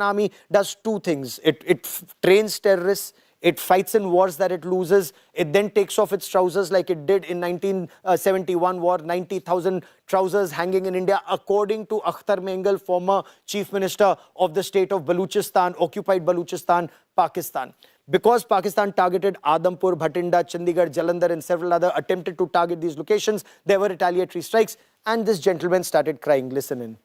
army does two things. It trains terrorists, it fights in wars that it loses, it then takes off its trousers like it did in 1971 war, 90,000 trousers hanging in India, according to Akhtar Mengal, former Chief Minister of the state of Baluchistan, occupied Baluchistan, Pakistan. Because Pakistan targeted Adampur, Bhatinda, Chandigarh, Jalandhar and several other attempted to target these locations, there were retaliatory strikes and this gentleman started crying. Listen in.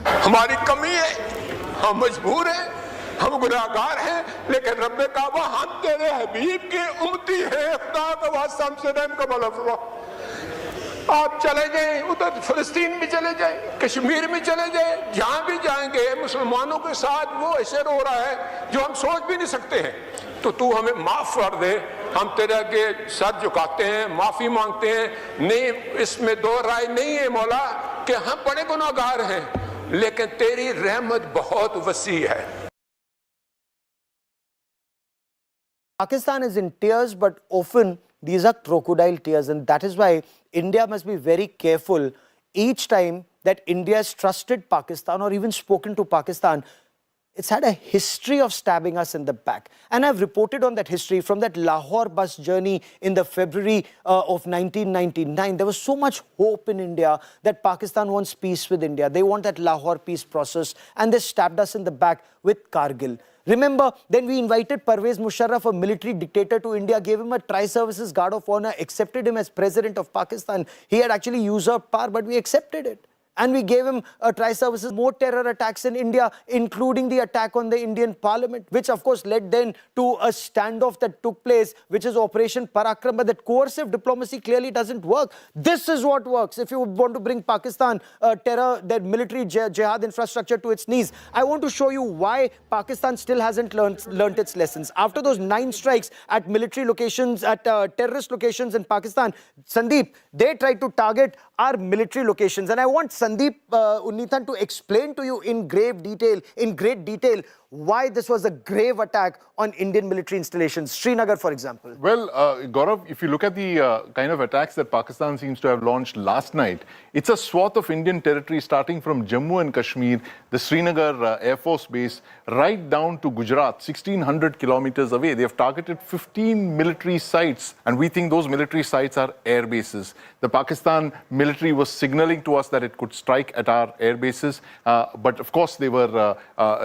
हमारी कमी है, हम मजबूर हैं, हम गुनाहगार हैं, लेकिन रब्बे काबा हम तेरे हबीब की उम्मती है, खुदा का वास्ता हमसे रहम का मौला फरमा। आप चले जाएं, उधर फिलिस्तीन में चले जाएं, कश्मीर में चले जाएं, जहाँ भी जाएंगे मुसलमानों के साथ वो ऐसे रो रहा है जो हम सोच भी नहीं सकते हैं। तो तू हमें माफ कर दे, हम तेरे आगे सर झुकाते हैं, माफी मांगते हैं। नहीं, इसमें दो राय नहीं है मौला कि हम बड़े गुनाहगार हैं, लेकिन तेरी रहमत बहुत वसी है। Pakistan is in tears, but often these are crocodile tears, and that is why India must be very careful each time that India has trusted Pakistan or even spoken to Pakistan. It's had a history of stabbing us in the back. And I've reported on that history from that Lahore bus journey in the February of 1999. There was so much hope in India that Pakistan wants peace with India. They want that Lahore peace process. And they stabbed us in the back with Kargil. Remember, then we invited Pervez Musharraf, a military dictator, to India, gave him a Tri-Services Guard of Honor, accepted him as president of Pakistan. He had actually usurped power, but we accepted it. And we gave him a Tri-Services, more terror attacks in India, including the attack on the Indian Parliament, which of course led then to a standoff that took place, which is Operation Parakram. But that coercive diplomacy clearly doesn't work. This is what works. If you want to bring Pakistan terror, their military jihad infrastructure to its knees, I want to show you why Pakistan still hasn't learnt its lessons. After those 9 strikes at military locations, at terrorist locations in Pakistan, Sandeep, they tried to target our military locations. And I want Sandeep Unnithan to explain to you in great detail, why this was a grave attack on Indian military installations. Srinagar, for example. Well, Gaurav, if you look at the kind of attacks that Pakistan seems to have launched last night, it's a swath of Indian territory starting from Jammu and Kashmir, the Srinagar Air Force Base, right down to Gujarat, 1,600 kilometers away. They have targeted 15 military sites, and we think those military sites are air bases. The Pakistan military was signaling to us that it could strike at our air bases, but of course they were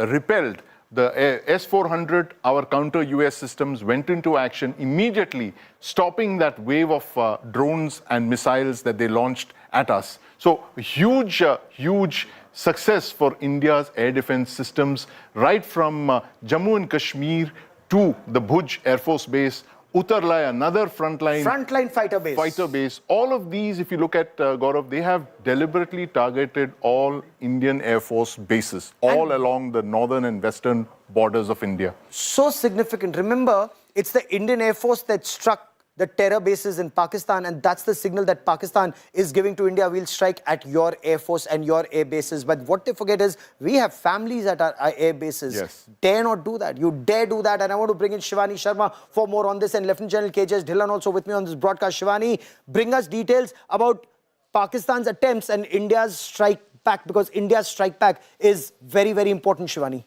repelled. The S-400, our counter-US systems, went into action immediately, stopping that wave of drones and missiles that they launched at us. So huge success for India's air defense systems, right from Jammu and Kashmir to the Bhuj Air Force Base, Uttarlai, another frontline fighter base. All of these, if you look at Gaurav, they have deliberately targeted all Indian Air Force bases, all along the northern and western borders of India. So significant. Remember, it's the Indian Air Force that struck the terror bases in Pakistan, and that's the signal that Pakistan is giving to India. We'll strike at your Air Force and your air bases. But what they forget is we have families at our air bases. Yes. Dare not do that. You dare do that. And I want to bring in Shivani Sharma for more on this, and Lieutenant General KJS Dhillon also with me on this broadcast. Shivani, bring us details about Pakistan's attempts and India's strike back, because India's strike back is very, very important, Shivani.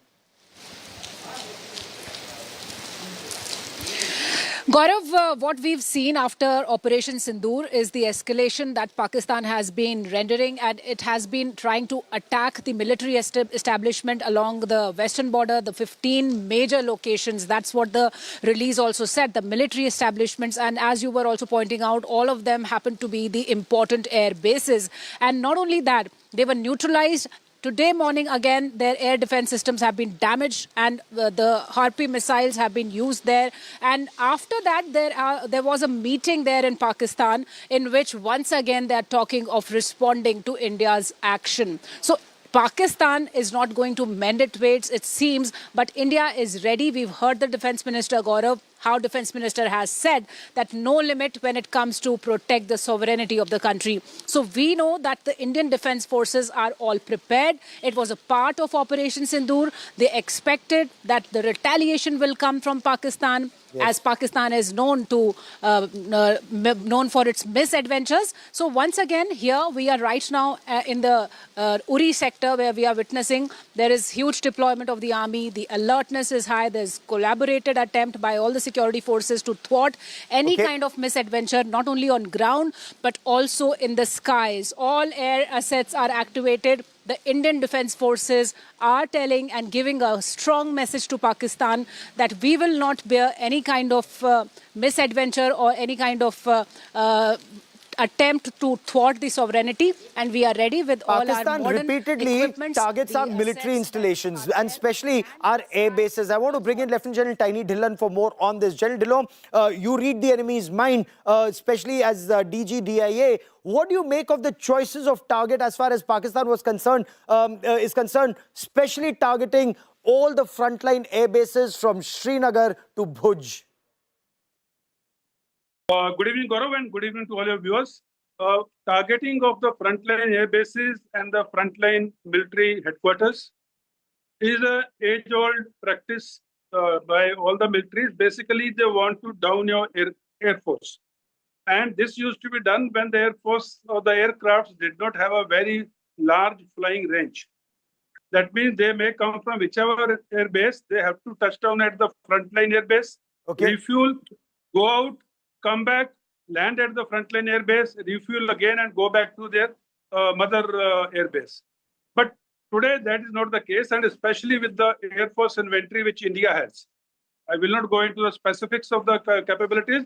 Gaurav, what we've seen after Operation Sindoor is the escalation that Pakistan has been rendering, and it has been trying to attack the military establishment along the western border, the 15 major locations. That's what the release also said, the military establishments. And as you were also pointing out, all of them happen to be the important air bases. And not only that, they were neutralized. Today morning, again, their air defense systems have been damaged, and the Harpy missiles have been used there. And after that, there was a meeting there in Pakistan in which once again they are talking of responding to India's action. So Pakistan is not going to mend its ways, it seems, but India is ready. We've heard the Defence Minister, Gaurav, how Defense Minister has said that no limit when it comes to protect the sovereignty of the country. So we know that the Indian Defense Forces are all prepared. It was a part of Operation Sindoor. They expected that the retaliation will come from Pakistan, as Pakistan is known for its misadventures. So once again, here we are right now in the Uri sector, where we are witnessing there is huge deployment of the army. The alertness is high. There's collaborated attempt by all the security forces to thwart any kind of misadventure, not only on ground, but also in the skies. All air assets are activated. The Indian Defense Forces are telling and giving a strong message to Pakistan that we will not bear any kind of misadventure or any kind of attempt to thwart the sovereignty, and we are ready with all our Pakistan modern repeatedly equipments, targets our the military assets installations that are and there. especially our air bases. I want to bring in Lieutenant General Tiny Dhillon for more on this. General Dhillon, you read the enemy's mind, especially as DGDIA. What do you make of the choices of target as far as Pakistan was concerned, especially targeting all the frontline air bases from Srinagar to Bhuj? Good evening, Gaurav, and good evening to all your viewers. Targeting of the frontline air bases and the frontline military headquarters is an age-old practice by all the militaries. Basically, they want to down your air force. And this used to be done when the air force or the aircrafts did not have a very large flying range. That means they may come from whichever air base, they have to touch down at the frontline air base, refuel, go out, come back, land at the frontline air base, refuel again, and go back to their mother air base. But today, that is not the case, and especially with the Air Force inventory which India has. I will not go into the specifics of the capabilities,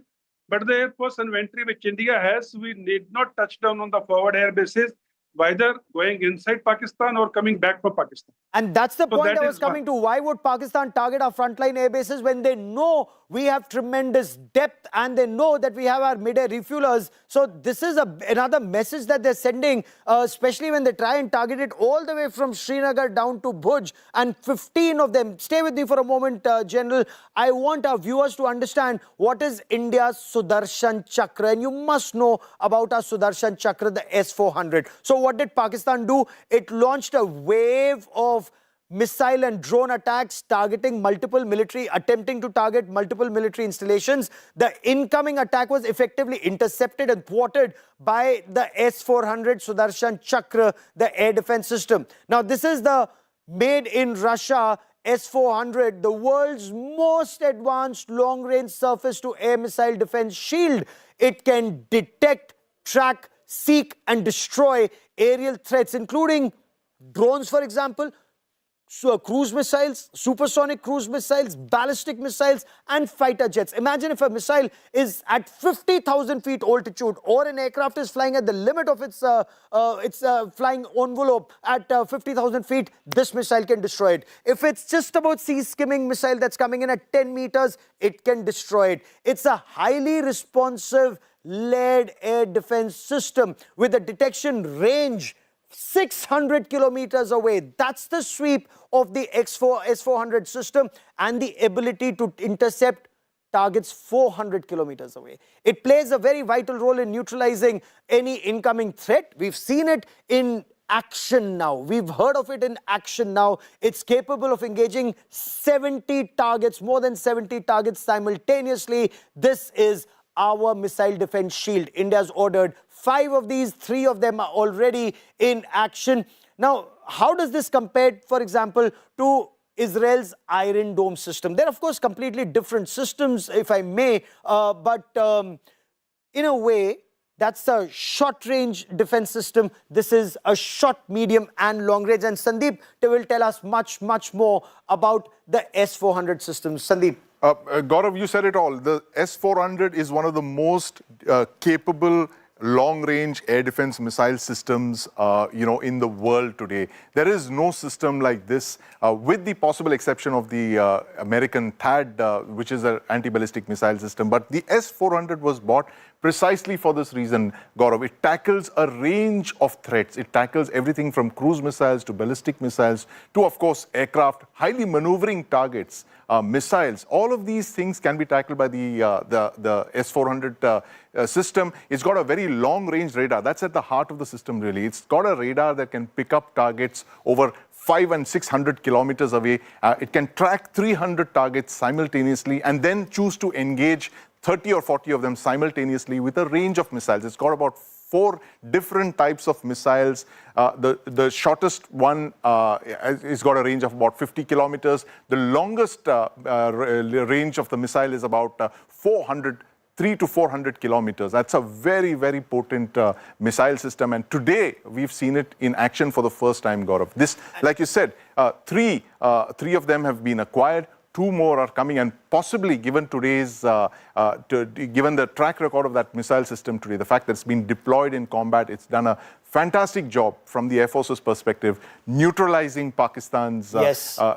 but the Air Force inventory which India has, we need not touch down on the forward air bases, whether going inside Pakistan or coming back from Pakistan. And that's the point I was coming to. Why would Pakistan target our frontline air bases when they know we have tremendous depth and they know that we have our mid-air refuelers? So this is another message that they're sending, especially when they try and target it all the way from Srinagar down to Bhuj. And 15 of them, stay with me for a moment, General. I want our viewers to understand what is India's Sudarshan Chakra. And you must know about our Sudarshan Chakra, the S-400. So what did Pakistan do? It launched a wave of missile and drone attacks attempting to target multiple military installations. The incoming attack was effectively intercepted and thwarted by the S-400 Sudarshan Chakra, the air defense system. Now, this is the made in Russia S-400, the world's most advanced long-range surface-to-air missile defense shield. It can detect, track, seek and destroy aerial threats, including drones, for example, cruise missiles, supersonic cruise missiles, ballistic missiles, and fighter jets. Imagine if a missile is at 50,000 feet altitude, or an aircraft is flying at the limit of its flying envelope at 50,000 feet, this missile can destroy it. If it's just about sea-skimming missile that's coming in at 10 meters, it can destroy it. It's a highly responsive lead air defense system with a detection range 600 kilometers away. That's the sweep of the S-400 system and the ability to intercept targets 400 kilometers away. It plays a very vital role in neutralizing any incoming threat. We've seen it in action now. We've heard of it in action now. It's capable of engaging 70 targets, more than 70 targets simultaneously. This is our missile defense shield. India's ordered 5 of these, 3 of them are already in action. Now, how does this compare, for example, to Israel's Iron Dome system? They're, of course, completely different systems, if I may, but in a way, that's a short-range defense system. This is a short, medium, and long-range. And Sandeep will tell us much, much more about the S-400 systems. Sandeep. Gaurav, you said it all. The S-400 is one of the most capable long-range air defense missile systems, in the world today. There is no system like this, with the possible exception of the American THAAD, which is an anti-ballistic missile system. But the S-400 was bought precisely for this reason, Gaurav. It tackles a range of threats. It tackles everything from cruise missiles to ballistic missiles to, of course, aircraft, highly maneuvering targets, missiles. All of these things can be tackled by the S-400 system. It's got a very long-range radar. That's at the heart of the system, really. It's got a radar that can pick up targets over 500 and 600 kilometers away. It can track 300 targets simultaneously and then choose to engage 30 or 40 of them simultaneously with a range of missiles. It's got about 4 different types of missiles. The shortest one has got a range of about 50 kilometers. The longest range of the missile is about 300 to 400 kilometers. That's a very, very potent missile system. And today, we've seen it in action for the first time, Gaurav. This, like you said, three of them have been acquired. 2 more are coming, and possibly given today's, given the track record of that missile system today, the fact that it's been deployed in combat, it's done a fantastic job from the Air Force's perspective, neutralizing Pakistan's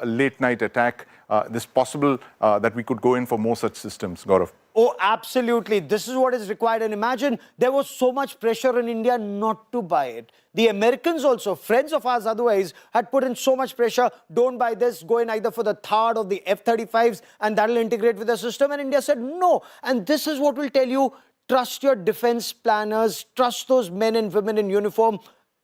late-night attack. This possible that we could go in for more such systems, Gaurav. Oh, absolutely. This is what is required. And imagine there was so much pressure in India not to buy it. The Americans also, friends of ours otherwise, had put in so much pressure. Don't buy this. Go in either for the THAAD or the F-35s and that'll integrate with the system. And India said no. And this is what will tell you, trust your defense planners, trust those men and women in uniform.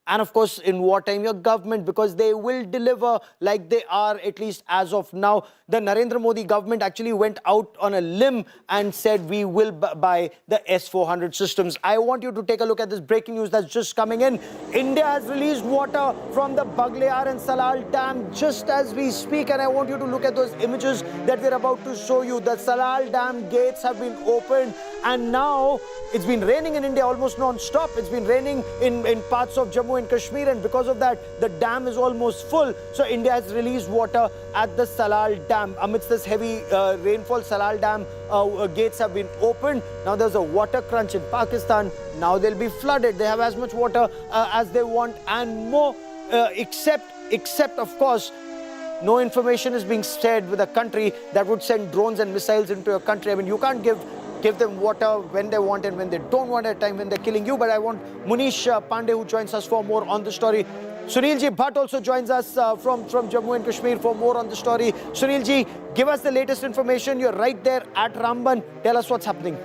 And of course, in wartime, your government, because they will deliver like they are, at least as of now. The Narendra Modi government actually went out on a limb and said we will buy the S-400 systems. I want you to take a look at this breaking news that's just coming in. India has released water from the Baglear and Salal Dam just as we speak. And I want you to look at those images that we're about to show you. The Salal Dam gates have been opened. And now it's been raining in India almost non-stop. It's been raining in parts of Jammu and Kashmir, and because of that, the dam is almost full. So India has released water at the Salal Dam. Amidst this heavy rainfall, Salal Dam gates have been opened. Now there's a water crunch in Pakistan. Now they'll be flooded. They have as much water as they want and more, except of course, no information is being shared with a country that would send drones and missiles into a country. I mean, you can't give them water when they want and when they don't want at a time when they're killing you. But I want Munish Pandey, who joins us for more on the story. Sunilji Bhatt also joins us from Jammu and Kashmir for more on the story. Sunilji, give us the latest information. You're right there at Ramban. Tell us what's happening.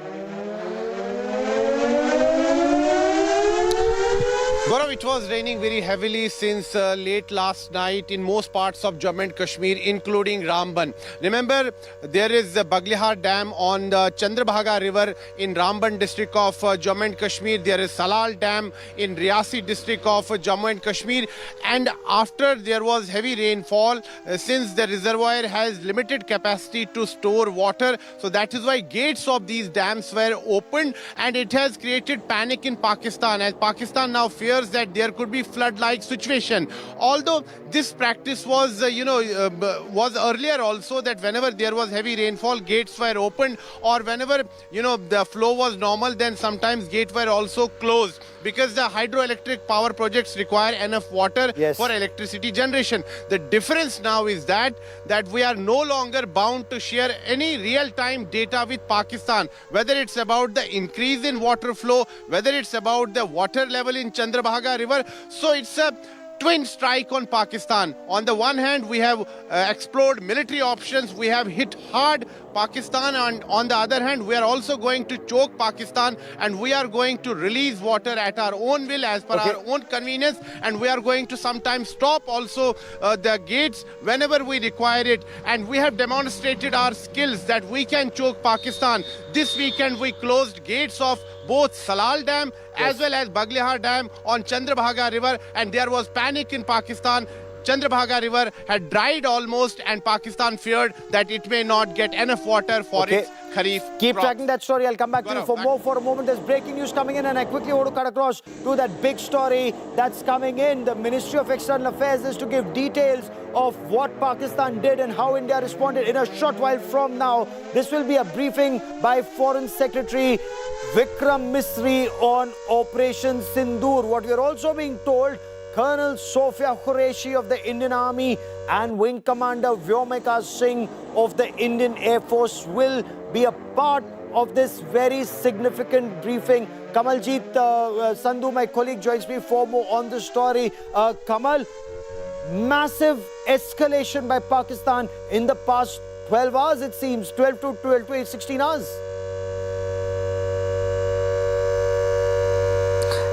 Gaurav, it was raining very heavily since late last night in most parts of Jammu and Kashmir, including Ramban. Remember, there is the Baglihar Dam on the Chandrabhaga River in Ramban district of Jammu and Kashmir. There is Salal Dam in Riyasi district of Jammu and Kashmir. And after there was heavy rainfall, since the reservoir has limited capacity to store water, so that is why gates of these dams were opened, and it has created panic in Pakistan, as Pakistan now fears that there could be flood-like situation. Although this practice was, was earlier also, that whenever there was heavy rainfall, gates were opened, or whenever, the flow was normal, then sometimes gates were also closed, because the hydroelectric power projects require enough water for electricity generation. The difference now is that we are no longer bound to share any real-time data with Pakistan, whether it's about the increase in water flow, whether it's about the water level in Chandrabhaga River. So it's a twin strike on Pakistan. On the one hand, we have explored military options. We have hit hard Pakistan, and on the other hand, we are also going to choke Pakistan, and we are going to release water at our own will, as per our own convenience, and we are going to sometimes stop also the gates whenever we require it. And we have demonstrated our skills that we can choke Pakistan. This weekend, we closed gates of both Salal Dam as well as Baglihar Dam on Chandrabhaga River, and there was panic in Pakistan. Chandrabhaga River had dried almost, and Pakistan feared that it may not get enough water for its Kharif Keep crops. tracking that story. I'll come back to you for more. For a moment, there's breaking news coming in, and I quickly want to cut across to that big story that's coming in. The Ministry of External Affairs is to give details of what Pakistan did and how India responded in a short while from now. This will be a briefing by Foreign Secretary Vikram Misri on Operation Sindoor. What we're also being told, Colonel Sophia Qureshi of the Indian Army and Wing Commander Vyomika Singh of the Indian Air Force will be a part of this very significant briefing. Kamaljeet Sandhu, my colleague, joins me for more on the story. Kamal, massive escalation by Pakistan in the past 12 hours, it seems, 12 to 16 hours.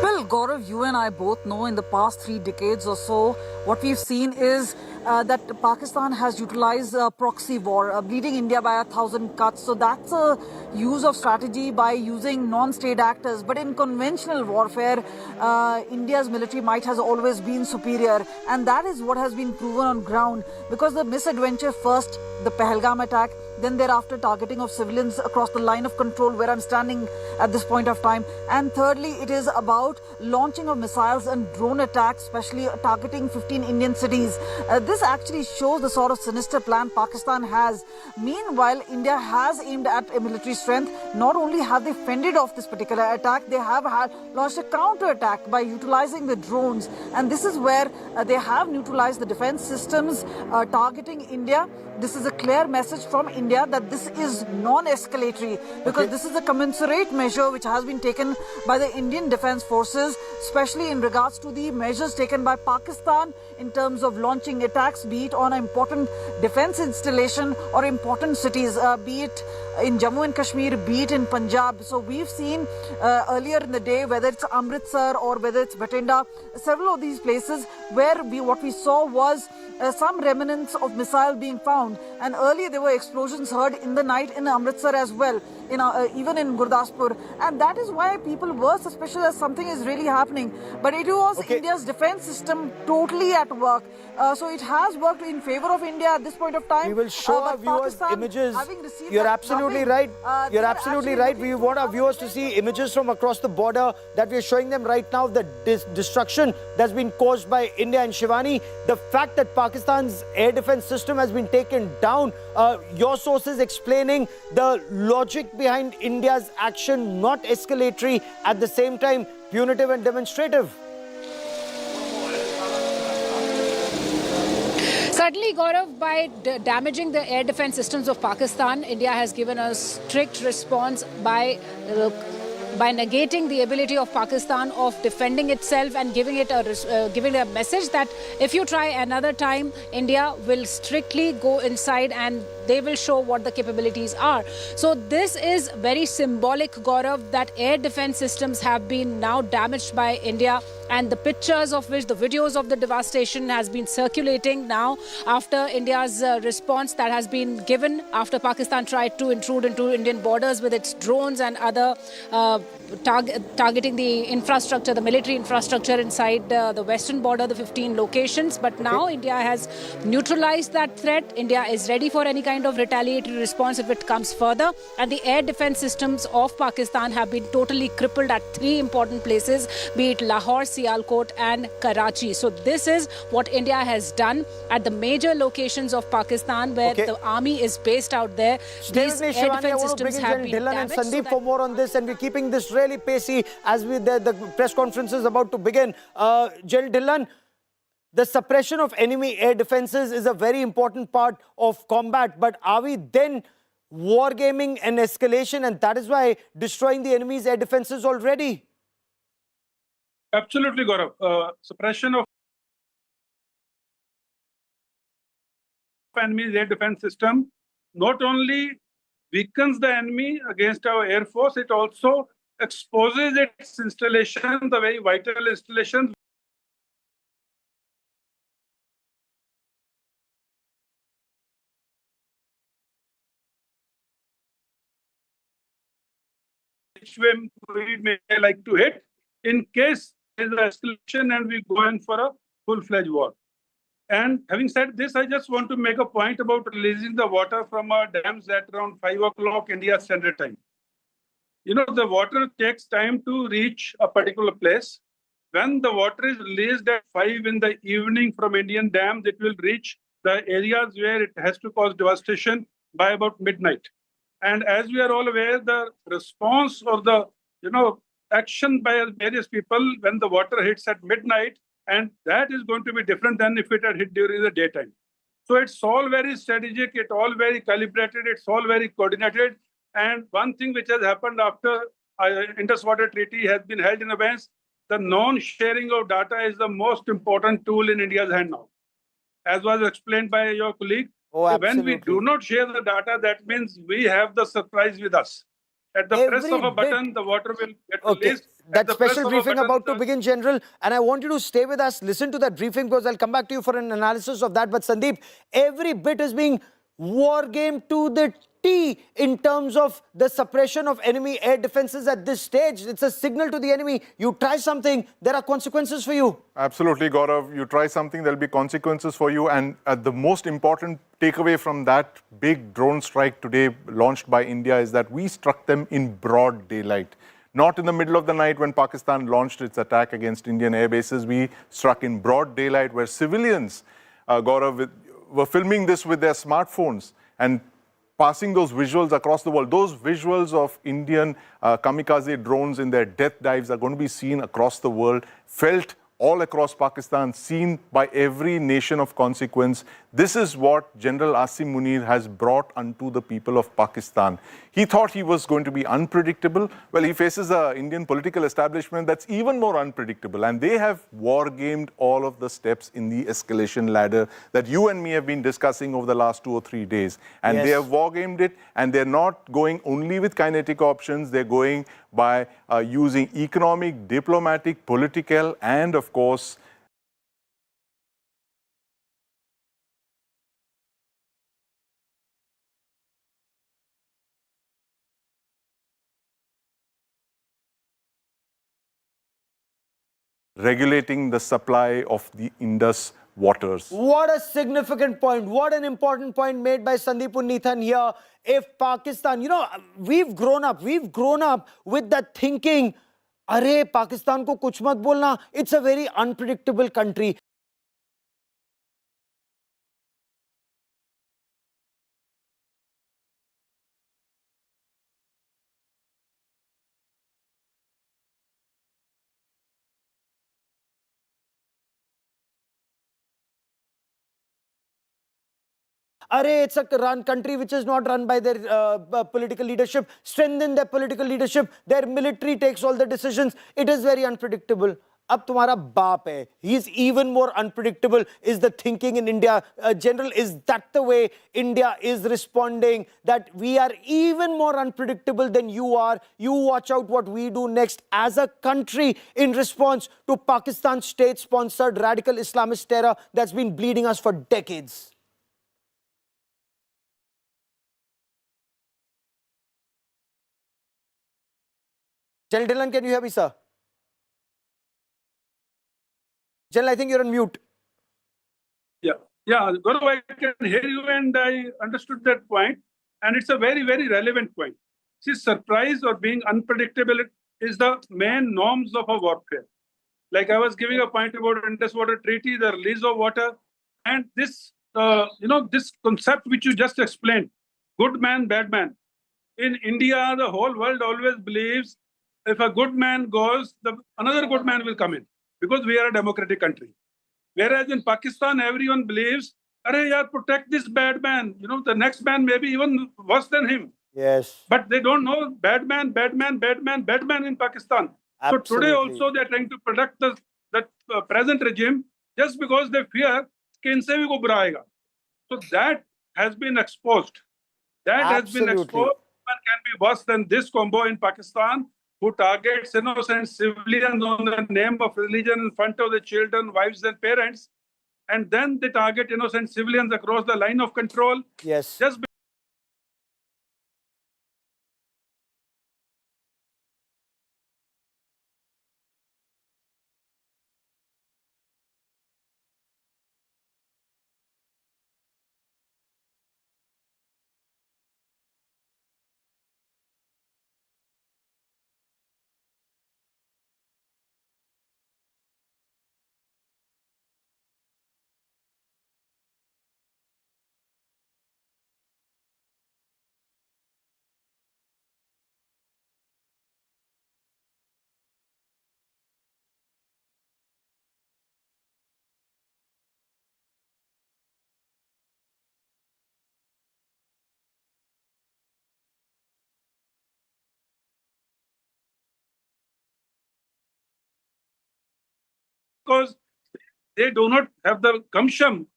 Well, Gaurav, you and I both know in the past 3 decades or so, what we've seen is that Pakistan has utilized proxy war, bleeding India by 1,000 cuts. So that's a use of strategy by using non-state actors. But in conventional warfare, India's military might has always been superior. And that is what has been proven on ground. Because the misadventure first, the Pahalgam attack, then thereafter targeting of civilians across the line of control where I'm standing at this point of time. And thirdly, it is about launching of missiles and drone attacks, especially targeting 15 Indian cities. This actually shows the sort of sinister plan Pakistan has. Meanwhile, India has aimed at a military strength. Not only have they fended off this particular attack, they have launched a counter-attack by utilizing the drones. And this is where they have neutralized the defense systems targeting India. This is a clear message from India that this is non-escalatory, because this is a commensurate measure which has been taken by the Indian Defence Forces, especially in regards to the measures taken by Pakistan in terms of launching attacks, be it on an important defence installation or important cities, be it in Jammu and Kashmir, be it in Punjab. So we've seen earlier in the day, whether it's Amritsar or whether it's Batinda, several of these places where what we saw was some remnants of missile being found. And earlier there were explosions heard in the night in Amritsar as well, even in Gurdaspur. And that is why people were suspicious that something is really happening. But it was India's defense system totally at work. So it has worked in favor of India at this point of time. We will show our viewers images. You're absolutely right. You're absolutely right. We want our viewers to see images from across the border that we're showing them right now. The destruction that's been caused by India. And Shivani, the fact that Pakistan's air defense system has been taken down, your sources explaining the logic behind India's action, not escalatory, at the same time punitive and demonstrative. Certainly, Gaurav, by damaging the air defense systems of Pakistan, India has given a strict response by negating the ability of Pakistan of defending itself and giving it a message that if you try another time, India will strictly go inside and they will show what the capabilities are. So this is very symbolic, Gaurav, that air defense systems have been now damaged by India, and the pictures of which, the videos of the devastation has been circulating now after India's response that has been given after Pakistan tried to intrude into Indian borders with its drones and other targeting the infrastructure, the military infrastructure inside the western border, the 15 locations. But now India has neutralized that threat. India is ready for any kind of retaliatory response if it comes further. And the air defense systems of Pakistan have been totally crippled at 3 important places, be it Lahore, Sialkot and Karachi. So this is what India has done at the major locations of Pakistan where the army is based out there. These air defense systems have been damaged. And Sandeep for more on this, and we're keeping this really pacey as the press conference is about to begin. General Dhillon, the suppression of enemy air defenses is a very important part of combat, but are we then wargaming an escalation, and that is why destroying the enemy's air defenses already? Absolutely, Gaurav. Suppression of enemy's air defense system not only weakens the enemy against our air force, it also exposes its installation, the very vital installations which we may like to hit in case there is an escalation and we go in for a full-fledged war. And having said this, I just want to make a point about releasing the water from our dams at around 5 o'clock India Standard Time. You know, the water takes time to reach a particular place. When the water is released at 5 in the evening from Indian dams, it will reach the areas where it has to cause devastation by about midnight. And as we are all aware, the response or the action by various people when the water hits at midnight, and that is going to be different than if it had hit during the daytime. So it's all very strategic, it's all very calibrated, it's all very coordinated. And one thing which has happened after Indus Water Treaty has been held in abeyance, the non-sharing of data is the most important tool in India's hand now. As was explained by your colleague, Oh, when we do absolutely. not share the data, that means we have the surprise with us. At the press Every of a bit. button, the water will get Okay, released. At that the press special of a briefing button, about to begin, General, and I want you to stay with us, listen to that briefing because I'll come back to you for an analysis of that. But Sandeep, every bit is being war game to the T in terms of the suppression of enemy air defenses at this stage. It's a signal to the enemy. You try something, there are consequences for you. Absolutely, Gaurav. You try something, there'll be consequences for you. And the most important takeaway from that big drone strike today launched by India is that we struck them in broad daylight. Not in the middle of the night when Pakistan launched its attack against Indian air bases. We struck in broad daylight where civilians, Gaurav, were filming this with their smartphones and passing those visuals across the world. Those visuals of Indian kamikaze drones in their death dives are going to be seen across the world, felt all across Pakistan, seen by every nation of consequence. This is what General Asim Munir has brought unto the people of Pakistan. He thought he was going to be unpredictable. Well, he faces an Indian political establishment that's even more unpredictable. And they have war-gamed all of the steps in the escalation ladder that you and me have been discussing over the last 2 or 3 days. And Yes. they have war-gamed it, and they're not going only with kinetic options. They're going by using economic, diplomatic, political, and of course, regulating the supply of the Indus waters. What a significant point. What an important point made by Sandeep Unnithan here. If Pakistan, we've grown up with that thinking, Arey, Pakistan ko kuch mat bolna. It's a very unpredictable country. Arey, it's a country which is not run by their political leadership. Strengthen their political leadership. Their military takes all the decisions. It is very unpredictable. Ab tumhara baap hai. He is even more unpredictable. Is the thinking in India, General, is that the way India is responding? That we are even more unpredictable than you are. You watch out what we do next as a country in response to Pakistan's state-sponsored radical Islamist terror that's been bleeding us for decades. General Dhillon, can you hear me, sir? General, I think you're on mute. Yeah, Gaurav, I can hear you and I understood that point. And it's a very, very relevant point. See, surprise or being unpredictable is the main norms of a warfare. Like I was giving a point about Indus Water Treaty, the release of water, and this, this concept which you just explained, good man, bad man. In India, the whole world always believes if a good man goes, another good man will come in because we are a democratic country. Whereas in Pakistan, everyone believes, "Arey yaar, protect this bad man. The next man may be even worse than him." Yes. But they don't know bad man, bad man, bad man, bad man in Pakistan. So today Absolutely. also they're trying to protect the present regime just because they fear कि इनसे भी कोई बुरा आएगा. So that has been exposed. That has been Absolutely. exposed. One can be worse than this combo in Pakistan who targets innocent civilians on the name of religion in front of the children, wives and parents. And then they target innocent civilians across the line of control. Yes. Just because they do not have the gumption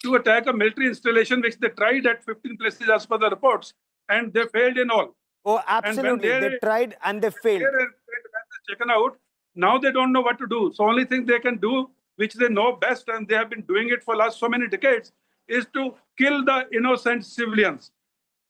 to attack a military installation, which they tried at 15 places as per the reports, and they failed in all. Oh, And when absolutely. They tried and they failed. their restraint was taken out, now they don't know what to do. So only thing they can do, which they know best, and they have been doing it for last so many decades, is to kill the innocent civilians.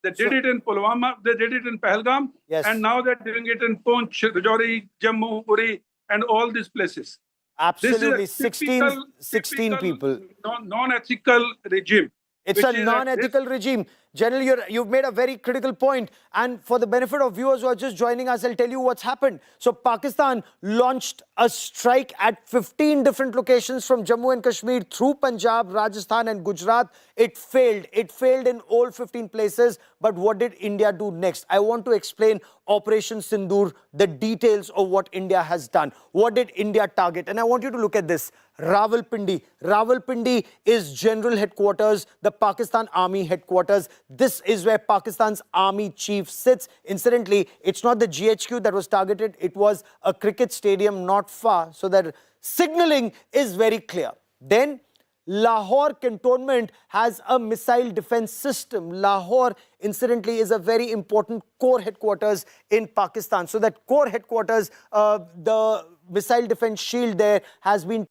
They did it in Pulwama, they did it in Pahalgam, Yes. and now they're doing it in Poonch, Rajouri, Jammu, Uri, and all these places. Absolutely. This is a 16 people. Non-ethical regime. It's which a is non-ethical regime. General, you've made a very critical point. And for the benefit of viewers who are just joining us, I'll tell you what's happened. So Pakistan launched a strike at 15 different locations from Jammu and Kashmir through Punjab, Rajasthan and Gujarat. It failed. It failed in all 15 places. But what did India do next? I want to explain Operation Sindoor, the details of what India has done. What did India target? And I want you to look at this. Rawalpindi. Rawalpindi is general headquarters, the Pakistan Army headquarters. This is where Pakistan's army chief sits. Incidentally, it's not the GHQ that was targeted. It was a cricket stadium not far. So that signaling is very clear. Then Lahore cantonment has a missile defense system. Lahore, incidentally, is a very important core headquarters in Pakistan. So that core headquarters, the missile defense shield there has been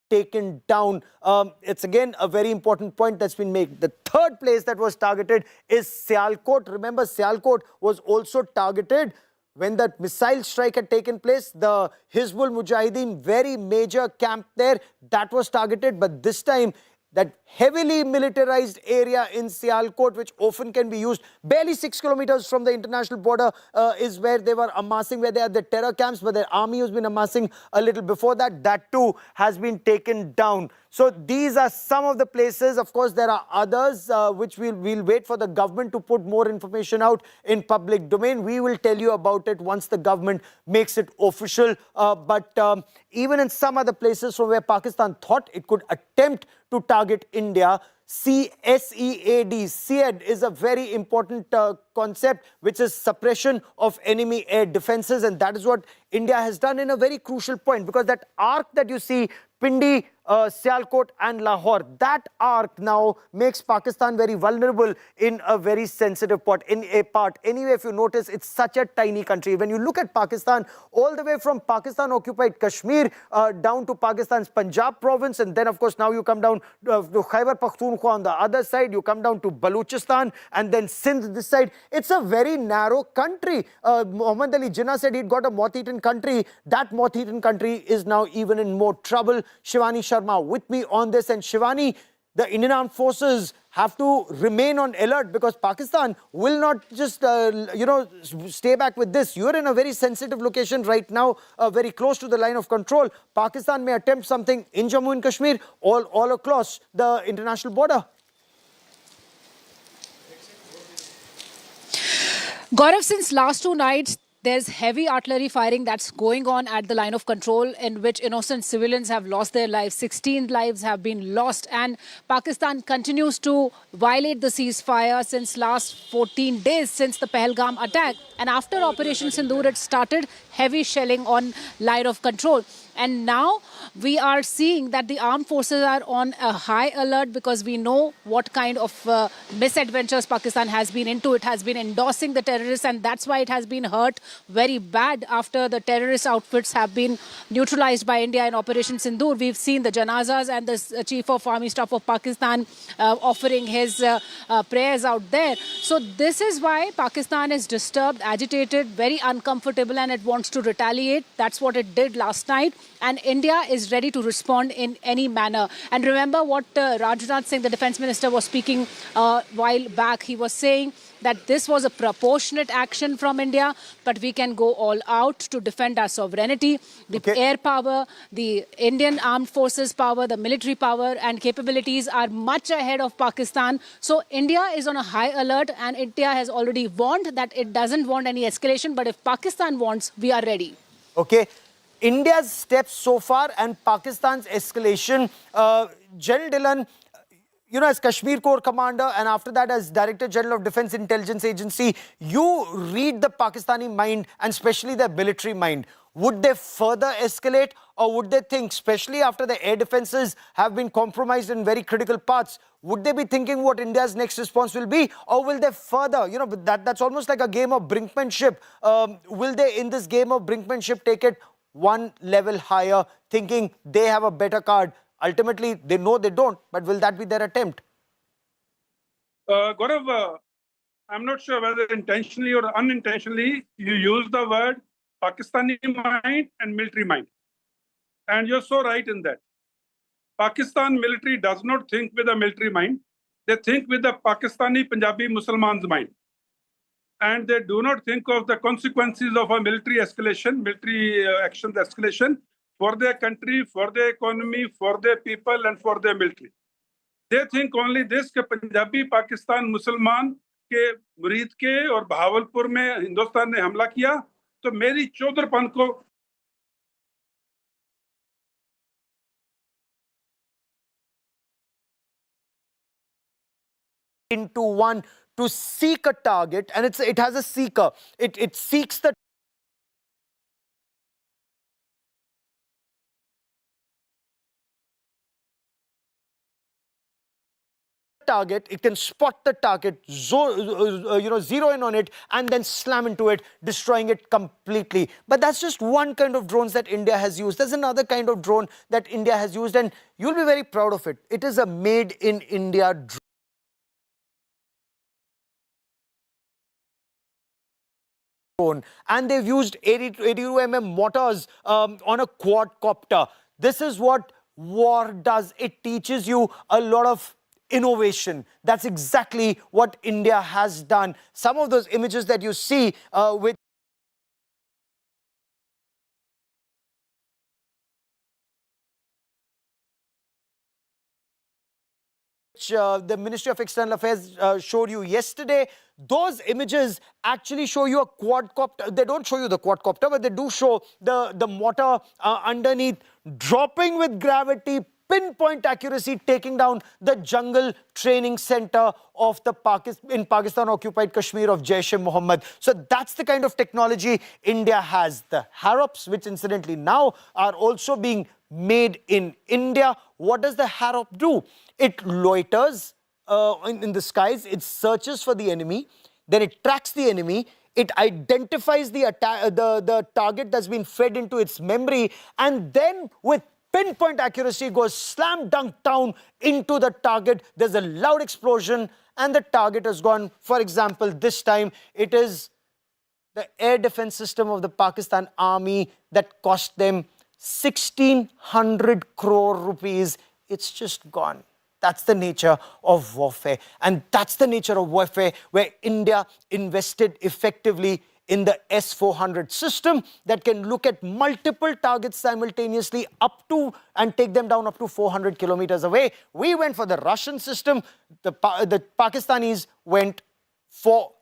taken down. It's again a very important point that's been made. The third place that was targeted is Sialkot. Remember, Sialkot was also targeted when that missile strike had taken place. The Hizbul Mujahideen, very major camp there, that was targeted. But this time, that heavily militarized area in Sialkot, which often can be used, barely 6 kilometers from the international border, is where they were amassing, where they had the terror camps, but their army has been amassing a little before that. That too has been taken down. So these are some of the places. Of course, there are others which we'll wait for the government to put more information out in public domain. We will tell you about it once the government makes it official. But even in some other places from where Pakistan thought it could attempt to target India, CSEAD, SEAD is a very important concept, which is suppression of enemy air defenses. And that is what India has done in a very crucial point, because that arc that you see, Pindi, Sialkot and Lahore, that arc now makes Pakistan very vulnerable in a very sensitive part. Anyway, if you notice, it's such a tiny country. When you look at Pakistan, all the way from Pakistan-occupied Kashmir down to Pakistan's Punjab province, and then, of course, now you come down to Khyber Pakhtunkhwa on the other side, you come down to Balochistan, and then Sindh this side. It's a very narrow country. Muhammad Ali Jinnah said he'd got a moth-eaten country. That moth-eaten country is now even in more trouble. Shivani Sharma with me on this. And Shivani, the Indian Armed Forces have to remain on alert, because Pakistan will not just, stay back with this. You're in a very sensitive location right now, very close to the line of control. Pakistan may attempt something in Jammu and Kashmir, all across the international border. Gaurav, since last 2 nights, there's heavy artillery firing that's going on at the line of control, in which innocent civilians have lost their lives. 16 lives have been lost, and Pakistan continues to violate the ceasefire since last 14 days, since the Pahalgam attack. And after Operation Sindoor, it started heavy shelling on line of control. And now we are seeing that the armed forces are on a high alert, because we know what kind of misadventures Pakistan has been into. It has been endorsing the terrorists, and that's why it has been hurt very bad after the terrorist outfits have been neutralized by India in Operation Sindoor. We've seen the janazas and the Chief of Army Staff of Pakistan offering his prayers out there. So this is why Pakistan is disturbed, agitated, very uncomfortable, and it wants to retaliate. That's what it did last night. And India is ready to respond in any manner. And remember what Rajnath Singh, the defense minister, was speaking a while back. He was saying that this was a proportionate action from India, but we can go all out to defend our sovereignty, the air power, the Indian armed forces power, the military power and capabilities are much ahead of Pakistan. So India is on a high alert, and India has already warned that it doesn't want any escalation, but if Pakistan wants, we are ready. Okay. India's steps so far and Pakistan's escalation. General Dillon, you know, as Kashmir Corps Commander and after that as Director General of Defense Intelligence Agency, you read the Pakistani mind and especially their military mind. Would they further escalate, or would they think, especially after the air defenses have been compromised in very critical parts, would they be thinking what India's next response will be, or will they further, you know, that's almost like a game of brinkmanship. Will they, in this game of brinkmanship, take it one level higher, thinking they have a better card? Ultimately, they know they don't, but will that be their attempt? Gaurav, I'm not sure whether intentionally or unintentionally you use the word Pakistani mind and military mind. And you're so right in that. Pakistan military does not think with a military mind. They think with the Pakistani Punjabi Muslims mind. And they do not think of the consequences of a military escalation, military actions escalation for their country, for their economy, for their people and for their military. They think only this कि पंजाबी पाकिस्तान मुसलमान के मुरीद के और भावलपुर में हिंदुस्तान ने हमला किया तो मेरी चौधरपन को into one to seek a target, and it has a seeker. It seeks the target, it can spot the target, zero in on it, and then slam into it, destroying it completely. But that's just one kind of drones that India has used. There's another kind of drone that India has used, and you'll be very proud of it. It is a made-in-India drone. And they've used 82mm mortars on a quadcopter. This is what war does. It teaches you a lot of innovation. That's exactly what India has done. Some of those images that you see with the Ministry of External Affairs showed you yesterday, those images actually show you a quadcopter. They don't show you the quadcopter, but they do show the mortar underneath, dropping with gravity, pinpoint accuracy, taking down the jungle training center of the Pakistan-occupied Kashmir of Jaish-e-Mohammed. So that's the kind of technology India has. The Harrops, which incidentally now are also being made in India. What does the Harrop do? It loiters in the skies, it searches for the enemy, then it tracks the enemy, it identifies the target that's been fed into its memory, and then with pinpoint accuracy goes slam dunk down into the target. There's a loud explosion and the target has gone. For example, this time it is the air defense system of the Pakistan Army that cost them 1,600 crore rupees. It's just gone. That's the nature of warfare. And that's the nature of warfare where India invested effectively in the S-400 system that can look at multiple targets simultaneously up to and take them down up to 400 kilometers away. We went for the Russian system. The Pakistanis went for...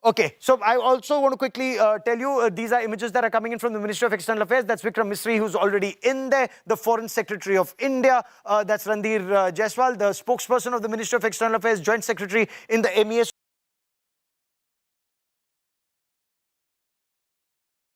Okay, so I also want to quickly tell you, these are images that are coming in from the Ministry of External Affairs. That's Vikram Misri, who's already in there. The Foreign Secretary of India, that's Randhir Jaiswal, the spokesperson of the Ministry of External Affairs, Joint Secretary in the MES.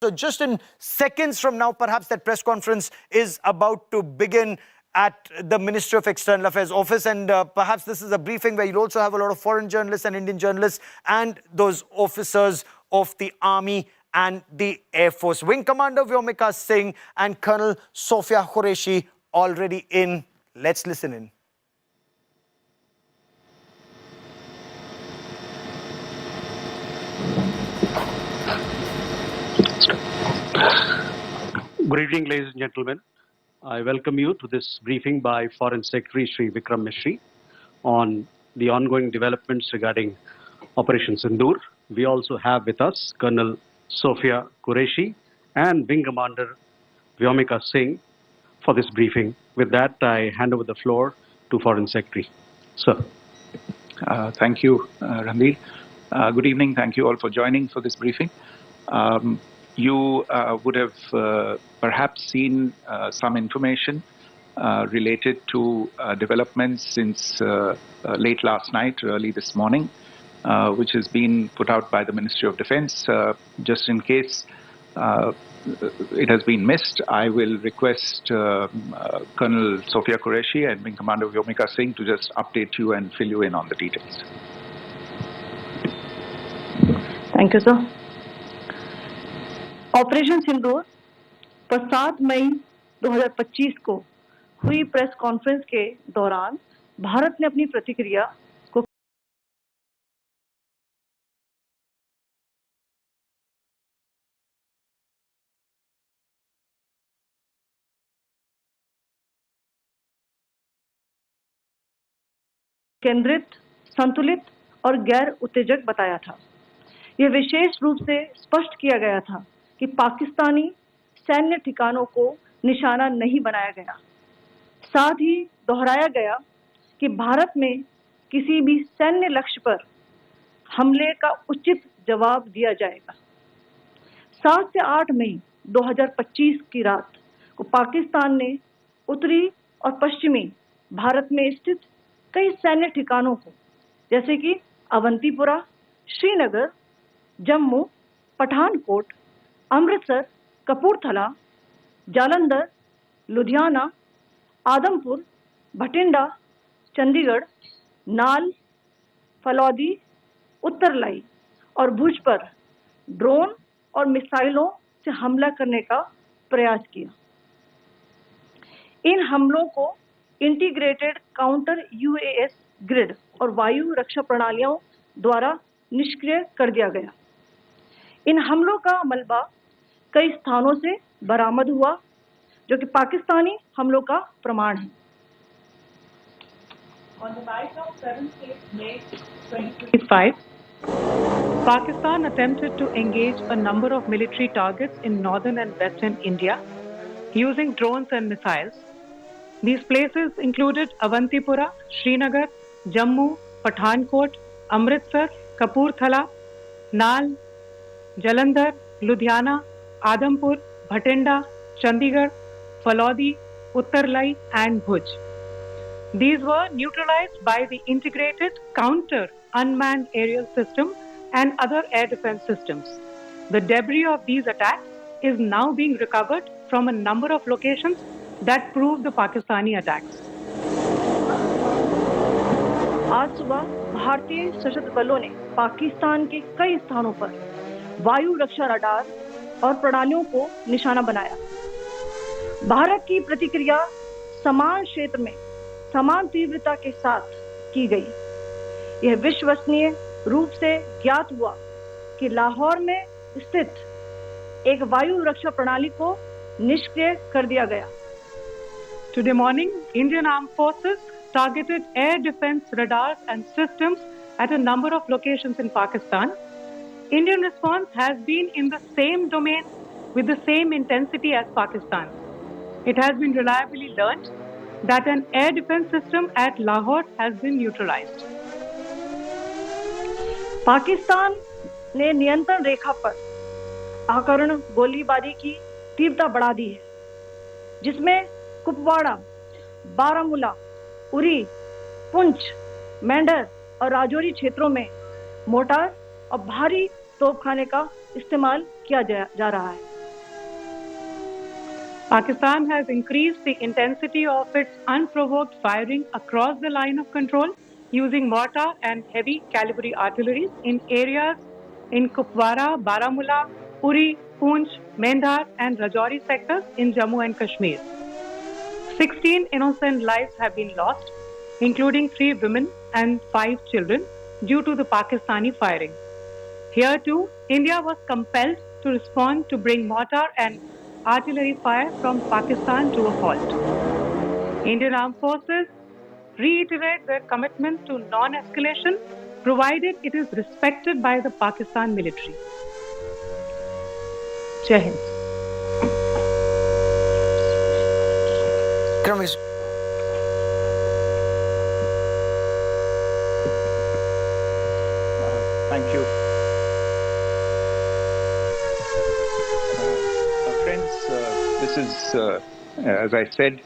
So just in seconds from now, perhaps that press conference is about to begin at the Ministry of External Affairs office, and perhaps this is a briefing where you'll also have a lot of foreign journalists and Indian journalists and those officers of the Army and the Air Force. Wing Commander Vyomika Singh and Colonel Sofia Qureshi already in. Let's listen in. Good evening, ladies and gentlemen. I welcome you to this briefing by Foreign Secretary Shri Vikram Misri on the ongoing developments regarding Operation Sindoor. We also have with us Colonel Sophia Qureshi and Wing Commander Vyomika Singh for this briefing. With that, I hand over the floor to Foreign Secretary. Sir. Thank you, Ranveer. Good evening. Thank you all for joining for this briefing. You would have perhaps seen some information related to developments since late last night, early this morning, which has been put out by the Ministry of Defence. Just in case it has been missed, I will request Colonel Sophia Qureshi and Wing Commander Vyomika Singh to just update you and fill you in on the details. Thank you, sir. Operation Sindoor पर 7 मई 2025 को हुई press conference के दौरान भारत ने अपनी प्रतिक्रिया को केंद्रित, संतुलित और गैर उत्तेजक बताया था। यह विशेष रूप से स्पष्ट किया गया था कि पाकिस्तानी सैन्य ठिकानों को निशाना नहीं बनाया गया। साथ ही दोहराया गया कि भारत में किसी भी सैन्य लक्ष्य पर हमले का उचित जवाब दिया जाएगा। 7 से 8 मई 2025 की रात को पाकिस्तान ने उत्तरी और पश्चिमी भारत में स्थित कई सैन्य ठिकानों को, जैसे कि अवंतीपुरा, श्रीनगर, जम्मू, पठानकोट, अमृतसर, कपूरथला, जालंधर, लुधियाना, आदमपुर, भटिंडा, चंडीगढ़, नाल, फलौदी, उत्तरलाई और भुज पर ड्रोन और मिसाइलों से हमला करने का प्रयास किया। इन हमलों को इंटीग्रेटेड काउंटर यूएएस ग्रिड और वायु रक्षा प्रणालियों द्वारा निष्क्रिय कर दिया गया। इन हमलों का मलबा कई स्थानों से बरामद हुआ, जो कि पाकिस्तानी हमलों का प्रमाण है। On the night of 7th May 2025, Pakistan attempted to engage a number of military targets in northern and western India using drones and missiles. These places included Avantipura, Srinagar, Jammu, Pathankot, Amritsar, Kapurthala, Nal, Jalandhar, Ludhiana, Adampur, Bhatinda, Chandigarh, Falodi, Uttarlai and Bhuj. These were neutralized by the integrated counter unmanned aerial system and other air defense systems. The debris of these attacks is now being recovered from a number of locations that prove the Pakistani attacks. आज सुबह भारतीय सशस्त्र बलों ने पाकिस्तान के कई स्थानों पर वायु रक्षा रडार और प्रणालियों को निशाना बनाया। भारत की प्रतिक्रिया समान क्षेत्र में समान तीव्रता के साथ की गई। यह विश्वसनीय रूप से ज्ञात हुआ कि लाहौर में स्थित एक वायु रक्षा प्रणाली को निष्क्रिय कर दिया गया। Today morning, Indian Armed Forces targeted air defense radars and systems at a number of locations in Pakistan. Indian response has been in the same domain with the same intensity as Pakistan. It has been reliably learnt that an air defense system at Lahore has been neutralized. Pakistan ने नियंत्रण रेखा पर आकरण गोलीबारी की तीव्रता बढ़ा दी है, जिसमें कुपवाड़ा, बारामूला, उरी, पुंछ, मेंढर और राजौरी क्षेत्रों में मोर्टार और भारी तोपखाने का इस्तेमाल किया जा रहा है। Pakistan has increased the intensity of its unprovoked firing across the line of control using mortar and heavy caliber artillery in areas in Kupwara, Baramulla, Uri, Poonch, Mendhar and Rajouri sectors in Jammu and Kashmir. 16 innocent lives have been lost, including 3 women and 5 children, due to the Pakistani firing. Here too, India was compelled to respond to bring mortar and artillery fire from Pakistan to a halt. Indian Armed Forces reiterate their commitment to non-escalation provided it is respected by the Pakistan military. Jai Hind. Thank you. Friends, this is, as I said,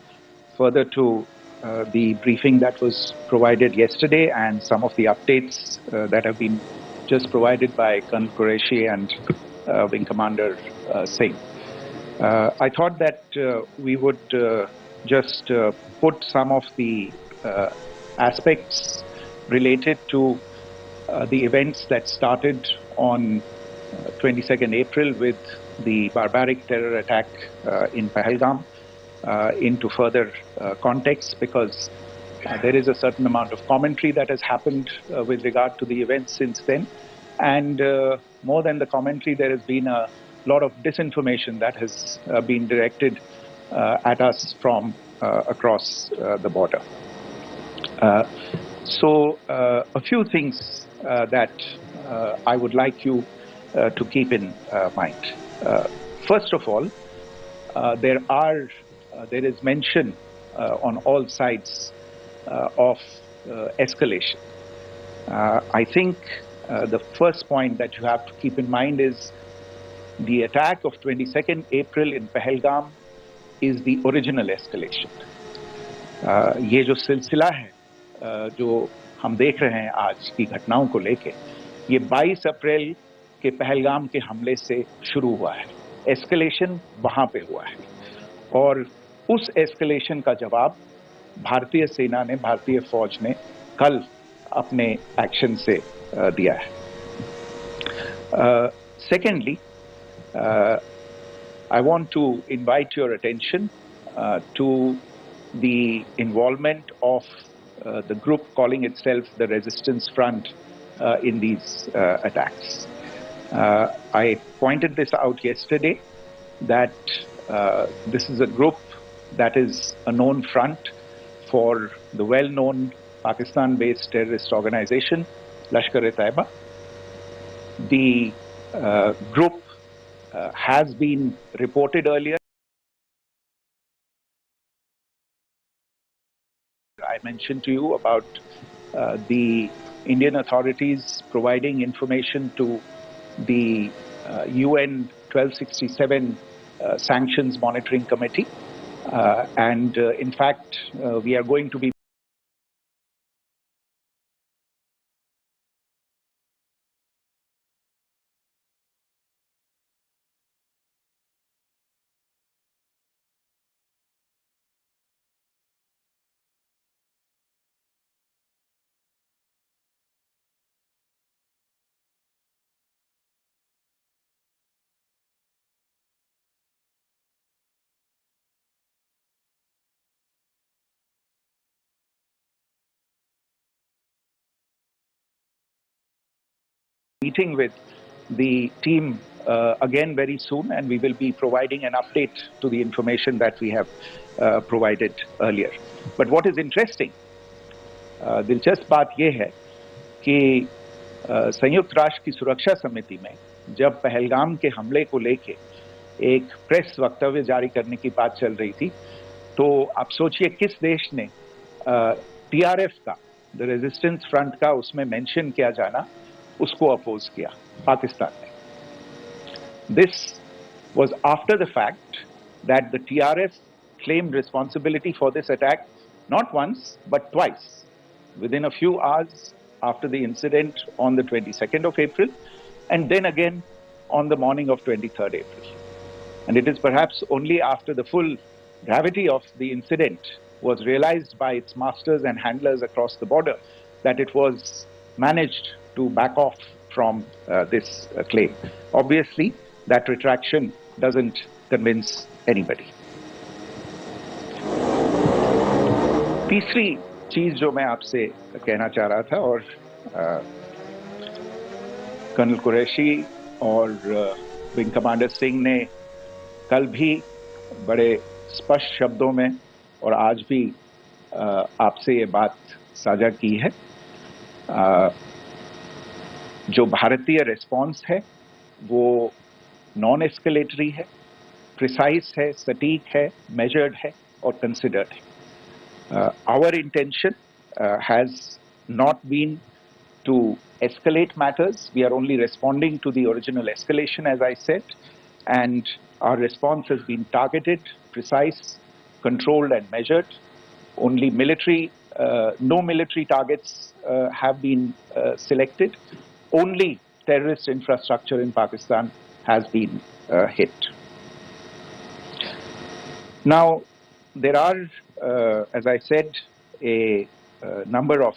further to the briefing that was provided yesterday and some of the updates that have been just provided by Colonel Qureshi and Wing Commander Singh. I thought that we would just put some of the aspects related to the events that started on 22nd April with the barbaric terror attack in Pahalgam into further context, because there is a certain amount of commentary that has happened with regard to the events since then. And more than the commentary, there has been a lot of disinformation that has been directed at us from across the border. So a few things that I would like you to keep in mind. First of all, there is mention on all sides of escalation. I think the first point that you have to keep in mind is the attack of 22nd April in Pahalgam is the original escalation. ये जो सिलसिला है जो हम देख रहे हैं आज की घटनाओं को लेके, ये 22 अप्रैल के पहलगाम के हमले से शुरू हुआ है. एस्केलेशन वहां पे हुआ है और उस एस्केलेशन का जवाब भारतीय सेना ने, भारतीय फौज ने कल अपने एक्शन से दिया है. Secondly, I want to invite your attention to the involvement of the group calling itself the Resistance Front in these attacks. I pointed this out yesterday that this is a group that is a known front for the well-known Pakistan-based terrorist organization, Lashkar-e-Taiba. The group has been reported earlier. I mentioned to you about the Indian authorities providing information to the UN 1267 Sanctions Monitoring Committee. And in fact, we are going to be meeting with the team again very soon, and we will be providing an update to the information that we have provided earlier. But what is interesting, दिलचस्प बात यह है कि संयुक्त राष्ट्र की सुरक्षा समिति में जब पहलगाम के हमले को लेके एक प्रेस वक्तव्य जारी करने की बात चल रही थी, तो आप सोचिए किस देश ने टीआरएफ का, द रेजिस्टेंस फ्रंट का उसमें मेंशन किया जाना, उसको अपोज किया, पाकिस्तान ने. This was after the fact that the TRF claimed responsibility for this attack not once but twice within a few hours after the incident on the 22nd of April and then again on the morning of 23rd April. And it is perhaps only after the full gravity of the incident was realized by its masters and handlers across the border that it was managed to back off from this claim. Obviously, that retraction doesn't convince anybody. तीसरी चीज जो मैं आपसे कहना चाह रहा था, और कर्नल कुरैशी और विंग कमांडर सिंह ने कल भी बड़े स्पष्ट शब्दों में और आज भी आपसे ये बात साझा की है. जो भारतीय रिस्पॉन्स है वो नॉन एस्केलेटरी है, प्रिसाइज है, सटीक है, मेजर्ड है और कंसिडर्ड है. Our intention has not been to escalate matters. We are only responding to the original escalation, as I said, and our response has been targeted, precise, controlled and measured. Only no military targets have been selected. Only terrorist infrastructure in Pakistan has been hit. Now, there are, as I said, a number of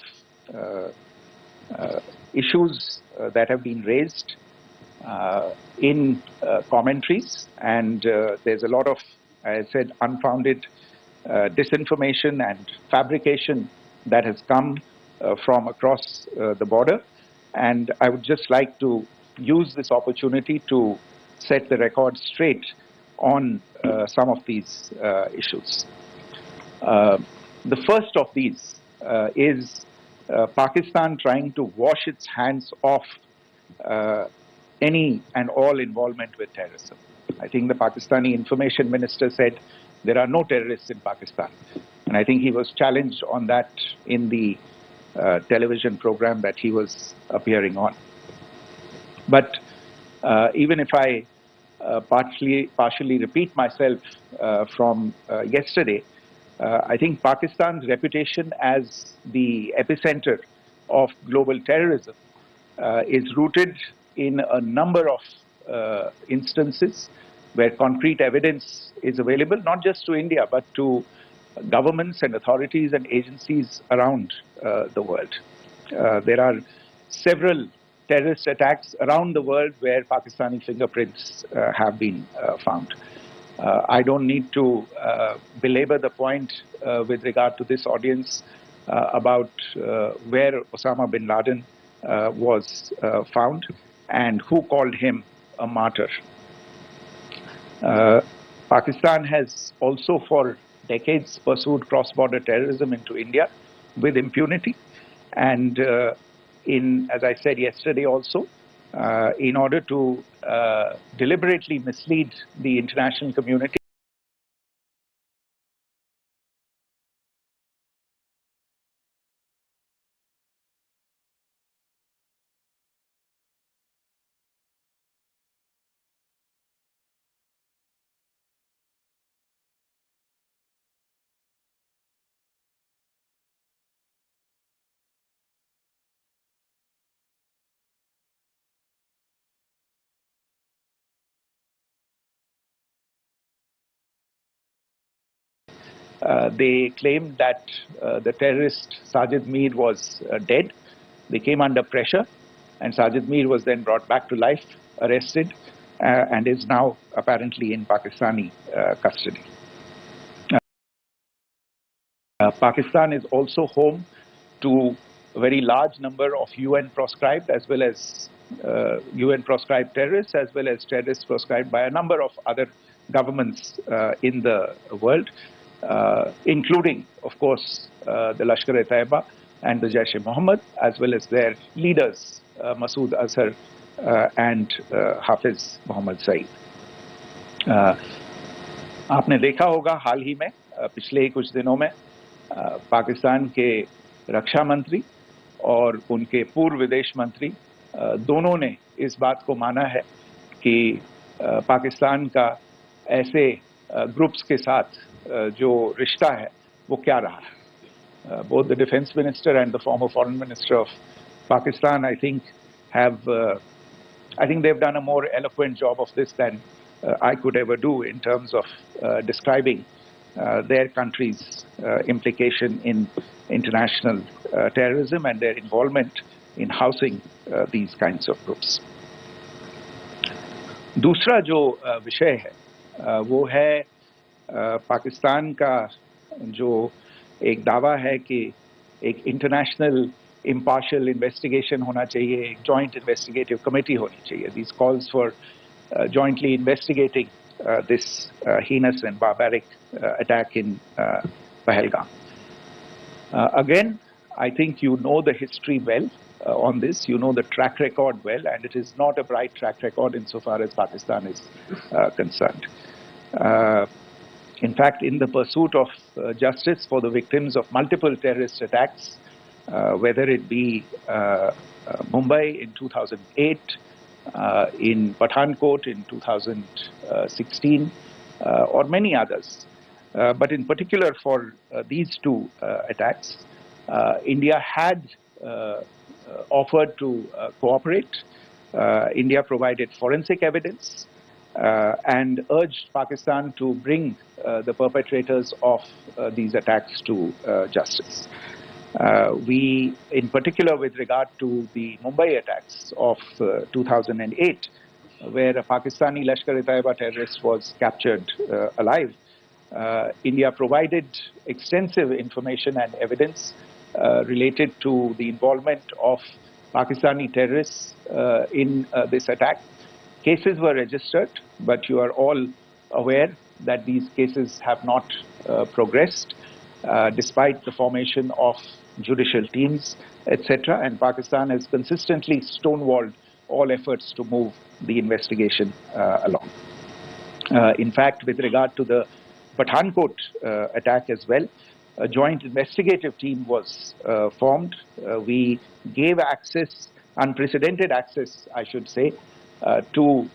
issues that have been raised in commentaries, and there's a lot of, as I said, unfounded disinformation and fabrication that has come from across the border. And I would just like to use this opportunity to set the record straight on some of these issues. The first of these is Pakistan trying to wash its hands off any and all involvement with terrorism. I think the Pakistani information minister said there are no terrorists in Pakistan. And I think he was challenged on that in the television program that he was appearing on. But even if I partially repeat myself from yesterday, I think Pakistan's reputation as the epicenter of global terrorism is rooted in a number of instances where concrete evidence is available, not just to India, but to governments and authorities and agencies around the world. There are several terrorist attacks around the world where Pakistani fingerprints have been found. I don't need to belabor the point with regard to this audience about where Osama bin Laden was found and who called him a martyr. Pakistan has also for decades pursued cross-border terrorism into India with impunity, and as I said yesterday also, in order to deliberately mislead the international community. They claimed that the terrorist Sajid Mir was dead. They came under pressure, and Sajid Mir was then brought back to life, arrested, and is now apparently in Pakistani custody. Pakistan is also home to a very large number of UN proscribed as well as UN proscribed terrorists, as well as terrorists proscribed by a number of other governments in the world, including, of course, the Lashkar-e-Taiba and the Jaish-e-Mohammed, as well as their leaders, Masood Azhar and Hafiz Mohammed Saeed. आपने देखा होगा हाल ही में पिछले ही कुछ दिनों में पाकिस्तान के रक्षा मंत्री और उनके पूर्व विदेश मंत्री दोनों ने इस बात को माना है कि पाकिस्तान का ऐसे ग्रुप्स के साथ जो रिश्ता है वो क्या रहा है. Both the defense minister and the former foreign minister of Pakistan, I think they've done a more eloquent job of this than I could ever do in terms of describing their country's implication in international terrorism and their involvement in housing these kinds of groups. दूसरा जो विषय है वो है पाकिस्तान का जो एक दावा है कि एक इंटरनेशनल impartial investigation होना चाहिए, एक joint investigative committee होनी चाहिए. These calls for jointly investigating this heinous and barbaric attack in Pahalgam. Again, I think you know the history well. on this. You know the track record well, and it is not a bright track record insofar as Pakistan is concerned. In fact, in the pursuit of justice for the victims of multiple terrorist attacks, whether it be Mumbai in 2008, in Pathankot in 2016, or many others. But in particular for these two attacks, India had offered to cooperate. India provided forensic evidence and urged Pakistan to bring the perpetrators of these attacks to justice. We, in particular with regard to the Mumbai attacks of 2008, where a Pakistani Lashkar-e-Taiba terrorist was captured alive, India provided extensive information and evidence related to the involvement of Pakistani terrorists in this attack. Cases were registered, but you are all aware that these cases have not progressed despite the formation of judicial teams, etc. And Pakistan has consistently stonewalled all efforts to move the investigation along. In fact, with regard to the Pathankot attack as well, a joint investigative team was formed. We gave access, unprecedented access, I should say, to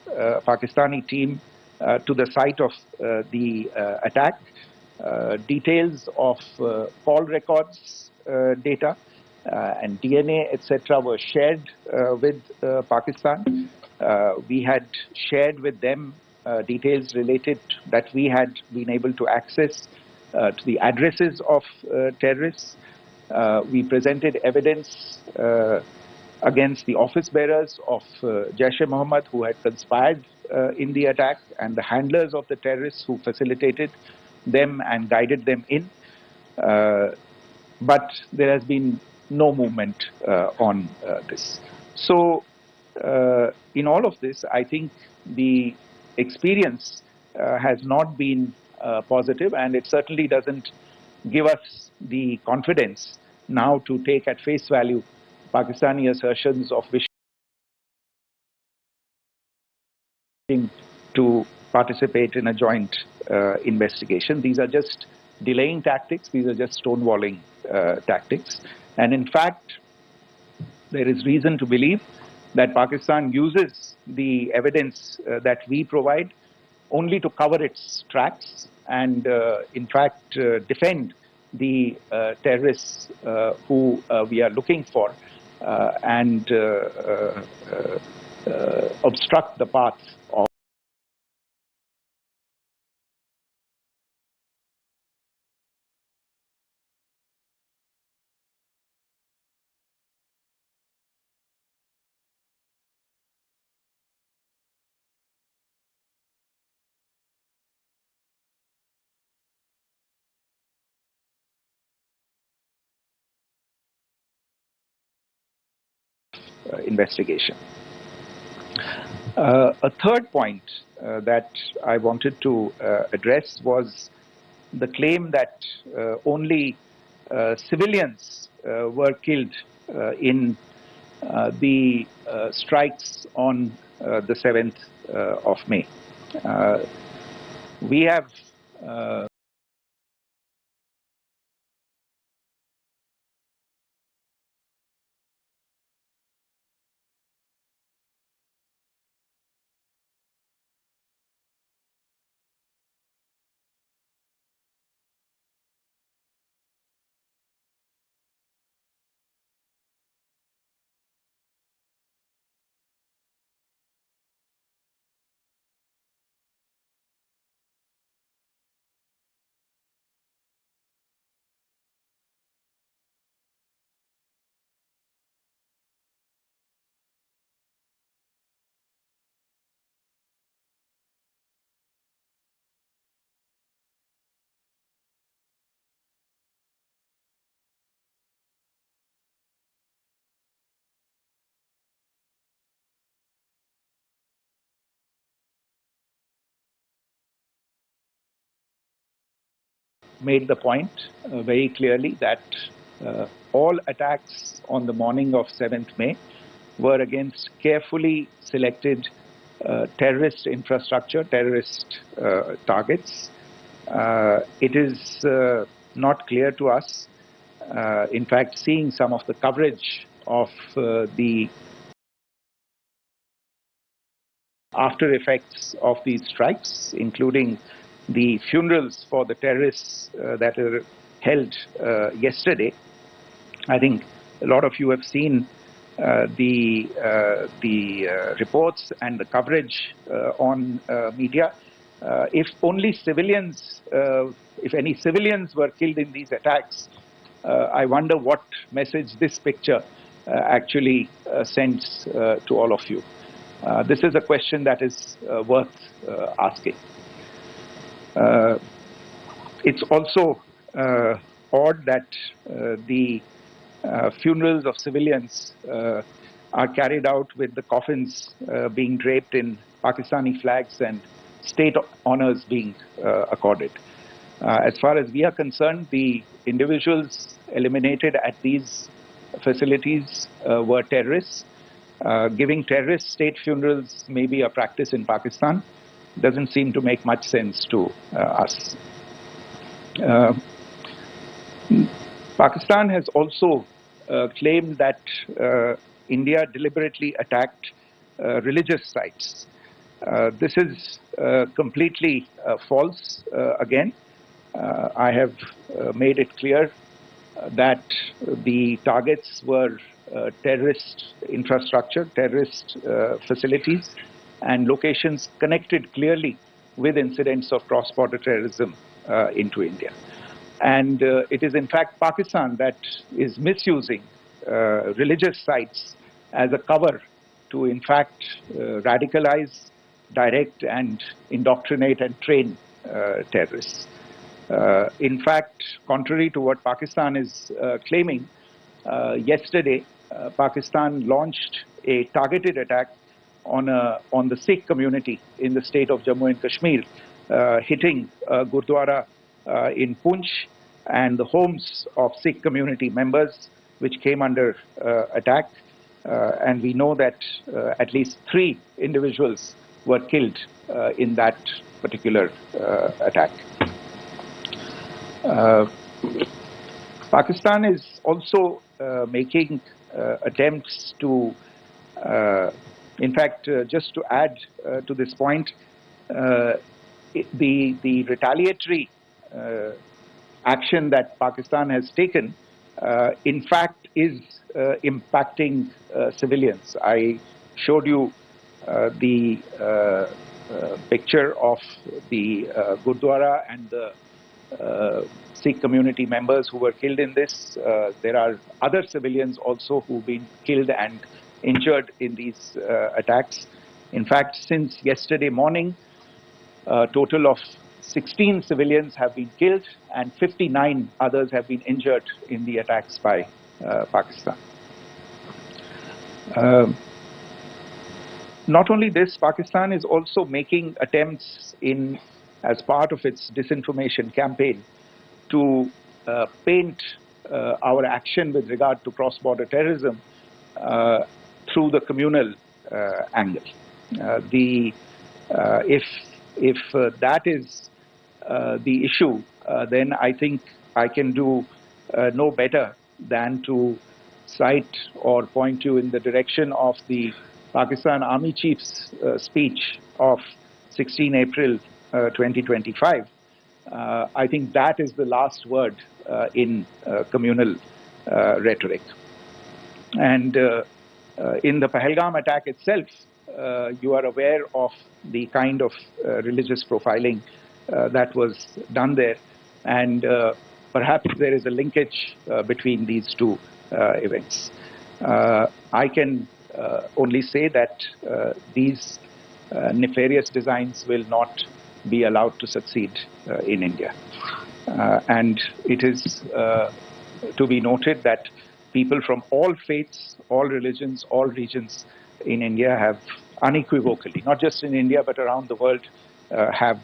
Pakistani team to the site of the attack. Details of call records data and DNA, etc., were shared with Pakistan. We had shared with them details related that we had been able to access to the addresses of terrorists. We presented evidence against the office bearers of Jaish-e-Mohammed who had conspired in the attack, and the handlers of the terrorists who facilitated them and guided them in. But there has been no movement on this. So, in all of this, I think the experience has not been positive, and it certainly doesn't give us the confidence now to take at face value Pakistani assertions of wishing to participate in a joint investigation. These are just delaying tactics. These are just stonewalling tactics. And in fact, there is reason to believe that Pakistan uses the evidence that we provide only to cover its tracks and, in fact, defend the terrorists who we are looking for and obstruct the path of investigation. A third point that I wanted to address was the claim that only civilians were killed in the strikes on the 7th of May. We have made the point very clearly that all attacks on the morning of 7th May were against carefully selected terrorist infrastructure, terrorist targets. It is not clear to us. In fact, seeing some of the coverage of the after effects of these strikes, including the funerals for the terrorists that were held yesterday, I think a lot of you have seen the reports and the coverage on media. If only civilians, if any civilians were killed in these attacks, I wonder what message this picture actually sends to all of you. This is a question that is worth asking. It's also odd that the funerals of civilians are carried out with the coffins being draped in Pakistani flags and state honors being accorded. As far as we are concerned, the individuals eliminated at these facilities were terrorists. Giving terrorist state funerals may be a practice in Pakistan. Doesn't seem to make much sense to us. Pakistan has also claimed that India deliberately attacked religious sites. This is completely false again. I have made it clear that the targets were terrorist infrastructure, terrorist facilities, and locations connected clearly with incidents of cross-border terrorism into India. And it is in fact Pakistan that is misusing religious sites as a cover to in fact radicalize, direct and indoctrinate and train terrorists. In fact, contrary to what Pakistan is claiming, yesterday Pakistan launched a targeted attack on the Sikh community in the state of Jammu and Kashmir, hitting Gurdwara in Poonch and the homes of Sikh community members, which came under attack. And we know that at least 3 individuals were killed in that particular attack. Pakistan is also making attempts to, in fact, just to add to this point, the retaliatory action that Pakistan has taken, in fact, is impacting civilians. I showed you the picture of the Gurdwara and the Sikh community members who were killed in this. There are other civilians also who've been killed and injured in these attacks. In fact, since yesterday morning, a total of 16 civilians have been killed and 59 others have been injured in the attacks by Pakistan. Not only this, Pakistan is also making attempts as part of its disinformation campaign to paint our action with regard to cross-border terrorism through the communal angle. If that is the issue, then I think I can do no better than to cite or point you in the direction of the Pakistan Army Chief's speech of 16 April 2025. I think that is the last word in communal rhetoric. And in the Pahalgam attack itself, you are aware of the kind of religious profiling that was done there. And perhaps there is a linkage between these two events. I can only say that these nefarious designs will not be allowed to succeed in India. And it is to be noted that people from all faiths, all religions, all regions in India have unequivocally, not just in India but around the world, have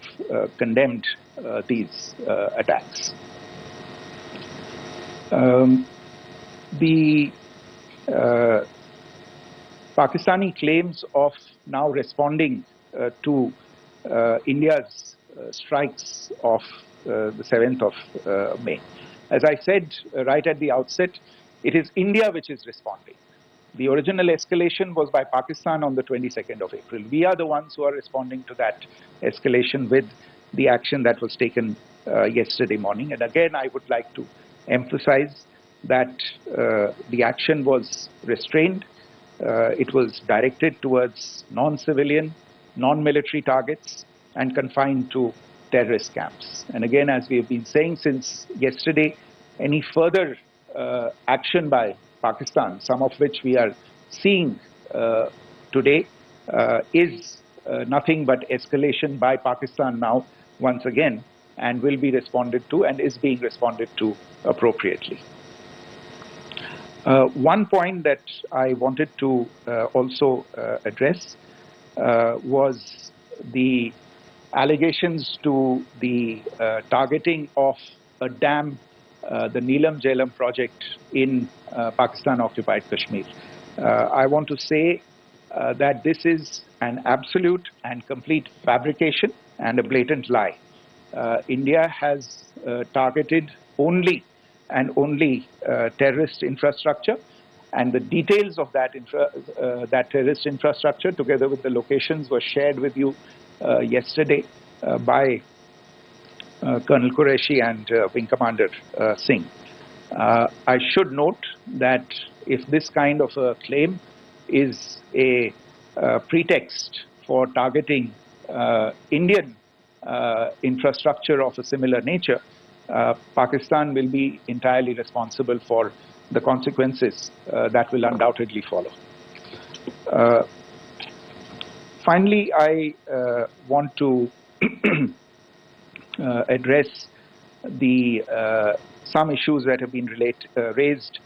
condemned these attacks. The Pakistani claims of now responding to India's strikes of the 7th of May. As I said right at the outset, it is India which is responding. The original escalation was by Pakistan on the 22nd of April. We are the ones who are responding to that escalation with the action that was taken yesterday morning. And again, I would like to emphasize that the action was restrained. It was directed towards non-civilian, non-military targets and confined to terrorist camps. And again, as we have been saying since yesterday, any further action by Pakistan, some of which we are seeing today, is nothing but escalation by Pakistan now, once again, and will be responded to and is being responded to appropriately. One point that I wanted to also address was the allegations to the targeting of a dam, the Neelam Jhelum project in Pakistan-occupied Kashmir. I want to say that this is an absolute and complete fabrication and a blatant lie. India has targeted only and only terrorist infrastructure, and the details of that terrorist infrastructure, together with the locations, were shared with you yesterday by Colonel Qureshi and Wing Commander Singh. I should note that if this kind of a claim is a pretext for targeting Indian infrastructure of a similar nature, Pakistan will be entirely responsible for the consequences that will undoubtedly follow. Finally, I want to address some issues that have been raised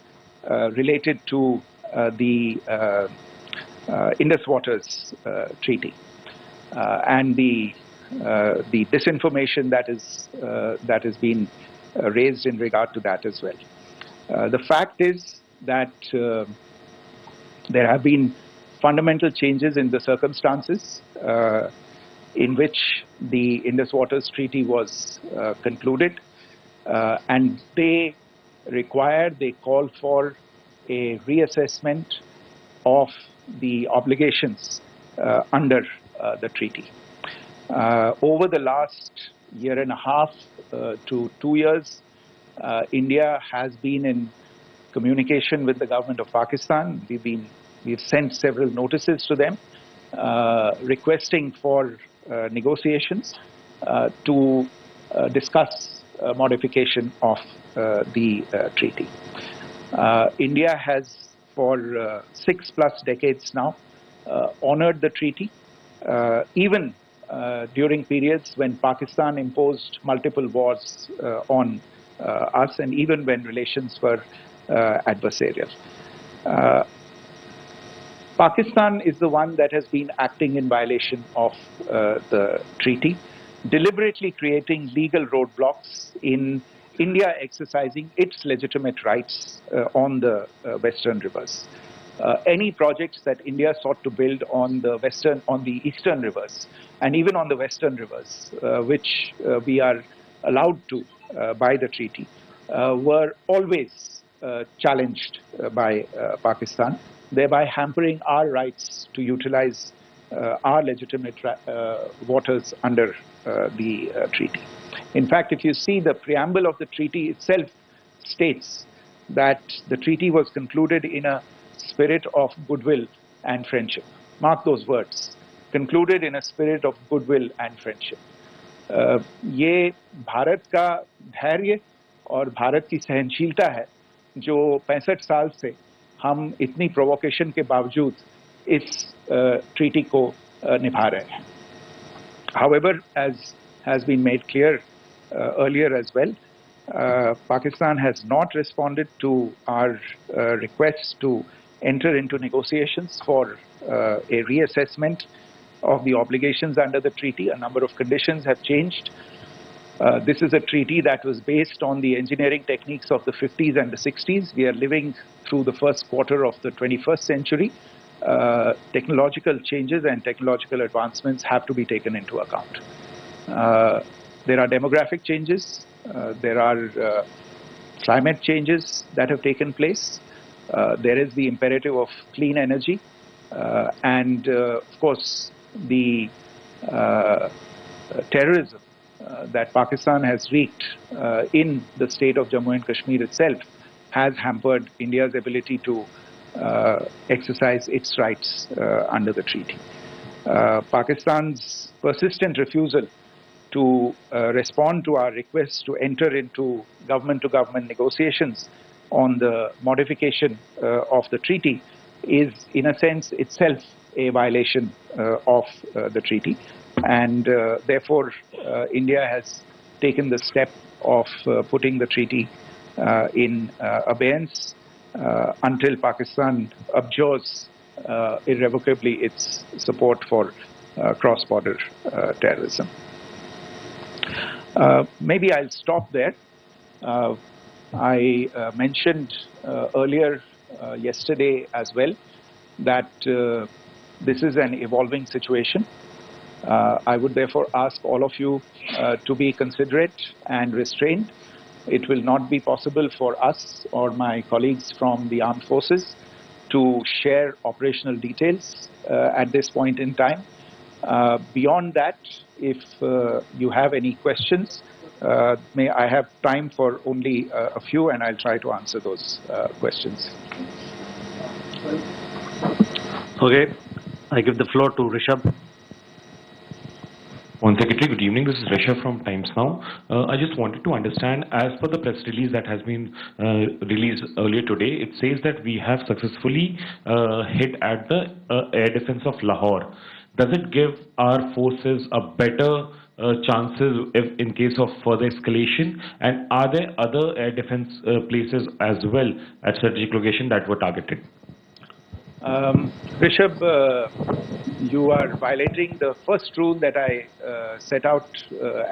related to the Indus Waters Treaty and the disinformation that has been raised in regard to that as well. The fact is that there have been fundamental changes in the circumstances in which the Indus Waters Treaty was concluded, and they call for a reassessment of the obligations under the treaty. Over the last year and a half to 2 years, India has been in communication with the government of Pakistan. We've sent several notices to them requesting for negotiations to discuss modification of the treaty. India has for 6+ decades now honored the treaty, even during periods when Pakistan imposed multiple wars on us, and even when relations were adversarial. Pakistan is the one that has been acting in violation of the treaty, deliberately creating legal roadblocks in India exercising its legitimate rights on the Western rivers. Any projects that India sought to build on the Eastern rivers, and even on the Western rivers, which we are allowed to by the treaty, were always challenged by Pakistan, thereby hampering our rights to utilize our legitimate waters under the treaty. In fact, if you see the preamble of the treaty itself states that the treaty was concluded in a spirit of goodwill and friendship. Mark those words, concluded in a spirit of goodwill and friendship. ये भारत का धैर्य और भारत की सहनशीलता है जो 65 साल से हम इतनी प्रोवोकेशन के बावजूद इस ट्रीटी को निभा रहे हैं. However, as has been made clear earlier as well, Pakistan has not responded to our requests to enter into negotiations for a reassessment of the obligations under the treaty. A number of conditions have changed. This is a treaty that was based on the engineering techniques of the 50s and the 60s. We are living through the first quarter of the 21st century, technological changes and technological advancements have to be taken into account. There are demographic changes, there are climate changes that have taken place, there is the imperative of clean energy, and of course the terrorism that Pakistan has wreaked in the state of Jammu and Kashmir itself has hampered India's ability to exercise its rights under the treaty. Pakistan's persistent refusal to respond to our requests to enter into government-to-government negotiations on the modification of the treaty is, in a sense, itself a violation of the treaty. And therefore, India has taken the step of putting the treaty in abeyance until Pakistan abjures irrevocably its support for cross-border terrorism. Maybe I'll stop there. I mentioned earlier yesterday as well that this is an evolving situation. I would therefore ask all of you to be considerate and restrained. It will not be possible for us or my colleagues from the armed forces to share operational details at this point in time. Beyond that, if you have any questions, may I have time for only a few, and I'll try to answer those questions. Okay, I give the floor to Rishabh. One Secretary, good evening. This is Rishabh from Times Now. I just wanted to understand, as per the press release that has been released earlier today, it says that we have successfully hit at the air defense of Lahore. Does it give our forces a better chances if in case of further escalation? And are there other air defense places as well at strategic location that were targeted? Rishabh, you are violating the first rule that I set out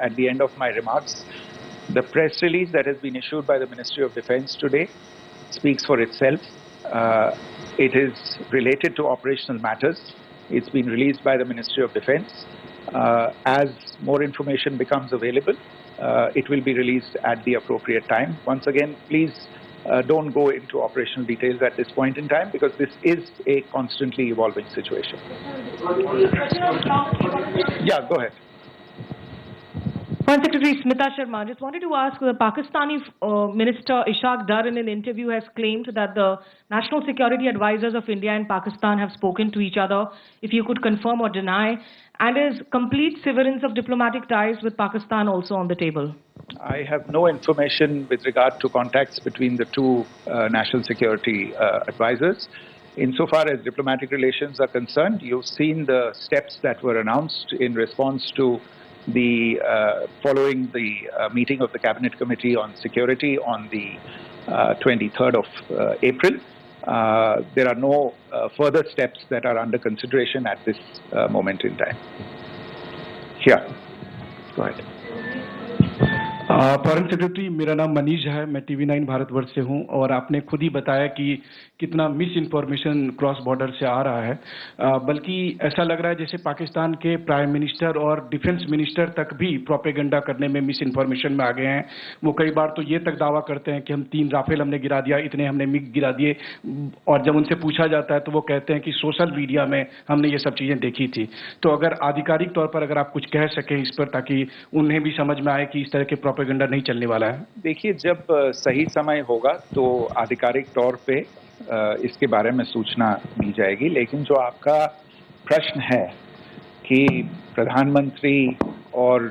at the end of my remarks. The press release that has been issued by the Ministry of Defence today speaks for itself. It is related to operational matters. It's been released by the Ministry of Defence. As more information becomes available, it will be released at the appropriate time. Once again, please don't go into operational details at this point in time, because this is a constantly evolving situation. Yeah, go ahead. Foreign Secretary Smita Sharma, just wanted to ask, the Pakistani Minister Ishaq Dar in an interview has claimed that the national security advisors of India and Pakistan have spoken to each other. If you could confirm or deny, and is complete severance of diplomatic ties with Pakistan also on the table? I have no information with regard to contacts between the two national security advisors. Insofar as diplomatic relations are concerned, you've seen the steps that were announced in response to the following the meeting of the Cabinet Committee on Security on the 23rd of April. There are no further steps that are under consideration at this moment in time. Yeah, go ahead. Foreign secretary, मेरा नाम मनीष है, मैं TV9 Bharatvarsh से हूं, और आपने खुद ही बताया कि कितना मिस इन्फॉर्मेशन क्रॉस बॉर्डर से आ रहा है, बल्कि ऐसा लग रहा है जैसे पाकिस्तान के प्राइम मिनिस्टर और डिफेंस मिनिस्टर तक भी प्रोपेगेंडा करने में मिस इन्फॉर्मेशन में आ गए हैं। वो कई बार तो ये तक दावा करते हैं कि हम 3 राफेल हमने गिरा दिया, इतने हमने मिग गिरा दिए, और जब उनसे पूछा जाता है तो वो कहते हैं कि सोशल मीडिया में हमने ये सब चीज़ें देखी थी। तो अगर आधिकारिक तौर पर अगर आप कुछ कह सकें इस पर, ताकि उन्हें भी समझ में आए कि इस तरह के प्रोपेगेंडा नहीं चलने वाला है। देखिए, जब सही समय होगा तो आधिकारिक तौर पे इसके बारे में सूचना दी जाएगी, लेकिन जो आपका प्रश्न है कि प्रधानमंत्री और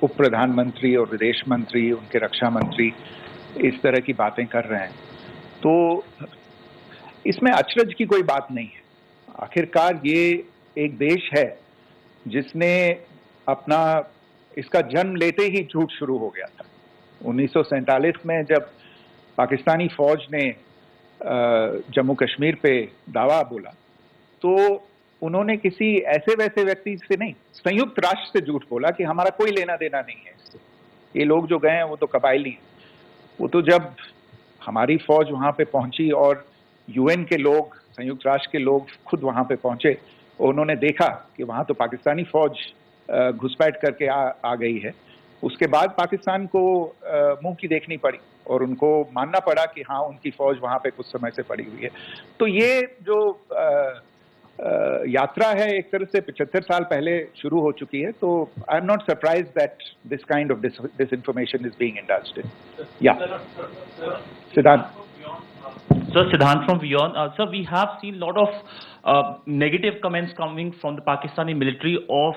उप प्रधानमंत्री और विदेश मंत्री, उनके रक्षा मंत्री इस तरह की बातें कर रहे हैं, तो इसमें अचरज की कोई बात नहीं है। आखिरकार ये एक देश है जिसने अपना इसका जन्म लेते ही झूठ शुरू हो गया था। 1947 में जब पाकिस्तानी फौज ने जम्मू कश्मीर पे दावा बोला, तो उन्होंने किसी ऐसे वैसे व्यक्ति से नहीं, संयुक्त राष्ट्र से झूठ बोला कि हमारा कोई लेना देना नहीं है इससे। ये लोग जो गए हैं वो तो कबायली हैं। वो तो जब हमारी फौज वहाँ पे पहुंची और यूएन के लोग, संयुक्त राष्ट्र के लोग खुद वहाँ पे पहुंचे, उन्होंने देखा कि वहाँ तो पाकिस्तानी फौज घुसपैठ करके आ गई है, उसके बाद पाकिस्तान को मुंह की देखनी पड़ी और उनको मानना पड़ा कि हाँ, उनकी फौज वहाँ पे कुछ समय से पड़ी हुई है। तो ये जो यात्रा है एक तरह से 75 साल पहले शुरू हो चुकी है, तो I am not surprised that this kind of disinformation is being indulged in. Yeah. Siddhant. Sir, Siddhant from Beyond. Sir, we have seen a lot of negative comments coming from the Pakistani military of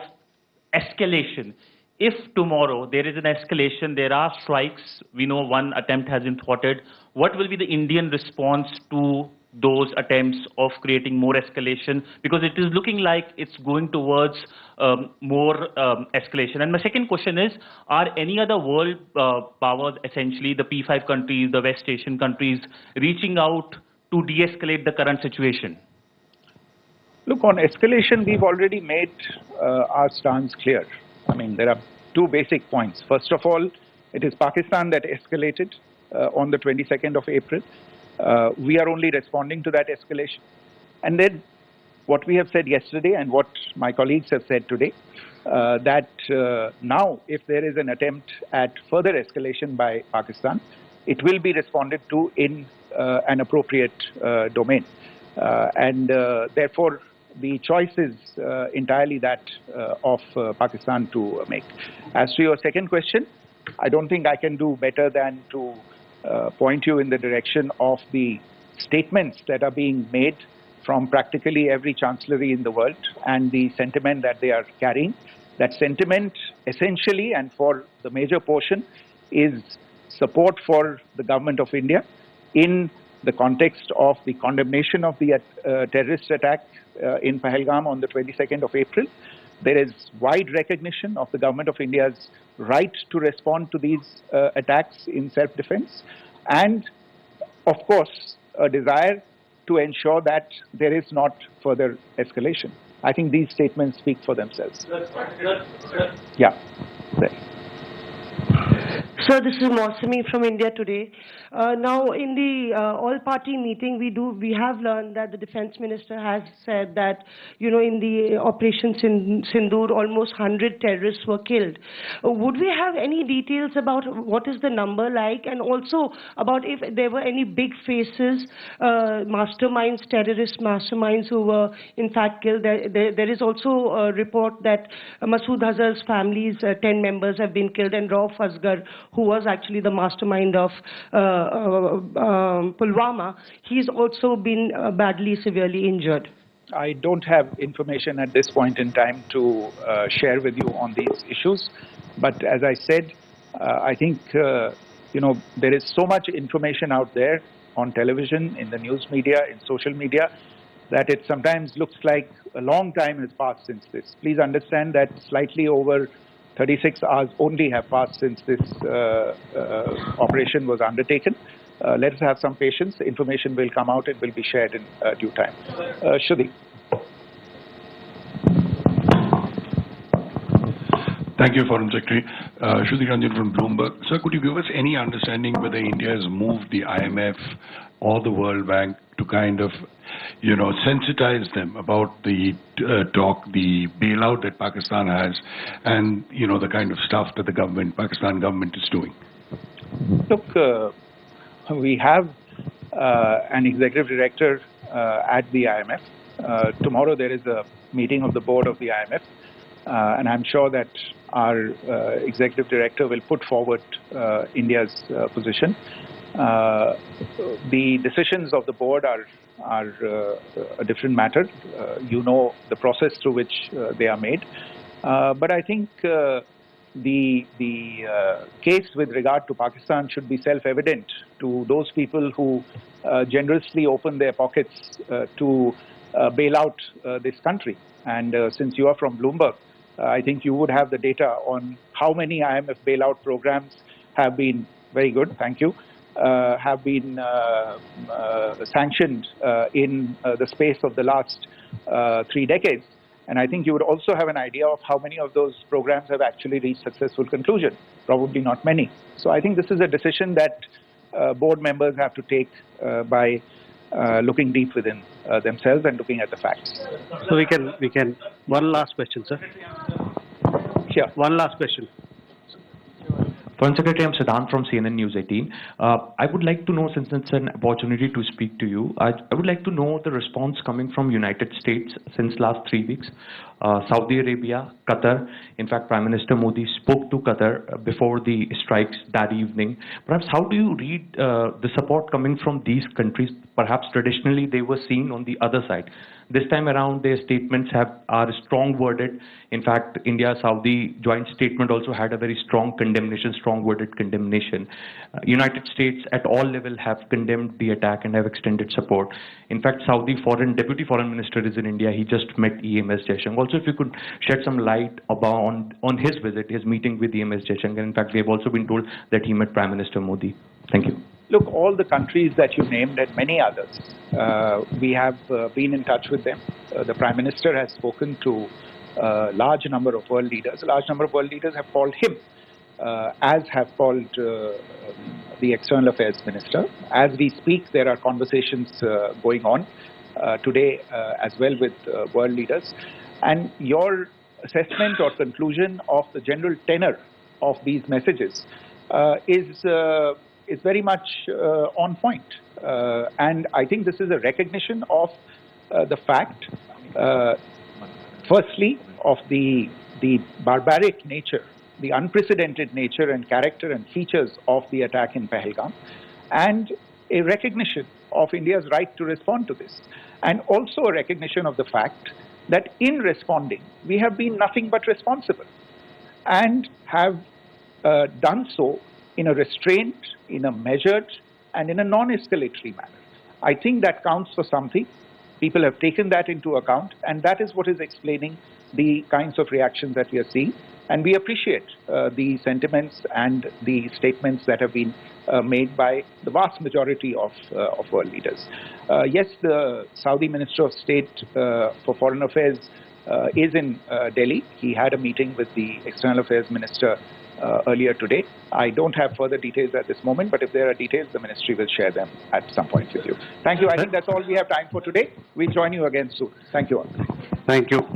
escalation. If tomorrow there is an escalation, there are strikes, we know one attempt has been thwarted, what will be the Indian response to those attempts of creating more escalation? Because it is looking like it's going towards more escalation. And my second question is, are any other world powers, essentially the P5 countries, the West Asian countries, reaching out to de-escalate the current situation? Look, on escalation, we've already made our stance clear. I mean, there are two basic points. First of all, it is Pakistan that escalated on the 22nd of April. We are only responding to that escalation. And then what we have said yesterday and what my colleagues have said today, that now if there is an attempt at further escalation by Pakistan, it will be responded to in an appropriate domain. And therefore, the choice is entirely that of Pakistan to make. As to your second question, I don't think I can do better than to point you in the direction of the statements that are being made from practically every chancellery in the world and the sentiment that they are carrying. That sentiment essentially and for the major portion is support for the government of India in the context of the condemnation of the terrorist attack in Pahalgam on the 22nd of April. There is wide recognition of the government of India's right to respond to these attacks in self-defense, and of course a desire to ensure that there is not further escalation. I think these statements speak for themselves. Yeah. There. Sir, this is Mausami from India Today. Now, in the all-party meeting, we have learned that the defense minister has said that, in the operation Sindoor, almost 100 terrorists were killed. Would we have any details about what is the number like, and also about if there were any big faces, masterminds, terrorist masterminds who were in fact killed? There is also a report that Masood Azhar's family's 10 members have been killed, and Rauf Asghar, who was actually the mastermind of Pulwama, he's also been badly, severely injured. I don't have information at this point in time to share with you on these issues. But as I said, I think, there is so much information out there on television, in the news media, in social media, that it sometimes looks like a long time has passed since this. Please understand that slightly over 36 hours only have passed since this operation was undertaken. Let us have some patience. Information will come out. It will be shared in due time. Shruti. Thank you, Foreign Secretary. Shruti Ranjan from Bloomberg. Sir, could you give us any understanding whether India has moved the IMF or the World Bank to kind of, sensitize them about the the bailout that Pakistan has and, the kind of stuff that the Pakistan government is doing? Look, we have an executive director at the IMF. Tomorrow there is a meeting of the board of the IMF, and I'm sure that our executive director will put forward India's position. The decisions of the board are a different matter. You know the process through which they are made. But I think the case with regard to Pakistan should be self-evident to those people who generously open their pockets to bail out this country. And since you are from Bloomberg, I think you would have the data on how many IMF bailout programs have been, very good, thank you, have been sanctioned in the space of the last 3 decades. And I think you would also have an idea of how many of those programs have actually reached successful conclusion. Probably not many. So I think this is a decision that board members have to take by looking deep within themselves and looking at the facts. So we can one last question, sir. Sure. One last question. Foreign Secretary, I'm Siddhant from CNN News 18. I would like to know, since it's an opportunity to speak to you, I would like to know the response coming from United States since last 3 weeks. Saudi Arabia, Qatar. In fact, Prime Minister Modi spoke to Qatar before the strikes that evening. Perhaps how do you read the support coming from these countries? Perhaps traditionally they were seen on the other side. This time around, their statements are strong worded. In fact, India-Saudi joint statement also had a very strong condemnation, strong worded condemnation. United States at all levels have condemned the attack and have extended support. In fact, Saudi Deputy Foreign Minister is in India. He just met EMS Jaishankar. Also, if you could shed some light on his visit, his meeting with EMS Jaishankar. In fact, we have also been told that he met Prime Minister Modi. Thank you. Look, all the countries that you named and many others, we have been in touch with them. The Prime Minister has spoken to a large number of world leaders. A large number of world leaders have called him, as have called the External Affairs Minister. As we speak, there are conversations going on today as well with world leaders. And your assessment or conclusion of the general tenor of these messages is very much on point. And I think this is a recognition of the fact, firstly, of the barbaric nature, the unprecedented nature and character and features of the attack in Pahalgam, and a recognition of India's right to respond to this. And also a recognition of the fact that in responding, we have been nothing but responsible and have done so in a restraint, in a measured, and in a non-escalatory manner. I think that counts for something. People have taken that into account, and that is what is explaining the kinds of reactions that we are seeing. And we appreciate the sentiments and the statements that have been made by the vast majority of world leaders. Yes, the Saudi Minister of State for Foreign Affairs is in Delhi. He had a meeting with the External Affairs Minister earlier today. I don't have further details at this moment, but if there are details, the ministry will share them at some point with you. Thank you. I think that's all we have time for today. We'll join you again soon. Thank you all. Thank you.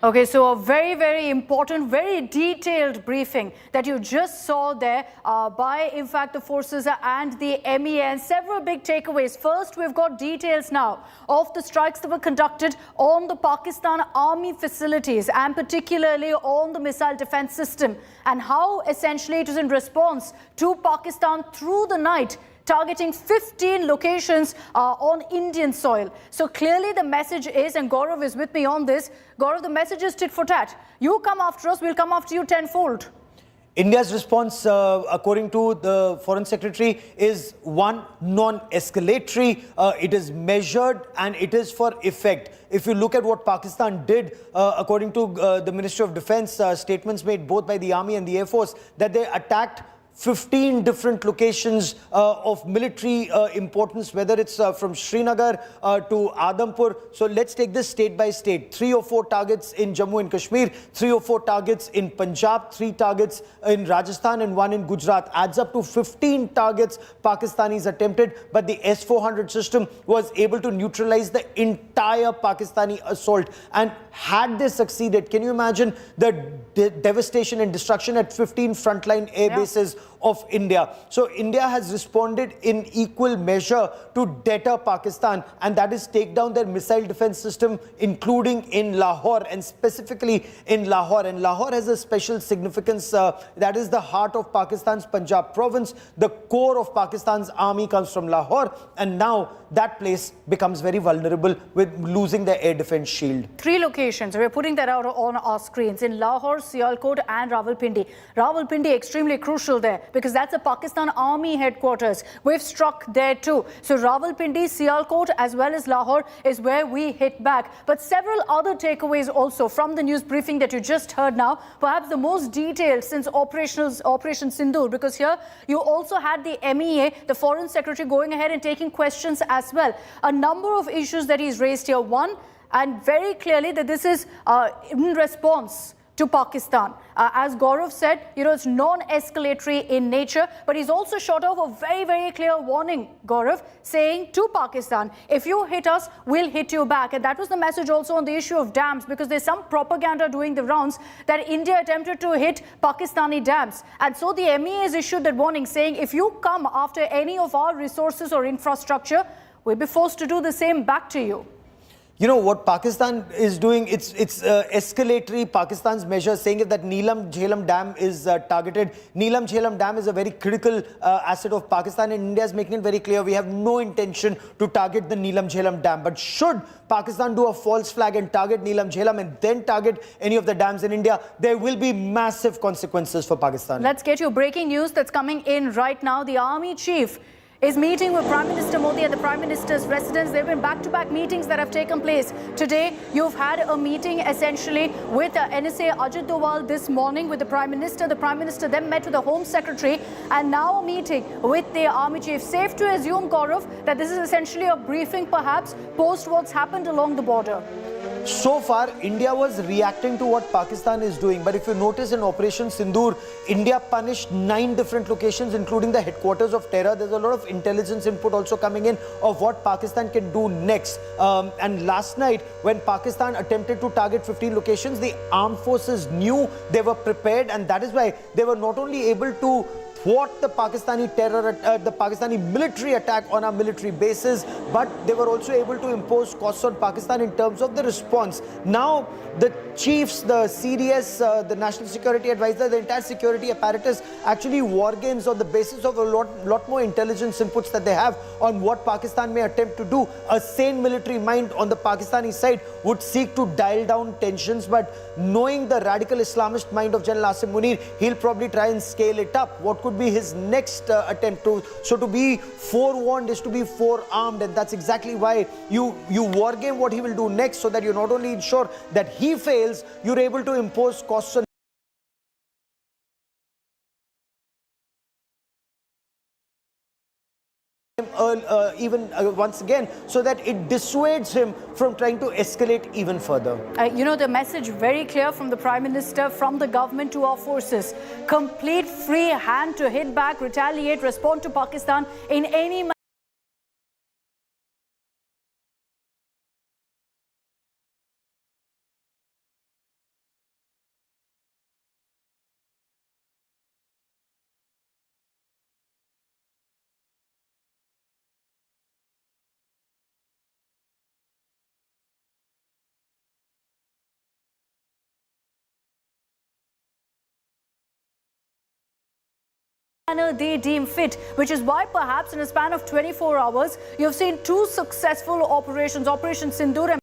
Okay, so a very, very important, very detailed briefing that you just saw there by, in fact, the forces and the MEA, and several big takeaways. First, we've got details now of the strikes that were conducted on the Pakistan army facilities and particularly on the missile defense system, and how essentially it was in response to Pakistan through the night targeting 15 locations on Indian soil. So clearly the message is, and Gaurav is with me on this, Gaurav, the message is tit for tat. You come after us, we'll come after you tenfold. India's response, according to the Foreign Secretary, is one, non-escalatory. It is measured and it is for effect. If you look at what Pakistan did, according to the Ministry of Defense, statements made both by the Army and the Air Force, that they attacked 15 different locations of military importance, whether it's from Srinagar to Adampur. So let's take this state by state. 3 or 4 targets in Jammu and Kashmir, 3 or 4 targets in Punjab, 3 targets in Rajasthan and 1 in Gujarat. Adds up to 15 targets Pakistanis attempted, but the S-400 system was able to neutralize the entire Pakistani assault. And had they succeeded, can you imagine the devastation and destruction at 15 frontline air bases of India? So India has responded in equal measure to deter Pakistan, and that is take down their missile defense system, including in Lahore, and specifically in Lahore. And Lahore has a special significance. That is the heart of Pakistan's Punjab province. The core of Pakistan's army comes from Lahore, and now that place becomes very vulnerable with losing their air defense shield. 3 locations, we're putting that out on our screens, in Lahore, Sialkot and Rawalpindi. Rawalpindi extremely crucial there because that's a Pakistan army headquarters. We've struck there too. So Rawalpindi, Sialkot as well as Lahore is where we hit back. But several other takeaways also from the news briefing that you just heard now, perhaps the most detailed since Operation Sindoor, because here you also had the MEA, the Foreign Secretary, going ahead and taking questions as well. A number of issues that he's raised here. One, and very clearly that this is in response to Pakistan. As Gaurav said, it's non-escalatory in nature, but he's also shot off a very, very clear warning, Gaurav, saying to Pakistan, if you hit us, we'll hit you back. And that was the message also on the issue of dams, because there's some propaganda doing the rounds that India attempted to hit Pakistani dams. And so the MEA has issued that warning saying, if you come after any of our resources or infrastructure, we'll be forced to do the same back to you. What Pakistan is doing, it's escalatory. Pakistan's measure saying that Neelam Jhelum Dam is targeted. Neelam Jhelum Dam is a very critical asset of Pakistan, and India is making it very clear we have no intention to target the Neelam Jhelum Dam. But should Pakistan do a false flag and target Neelam Jhelum and then target any of the dams in India, there will be massive consequences for Pakistan. Let's get you breaking news that's coming in right now. The army chief is meeting with Prime Minister Modi at the Prime Minister's residence. There have been back-to-back meetings that have taken place. Today, you've had a meeting essentially with NSA Ajit Doval this morning with the Prime Minister. The Prime Minister then met with the Home Secretary and now a meeting with the Army Chief. Safe to assume, Gaurav, that this is essentially a briefing perhaps post what's happened along the border. So far, India was reacting to what Pakistan is doing. But if you notice in Operation Sindoor, India punished 9 different locations, including the headquarters of terror. There's a lot of intelligence input also coming in of what Pakistan can do next. And last night, when Pakistan attempted to target 15 locations, the armed forces knew, they were prepared, and that is why they were not only able to thwart the Pakistani the Pakistani military attack on our military bases, but they were also able to impose costs on Pakistan in terms of the response. Now, the chiefs, the CDS, the National Security Advisor, the entire security apparatus actually war games on the basis of a lot more intelligence inputs that they have on what Pakistan may attempt to do. A sane military mind on the Pakistani side would seek to dial down tensions, but knowing the radical Islamist mind of General Asim Munir, he'll probably try and scale it up. What could be his next attempt to? So to be forewarned is to be forearmed, and that's exactly why you war game what he will do next, so that you not only ensure that he fails, you're able to impose costs on once again, so that it dissuades him from trying to escalate even further. The message very clear from the Prime Minister, from the government to our forces. Complete free hand to hit back, retaliate, respond to Pakistan in any manner. They deem fit, which is why perhaps in a span of 24 hours, you've seen 2 successful operations, Operation Sindoor and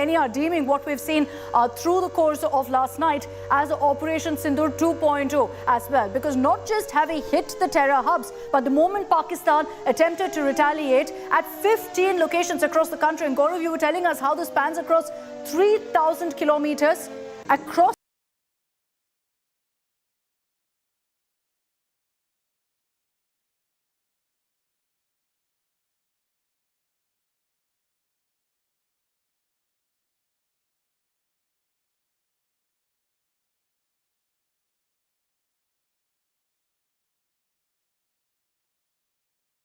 many are deeming what we've seen through the course of last night as Operation Sindoor 2.0 as well. Because not just having hit the terror hubs, but the moment Pakistan attempted to retaliate at 15 locations across the country. And Gaurav, you were telling us how this spans across 3,000 kilometers across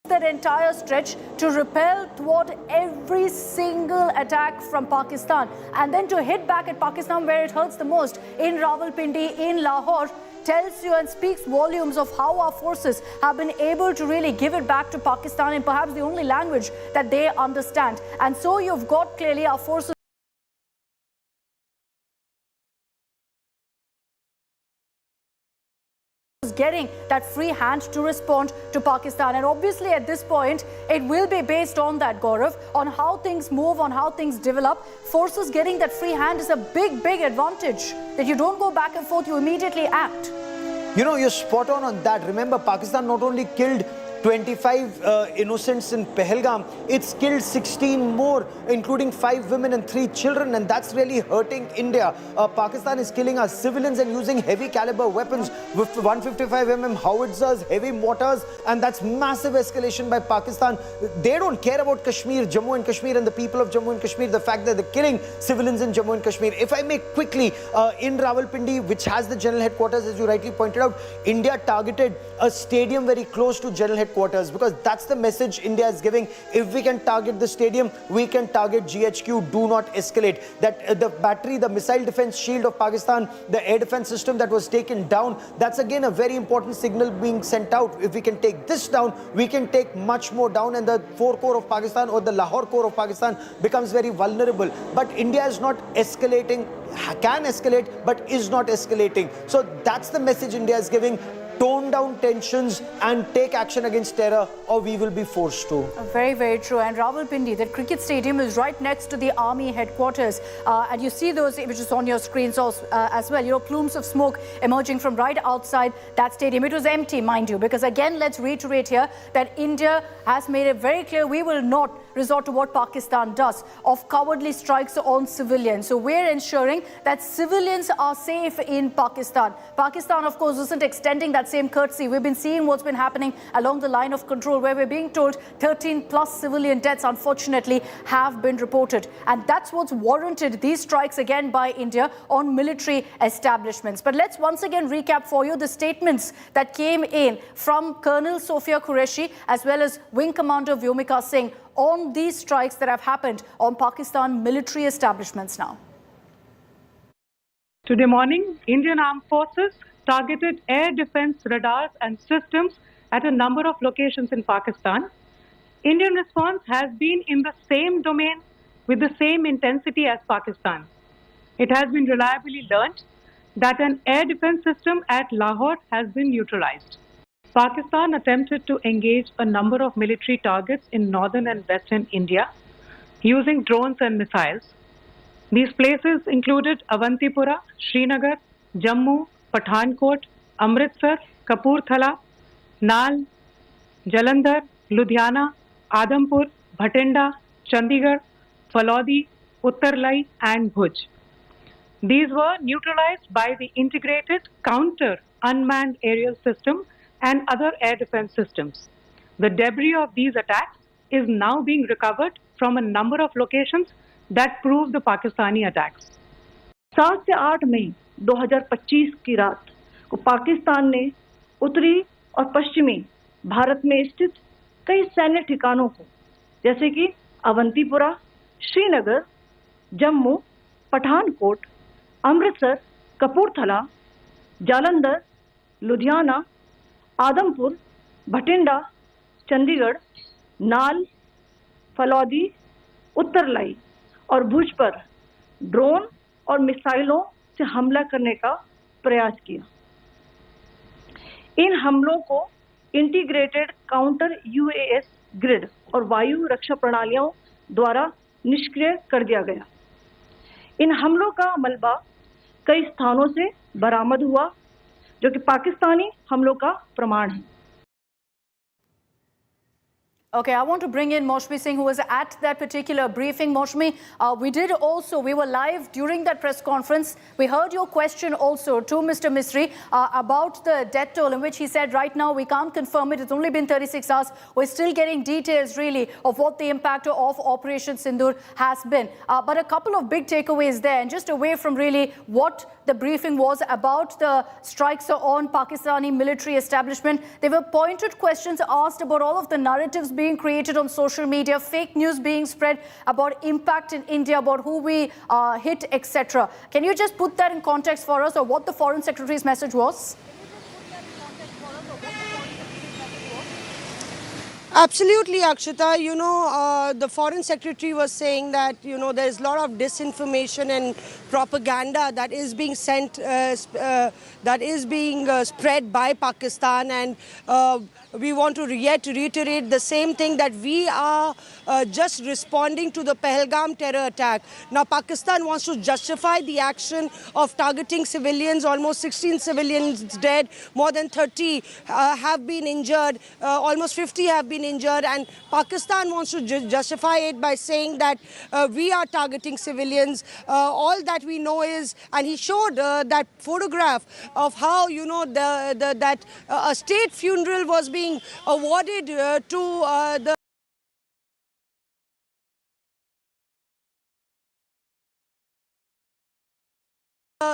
that entire stretch to repel, thwart every single attack from Pakistan, and then to hit back at Pakistan where it hurts the most, in Rawalpindi, in Lahore. tells you and speaks volumes of how our forces have been able to really give it back to Pakistan in perhaps the only language that they understand. And so you've got clearly our forces getting that free hand to respond to Pakistan. And obviously at this point, it will be based on that, Gaurav, on how things move, on how things develop. Forces getting that free hand is a big, big advantage, that you don't go back and forth, you immediately act. You know, you're spot on that. Remember, Pakistan not only killed 25 innocents in Pahalgam, it's killed 16 more, including 5 women and 3 children, and that's really hurting India. Pakistan is killing our civilians and using heavy caliber weapons with 155mm howitzers, heavy mortars, and that's massive escalation by Pakistan. They don't care about Kashmir, Jammu and Kashmir and the people of Jammu and Kashmir, the fact that they're killing civilians in Jammu and Kashmir. If I may quickly, in Rawalpindi, which has the general headquarters, as you rightly pointed out, India targeted a stadium very close to general headquarters, because that's the message India is giving. If we can target the stadium, we can target GHQ. Do not escalate. That the battery, the missile defense shield of Pakistan, the air defense system that was taken down, that's again a very important signal being sent out. If we can take this down, we can take much more down, and the 4 core of Pakistan or the Lahore core of Pakistan becomes very vulnerable. But India is not escalating, can escalate, but is not escalating. So that's the message India is giving. Tone down tensions and take action against terror, or we will be forced to. Very, very true. And Rawalpindi, that cricket stadium is right next to the army headquarters. And you see those images on your screens also, as well. You know, plumes of smoke emerging from right outside that stadium. It was empty, mind you, because again, let's reiterate here that India has made it very clear we will not resort to what Pakistan does of cowardly strikes on civilians. So we're ensuring that civilians are safe in Pakistan. Pakistan, of course, isn't extending that same courtesy. We've been seeing what's been happening along the line of control, where we're being told 13 plus civilian deaths, unfortunately, have been reported. And that's what's warranted these strikes again by India on military establishments. But let's once again recap for you the statements that came in from Colonel Sophia Qureshi as well as Wing Commander Vyomika Singh on these strikes that have happened on Pakistan military establishments now. Today morning, Indian Armed Forces targeted air defense radars and systems at a number of locations in Pakistan. Indian response has been in the same domain with the same intensity as Pakistan. It has been reliably learnt that an air defense system at Lahore has been neutralized. Pakistan attempted to engage a number of military targets in northern and western India using drones and missiles. These places included Avantipura, Srinagar, Jammu, Pathankot, Amritsar, Kapurthala, Nal, Jalandhar, Ludhiana, Adhampur, Bhatinda, Chandigarh, Phalodi, Uttarlai and Bhuj. These were neutralized by the integrated counter unmanned aerial system and other air defense systems. The debris of these attacks is now being recovered from a number of locations that prove the Pakistani attacks. 7 से 8 मई 2025 की रात को पाकिस्तान ने उत्तरी और पश्चिमी भारत में स्थित कई सैन्य ठिकानों को, जैसे कि अवंतीपुरा, श्रीनगर, जम्मू, पठानकोट, अमृतसर, कपूरथला, जालंधर, लुधियाना, आदमपुर, भटिंडा, चंडीगढ़, नाल, फलौदी, उत्तरलाई और भुज पर ड्रोन और मिसाइलों से हमला करने का प्रयास किया। इन हमलों को इंटीग्रेटेड काउंटर यूएस ग्रिड और वायु रक्षा प्रणालियों द्वारा निष्क्रिय कर दिया गया। इन हमलों का मलबा कई स्थानों से बरामद हुआ, जो कि पाकिस्तानी हमलों का प्रमाण है। Okay, I want to bring in Maushmi Singh, who was at that particular briefing. Maushmi, we were live during that press conference. We heard your question also to Mr. Misri about the death toll, in which he said right now we can't confirm it. It's only been 36 hours. We're still getting details really of what the impact of Operation Sindoor has been. But a couple of big takeaways there, and just away from really what the briefing was about the strikes on Pakistani military establishment. There were pointed questions asked about all of the narratives being created on social media, fake news being spread about impact in India, about who we hit, etc. Can you just put that in context for us, or what the Foreign Secretary's message was? Absolutely, Akshita. You know, the Foreign Secretary was saying that, you know, there's a lot of disinformation and propaganda that is being sent, spread by Pakistan, and we want to reiterate the same thing, that we are just responding to the Pahalgam terror attack. Now, Pakistan wants to justify the action of targeting civilians. Almost 16 civilians dead, more than 30 have been injured, almost 50 have been injured, and Pakistan wants to justify it by saying that we are targeting civilians. All that we know is, and he showed that photograph of how, you know, that a state funeral was being awarded to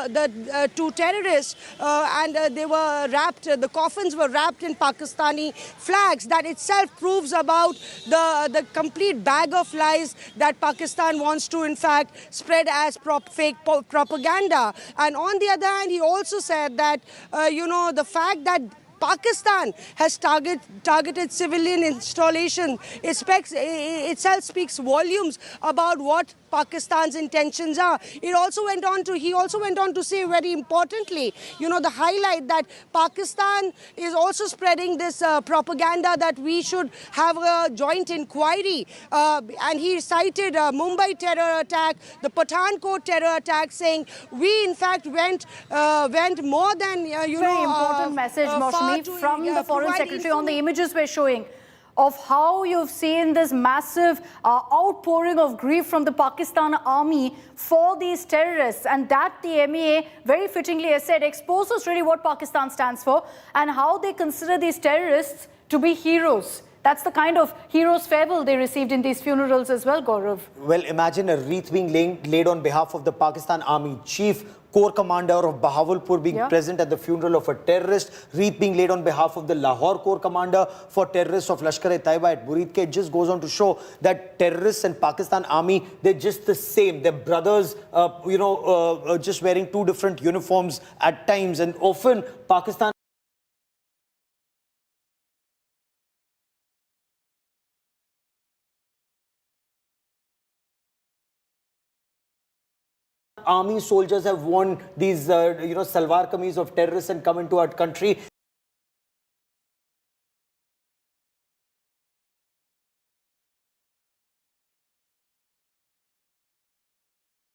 the two terrorists, and they were wrapped, the coffins were wrapped in Pakistani flags. That itself proves about the complete bag of lies that Pakistan wants to, in fact, spread as fake propaganda. And on the other hand, he also said that, you know, the fact that Pakistan has targeted civilian installation itself speaks volumes about what Pakistan's intentions are. He also went on to say, very importantly, you know, the highlight that Pakistan is also spreading this propaganda that we should have a joint inquiry. And he cited Mumbai terror attack, the Pathankot terror attack, saying we in fact went more than Very important message, Maushami, from the Foreign Secretary on the images we're showing of how you've seen this massive outpouring of grief from the Pakistan army for these terrorists, and that the MEA very fittingly has said exposes really what Pakistan stands for and how they consider these terrorists to be heroes. That's the kind of hero's farewell they received in these funerals as well, Gaurav. Well, imagine a wreath being laid on behalf of the Pakistan Army Chief, Corps Commander of Bahawalpur being present at the funeral of a terrorist, wreath being laid on behalf of the Lahore Corps Commander for terrorists of Lashkar-e-Taiba at Bureed. It just goes on to show that terrorists and Pakistan Army, they're just the same. They're brothers, just wearing two different uniforms at times, and often Pakistan army soldiers have worn these, salwar kameez of terrorists and come into our country.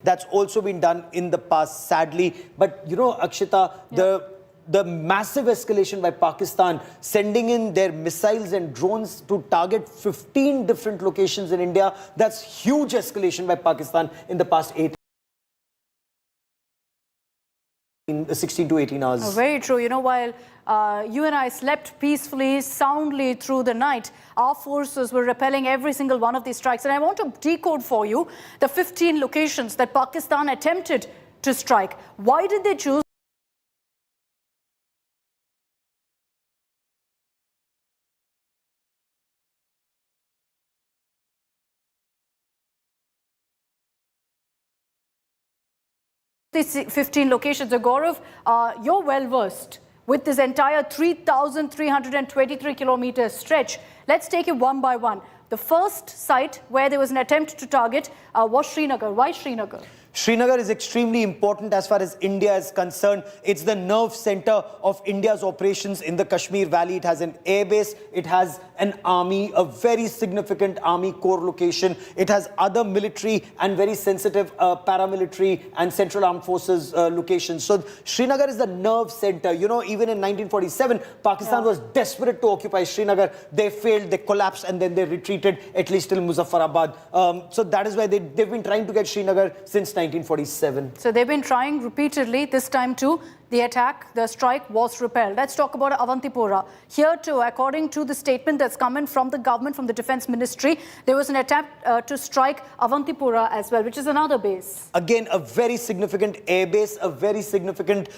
That's also been done in the past, sadly. But, you know, Akshita, the massive escalation by Pakistan, sending in their missiles and drones to target 15 different locations in India, that's huge escalation by Pakistan in the past 16 to 18 hours. Oh, very true. You know, while you and I slept peacefully, soundly through the night, our forces were repelling every single one of these strikes. And I want to decode for you the 15 locations that Pakistan attempted to strike. Why did they choose these 15 locations? So Gaurav, you're well versed with this entire 3,323 kilometer stretch. Let's take it one by one. The first site where there was an attempt to target was Srinagar. Why Srinagar? Srinagar is extremely important as far as India is concerned. It's the nerve center of India's operations in the Kashmir Valley. It has an airbase, it has an army, a very significant army core location. It has other military and very sensitive paramilitary and Central Armed Forces locations. So Srinagar is the nerve center. You know, even in 1947, Pakistan was desperate to occupy Srinagar. They failed, they collapsed, and then they retreated, at least till Muzaffarabad. So that is why they've been trying to get Srinagar since 1947. So they've been trying repeatedly. This time too, the attack, the strike was repelled. Let's talk about Avantipura. Here too, according to the statement that's coming from the government, from the Defence Ministry, there was an attempt to strike Avantipura as well, which is another base. Again, a very significant air base, a very significant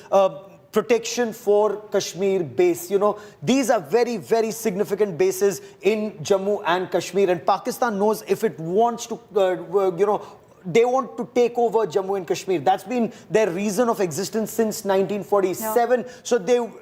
protection for Kashmir base. You know, these are very, very significant bases in Jammu and Kashmir, and Pakistan knows if it wants to, they want to take over Jammu and Kashmir. That's been their reason of existence since 1947. Yeah. So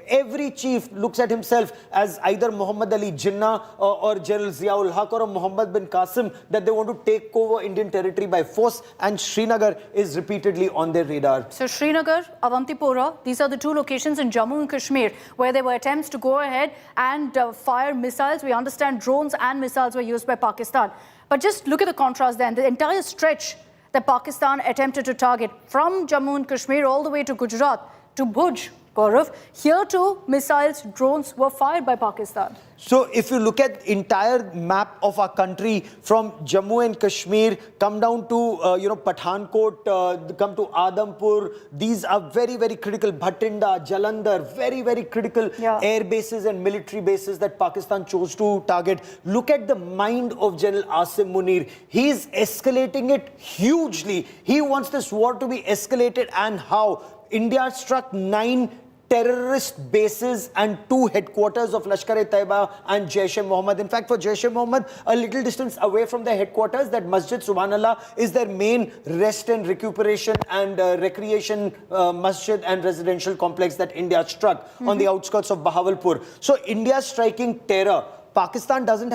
every chief looks at himself as either Muhammad Ali Jinnah or General Ziaul Haq or Muhammad bin Qasim, that they want to take over Indian territory by force, and Srinagar is repeatedly on their radar. So Srinagar, Avantipora, these are the two locations in Jammu and Kashmir where there were attempts to go ahead and fire missiles. We understand drones and missiles were used by Pakistan. But just look at the contrast then. The entire stretch that Pakistan attempted to target from Jammu and Kashmir all the way to Gujarat to Bhuj, Gaurav, here too missiles, drones were fired by Pakistan. So if you look at entire map of our country from Jammu and Kashmir, come down to Pathankot, come to Adampur, these are very, very critical. Bhatinda, Jalandhar, very, very critical air bases and military bases that Pakistan chose to target. Look at the mind of General Asim Munir. He's escalating it hugely. He wants this war to be escalated, and how? India struck 9 terrorist bases and 2 headquarters of Lashkar-e-Taiba and Jaish-e-Mohammed. In fact, for Jaish-e-Mohammed, a little distance away from their headquarters, that Masjid Subhanallah is their main rest and recuperation and recreation masjid and residential complex that India struck on the outskirts of Bahawalpur. So India striking terror. India doesn't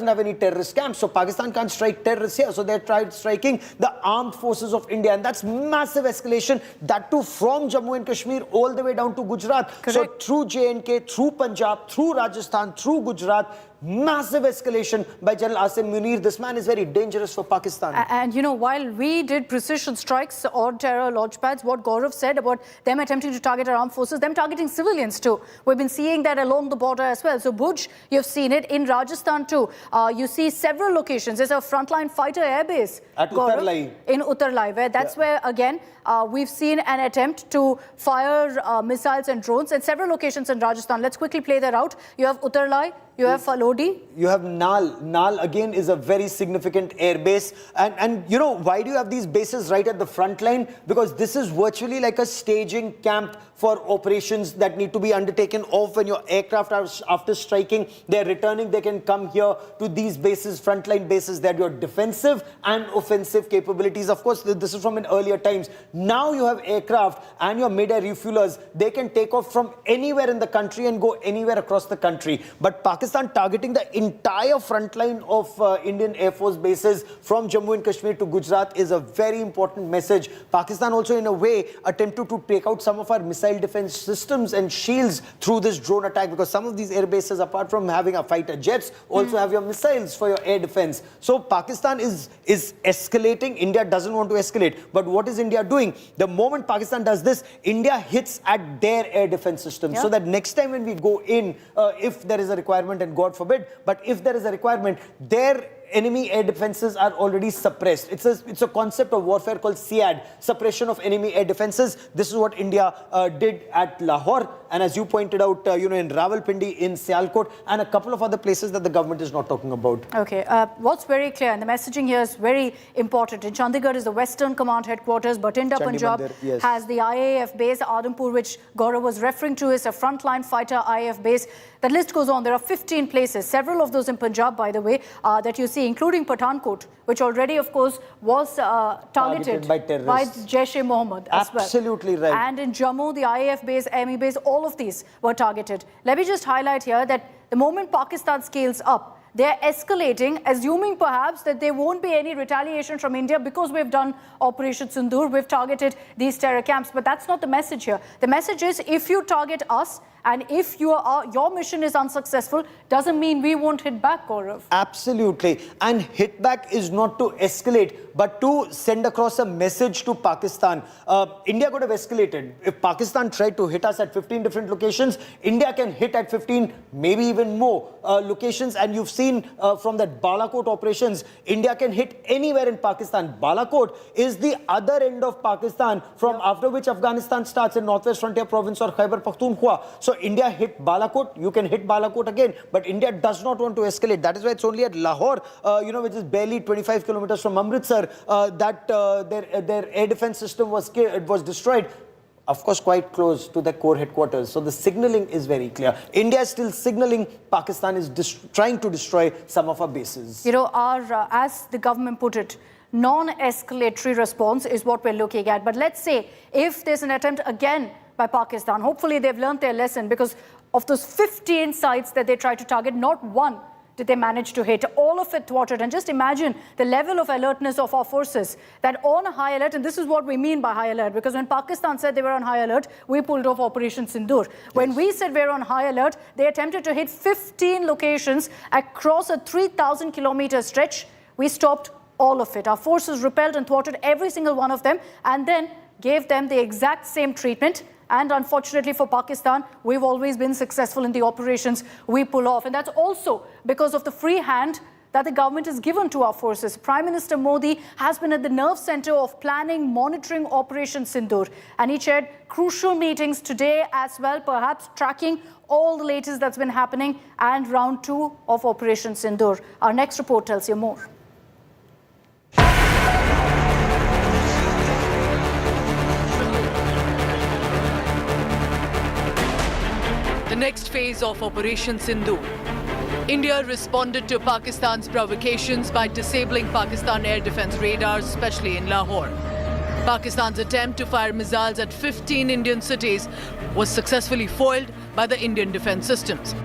have any terrorist camps, so Pakistan can't strike terrorists here. So they tried striking the armed forces of India, and that's massive escalation. That too from Jammu and Kashmir all the way down to Gujarat. Correct. So through J&K, through Punjab, through Rajasthan, through Gujarat. Massive escalation by General Asim Munir. This man is very dangerous for Pakistan. And you know, while we did precision strikes on terror launch pads, what Gaurav said about them attempting to target our armed forces, them targeting civilians too. We've been seeing that along the border as well. So Bhuj, you've seen it. In Rajasthan too, you see several locations. There's a frontline fighter airbase at Uttarlai. In Uttarlai, where that's where again we've seen an attempt to fire missiles and drones in several locations in Rajasthan. Let's quickly play that out. You have Uttarlai. You have Falodi. You have Nal. Nal again is a very significant air base. And you know, why do you have these bases right at the front line? Because this is virtually like a staging camp for operations that need to be undertaken off when your aircraft are, after striking, they're returning, they can come here to these bases, frontline bases, that your defensive and offensive capabilities. Of course, this is from in earlier times. Now you have aircraft and your mid-air refuelers. They can take off from anywhere in the country and go anywhere across the country. But Pakistan targeting the entire front line of Indian Air Force bases from Jammu and Kashmir to Gujarat is a very important message. Pakistan also in a way attempted to take out some of our missile defense systems and shields through this drone attack, because some of these air bases, apart from having a fighter jets, also have your missiles for your air defense. So Pakistan is escalating. India doesn't want to escalate. But what is India doing? The moment Pakistan does this, India hits at their air defense system. So that next time when we go in, if there is a requirement, and God forbid, but if there is a requirement, their enemy air defenses are already suppressed. It's a concept of warfare called SIAD, suppression of enemy air defenses. This is what India did at Lahore, and as you pointed out, in Rawalpindi, in Sialkot, and a couple of other places that the government is not talking about. Okay, what's very clear, and the messaging here is very important. In Chandigarh is the Western Command headquarters. Batinda, Punjab has the IAF base. Adampur, which Gaurav was referring to, is a frontline fighter IAF base. The list goes on. There are 15 places, several of those in Punjab, by the way, that you see, including Pathankot, which already, of course, was targeted by Jaish-e-Mohammed as well. Absolutely right. And in Jammu, the IAF base, ME base, all of these were targeted. Let me just highlight here that the moment Pakistan scales up, they're escalating, assuming perhaps that there won't be any retaliation from India because we've done Operation Sindoor, we've targeted these terror camps. But that's not the message here. The message is, if you target us, and if your mission is unsuccessful, doesn't mean we won't hit back, Gaurav. Absolutely. And hit back is not to escalate, but to send across a message to Pakistan. India could have escalated. If Pakistan tried to hit us at 15 different locations, India can hit at 15, maybe even more locations. And you've seen from that Balakot operations, India can hit anywhere in Pakistan. Balakot is the other end of Pakistan, from after which Afghanistan starts in Northwest Frontier Province or Khyber Pakhtunkhwa. So India hit Balakot, you can hit Balakot again, but India does not want to escalate. That is why it's only at Lahore, which is barely 25 kilometers from Amritsar, that their air defense system was destroyed. of course, quite close to the core headquarters. So the signaling is very clear. India is still signaling Pakistan is trying to destroy some of our bases. You know, our, as the government put it, non-escalatory response is what we're looking at. But let's say if there's an attempt again by Pakistan, hopefully they've learned their lesson, because of those 15 sites that they tried to target, not one did they manage to hit. All of it thwarted. And just imagine the level of alertness of our forces, that on high alert, and this is what we mean by high alert, because when Pakistan said they were on high alert, we pulled off Operation Sindoor. Yes. When we said we're on high alert, they attempted to hit 15 locations across a 3,000-kilometer stretch. We stopped all of it. Our forces repelled and thwarted every single one of them, and then gave them the exact same treatment. And unfortunately for Pakistan, we've always been successful in the operations we pull off. And that's also because of the free hand that the government has given to our forces. Prime Minister Modi has been at the nerve center of planning, monitoring Operation Sindoor. And he chaired crucial meetings today as well, perhaps tracking all the latest that's been happening, and round 2 of Operation Sindoor. Our next report tells you more. The next phase of Operation Sindoor. India responded to Pakistan's provocations by disabling Pakistan air defense radars, especially in Lahore. Pakistan's attempt to fire missiles at 15 Indian cities was successfully foiled by the Indian defense systems.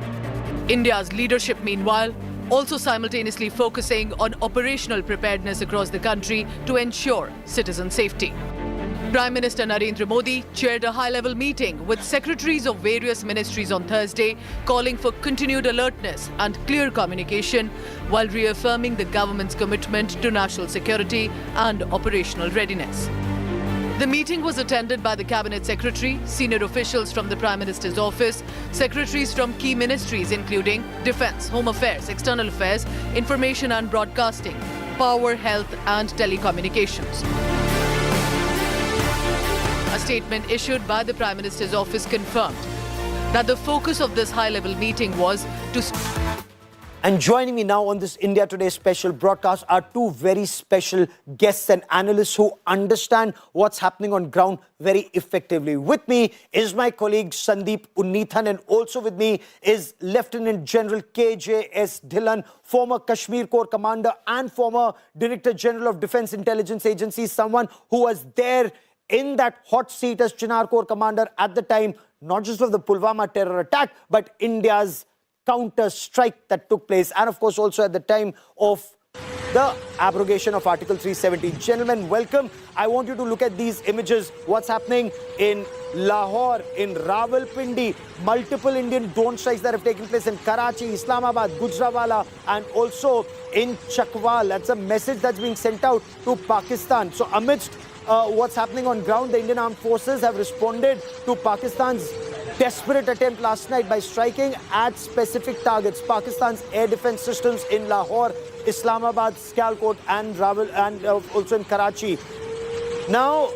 India's leadership, meanwhile, also simultaneously focusing on operational preparedness across the country to ensure citizen safety. Prime Minister Narendra Modi chaired a high-level meeting with secretaries of various ministries on Thursday, calling for continued alertness and clear communication while reaffirming the government's commitment to national security and operational readiness. The meeting was attended by the Cabinet Secretary, senior officials from the Prime Minister's office, secretaries from key ministries including Defence, Home Affairs, External Affairs, Information and Broadcasting, Power, Health and Telecommunications. A statement issued by the Prime Minister's office confirmed that the focus of this high-level meeting was to... And joining me now on this India Today special broadcast are two very special guests and analysts who understand what's happening on ground very effectively. With me is my colleague Sandeep Unnithan, and also with me is Lieutenant General K.J.S. Dhillon, former Kashmir Corps Commander and former Director General of Defence Intelligence Agency, someone who was there in that hot seat as Chinar Corps Commander at the time, not just of the Pulwama terror attack, but India's counter-strike that took place, and of course also at the time of the abrogation of Article 370. Gentlemen, welcome. I want you to look at these images. What's happening in Lahore, in Rawalpindi, multiple Indian drone strikes that have taken place in Karachi, Islamabad, Gujranwala, and also in Chakwal. That's a message that's being sent out to Pakistan. So amidst what's happening on ground, the Indian Armed Forces have responded to Pakistan's desperate attempt last night by striking at specific targets. Pakistan's air defense systems in Lahore, Islamabad, Sialkot and also in Karachi. Now,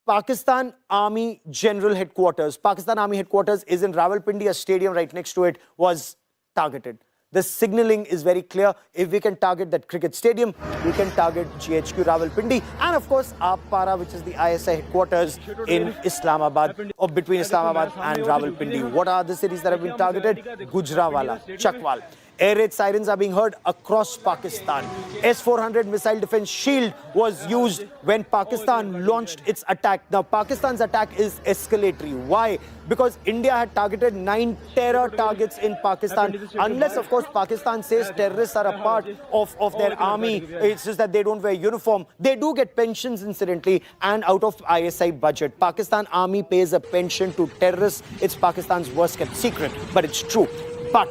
Pakistan Army General Headquarters. Pakistan Army Headquarters is in Rawalpindi. A stadium right next to it was targeted. The signaling is very clear. If we can target that cricket stadium, we can target GHQ Rawalpindi, and of course Para, which is the ISI headquarters in Islamabad, or between Islamabad and Rawalpindi. What are the cities that have been targeted? Gujranwala, Chakwal. Air raid sirens are being heard across Pakistan. S-400 missile defense shield was used when Pakistan launched its attack. Now, Pakistan's attack is escalatory. Why? Because India had targeted 9 terror targets in Pakistan. Unless, of course, Pakistan says terrorists are a part of their army. It's just that they don't wear uniform. They do get pensions, incidentally, and out of ISI budget. Pakistan army pays a pension to terrorists. It's Pakistan's worst kept secret, but it's true. But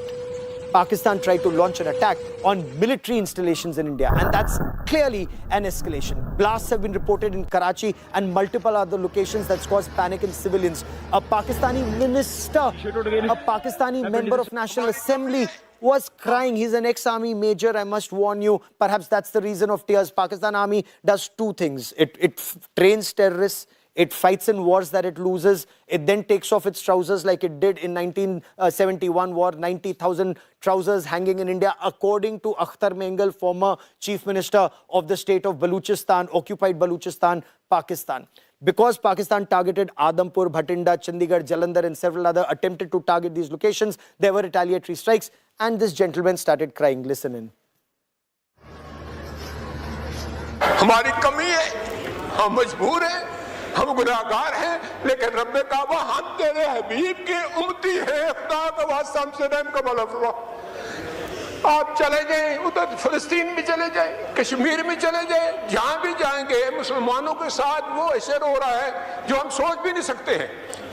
Pakistan tried to launch an attack on military installations in India, and that's clearly an escalation. Blasts have been reported in Karachi and multiple other locations that's caused panic in civilians. A Pakistani minister, a Pakistani member of National Assembly was crying. He's an ex-army major, I must warn you. Perhaps that's the reason of tears. Pakistan army does two things. It trains terrorists. It fights in wars that it loses. It then takes off its trousers like it did in 1971 war, 90,000 trousers hanging in India, according to Akhtar Mengal, former Chief Minister of the state of Baluchistan, occupied Baluchistan, Pakistan. because Pakistan targeted Adampur, Bhatinda, Chandigarh, Jalandhar and several other attempted to target these locations, there were retaliatory strikes and this gentleman started crying. Listen in. हमारी कमी है, हम मजबूर हैं, हम गुनाहगार हैं, लेकिन रब काबा हम तेरे हबीब की उम्मती हैं, खुदा का वास्ता हमसे रहम का भला फरमा। आप चले जाएं, उधर फिलिस्तीन भी चले जाएं, कश्मीर में चले जाएं, जहां भी जाएंगे मुसलमानों के साथ वो ऐसे हो रहा है जो हम सोच भी नहीं सकते हैं।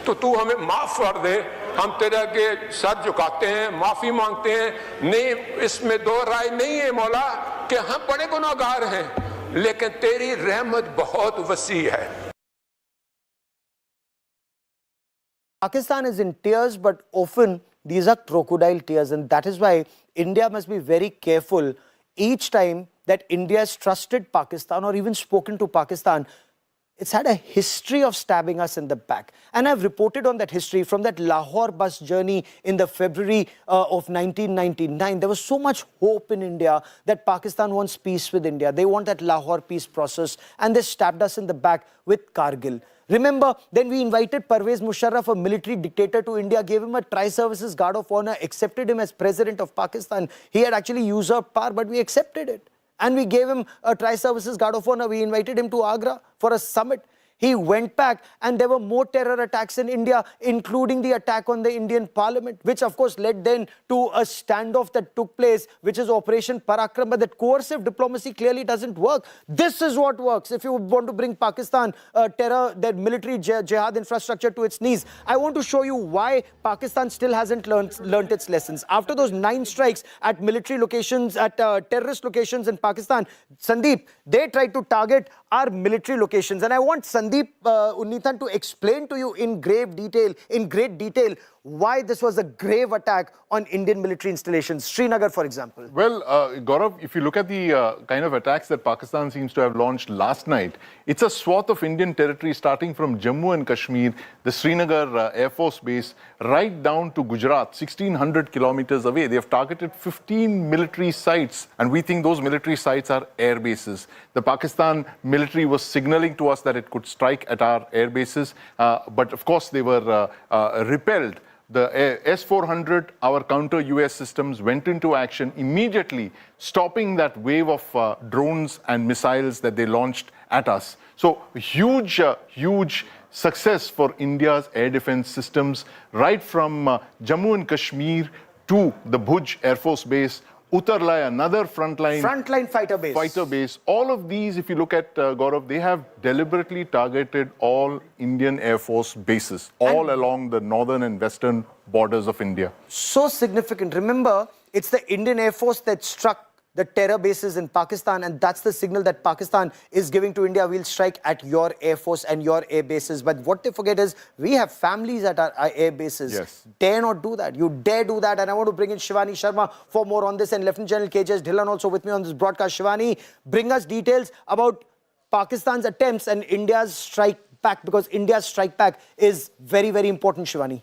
तो तू हमें माफ कर दे, हम तेरे आगे सर झुकाते हैं, माफी मांगते हैं। नहीं, इसमें दो राय नहीं है मौला कि हम बड़े गुनाहगार हैं, लेकिन तेरी रहमत बहुत वसी है। Pakistan is in tears, but often these are crocodile tears, and that is why India must be very careful each time that India has trusted Pakistan or even spoken to Pakistan. It's had a history of stabbing us in the back. And I've reported on that history from that Lahore bus journey in the February of 1999. There was so much hope in India that Pakistan wants peace with India. They want that Lahore peace process, and they stabbed us in the back with Kargil. Remember, then we invited Pervez Musharraf, a military dictator, to India, gave him a Tri-Services Guard of Honor, accepted him as president of Pakistan. He had actually usurped power, but we accepted it. And we gave him a Tri-Services Guard of Honor. We invited him to Agra for a summit. He went back and there were more terror attacks in India, including the attack on the Indian Parliament, which of course led then to a standoff that took place, which is Operation Parakram. But that coercive diplomacy clearly doesn't work. This is what works. If you want to bring Pakistan terror, their military jihad infrastructure to its knees, I want to show you why Pakistan still hasn't learnt its lessons. After those 9 strikes at military locations, at terrorist locations in Pakistan, Sandeep, they tried to target our military locations. And I want Sandeep Unnithan to explain to you in great detail, why this was a grave attack on Indian military installations. Srinagar, for example. Well, Gaurav, if you look at the kind of attacks that Pakistan seems to have launched last night, it's a swath of Indian territory starting from Jammu and Kashmir, the Srinagar Air Force Base, right down to Gujarat, 1,600 kilometers away. They have targeted 15 military sites, and we think those military sites are air bases. The Pakistan military was signaling to us that it could strike at our air bases, but of course they were repelled. The S-400, our counter-US systems, went into action immediately, stopping that wave of drones and missiles that they launched at us. So huge success for India's air defense systems, right from Jammu and Kashmir to the Bhuj Air Force Base, Uttarlai, another frontline fighter base. All of these, if you look at Gaurav, they have deliberately targeted all Indian Air Force bases, all along the northern and western borders of India. So significant. Remember, it's the Indian Air Force that struck the terror bases in Pakistan, and that's the signal that Pakistan is giving to India. We'll strike at your air force and your air bases. But what they forget is we have families at our air bases. Yes. Dare not do that. You dare do that. And I want to bring in Shivani Sharma for more on this, and Lieutenant General KJS Dhillon also with me on this broadcast. Shivani, bring us details about Pakistan's attempts and India's strike back, because India's strike back is very, very important, Shivani.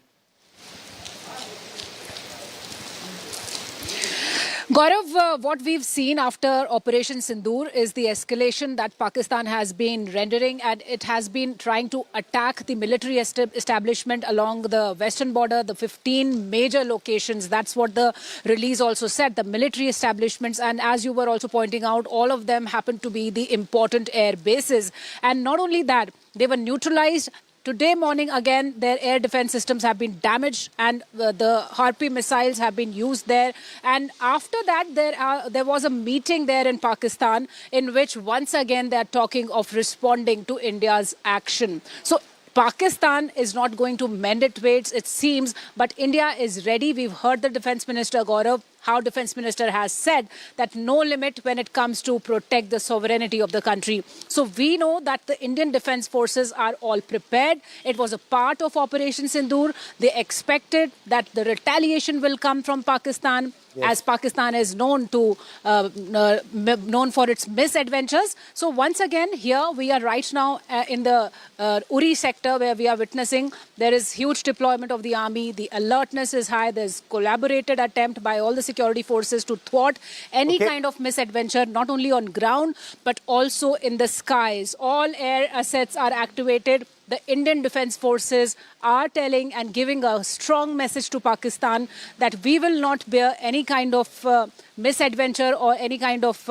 Gaurav, what we've seen after Operation Sindoor is the escalation that Pakistan has been rendering, and it has been trying to attack the military establishment along the western border, the 15 major locations. That's what the release also said, the military establishments. And as you were also pointing out, all of them happen to be the important air bases. And not only that, they were neutralized. Today morning, again, their air defense systems have been damaged, and the Harpi missiles have been used there. And after that, there was a meeting there in Pakistan in which once again they are talking of responding to India's action. So Pakistan is not going to mend its ways, it seems, but India is ready. We've heard the Defence Minister, Gaurav, how Defence Minister has said that no limit when it comes to protect the sovereignty of the country. So we know that the Indian Defence Forces are all prepared. It was a part of Operation Sindoor. They expected that the retaliation will come from Pakistan. as Pakistan is known for its misadventures. So once again, here we are right now in the Uri sector, where we are witnessing there is huge deployment of the army. The alertness is high. There's collaborated attempt by all the security forces to thwart any kind of misadventure, not only on ground, but also in the skies. All air assets are activated. The Indian Defence Forces are telling and giving a strong message to Pakistan that we will not bear any kind of misadventure or any kind of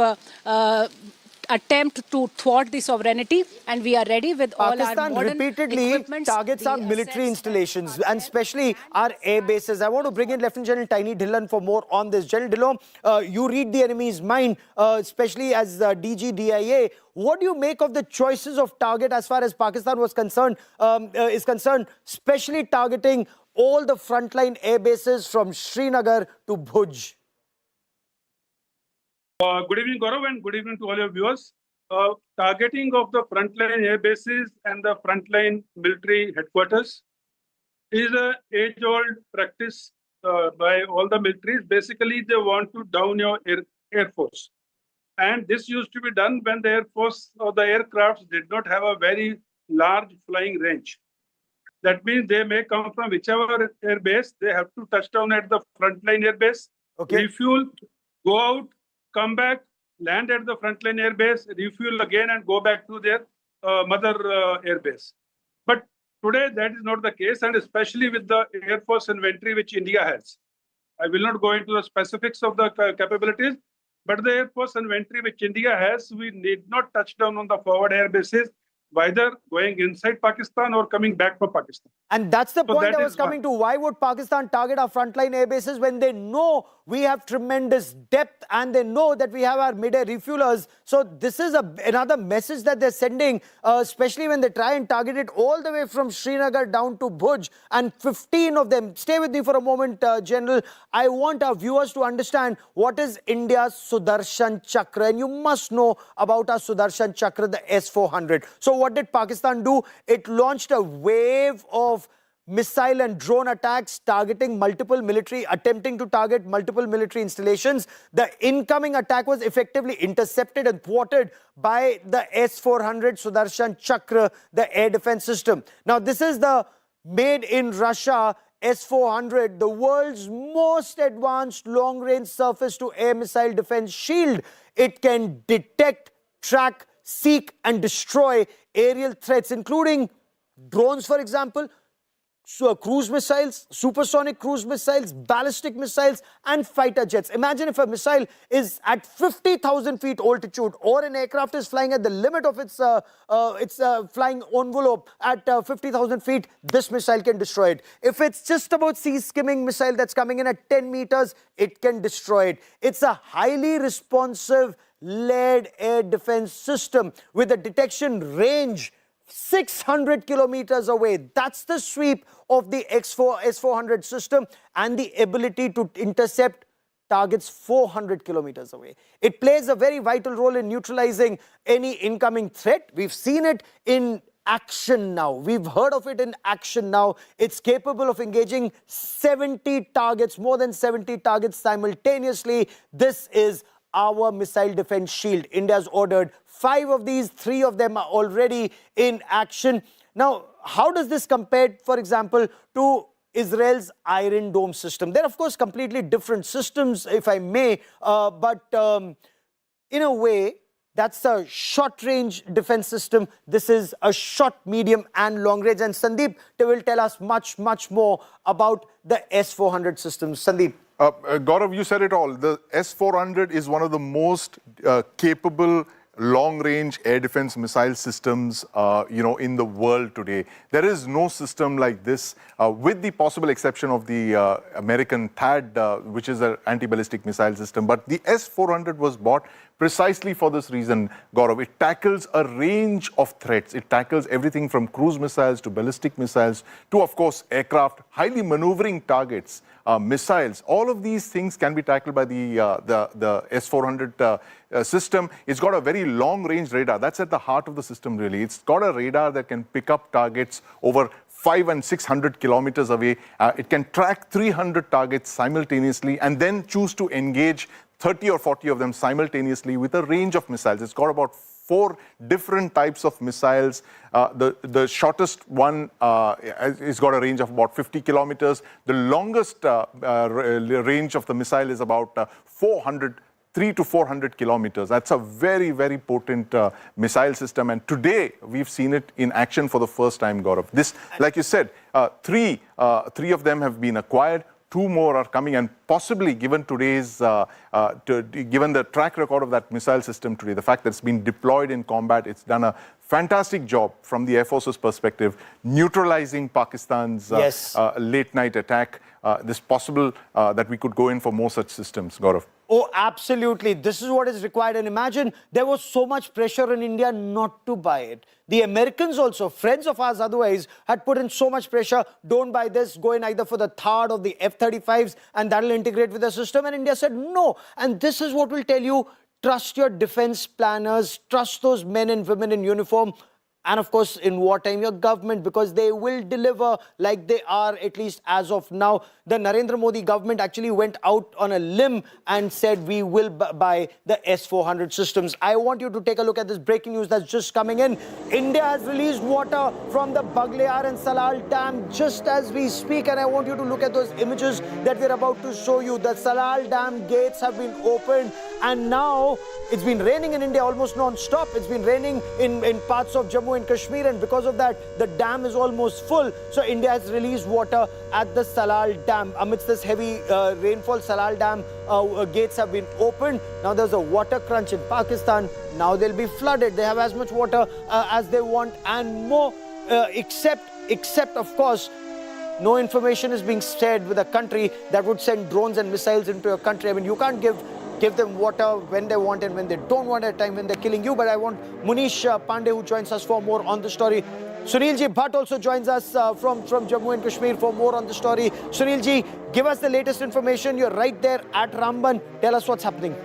attempt to thwart the sovereignty, and we are ready with all our modern repeatedly equipments, targets our military installations and especially our air bases. I want to bring in Lieutenant General Tiny Dhillon for more on this. General Dhillon, you read the enemy's mind, especially as DG DIA. What do you make of the choices of target as far as Pakistan was concerned, especially targeting all the frontline air bases from Srinagar to Bhuj? Good evening, Gaurav, and good evening to all your viewers. Targeting of the frontline air bases and the frontline military headquarters is an age-old practice by all the militaries. Basically, they want to down your air force. And this used to be done when the air force or the aircrafts did not have a very large flying range. That means they may come from whichever air base, they have to touch down at the frontline air base, refuel, go out, come back, land at the frontline air base, refuel again and go back to their mother air base. But today that is not the case, and especially with the Air Force inventory which India has. I will not go into the specifics of the capabilities, but the Air Force inventory which India has, we need not touch down on the forward air bases, whether going inside Pakistan or coming back from Pakistan. And that's the point I was coming to. Why would Pakistan target our frontline air bases when they know we have tremendous depth and they know that we have our mid-air refuelers? So this is another message that they're sending, especially when they try and target it all the way from Srinagar down to Bhuj, and 15 of them. Stay with me for a moment, General. I want our viewers to understand what is India's Sudarshan Chakra, and you must know about our Sudarshan Chakra, the S-400. So what did Pakistan do? It launched a wave of missile and drone attacks attempting to target multiple military installations. The incoming attack was effectively intercepted and thwarted by the S-400 Sudarshan Chakra, the air defense system. Now, this is the made in Russia S-400, the world's most advanced long-range surface-to-air missile defense shield. It can detect, track, seek and destroy aerial threats, including drones, for example, cruise missiles, supersonic cruise missiles, ballistic missiles and fighter jets. Imagine if a missile is at 50,000 feet altitude, or an aircraft is flying at the limit of its flying envelope at 50,000 feet, this missile can destroy it. If it's just about sea skimming missile that's coming in at 10 meters, it can destroy it. It's a highly responsive lead air defense system with a detection range 600 kilometers away. That's the sweep of the S-400 system, and the ability to intercept targets 400 kilometers away. It plays a very vital role in neutralizing any incoming threat. We've seen it in action now. We've heard of it in action now. It's capable of engaging 70 targets, more than 70 targets simultaneously. This is our missile defense shield. India's ordered 5 of these, 3 of them are already in action. Now, how does this compare, for example, to Israel's Iron Dome system? They're, of course, completely different systems, if I may, but in a way, that's a short-range defense system. This is a short, medium and long-range. And Sandeep will tell us much, much more about the S-400 systems. Sandeep. Gaurav, you said it all. The S-400 is one of the most capable long-range air defense missile systems, in the world today. There is no system like this, with the possible exception of the American THAAD, which is an anti-ballistic missile system. But the S-400 was bought precisely for this reason, Gaurav. It tackles a range of threats. It tackles everything from cruise missiles to ballistic missiles to, of course, aircraft, highly maneuvering targets, missiles. All of these things can be tackled by the S-400 system. It's got a very long-range radar. That's at the heart of the system, really. It's got a radar that can pick up targets over 500 and 600 kilometers away. It can track 300 targets simultaneously and then choose to engage 30 or 40 of them simultaneously with a range of missiles. It's got about 4 different types of missiles. The shortest one has got a range of about 50 kilometers. The longest range of the missile is about 3 to 400 kilometers. That's a very, very potent missile system. And today, we've seen it in action for the first time, Gaurav. This, like you said, three of them have been acquired. 2 more are coming, and possibly, given today's, given the track record of that missile system today, the fact that it's been deployed in combat, it's done a fantastic job from the Air Force's perspective, neutralizing Pakistan's late-night attack. It's possible that we could go in for more such systems, Gaurav. Oh, absolutely. This is what is required. And imagine there was so much pressure in India not to buy it. The Americans also, friends of ours otherwise, had put in so much pressure. Don't buy this, go in either for the THAAD or the F-35s and that'll integrate with the system. And India said no. And this is what will tell you, trust your defense planners, trust those men and women in uniform. And of course, in wartime, your government, because they will deliver like they are, at least as of now. The Narendra Modi government actually went out on a limb and said we will buy the S-400 systems. I want you to take a look at this breaking news that's just coming in. India has released water from the Baghliar and Salal Dam just as we speak. And I want you to look at those images that we're about to show you. The Salal Dam gates have been opened. And now it's been raining in India almost non-stop. It's been raining in parts of Jammu and Kashmir, and because of that, the dam is almost full. So India has released water at the Salal Dam. Amidst this heavy rainfall, Salal Dam gates have been opened. Now there's a water crunch in Pakistan. Now they'll be flooded. They have as much water as they want and more, except of course, no information is being shared with a country that would send drones and missiles into your country. I mean, you can't give them water when they want and when they don't want at a time when they're killing you. But I want Munish Pandey, who joins us for more on the story. Sunilji Bhatt also joins us from Jammu and Kashmir for more on the story. Sunilji, give us the latest information. You're right there at Ramban. Tell us what's happening.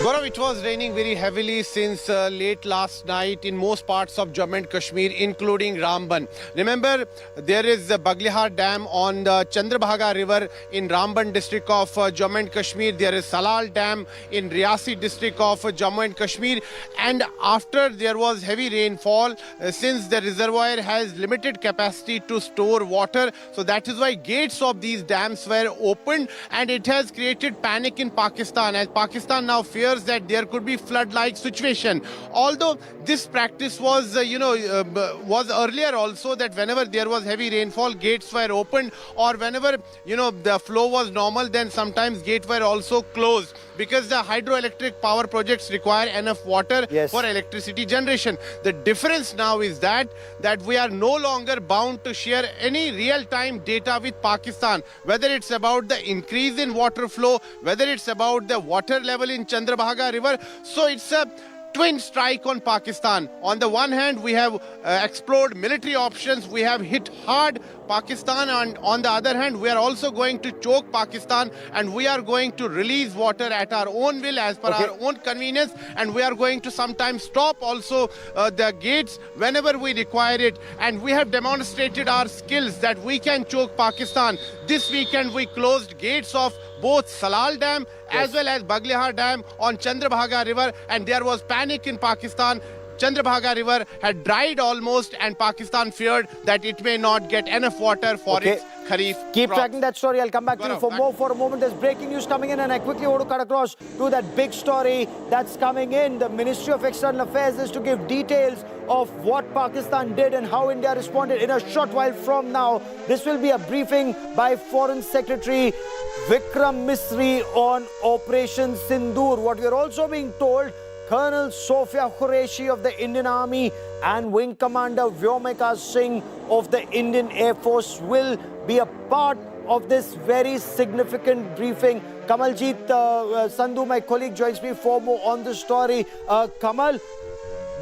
Gaurav, it was raining very heavily since late last night in most parts of Jammu and Kashmir, including Ramban. Remember, there is the Baghliar Dam on the Chandrabhaga River in Ramban district of Jammu and Kashmir. There is Salal Dam in Riyasi district of Jammu and Kashmir. And after there was heavy rainfall, since the reservoir has limited capacity to store water, so that is why gates of these dams were opened, and it has created panic in Pakistan, as Pakistan now fears that there could be flood-like situation. Although this practice was, was earlier also, that whenever there was heavy rainfall, gates were opened, or whenever, the flow was normal, then sometimes gates were also closed, because the hydroelectric power projects require enough water for electricity generation. The difference now is that we are no longer bound to share any real-time data with Pakistan, whether it's about the increase in water flow, whether it's about the water level in Chandrabhaga River. So it's a twin strike on Pakistan. On the one hand, we have explored military options, we have hit hard Pakistan, and on the other hand, we are also going to choke Pakistan, and we are going to release water at our own will, as per our own convenience, and we are going to sometimes stop also the gates whenever we require it. And we have demonstrated our skills that we can choke Pakistan. This weekend, we closed gates of both Salal Dam as well as Baghliar Dam on Chandrabhaga River, and there was panic in Pakistan. Chandrabhaga River had dried almost, and Pakistan feared that it may not get enough water for its Kharif Keep crops. tracking that story. I'll come back to you for more. For a moment, there's breaking news coming in, and I quickly want to cut across to that big story that's coming in. The Ministry of External Affairs is to give details of what Pakistan did and how India responded in a short while from now. This will be a briefing by Foreign Secretary Vikram Misri on Operation Sindoor. What we're also being told, Colonel Sophia Qureshi of the Indian Army and Wing Commander Vyomika Singh of the Indian Air Force will be a part of this very significant briefing. Kamaljeet Sandhu, my colleague, joins me for more on the story. Kamal,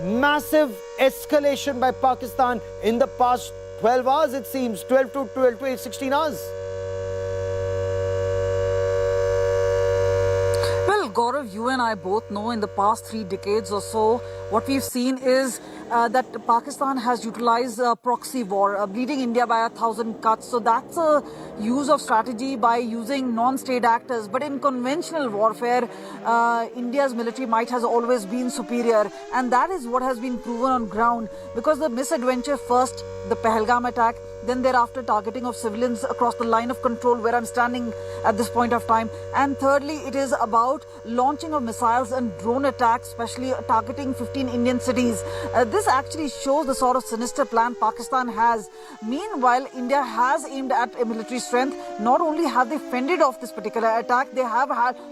massive escalation by Pakistan in the past 12 hours, it seems, 12 to 16 hours. Well, Gaurav, you and I both know in the past 3 decades or so, what we've seen is that Pakistan has utilized proxy war, bleeding India by 1,000 cuts. So that's a use of strategy by using non-state actors. But in conventional warfare, India's military might has always been superior. And that is what has been proven on ground. Because the misadventure first, the Pahalgam attack, then thereafter targeting of civilians across the line of control where I'm standing at this point of time. And thirdly, it is about launching of missiles and drone attacks, especially targeting 15 Indian cities. This actually shows the sort of sinister plan Pakistan has. Meanwhile, India has aimed at a military strength. Not only have they fended off this particular attack, they have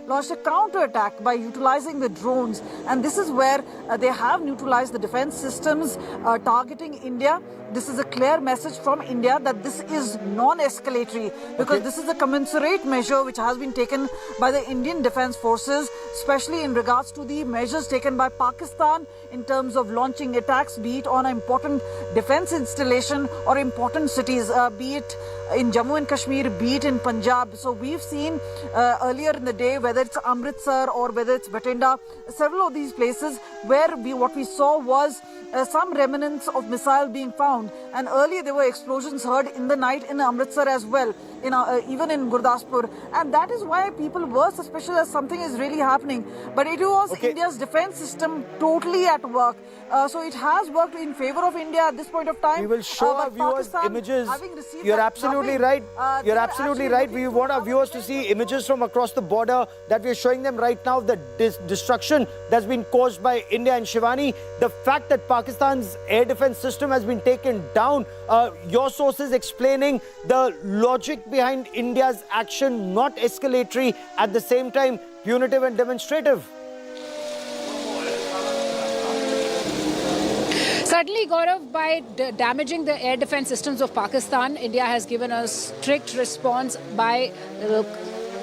launched a counter-attack by utilizing the drones. And this is where they have neutralized the defense systems targeting India. This is a clear message from India that this is non-escalatory because this is a commensurate measure which has been taken by the Indian Defence Forces, especially in regards to the measures taken by Pakistan in terms of launching attacks, be it on an important defence installation or important cities, be it in Jammu and Kashmir, be it in Punjab. So we've seen earlier in the day, whether it's Amritsar or whether it's Batinda, several of these places where what we saw was some remnants of missile being found. And earlier there were explosions heard in the night in Amritsar as well, even in Gurdaspur. And that is why people were suspicious that something is really happening. But it was India's defense system totally at work. So it has worked in favor of India at this point of time. We will show our viewers images. You're absolutely right. You're absolutely right. We want our viewers to see images from across the border that we're showing them right now. The destruction that's been caused by India and Shivani. The fact that Pakistan's air defense system has been taken down. Your sources explaining the logic behind India's action, not escalatory, at the same time punitive and demonstrative. Certainly, Gaurav, by damaging the air defense systems of Pakistan, India has given a strict response by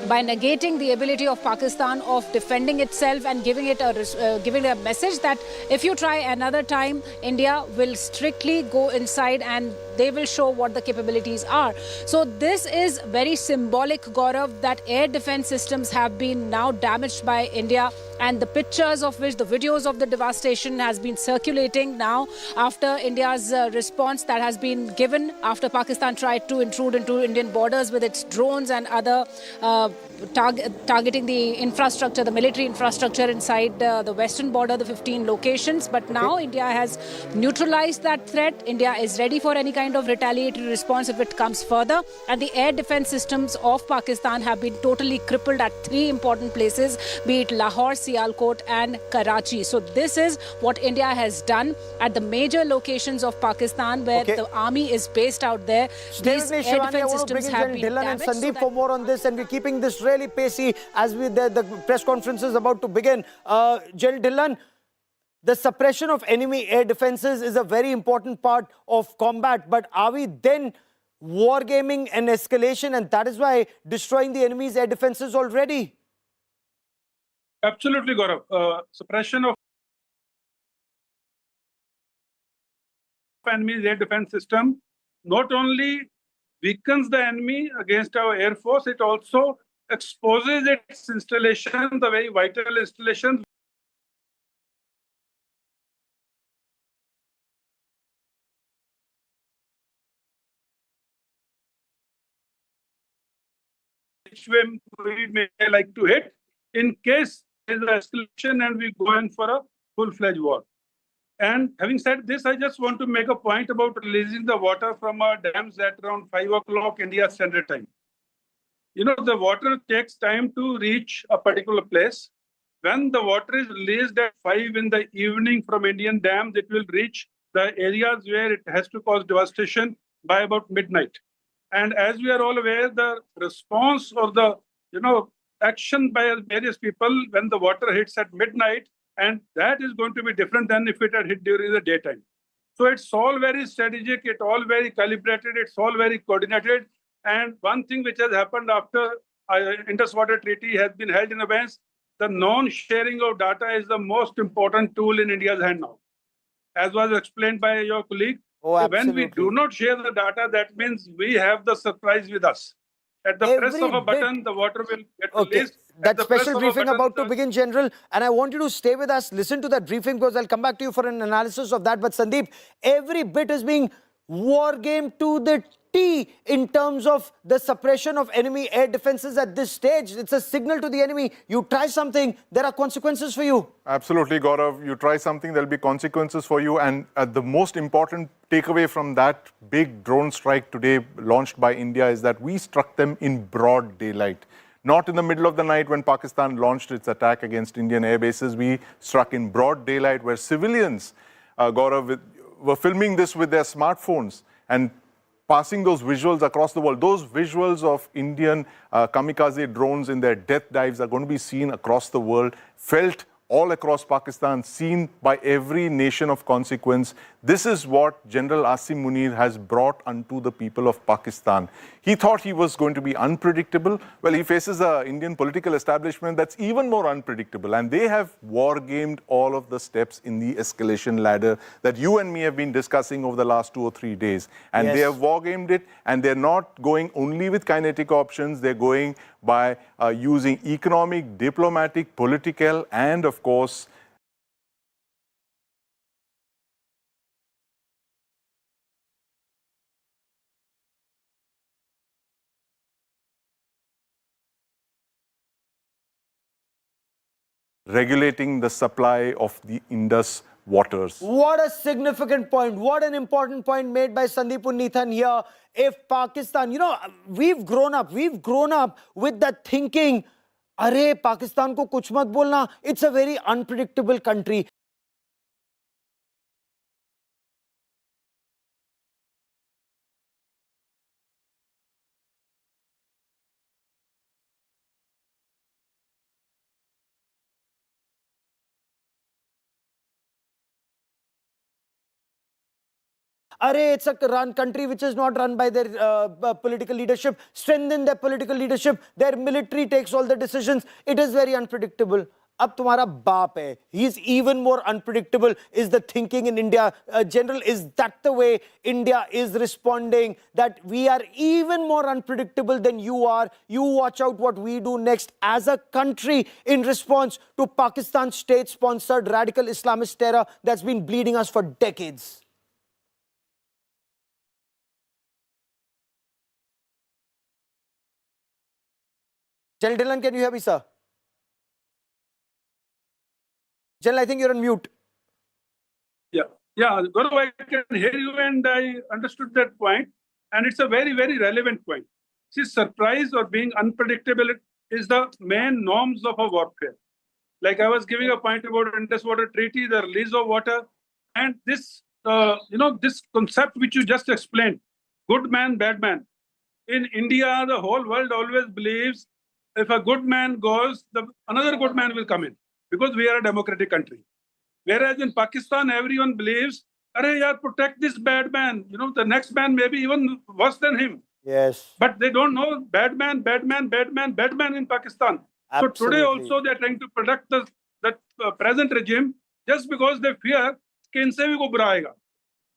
negating the ability of Pakistan of defending itself and giving it a message that if you try another time, India will strictly go inside and they will show what the capabilities are. So this is very symbolic, Gaurav, that air defense systems have been now damaged by India, and the pictures of which, the videos of the devastation has been circulating now after India's response that has been given after Pakistan tried to intrude into Indian borders with its drones and other targeting the infrastructure, the military infrastructure inside the western border, the 15 locations. But now India has neutralized that threat. India is ready for any kind of retaliatory response if it comes further. And the air defense systems of Pakistan have been totally crippled at 3 important places, be it Lahore, Sialkot and Karachi. So this is what India has done at the major locations of Pakistan where the army is based out there. These air defense systems have been damaged. And Sandeep for more on this, and we're keeping this really pacey as the press conference is about to begin. General Dhillon, the suppression of enemy air defenses is a very important part of combat, but are we then wargaming an escalation, and that is why destroying the enemy's air defenses already? Absolutely, Gaurav. Suppression of enemy's air defense system not only weakens the enemy against our air force, it also exposes its installation, the very vital installations which we may like to hit in case there is an escalation and we go in for a full-fledged war. And having said this, I just want to make a point about releasing the water from our dams at around 5 o'clock India Standard Time. You know, the water takes time to reach a particular place. When the water is released at 5 in the evening from Indian dams, it will reach the areas where it has to cause devastation by about midnight. And as we are all aware, the response or the action by various people when the water hits at midnight, and that is going to be different than if it had hit during the daytime. So it's all very strategic, it's all very calibrated, it's all very coordinated. And one thing which has happened after Indus Water Treaty has been held in abeyance, the non-sharing of data is the most important tool in India's hand now. As was explained by your colleague, when we do not share the data, that means we have the surprise with us. At the press of a button, the water will get released. That special briefing about to begin, General, and I want you to stay with us, listen to that briefing, because I'll come back to you for an analysis of that. But Sandeep, every bit is being war game to the T in terms of the suppression of enemy air defenses at this stage. It's a signal to the enemy. You try something, there are consequences for you. Absolutely, Gaurav. You try something, there'll be consequences for you. And the most important takeaway from that big drone strike today launched by India is that we struck them in broad daylight. Not in the middle of the night when Pakistan launched its attack against Indian air bases. We struck in broad daylight where civilians, Gaurav, were filming this with their smartphones and passing those visuals across the world. Those visuals of Indian kamikaze drones in their death dives are going to be seen across the world, felt all across Pakistan, seen by every nation of consequence. This is what General Asim Munir has brought unto the people of Pakistan. He thought he was going to be unpredictable. Well, he faces an Indian political establishment that's even more unpredictable. And they have war-gamed all of the steps in the escalation ladder that you and me have been discussing over the last 2 or 3 days. And they have war-gamed it, and they're not going only with kinetic options. They're going by using economic, diplomatic, political, and of course, regulating the supply of the Indus waters. What a significant point. What an important point made by Sandeep Unnithan here. If Pakistan, you know, we've grown up with that thinking, Arey, Pakistan ko kuch mat bolna. It's a very unpredictable country. Arey, it's a country which is not run by their political leadership. Strengthen their political leadership. Their military takes all the decisions. It is very unpredictable. Ab tumhara baap hai. He's even more unpredictable is the thinking in India. General, is that the way India is responding? That we are even more unpredictable than you are. You watch out what we do next as a country in response to Pakistan's state-sponsored radical Islamist terror that's been bleeding us for decades. General Dhillon, can you hear me, sir? General, I think you're on mute. Yeah, Gaurav, I can hear you and I understood that point. And it's a very, very relevant point. See, surprise or being unpredictable is the main norms of a warfare. Like I was giving a point about Indus Water Treaty, the release of water, and this, this concept which you just explained, good man, bad man. In India, the whole world always believes if a good man goes, another good man will come in because we are a democratic country. Whereas in Pakistan, everyone believes, "Arey yaar, protect this bad man. You know, the next man may be even worse than him." Yes. But they don't know bad man, bad man, bad man, bad man in Pakistan. Absolutely. So today also they are trying to protect the present regime just because they fear कि इनसे भी कोई बुरा आएगा.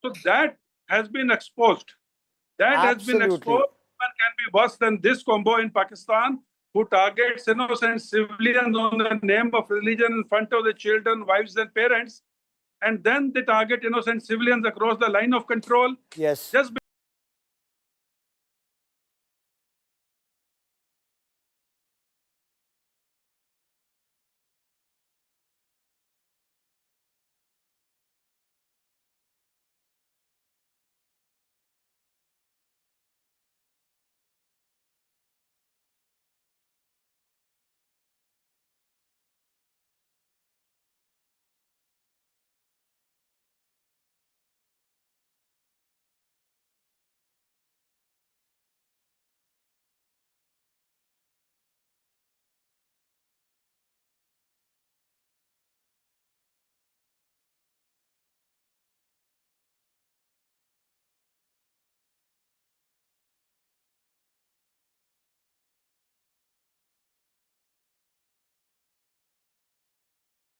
So that has been exposed. That has been exposed. What can be worse than this combo in Pakistan, who targets innocent civilians on the name of religion in front of the children, wives and parents, and then they target innocent civilians across the line of control. Yes. Just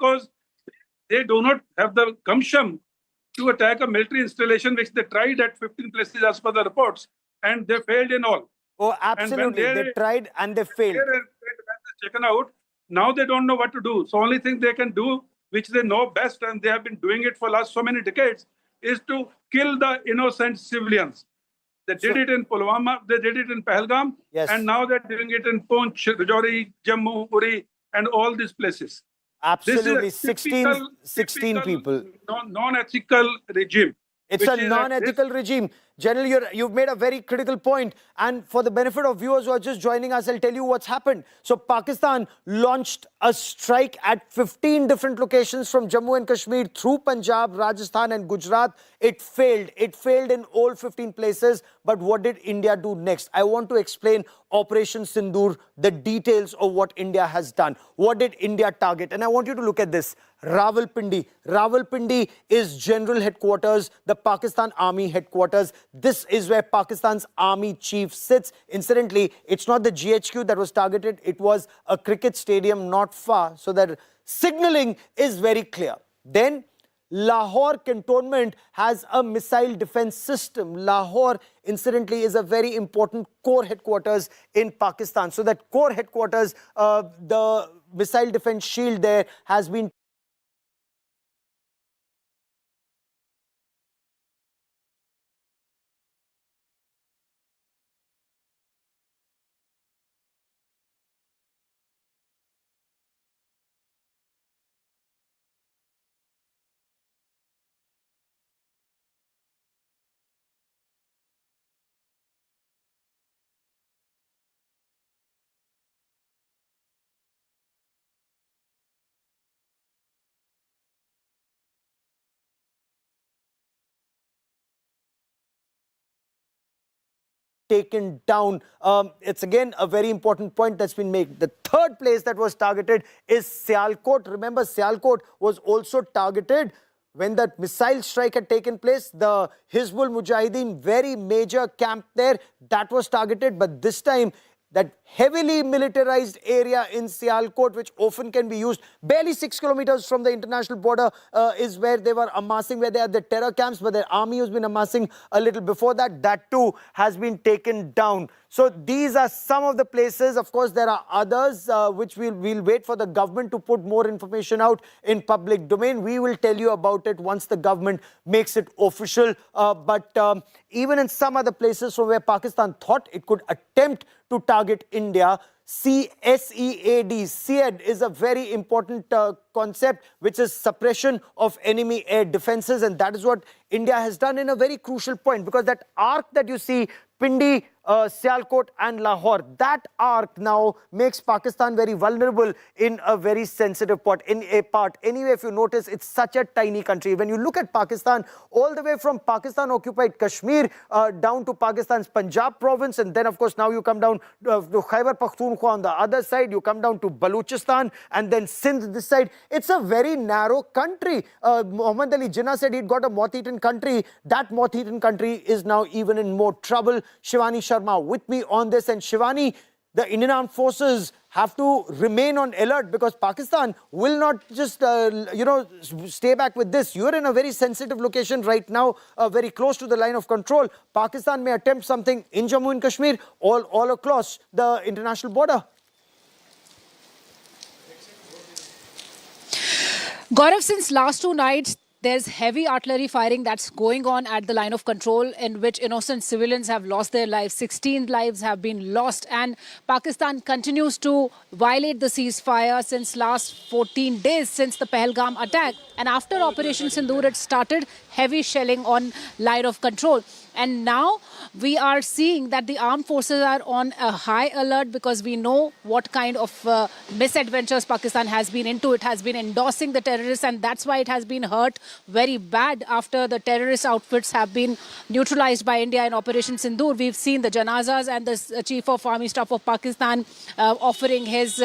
because they do not have the gumption to attack a military installation, which they tried at 15 places as per the reports, and they failed in all. Oh, absolutely. They tried and they failed. Taken out. Now they don't know what to do. So only thing they can do, which they know best, and they have been doing it for last so many decades, is to kill the innocent civilians. They did it in Pulwama, they did it in Pahalgam, and now they're doing it in Poonch, Rajouri, Jammu, Uri, and all these places. Absolutely, This is a 16 people. Non-ethical regime. It's a non-ethical regime. General, you've made a very critical point. And for the benefit of viewers who are just joining us, I'll tell you what's happened. So Pakistan launched a strike at 15 different locations from Jammu and Kashmir through Punjab, Rajasthan and Gujarat. It failed. It failed in all 15 places. But what did India do next? I want to explain Operation Sindoor, the details of what India has done. What did India target? And I want you to look at this. Rawalpindi. Rawalpindi is general headquarters, the Pakistan Army headquarters. This is where Pakistan's army chief sits. Incidentally, it's not the GHQ that was targeted. It was a cricket stadium not far. So that signaling is very clear. Then Lahore cantonment has a missile defense system. Lahore, incidentally, is a very important core headquarters in Pakistan. So that core headquarters, the missile defense shield there has been taken down. It's again a very important point that's been made. The third place that was targeted is Sialkot. Remember, Sialkot was also targeted when that missile strike had taken place. The Hizbul Mujahideen, very major camp there, that was targeted. But this time, that heavily militarized area in Sialkot, which often can be used, barely 6 kilometers from the international border, is where they were amassing, where they had the terror camps, but their army has been amassing a little before that. That too has been taken down. So these are some of the places. Of course, there are others which we'll wait for the government to put more information out in public domain. We will tell you about it once the government makes it official. But even in some other places from where Pakistan thought it could attempt to target India, SEAD is a very important concept, which is suppression of enemy air defenses. And that is what India has done in a very crucial point, because that arc that you see, Pindi, Sialkot and Lahore, that arc now makes Pakistan very vulnerable in a very sensitive part. Anyway, if you notice, it's such a tiny country. When you look at Pakistan, all the way from Pakistan-occupied Kashmir down to Pakistan's Punjab province, and then, of course, now you come down to Khyber Pakhtunkhwa on the other side, you come down to Balochistan, and then Sindh this side. It's a very narrow country. Muhammad Ali Jinnah said he'd got a moth-eaten country. That moth-eaten country is now even in more trouble. Shivani Sharma with me on this. And Shivani, the Indian Armed Forces have to remain on alert, because Pakistan will not just, stay back with this. You're in a very sensitive location right now, very close to the line of control. Pakistan may attempt something in Jammu and Kashmir, all across the international border. Gaurav, since last 2 nights, there's heavy artillery firing that's going on at the line of control, in which innocent civilians have lost their lives. 16 lives have been lost, and Pakistan continues to violate the ceasefire since last 14 days, since the Pahalgam attack. And after Operation Sindoor, it started heavy shelling on line of control. And now we are seeing that the armed forces are on a high alert, because we know what kind of misadventures Pakistan has been into. It has been endorsing the terrorists, and that's why it has been hurt very bad after the terrorist outfits have been neutralized by India in Operation Sindoor. We've seen the janazas and the Chief of Army Staff of Pakistan offering his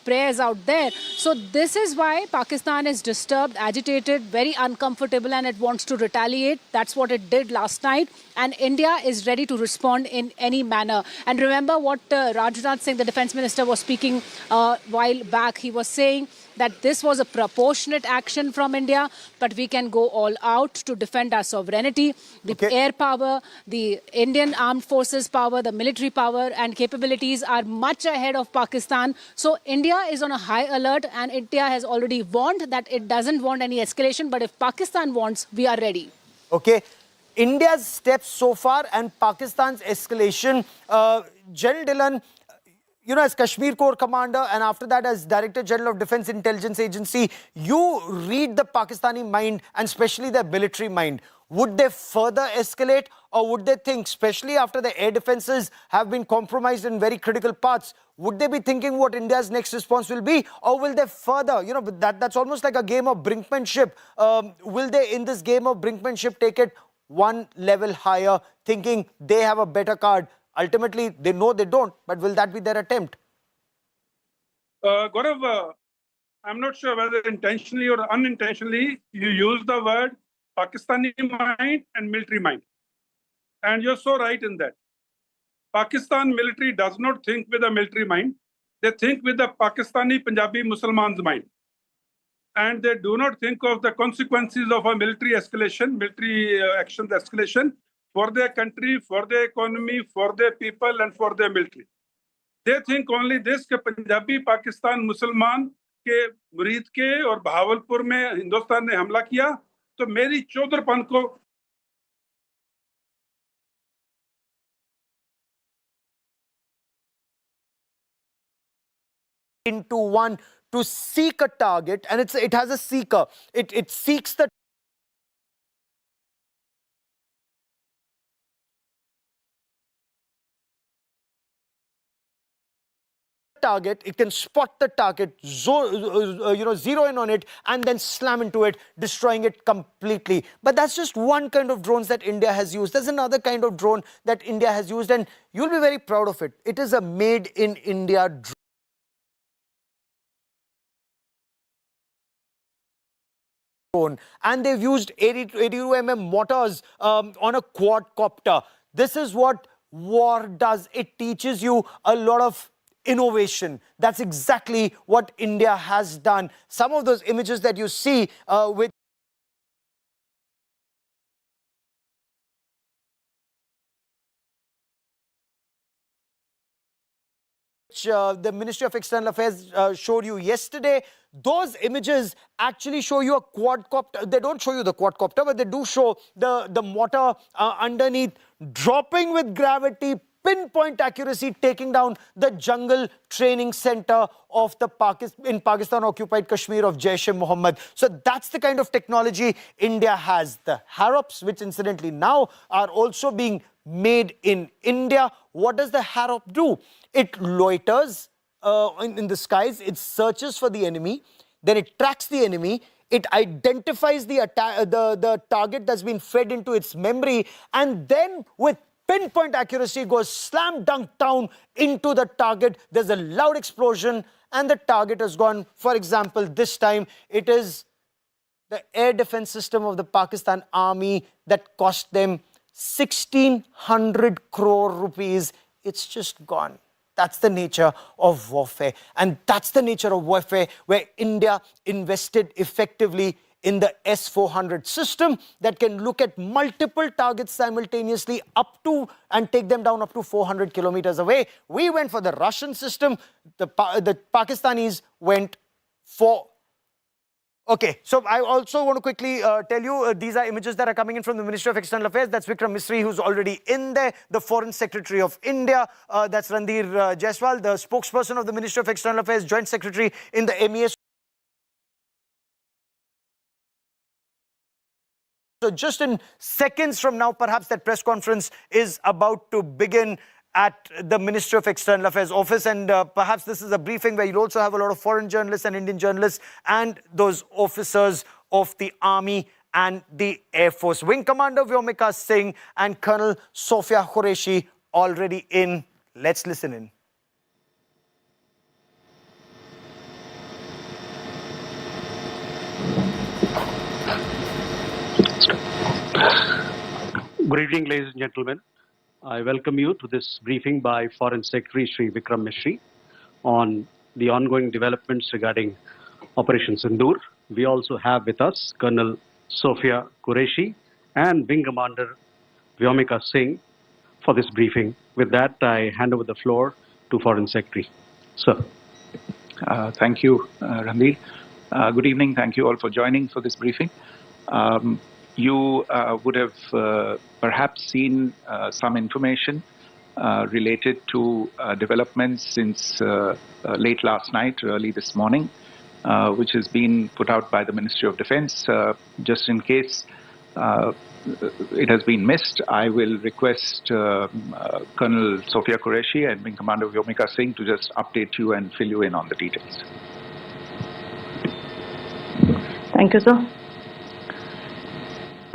prayers out there. So this is why Pakistan is disturbed, agitated, very uncomfortable, and it wants to retaliate. That's what it did last night. And India is ready to respond in any manner. And remember what Rajnath Singh, the defense minister, was speaking a while back. He was saying that this was a proportionate action from India, but we can go all out to defend our sovereignty, the air power, the Indian armed forces power, the military power and capabilities are much ahead of Pakistan. So India is on a high alert, and India has already warned that it doesn't want any escalation, but if Pakistan wants, we are ready. Okay. India's steps so far and Pakistan's escalation. General Dillon, you know, as Kashmir Corps Commander and after that as Director General of Defence Intelligence Agency, you read the Pakistani mind and especially their military mind. Would they further escalate, or would they think, especially after the air defences have been compromised in very critical parts, would they be thinking what India's next response will be, or will they further, you know, that's almost like a game of brinkmanship. Will they, in this game of brinkmanship, take it one level higher, thinking they have a better card? Ultimately, they know they don't, but will that be their attempt? Gaurav, I'm not sure whether intentionally or unintentionally you use the word Pakistani mind and military mind. And you're so right in that. Pakistan military does not think with a military mind. They think with the Pakistani Punjabi Musliman's mind. And they do not think of the consequences of a military escalation, military actions escalation for their country, for their economy, for their people and for their military. They think only this कि पंजाबी पाकिस्तान मुसलमान के मुरीद के और बहावलपुर में हिंदुस्तान ने हमला किया तो मेरी चौधरपन को into one to seek a target, and it has a seeker. It seeks the target, it can spot the target, zero in on it, and then slam into it, destroying it completely. But that's just one kind of drones that India has used. There's another kind of drone that India has used, and you'll be very proud of it. It is a made in India drone, and they've used 82mm mortars on a quadcopter. This is what war does. It teaches you a lot of innovation. That's exactly what India has done. Some of those images that you see with the Ministry of External Affairs showed you yesterday, those images actually show you a quadcopter. They don't show you the quadcopter, but they do show the mortar underneath, dropping with gravity, pinpoint accuracy, taking down the jungle training center of the Pakistan-occupied Kashmir of Jaish-e-Mohammed. So that's the kind of technology India has. The Harrops, which incidentally now are also being made in India. What does the Harrop do? It loiters in the skies, it searches for the enemy, then it tracks the enemy, it identifies the target that's been fed into its memory, and then with pinpoint accuracy goes slam dunk down into the target. There's a loud explosion and the target has gone. For example, this time it is the air defense system of the Pakistan army that cost them 1,600 crore rupees. It's just gone. That's the nature of warfare. And that's the nature of warfare where India invested effectively in the S-400 system that can look at multiple targets simultaneously up to and take them down up to 400 kilometers away. We went for the Russian system. The Pakistanis went for... Okay, so I also want to quickly tell you, these are images that are coming in from the Ministry of External Affairs. That's Vikram Misri, who's already in there. The Foreign Secretary of India, that's Randir Jaiswal, the spokesperson of the Ministry of External Affairs, Joint Secretary in the MES. So just in seconds from now, perhaps that press conference is about to begin at the Ministry of External Affairs office, and perhaps this is a briefing where you'll also have a lot of foreign journalists and Indian journalists and those officers of the Army and the Air Force. Wing Commander Vyomika Singh and Colonel Sofia Qureshi already in. Let's listen in. Good evening, ladies and gentlemen. I welcome you to this briefing by Foreign Secretary Shri Vikram Misri on the ongoing developments regarding Operation Sindoor. We also have with us Colonel Sophia Qureshi and Wing Commander Vyomika Singh for this briefing. With that, I hand over the floor to Foreign Secretary. Sir. Thank you, Ranveer. Good evening. Thank you all for joining for this briefing. You would have perhaps seen some information related to developments since late last night, early this morning, which has been put out by the Ministry of Defense. Just in case it has been missed, I will request Colonel Sophia Qureshi and Wing Commander Vyomika Singh to just update you and fill you in on the details. Thank you sir.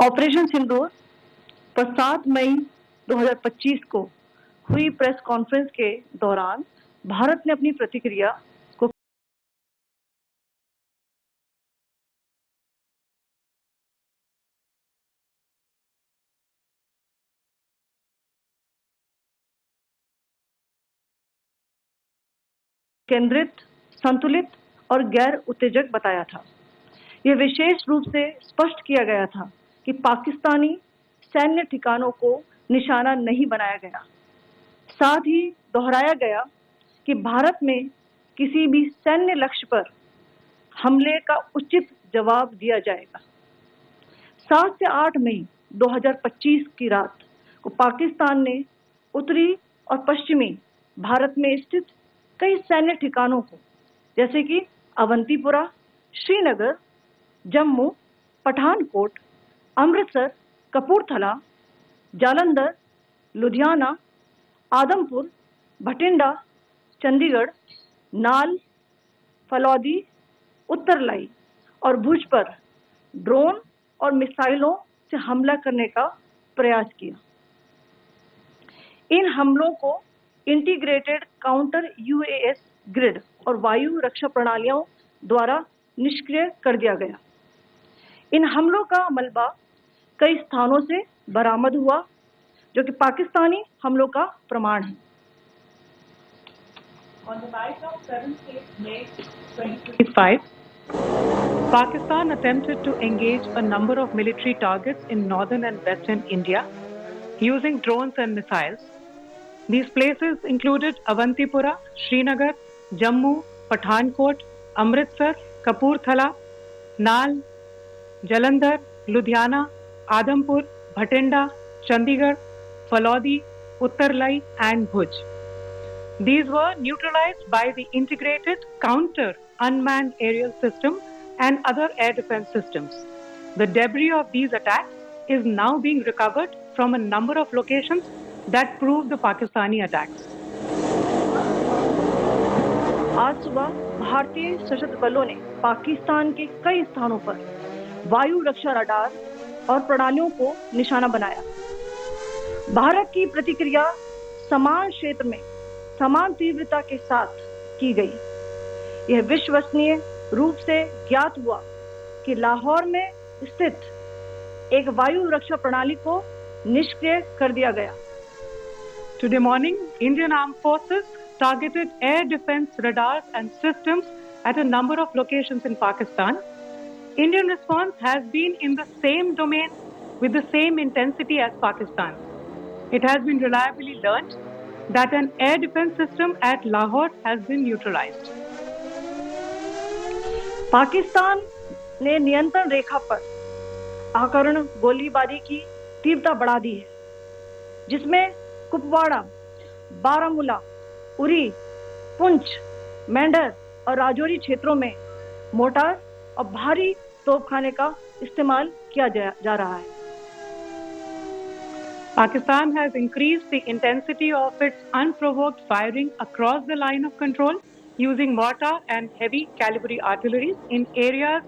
Operation Sindoor पर 7 मई 2025 को हुई press conference के दौरान भारत ने अपनी प्रतिक्रिया को केंद्रित, संतुलित और गैर उत्तेजक बताया था। यह विशेष रूप से स्पष्ट किया गया था कि पाकिस्तानी सैन्य ठिकानों को निशाना नहीं बनाया गया। साथ ही दोहराया गया कि भारत में किसी भी सैन्य लक्ष्य पर हमले का उचित जवाब दिया जाएगा। 7 से 8 मई 2025 की रात को पाकिस्तान ने उत्तरी और पश्चिमी भारत में स्थित कई सैन्य ठिकानों को, जैसे कि अवंतीपुरा, श्रीनगर, जम्मू, पठानकोट, अमृतसर, कपूरथला, जालंधर, लुधियाना, आदमपुर, भटिंडा, चंडीगढ़, नाल, फलौदी, उत्तरलाई और भुज पर ड्रोन और मिसाइलों से हमला करने का प्रयास किया। इन हमलों को इंटीग्रेटेड काउंटर यूएएस ग्रिड और वायु रक्षा प्रणालियों द्वारा निष्क्रिय कर दिया गया। इन हमलों का मलबा कई स्थानों से बरामद हुआ, जो कि पाकिस्तानी हमलों का प्रमाण है। On the night of 7th May 2025, Pakistan attempted to engage a number of military targets in northern and western India using drones and missiles. These places included Avantipura, Srinagar, Jammu, Pathankot, Amritsar, Kapurthala, Nal, Jalandhar, Ludhiana, Adampur, Bhatinda, Chandigarh, Falodi, Uttarlai and Bhuj. These were neutralized by the integrated counter unmanned aerial system and other air defense systems. The debris of these attacks is now being recovered from a number of locations that prove the Pakistani attacks. आज सुबह भारतीय सशस्त्र बलों ने पाकिस्तान के कई स्थानों पर वायु रक्षा रडार और प्रणालियों को निशाना बनाया। भारत की प्रतिक्रिया समान क्षेत्र में समान तीव्रता के साथ की गई। यह विश्वसनीय रूप से ज्ञात हुआ कि लाहौर में स्थित एक वायु रक्षा प्रणाली को निष्क्रिय कर दिया गया। Today morning, Indian Armed Forces targeted air defense radars and systems at a number of locations in Pakistan. Indian response has been in the same domain with the same intensity as Pakistan. It has been reliably learned that an air defense system at Lahore has been neutralized. Pakistan ने नियंत्रण रेखा पर आकरण गोलीबारी की तीव्रता बढ़ा दी है, जिसमें कुपवाड़ा, बारामूला, उरी, पुंछ, मेंढर और राजौरी क्षेत्रों में मोर्टार और भारी तोपखाने का इस्तेमाल किया जा रहा है। Pakistan has increased the intensity of its unprovoked firing across the line of control using mortar and heavy calibre artillery in areas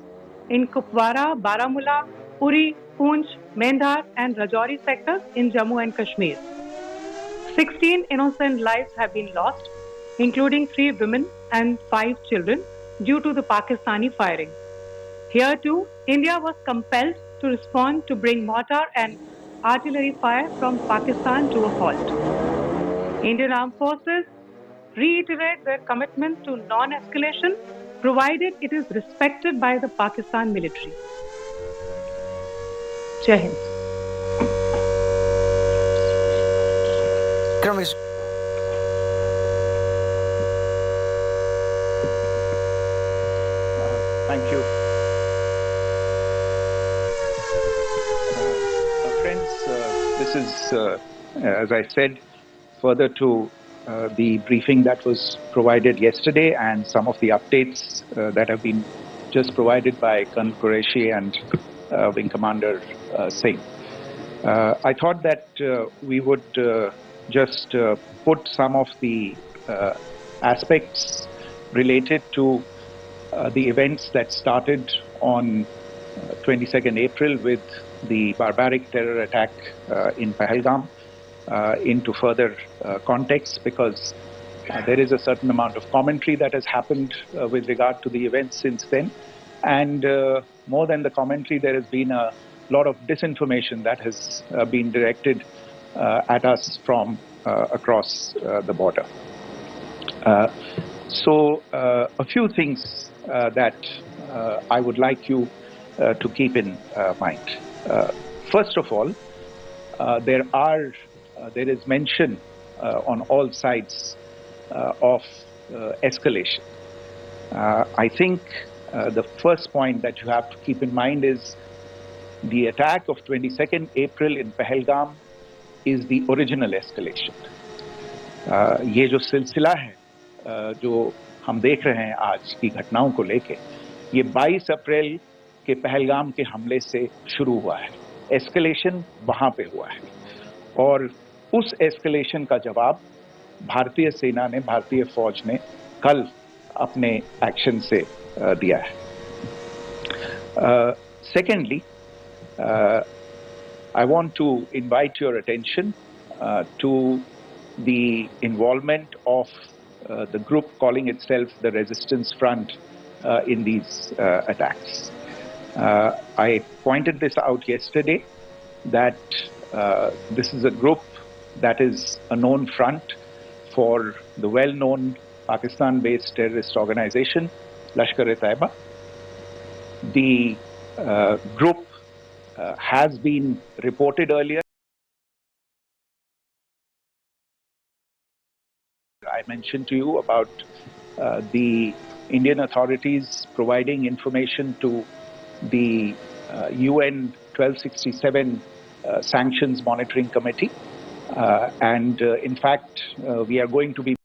in Kupwara, Baramulla, Uri, Poonch, Mendhar and Rajouri sectors in Jammu and Kashmir. 16 innocent lives have been lost, including 3 women and 5 children, due to the Pakistani firing. Here too, India was compelled to respond to bring mortar and artillery fire from Pakistan to a halt. Indian Armed Forces reiterate their commitment to non-escalation, provided it is respected by the Pakistan military. Jai Hind. Thank you. Friends, this is, as I said, further to the briefing that was provided yesterday and some of the updates that have been just provided by Colonel Qureshi and Wing Commander Singh. I thought that we would just put some of the aspects related to the events that started on 22nd April with the barbaric terror attack in Pahalgam into further context, because there is a certain amount of commentary that has happened with regard to the events since then. And more than the commentary, there has been a lot of disinformation that has been directed at us from across the border. So a few things that I would like you to keep in mind. First of all, there is mention on all sides of escalation. I think the first point that you have to keep in mind is the attack of 22nd April in Pahalgam is the original escalation. ये जो सिलसिला है जो हम देख रहे हैं आज की घटनाओं को लेके, ये 22 अप्रैल के पहलगाम के हमले से शुरू हुआ है. एस्केलेशन वहां पे हुआ है और उस एस्केलेशन का जवाब भारतीय सेना ने, भारतीय फौज ने कल अपने एक्शन से दिया है. Secondly, I want to invite your attention to the involvement of the group calling itself the Resistance Front in these attacks. I pointed this out yesterday that this is a group that is a known front for the well-known Pakistan-based terrorist organization, Lashkar-e-Taiba. The group has been reported earlier. I mentioned to you about the Indian authorities providing information to the UN 1267 Sanctions Monitoring Committee. And in fact, we are going to be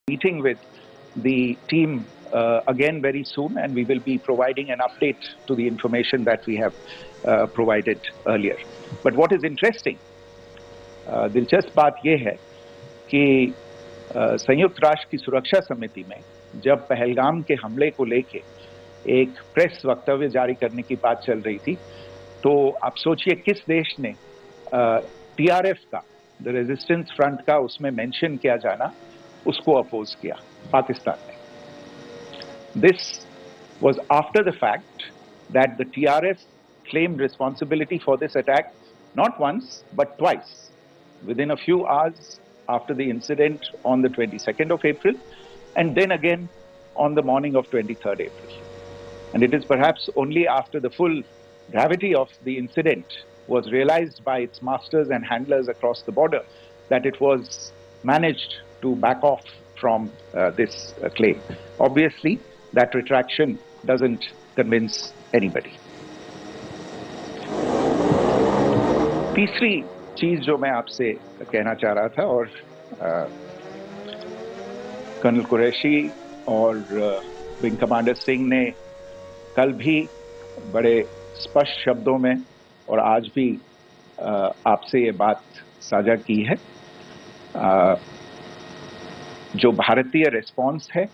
meeting with the team again very soon, and we will be providing an update to the information that we have provided earlier. But what is interesting, दिलचस्प बात यह है कि संयुक्त राष्ट्र की सुरक्षा समिति में जब पहलगाम के हमले को लेके एक प्रेस वक्तव्य जारी करने की बात चल रही थी, तो आप सोचिए किस देश ने टीआरएफ का, द रेजिस्टेंस फ्रंट का उसमें मेंशन किया जाना, उसको अपोज किया, पाकिस्तान ने. This was after the fact that the TRF claimed responsibility for this attack not once but twice within a few hours after the incident on the 22nd of April and then again on the morning of 23rd April. And it is perhaps only after the full gravity of the incident was realized by its masters and handlers across the border that it was managed to back off from this claim. Obviously, that retraction doesn't convince anybody. तीसरी चीज जो मैं आपसे कहना चाह रहा था, और कर्नल कुरैशी और विंग कमांडर सिंह ने कल भी बड़े स्पष्ट शब्दों में और आज भी आपसे ये बात साझा की है. जो भारतीय रिस्पॉन्स है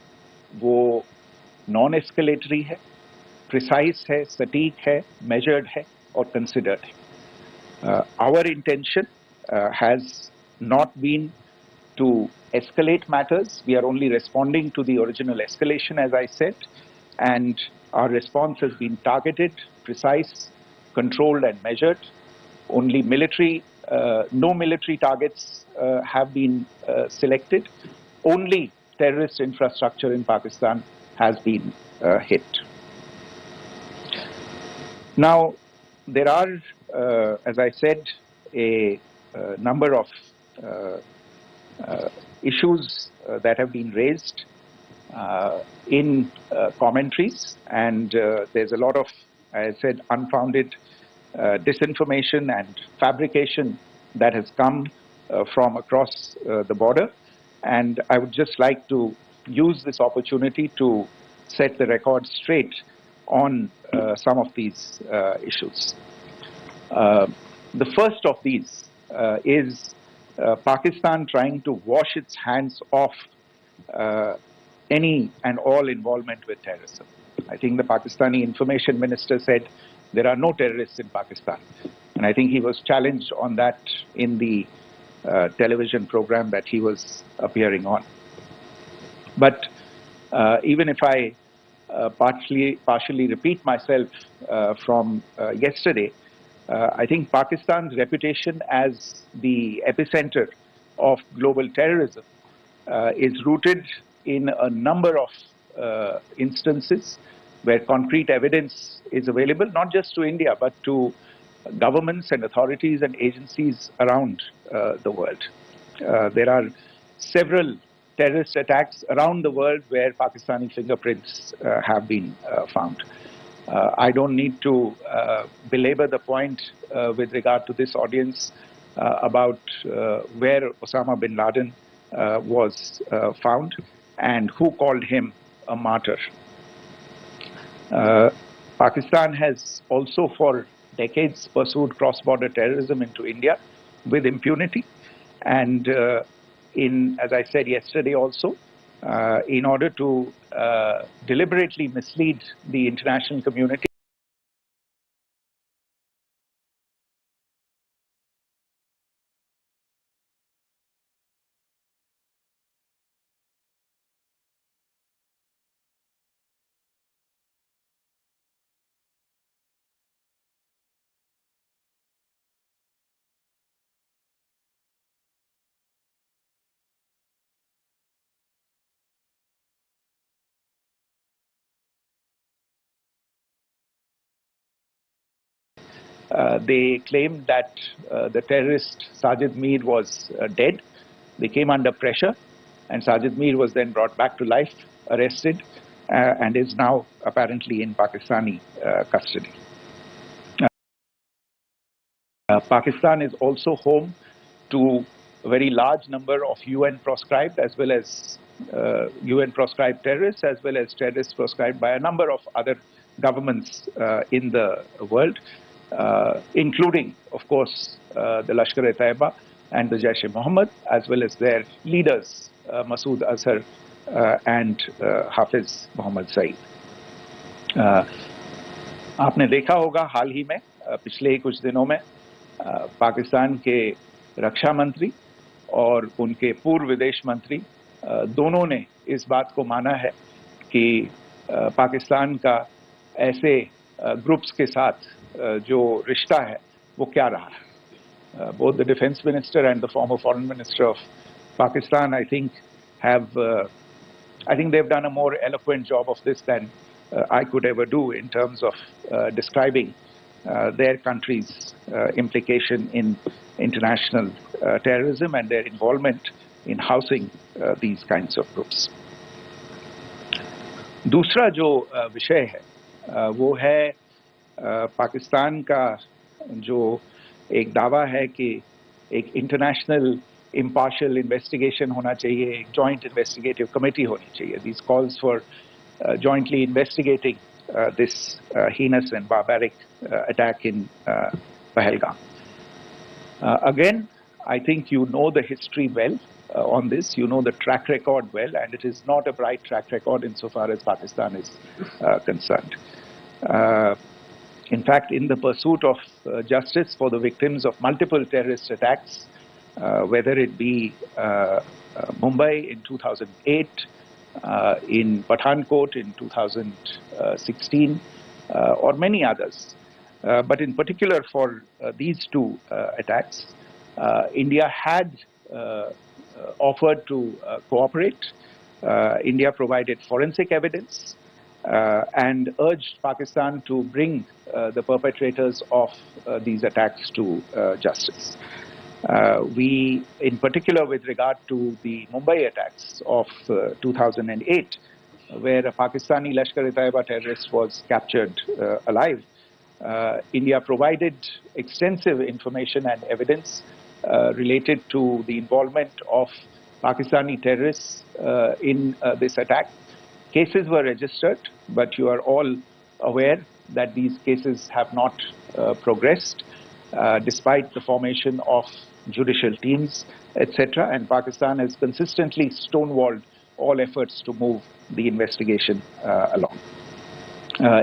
वो नॉन एस्केलेटरी है, प्रिसाइज है, सटीक है, मेजर्ड है और कंसिडर्ड है. Our intention has not been to escalate matters. We are only responding to the original escalation, as I said, and our response has been targeted, precise, controlled and measured. Only no military targets have been selected. Only terrorist infrastructure in Pakistan has been hit. Now, there are, as I said, a number of issues that have been raised in commentaries, and there's a lot of, as I said, unfounded disinformation and fabrication that has come from across the border. And I would just like to use this opportunity to set the record straight on some of these issues. The first of these is Pakistan trying to wash its hands off any and all involvement with terrorism. I think the Pakistani information minister said there are no terrorists in Pakistan. And I think he was challenged on that in the television program that he was appearing on. But even if I partially repeat myself from yesterday, I think Pakistan's reputation as the epicenter of global terrorism is rooted in a number of instances where concrete evidence is available, not just to India, but to governments and authorities and agencies around the world. There are several terrorist attacks around the world where Pakistani fingerprints have been found. I don't need to belabor the point with regard to this audience about where Osama bin Laden was found and who called him a martyr. Pakistan has also for decades pursued cross-border terrorism into India with impunity, and as I said yesterday also, in order to deliberately mislead the international community. They claimed that the terrorist Sajid Mir was dead. They came under pressure, and Sajid Mir was then brought back to life, arrested, and is now apparently in Pakistani custody. Pakistan is also home to a very large number of UN proscribed as well as UN proscribed terrorists, as well as terrorists proscribed by a number of other governments in the world, including, of course, the Lashkar-e-Taiba and the Jaish-e-Mohammed, as well as their leaders, Masood Azhar and Hafiz Mohammed Saeed. आपने देखा होगा हाल ही में पिछले कुछ दिनों में पाकिस्तान के रक्षा मंत्री और उनके पूर्व विदेश मंत्री दोनों ने इस बात को माना है कि पाकिस्तान का ऐसे ग्रुप्स के साथ जो रिश्ता है वो क्या रहा है. Both the defense minister and the former foreign minister of Pakistan, I think they've done a more eloquent job of this than I could ever do in terms of describing their country's implication in international terrorism and their involvement in housing these kinds of groups. दूसरा जो विषय है वो है पाकिस्तान का जो एक दावा है कि एक इंटरनेशनल impartial investigation होना चाहिए, एक joint investigative committee होनी चाहिए. These calls for jointly investigating this heinous and barbaric attack in Pahalgam. Again, I think you know the history well. on this. You know the track record well, and it is not a bright track record insofar as Pakistan is concerned. In fact, in the pursuit of justice for the victims of multiple terrorist attacks, whether it be Mumbai in 2008, in Pathankot in 2016, or many others. But in particular for these two attacks, India had offered to cooperate. India provided forensic evidence and urged Pakistan to bring the perpetrators of these attacks to justice. We, in particular with regard to the Mumbai attacks of 2008, where a Pakistani Lashkar-e-Taiba terrorist was captured alive, India provided extensive information and evidence related to the involvement of Pakistani terrorists in this attack. Cases were registered, but you are all aware that these cases have not progressed, despite the formation of judicial teams, etc. And Pakistan has consistently stonewalled all efforts to move the investigation along.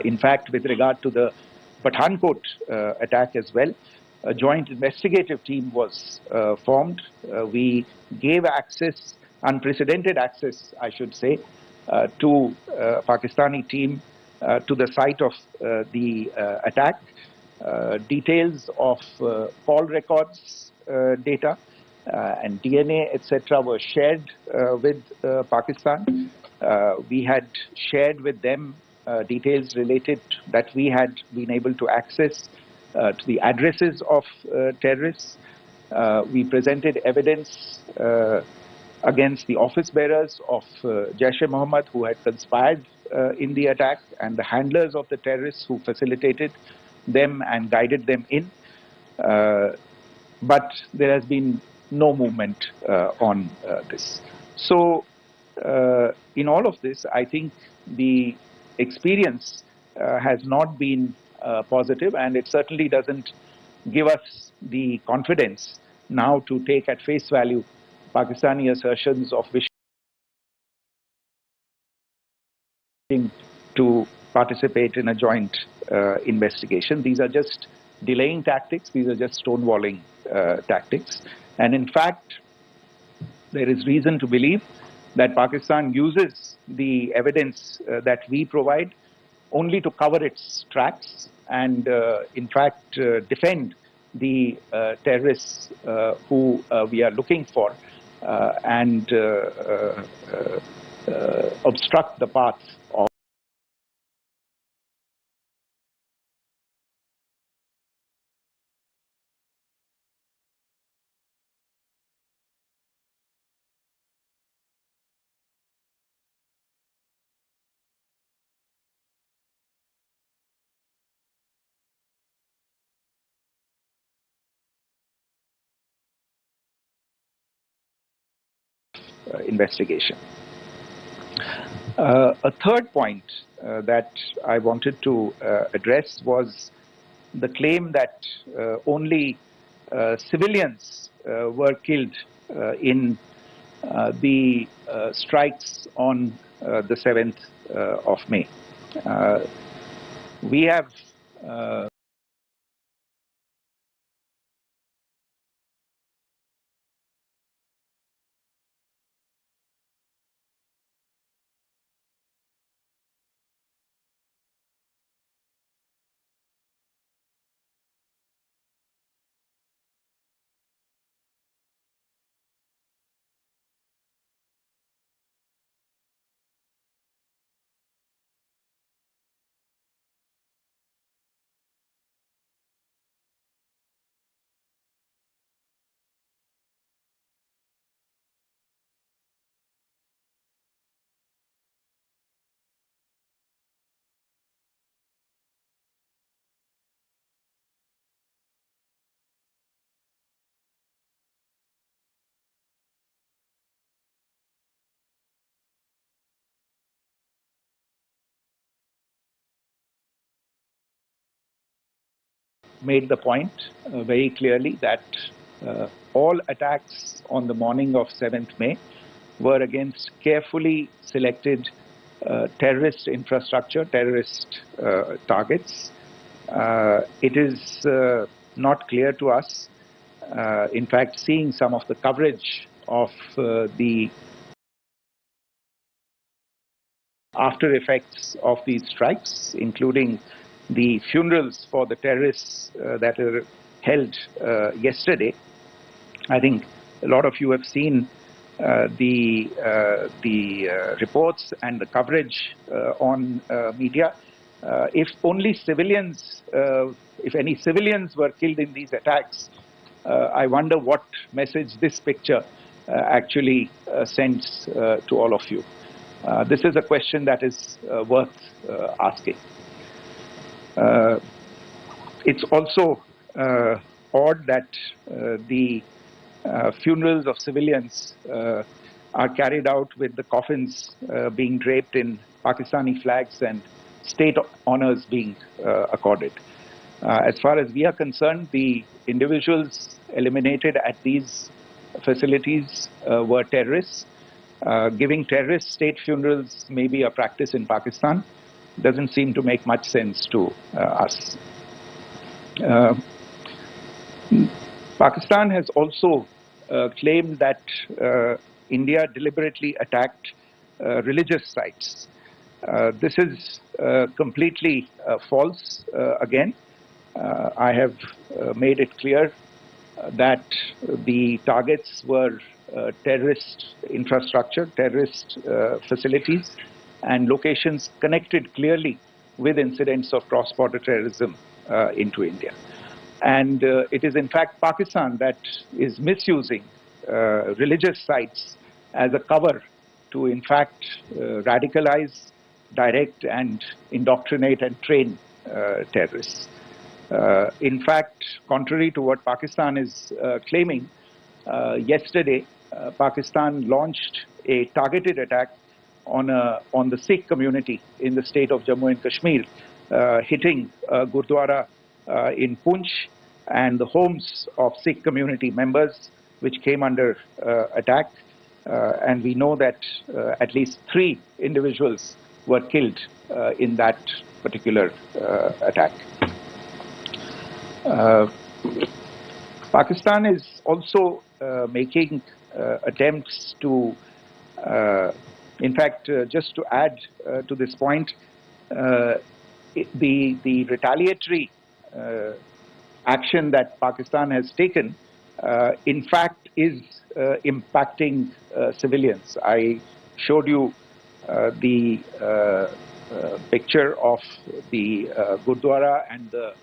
In fact, with regard to the Pathankot attack as well, a joint investigative team was formed. We gave access, unprecedented access, I should say, to Pakistani team to the site of the attack. Details of call records data and DNA, etc., were shared with Pakistan. We had shared with them details related that we had been able to access to the addresses of terrorists. We presented evidence against the office bearers of Jaish-e-Mohammed who had conspired in the attack, and the handlers of the terrorists who facilitated them and guided them in. But there has been no movement on this. So in all of this, I think the experience has not been positive, and it certainly doesn't give us the confidence now to take at face value Pakistani assertions of wishing to participate in a joint investigation. These are just delaying tactics. These are just stonewalling tactics. And in fact, there is reason to believe that Pakistan uses the evidence that we provide only to cover its tracks and, in fact, defend the terrorists who we are looking for and obstruct the path of investigation. A third point that I wanted to address was the claim that only civilians were killed in the strikes on the 7th of May. We have made the point very clearly that all attacks on the morning of 7th May were against carefully selected terrorist infrastructure, terrorist targets. It is not clear to us, in fact, seeing some of the coverage of the after effects of these strikes, including the funerals for the terrorists that were held yesterday. I think a lot of you have seen the reports and the coverage on media. If only civilians, if any civilians were killed in these attacks, I wonder what message this picture actually sends to all of you. This is a question that is worth asking. It's also odd that the funerals of civilians are carried out with the coffins being draped in Pakistani flags and state honors being accorded. As far as we are concerned, the individuals eliminated at these facilities were terrorists. Giving terrorist state funerals may be a practice in Pakistan. Doesn't seem to make much sense to us. Pakistan has also claimed that India deliberately attacked religious sites. This is completely false again. I have made it clear that the targets were terrorist infrastructure, terrorist facilities, and locations connected clearly with incidents of cross-border terrorism into India. And it is in fact Pakistan that is misusing religious sites as a cover to in fact radicalize, direct and indoctrinate and train terrorists. In fact, contrary to what Pakistan is claiming, yesterday Pakistan launched a targeted attack on the Sikh community in the state of Jammu and Kashmir, hitting Gurdwara in Poonch and the homes of Sikh community members, which came under attack. And we know that at least 3 individuals were killed in that particular attack. Pakistan is also making attempts to, in fact, just to add to this point, the retaliatory action that Pakistan has taken, in fact, is impacting civilians. I showed you the picture of the Gurdwara and the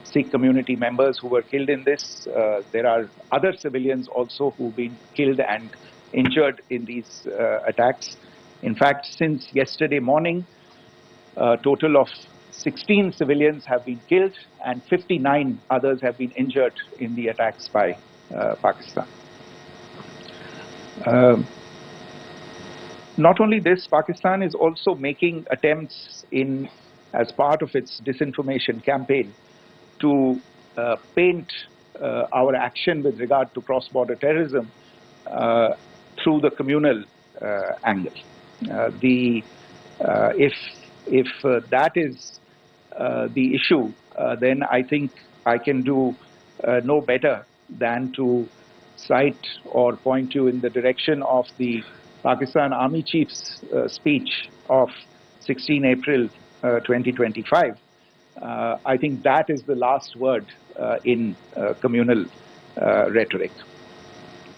Sikh community members who were killed in this. There are other civilians also who've been killed and injured in these attacks. In fact, since yesterday morning, a total of 16 civilians have been killed and 59 others have been injured in the attacks by Pakistan. Not only this, Pakistan is also making attempts as part of its disinformation campaign to paint our action with regard to cross-border terrorism through the communal angle. If that is the issue, then I think I can do no better than to cite or point you in the direction of the Pakistan Army Chief's speech of 16 April 2025. I think that is the last word in communal rhetoric.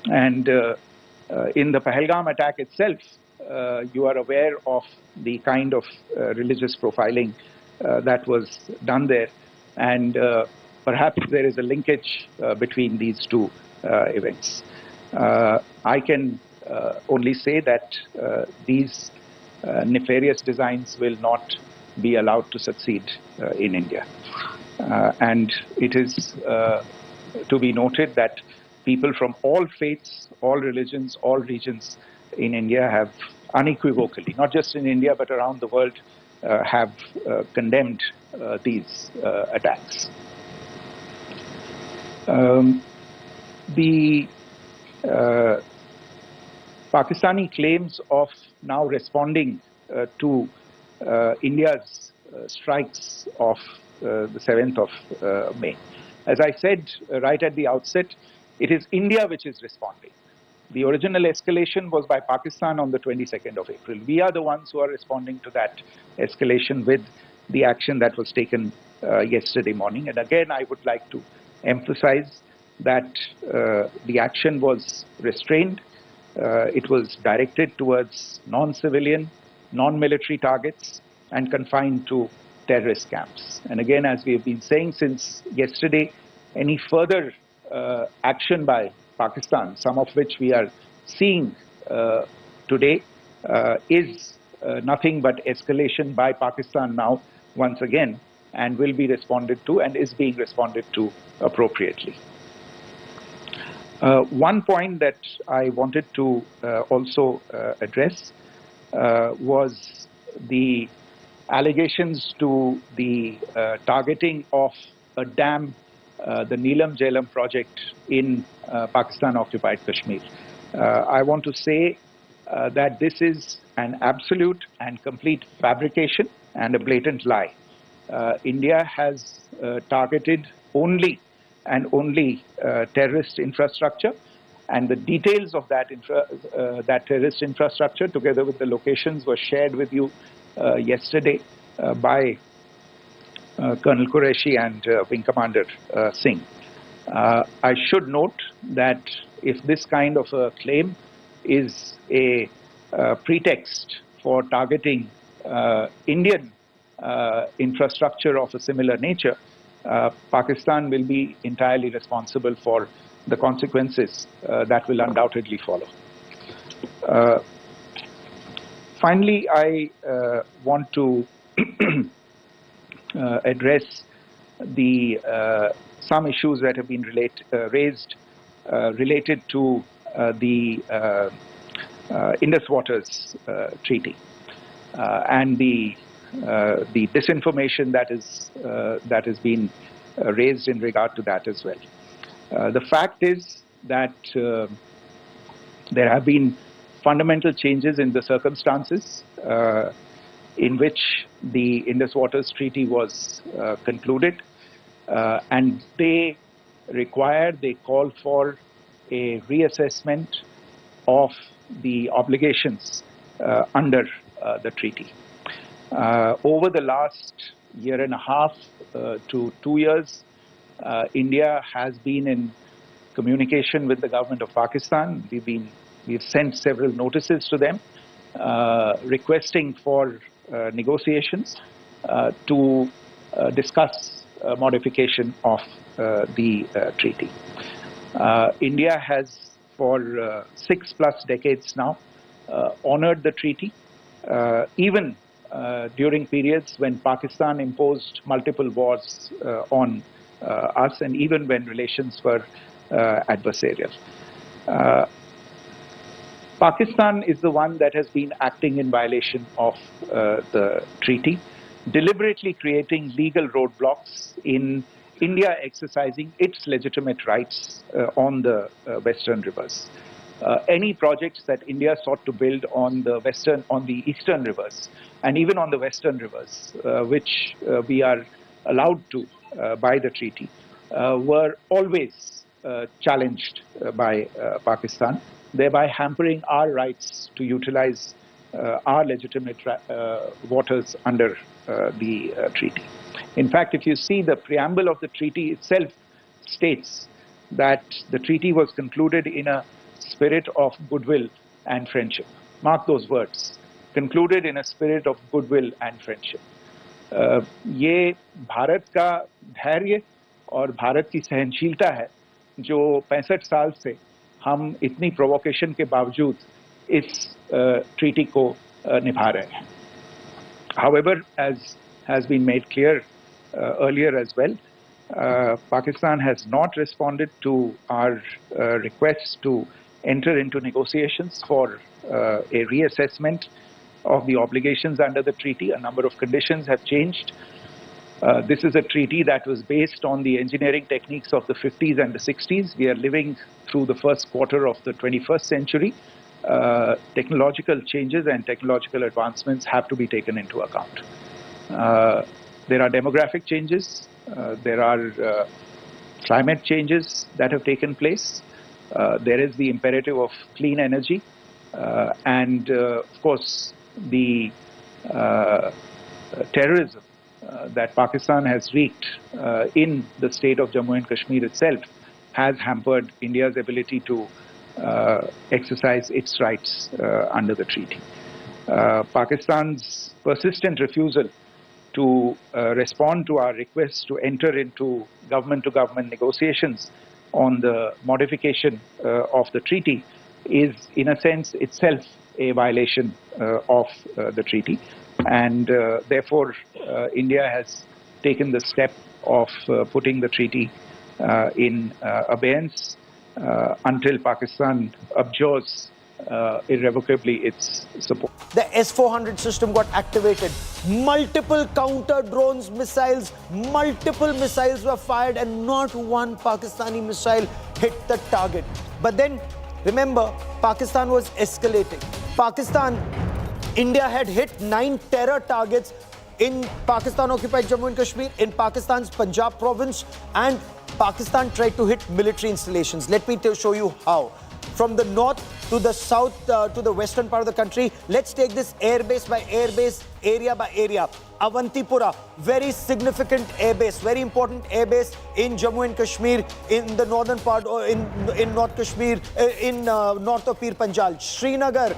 And in the Pahalgam attack itself, you are aware of the kind of religious profiling that was done there. And perhaps there is a linkage between these two events. I can only say that these nefarious designs will not be allowed to succeed in India. And it is to be noted that people from all faiths, all religions, all regions in India have unequivocally, not just in India but around the world, have condemned these attacks. The Pakistani claims of now responding to India's strikes of the 7th of May. As I said right at the outset, it is India which is responding. The original escalation was by Pakistan on the 22nd of April. We are the ones who are responding to that escalation with the action that was taken yesterday morning. And again, I would like to emphasize that the action was restrained. It was directed towards non-civilian, non-military targets and confined to terrorist camps. And again, as we have been saying since yesterday, any further action by Pakistan, some of which we are seeing today, is nothing but escalation by Pakistan now, once again, and will be responded to and is being responded to appropriately. One point that I wanted to also address was the allegations to the targeting of a dam, the Neelam Jhelum project in Pakistan-occupied Kashmir. I want to say that this is an absolute and complete fabrication and a blatant lie. India has targeted only and only terrorist infrastructure, and the details of that terrorist infrastructure, together with the locations, were shared with you yesterday by Colonel Qureshi and Wing Commander Singh. I should note that if this kind of a claim is a pretext for targeting Indian infrastructure of a similar nature, Pakistan will be entirely responsible for the consequences that will undoubtedly follow. Finally, I want to address some issues that have been raised related to the Indus Waters Treaty and the disinformation that has been raised in regard to that as well. The fact is that there have been fundamental changes in the circumstances in which the Indus Waters Treaty was concluded, and they call for a reassessment of the obligations under the treaty. Over the last year and a half to 2 years, India has been in communication with the government of Pakistan. We've sent several notices to them requesting for negotiations to discuss modification of the treaty. India has for 6+ decades now honored the treaty, even during periods when Pakistan imposed multiple wars on us, and even when relations were adversarial. Pakistan is the one that has been acting in violation of the treaty, deliberately creating legal roadblocks in India exercising its legitimate rights on the western rivers. Any projects that India sought to build on the eastern rivers and even on the western rivers, which we are allowed to by the treaty, were always challenged by Pakistan, thereby hampering our rights to utilize our legitimate waters under the treaty. In fact, if you see the preamble of the treaty itself states that the treaty was concluded in a spirit of goodwill and friendship. Mark those words, concluded in a spirit of goodwill and friendship. ये भारत का धैर्य और भारत की सहनशीलता है जो 65 साल से हम इतनी प्रोवोकेशन के बावजूद इस ट्रीटी को निभा रहे हैं. However, as has been made clear earlier as well, Pakistan has not responded to our requests to enter into negotiations for a reassessment of the obligations under the treaty. A number of conditions have changed. This is a treaty that was based on the engineering techniques of the 50s and the 60s. We are living through the first quarter of the 21st century. Technological changes and technological advancements have to be taken into account. There are demographic changes. There are climate changes that have taken place. There is the imperative of clean energy. And of course, the terrorism that Pakistan has wreaked in the state of Jammu and Kashmir itself has hampered India's ability to exercise its rights under the treaty. Pakistan's persistent refusal to respond to our request to enter into government-to-government negotiations on the modification of the treaty is, in a sense, itself a violation of the treaty. And therefore, India has taken the step of putting the treaty in abeyance until Pakistan abjures irrevocably its support. The S-400 system got activated. Multiple counter drones missiles, multiple missiles were fired and not one Pakistani missile hit the target. But then, remember, Pakistan was escalating. India had hit 9 terror targets in Pakistan-occupied Jammu and Kashmir, in Pakistan's Punjab province, and Pakistan tried to hit military installations. Let me show you how. From the north to the south to the western part of the country, let's take this airbase by airbase, area by area. Avantipura, very significant airbase, very important airbase in Jammu and Kashmir, in the northern part, or in North Kashmir, in north of Pir Panjal. Srinagar,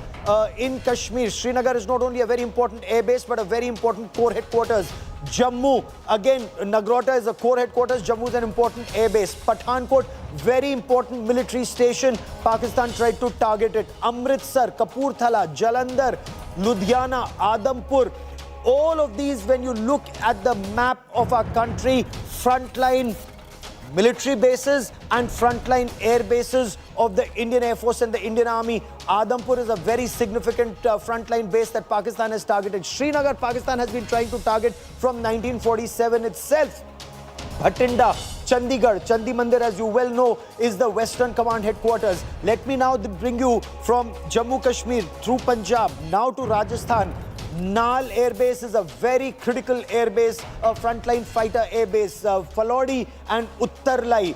in Kashmir. Srinagar is not only a very important airbase, but a very important core headquarters. Jammu, again, Nagrota is a core headquarters. Jammu is an important airbase. Pathankot, very important military station. Pakistan tried to target it. Amritsar, Kapurthala, Jalandhar, Ludhiana, Adampur. All of these, when you look at the map of our country, frontline military bases and frontline air bases of the Indian Air Force and the Indian Army. Adampur is a very significant frontline base that Pakistan has targeted. Srinagar, Pakistan has been trying to target from 1947 itself. Bhatinda, Chandigarh, Chandi Mandir, as you well know, is the Western Command headquarters. Let me now bring you from Jammu Kashmir through Punjab, now to Rajasthan. Nal Air Base is a very critical air base, a frontline fighter air base. Falodi and Uttarlai,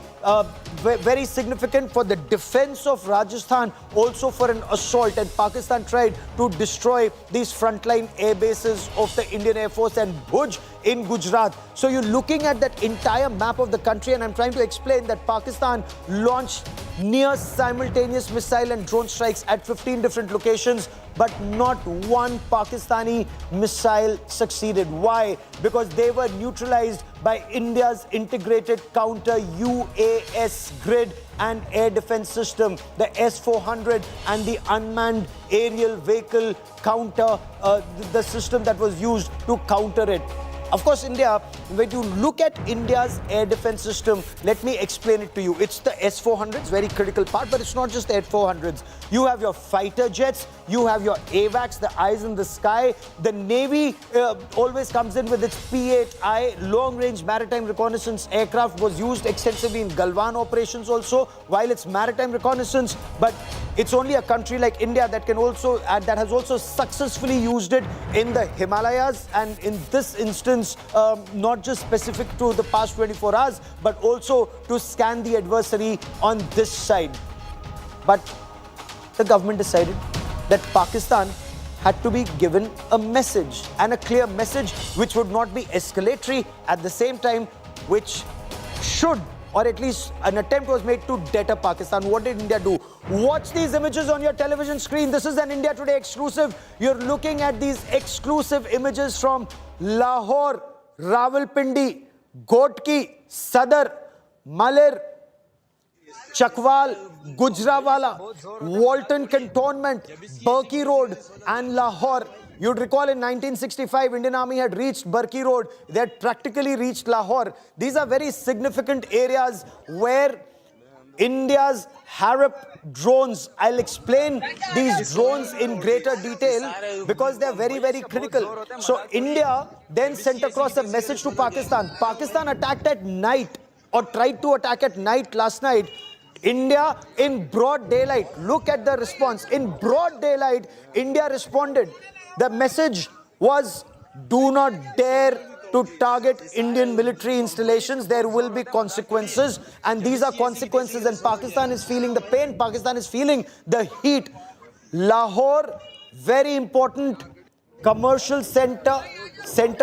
very significant for the defense of Rajasthan, also for an assault. And Pakistan tried to destroy these frontline air bases of the Indian Air Force, and Bhuj in Gujarat. So you're looking at that entire map of the country, and I'm trying to explain that Pakistan launched near simultaneous missile and drone strikes at 15 different locations, but not one Pakistani missile succeeded. Why? Because they were neutralized by India's integrated counter-UAS grid and air defense system, the S-400 and the unmanned aerial vehicle counter, the system that was used to counter it. Of course, India, when you look at India's air defense system, let me explain it to you. It's the S-400s, very critical part, but it's not just the S-400s. You have your fighter jets, you have your AWACS, the eyes in the sky. The Navy always comes in with its P-8I, long-range maritime reconnaissance aircraft, was used extensively in Galwan operations also, while it's maritime reconnaissance, but it's only a country like India that can also, that has also successfully used it in the Himalayas, and in this instance, not just specific to the past 24 hours, but also to scan the adversary on this side. But the government decided that Pakistan had to be given a message, and a clear message which would not be escalatory, at the same time which should, or at least an attempt was made to deter Pakistan. What did India do? Watch these images on your television screen. This is an India Today exclusive. You're looking at these exclusive images from Lahore, Rawalpindi, Gotki, Sadar, Malir, Chakwal, Gujranwala, Walton Cantonment, Burki Road and Lahore. You'd recall in 1965, Indian Army had reached Burki Road. They had practically reached Lahore. These are very significant areas where India's Harap drones. I'll explain these drones in greater detail because they're very, very critical. So India then sent across a message to Pakistan. Pakistan attacked at night or tried to attack at night last night. India in broad daylight. Look at the response. In broad daylight, India responded. The message was, do not dare to target Indian military installations. There will be consequences, and these are consequences, and Pakistan is feeling the pain. Pakistan is feeling the heat. Lahore, very important commercial center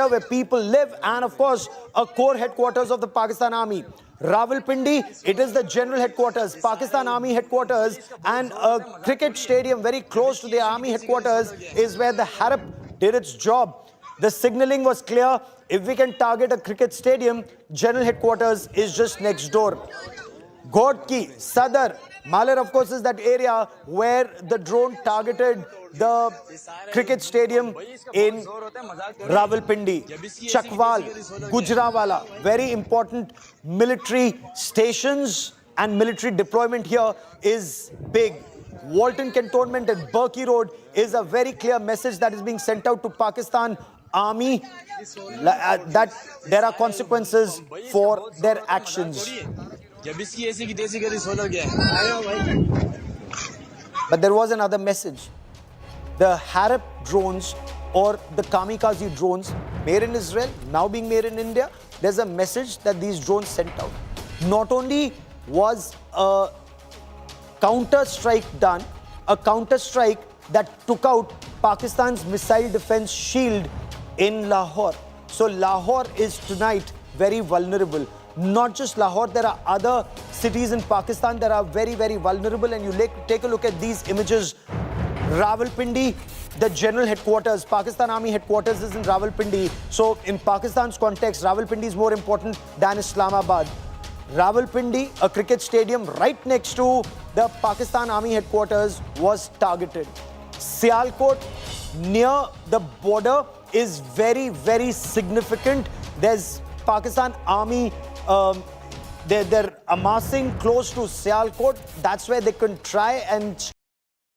where people live, and of course a core headquarters of the Pakistan Army. Rawalpindi, it is the general headquarters, Pakistan Army headquarters, and a cricket stadium very close to the army headquarters is where the Harap did its job. The signaling was clear. If we can target a cricket stadium, general headquarters is just next door. Ghodki, Sadar, Malar of course is that area where the drone targeted the cricket stadium in Rawalpindi. Chakwal, Gujranwala, very important military stations and military deployment here is big. Walton Cantonment and Berkey Road is a very clear message that is being sent out to Pakistan Army that there are consequences for their actions. But there was another message. The Harap drones or the kamikaze drones made in Israel, now being made in India, there's a message that these drones sent out. Not only was a counter-strike done, a counter-strike that took out Pakistan's missile defense shield in Lahore. So Lahore is tonight very vulnerable. Not just Lahore, there are other cities in Pakistan that are very, very vulnerable, and you take a look at these images. Rawalpindi, the general headquarters, Pakistan Army headquarters is in Rawalpindi. So in Pakistan's context, Rawalpindi is more important than Islamabad. Rawalpindi, a cricket stadium right next to the Pakistan Army headquarters, was targeted. Sialkot, near the border, is very, very significant. There's Pakistan Army, they're amassing close to Sialkot. That's where they can try and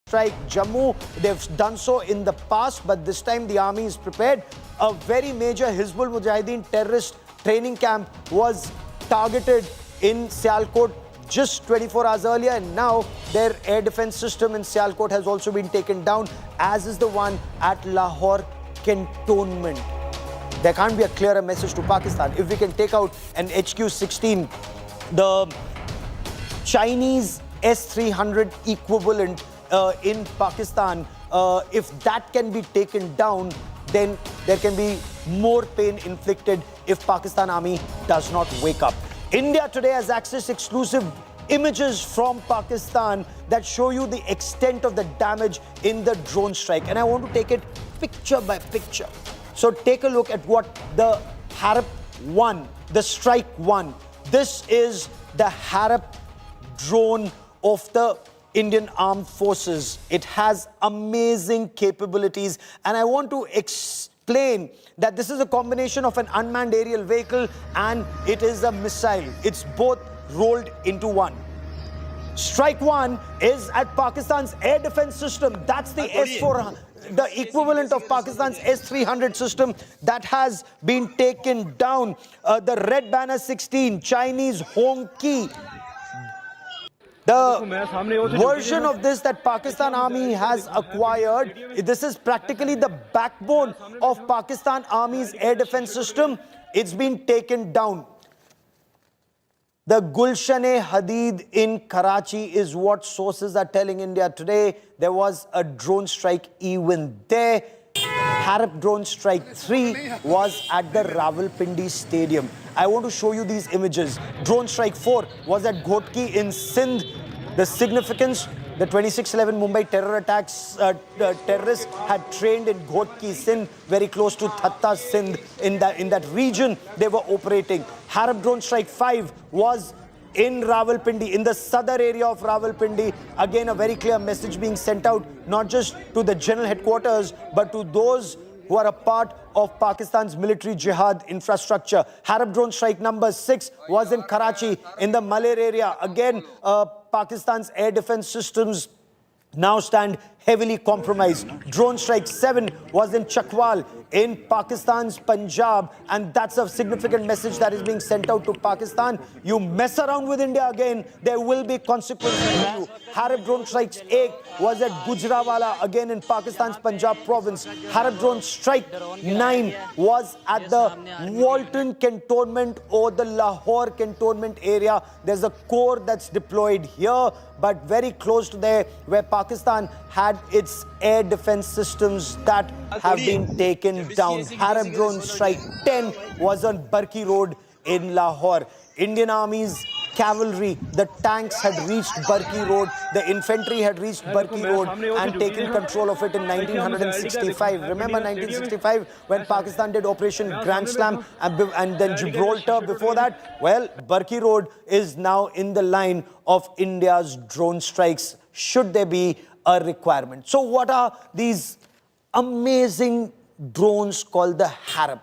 strike Jammu. They've done so in the past, but this time the army is prepared. A very major Hizbul Mujahideen terrorist training camp was targeted in Sialkot just 24 hours earlier, and now their air defense system in Sialkot has also been taken down, as is the one at Lahore Cantonment. There can't be a clearer message to Pakistan. If we can take out an HQ-16, the Chinese S-300 equivalent in Pakistan, if that can be taken down, then there can be more pain inflicted if Pakistan Army does not wake up. India today has accessed exclusive images from Pakistan that show you the extent of the damage in the drone strike. And I want to take it picture by picture. So take a look at what the Harap won, the strike won. This is the Harap drone of the Indian Armed Forces. It has amazing capabilities, and I want to explain that this is a combination of an unmanned aerial vehicle and it is a missile. It's both rolled into one. Strike one is at Pakistan's air defense system. That's the S-400, the equivalent of Pakistan's S-300 system that has been taken down. The Red Banner 16, Chinese Hongqi. The version of this that Pakistan Army has acquired, this is practically the backbone of Pakistan Army's air defense system. It's been taken down. The Gulshan-e-Hadid in Karachi is what sources are telling India today. There was a drone strike even there. Harap drone strike 3 was at the Rawalpindi Stadium. I want to show you these images. Drone strike 4 was at Ghodki in Sindh. The significance, the 26/11 Mumbai terror attacks, terrorists had trained in Ghodki, Sindh, very close to Thatta, Sindh. In that region, they were operating. Harap drone strike 5 was in Rawalpindi, in the southern area of Rawalpindi. Again, a very clear message being sent out, not just to the general headquarters, but to those who are a part of Pakistan's military jihad infrastructure. Harab drone strike number 6 was in Karachi in the Maler area. Again, Pakistan's air defense systems now stand heavily compromised. Drone strike 7 was in Chakwal in Pakistan's Punjab, and that's a significant message that is being sent out to Pakistan. You mess around with India again, there will be consequences for you. Harab drone strike 8 was at Gujranwala, again in Pakistan's Punjab province. Harab drone strike 9 was at the Walton cantonment or the Lahore cantonment area. There's a corps that's deployed here, but very close to there, where Pakistan had its air defense systems that have been taken down. Harab drone strike 10 was on Barki Road in Lahore. Indian Army's cavalry, the tanks had reached Barki Road, the infantry had reached Barki Road and taken control of it in 1965. Remember 1965 when Pakistan did Operation Grand Slam and then Gibraltar before that? Well, Barki Road is now in the line of India's drone strikes, should there be a requirement. So what are these amazing drones called the Harab?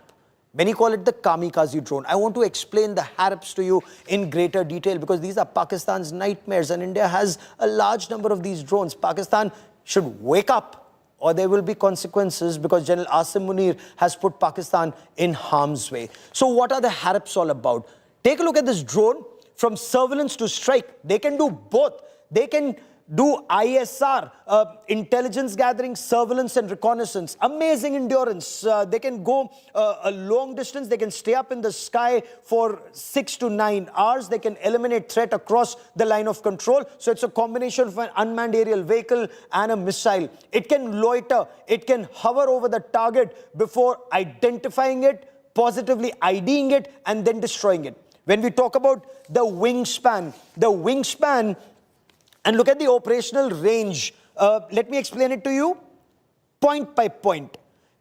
Many call it the kamikaze drone. I want to explain the Harabs to you in greater detail because these are Pakistan's nightmares and India has a large number of these drones. Pakistan should wake up or there will be consequences because General Asim Munir has put Pakistan in harm's way. So what are the Harabs all about? Take a look at this drone. From surveillance to strike, they can do both. They can do ISR, intelligence gathering, surveillance and reconnaissance. Amazing endurance. They can go a long distance. They can stay up in the sky for 6 to 9 hours. They can eliminate threat across the line of control. So it's a combination of an unmanned aerial vehicle and a missile. It can loiter. It can hover over the target before identifying it, positively IDing it, and then destroying it. When we talk about the wingspan, and look at the operational range. Let me explain it to you point by point.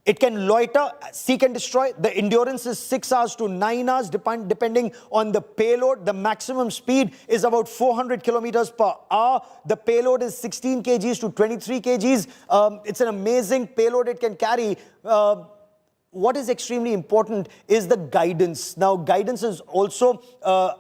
It can loiter, seek and destroy. The endurance is 6 hours to 9 hours, depending on the payload. The maximum speed is about 400 kilometers per hour. The payload is 16 kgs to 23 kgs. It's an amazing payload it can carry. What is extremely important is the guidance. Now, guidance is also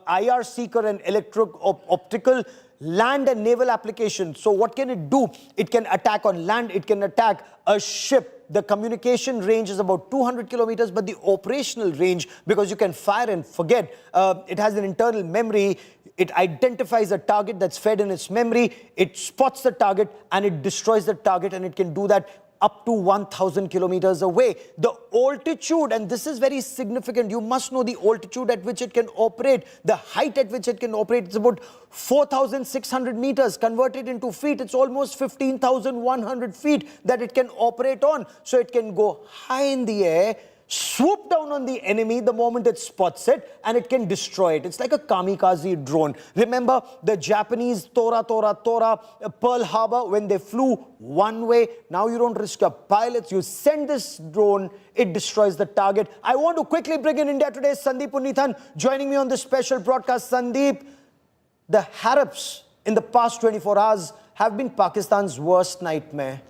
IR seeker and electro-optical land and naval application. So what can it do? It can attack on land. It can attack a ship. The communication range is about 200 kilometers, but the operational range, because you can fire and forget, it has an internal memory. It identifies a target that's fed in its memory. It spots the target and it destroys the target, and it can do that up to 1,000 kilometers away. The altitude, and this is very significant, you must know the altitude at which it can operate, the height at which it can operate. It's about 4,600 meters. Converted into feet, it's almost 15,100 feet that it can operate on. So it can go high in the air, swoop down on the enemy the moment it spots it, and it can destroy it. It's like a kamikaze drone. Remember the Japanese Tora, Pearl Harbor, when they flew one way? Now you don't risk your pilots. You send this drone, it destroys the target. I want to quickly bring in India Today, Sandeep Punnithan, joining me on this special broadcast. Sandeep, the Harabs in the past 24 hours have been Pakistan's worst nightmare.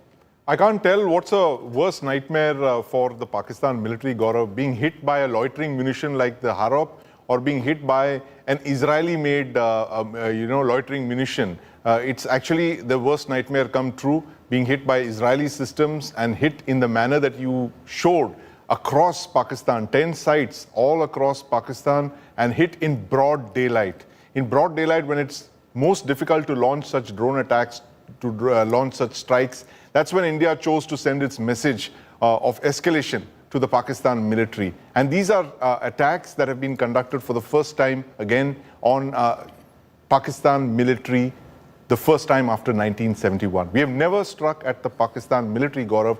I can't tell what's a worse nightmare for the Pakistan military, Gaurav, being hit by a loitering munition like the Harab or being hit by an Israeli-made, loitering munition. It's actually the worst nightmare come true, being hit by Israeli systems and hit in the manner that you showed across Pakistan, 10 sites all across Pakistan, and hit in broad daylight. In broad daylight, when it's most difficult to launch such drone attacks, to launch such strikes, that's when India chose to send its message of escalation to the Pakistan military. And these are attacks that have been conducted for the first time, again, on Pakistan military, the first time after 1971. We have never struck at the Pakistan military, Gaurav.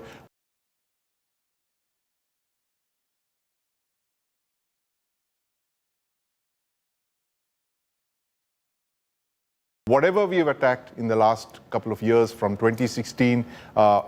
Whatever we have attacked in the last couple of years, from 2016,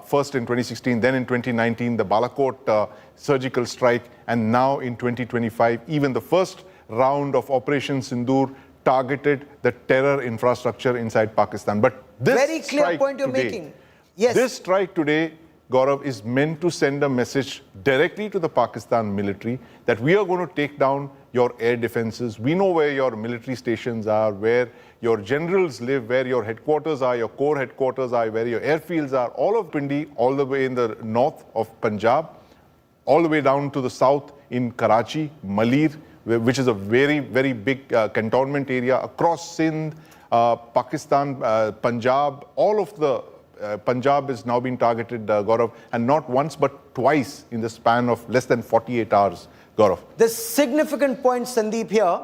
first in 2016, then in 2019, the Balakot surgical strike, and now in 2025, even the first round of Operation Sindoor targeted the terror infrastructure inside Pakistan. But this very clear point you're making. Yes. This strike today Gaurav, is meant to send a message directly to the Pakistan military that we are going to take down your air defenses. We know where your military stations are, where your generals live, where your headquarters are, your core headquarters are, where your airfields are, all of Pindi, all the way in the north of Punjab, all the way down to the south in Karachi, Malir, which is a very, very big cantonment area across Sindh, Pakistan, Punjab, all of the Punjab is now being targeted, Gaurav, and not once but twice in the span of less than 48 hours, Gaurav. The significant point, Sandeep, here,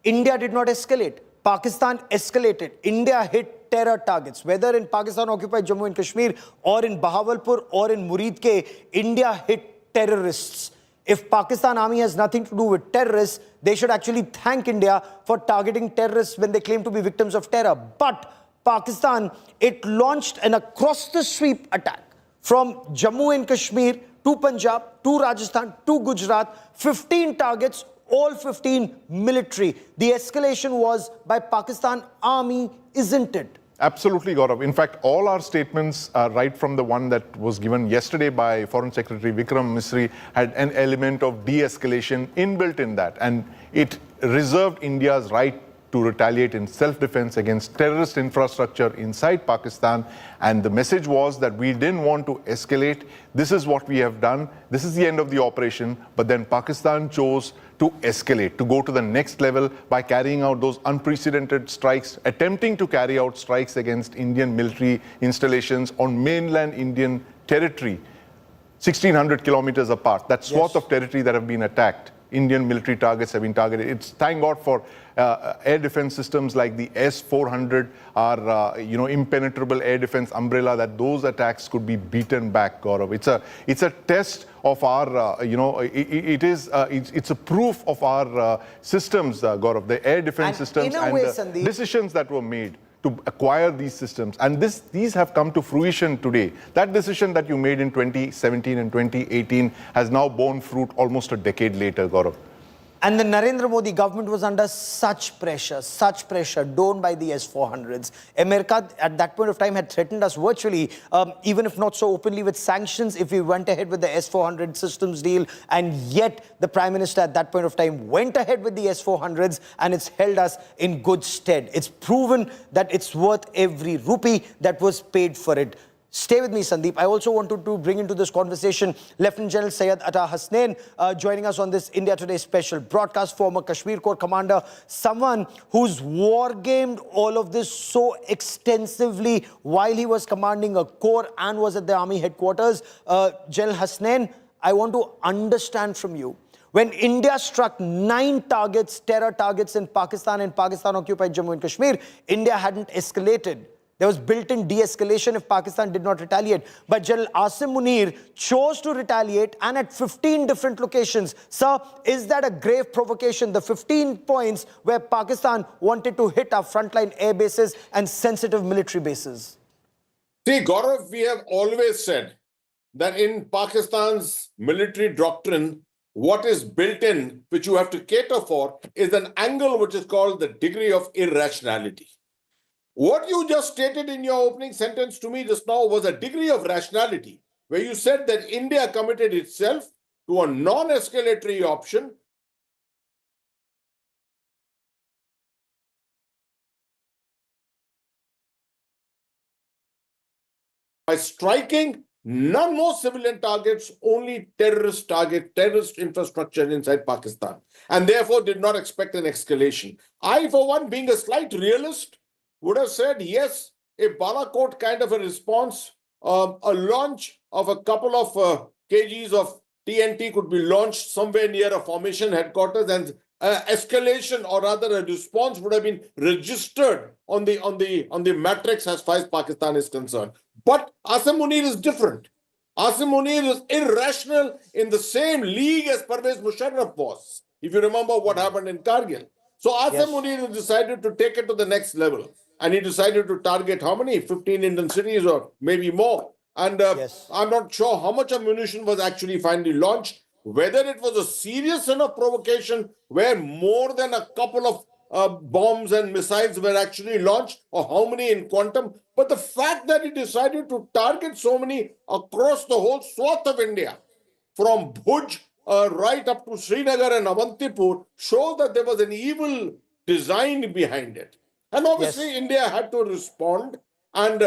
India did not escalate. Pakistan escalated. India hit terror targets, whether in Pakistan-occupied Jammu and Kashmir or in Bahawalpur or in Muridke, India hit terrorists. If Pakistan army has nothing to do with terrorists, they should actually thank India for targeting terrorists when they claim to be victims of terror. But Pakistan, it launched an across-the-sweep attack from Jammu and Kashmir to Punjab, to Rajasthan, to Gujarat, 15 targets, all 15 military. The escalation was by Pakistan army, isn't it? Absolutely, Gaurav. In fact, all our statements, right from the one that was given yesterday by Foreign Secretary Vikram Misri, had an element of de-escalation inbuilt in that. And it reserved India's right to retaliate in self-defense against terrorist infrastructure inside Pakistan. And the message was that we didn't want to escalate. This is what we have done. This is the end of the operation. But then Pakistan chose to escalate, to go to the next level by carrying out those unprecedented strikes, attempting to carry out strikes against Indian military installations on mainland Indian territory, 1,600 kilometers apart. That swath of territory that have been attacked. Indian military targets have been targeted. It's thank God for air defense systems like the S-400, our impenetrable air defense umbrella, that those attacks could be beaten back, Gaurav. It's a test of our, it's a proof of our systems, Gaurav, the air defense systems and the decisions that were made to acquire these systems. And these have come to fruition today. That decision that you made in 2017 and 2018 has now borne fruit almost a decade later, Gaurav. And the Narendra Modi government was under such pressure, drawn by the S-400s. America at that point of time had threatened us virtually, even if not so openly, with sanctions if we went ahead with the S-400 systems deal. And yet the Prime Minister at that point of time went ahead with the S-400s, and it's held us in good stead. It's proven that it's worth every rupee that was paid for it. Stay with me, Sandeep. I also wanted to bring into this conversation Lieutenant General Syed Atta Hasnain, joining us on this India Today special broadcast, former Kashmir Corps commander, someone who's war-gamed all of this so extensively while he was commanding a corps and was at the army headquarters. General Hasnain, I want to understand from you. When India struck 9 targets, terror targets in Pakistan and Pakistan-occupied Jammu and Kashmir, India hadn't escalated. There was built-in de-escalation if Pakistan did not retaliate. But General Asim Munir chose to retaliate, and at 15 different locations. Sir, is that a grave provocation? The 15 points where Pakistan wanted to hit our frontline air bases and sensitive military bases. See, Gaurav, we have always said that in Pakistan's military doctrine, what is built in, which you have to cater for, is an angle which is called the degree of irrationality. What you just stated in your opening sentence to me just now was a degree of rationality, where you said that India committed itself to a non-escalatory option by striking none more civilian targets, only terrorist infrastructure inside Pakistan, and therefore did not expect an escalation. I, for one, being a slight realist, would have said, yes, a Balakot kind of a response, a launch of a couple of kgs of TNT could be launched somewhere near a formation headquarters, and escalation, or rather a response, would have been registered on the matrix as far as Pakistan is concerned. But Asim Munir is different. Asim Munir is irrational in the same league as Pervez Musharraf was, if you remember what happened in Kargil. So Asim Munir decided to take it to the next level. And he decided to target how many? 15 Indian cities or maybe more. And I'm not sure how much ammunition was actually finally launched. Whether it was a serious enough provocation where more than a couple of bombs and missiles were actually launched or how many in quantum. But the fact that he decided to target so many across the whole swath of India, from Bhuj right up to Srinagar and Avantipur, shows that there was an evil design behind it. And obviously, India had to respond and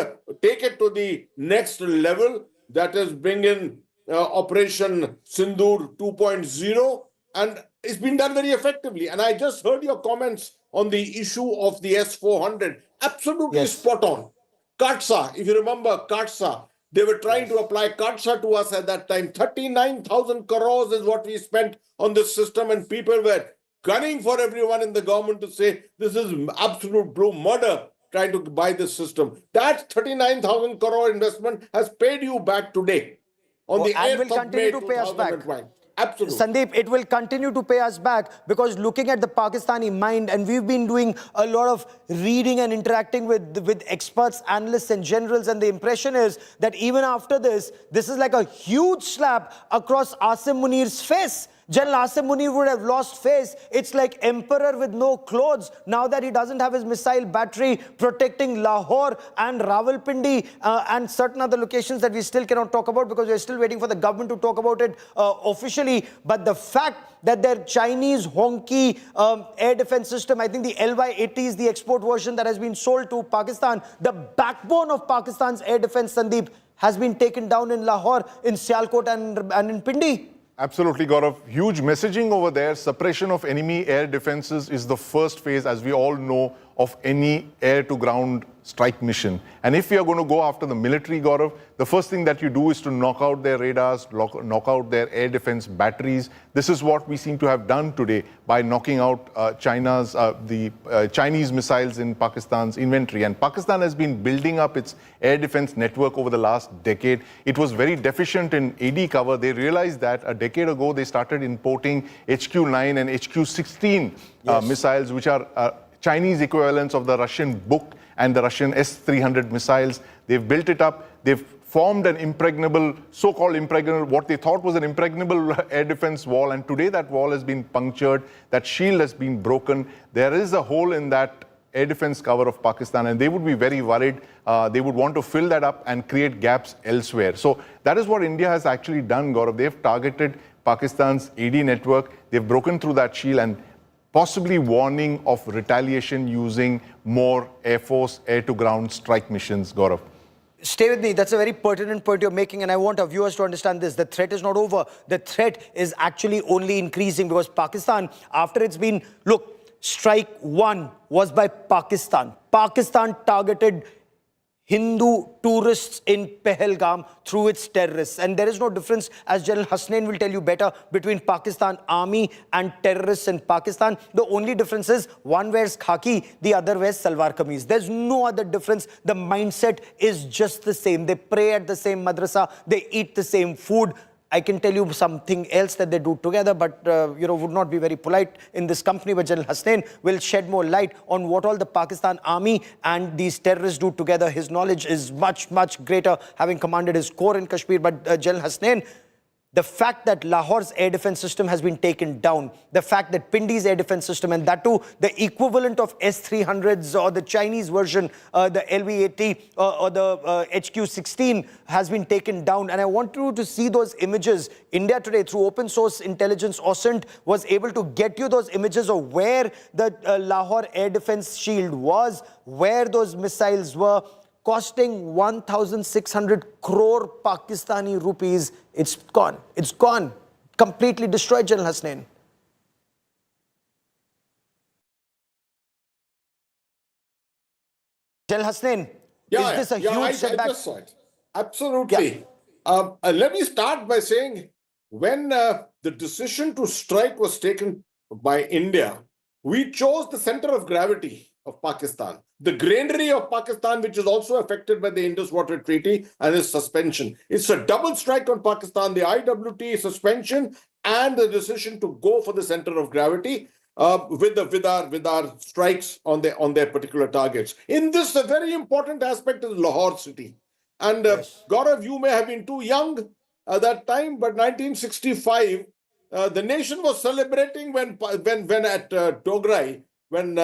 take it to the next level, that is, bring in Operation Sindoor 2.0, and it's been done very effectively. And I just heard your comments on the issue of the S-400. Absolutely spot on. Katsa, if you remember Katsa, they were trying to apply Katsa to us at that time. 39,000 crores is what we spent on this system, and people were gunning for everyone in the government to say this is absolute blue murder trying to buy this system. That 39,000 crore investment has paid you back today on the 8th of May 2020. Absolutely. Sandeep, it will continue to pay us back, because looking at the Pakistani mind, and we've been doing a lot of reading and interacting with experts, analysts and generals, and the impression is that even after this is like a huge slap across Asim Munir's face. General Asim Munir would have lost face. It's like emperor with no clothes now that he doesn't have his missile battery protecting Lahore and Rawalpindi and certain other locations that we still cannot talk about because we're still waiting for the government to talk about it officially. But the fact that their Chinese honky air defense system, I think the LY-80 is the export version that has been sold to Pakistan, the backbone of Pakistan's air defense, Sandeep, has been taken down in Lahore, in Sialkot and in Pindi. Absolutely, Gaurav. Huge messaging over there. Suppression of enemy air defenses is the first phase, as we all know, of any air-to-ground strike mission. And if we are going to go after the military, Gaurav, the first thing that you do is to knock out their radars, knock out their air defense batteries. This is what we seem to have done today by knocking out the Chinese missiles in Pakistan's inventory. And Pakistan has been building up its air defense network over the last decade. It was very deficient in AD cover. They realized that a decade ago they started importing HQ-9 and HQ-16 missiles, which are Chinese equivalents of the Russian Buk and the Russian S-300 missiles. They've built it up. They've formed an impregnable, so-called impregnable, what they thought was an impregnable air defense wall. And today that wall has been punctured. That shield has been broken. There is a hole in that air defense cover of Pakistan, and they would be very worried. They would want to fill that up and create gaps elsewhere. So that is what India has actually done, Gaurav. They've targeted Pakistan's AD network. They've broken through that shield and possibly warning of retaliation using more Air Force air-to-ground strike missions, Gaurav. Stay with me. That's a very pertinent point you're making, and I want our viewers to understand this. The threat is not over. The threat is actually only increasing, because Pakistan, after it's been, look, strike one was by Pakistan. Pakistan targeted Hindu tourists in Pahalgam through its terrorists. And there is no difference, as General Hasnain will tell you better, between Pakistan army and terrorists in Pakistan. The only difference is one wears khaki, the other wears salwar kameez. There's no other difference. The mindset is just the same. They pray at the same madrasa. They eat the same food. I can tell you something else that they do together, but would not be very polite in this company. But General Hasnain will shed more light on what all the Pakistan army and these terrorists do together. His knowledge is much, much greater, having commanded his corps in Kashmir. But General Hasnain, the fact that Lahore's air defense system has been taken down, the fact that Pindi's air defense system, and that too, the equivalent of S-300s or the Chinese version, the LV-80 or the HQ-16 has been taken down. And I want you to see those images. India today, through open source intelligence, OSINT was able to get you those images of where the Lahore air defense shield was, where those missiles were, costing 1,600 crore Pakistani rupees. It's gone. It's gone. Completely destroyed, General Hasnain. General Hasnain, is this a huge setback? I just saw it. Absolutely. Let me start by saying, when the decision to strike was taken by India, we chose the center of gravity of Pakistan, the granary of Pakistan, which is also affected by the Indus Water Treaty and its suspension. It's a double strike on Pakistan, the IWT suspension and the decision to go for the center of gravity with our strikes on their particular targets. In this, a very important aspect is Lahore city. And Gaurav, you may have been too young at that time, but 1965, the nation was celebrating when at Dograi, when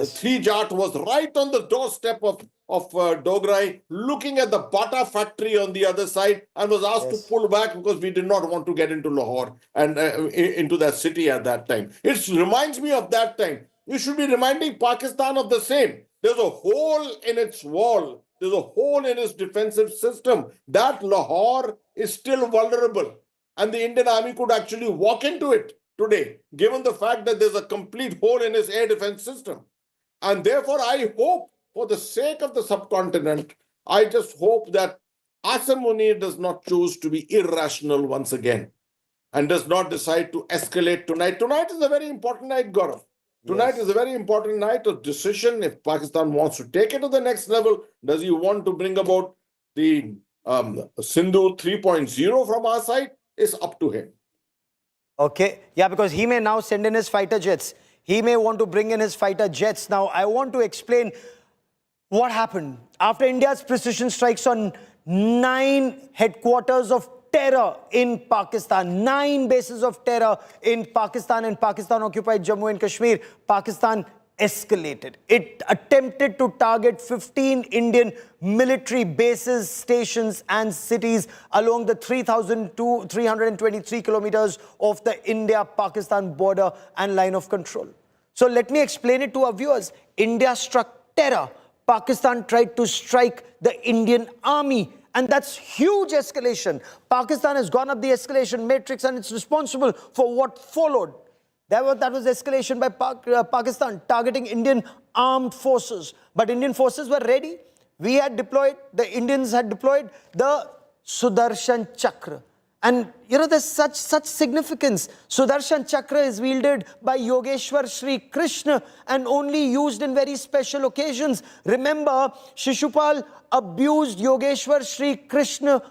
Three Jat was right on the doorstep of Dograi, looking at the Bata factory on the other side, and was asked to pull back because we did not want to get into Lahore and into that city at that time. It reminds me of that time. We should be reminding Pakistan of the same. There's a hole in its wall. There's a hole in its defensive system. That Lahore is still vulnerable. And the Indian Army could actually walk into it today, given the fact that there's a complete hole in its air defense system. And therefore, I hope, for the sake of the subcontinent, I just hope that Asam Munir does not choose to be irrational once again and does not decide to escalate tonight. Tonight is a very important night, Gaurav. Tonight is a very important night of decision. If Pakistan wants to take it to the next level, does he want to bring about the Sindoor 3.0 from our side? It's up to him. Okay. Yeah, because he may now send in his fighter jets. He may want to bring in his fighter jets. Now, I want to explain what happened after India's precision strikes on 9 headquarters of terror in Pakistan. 9 bases of terror in Pakistan, and Pakistan occupied Jammu and Kashmir. Pakistan escalated. It attempted to target 15 Indian military bases, stations and cities along the 3,323 kilometers of the India-Pakistan border and line of control. So let me explain it to our viewers. India struck terror. Pakistan tried to strike the Indian army. And that's huge escalation. Pakistan has gone up the escalation matrix and it's responsible for what followed. That was escalation by Pakistan targeting Indian armed forces. But Indian forces were ready. We had deployed, the Indians had deployed the Sudarshan Chakra. And you know, there's such significance. Sudarshan Chakra is wielded by Yogeshwar Sri Krishna and only used in very special occasions. Remember, Shishupal abused Yogeshwar Sri Krishna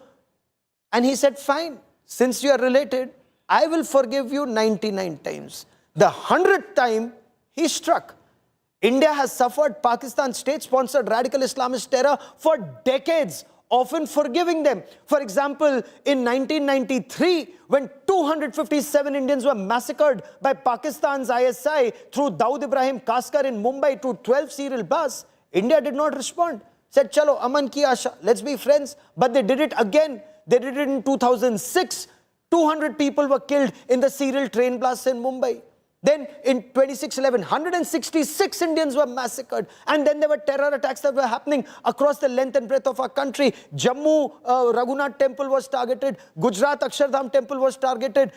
and he said, fine, since you are related, I will forgive you 99 times. The 100th time, he struck. India has suffered Pakistan state-sponsored radical Islamist terror for decades, often forgiving them. For example, in 1993, when 257 Indians were massacred by Pakistan's ISI through Dawood Ibrahim Kaskar in Mumbai to 12 serial bus, India did not respond. Said, chalo, aman ki asha, let's be friends. But they did it again. They did it in 2006. 200 people were killed in the serial train blasts in Mumbai. Then in 26/11, 166 Indians were massacred. And then there were terror attacks that were happening across the length and breadth of our country. Jammu, Raghunath Temple was targeted. Gujarat, Akshardham Temple was targeted.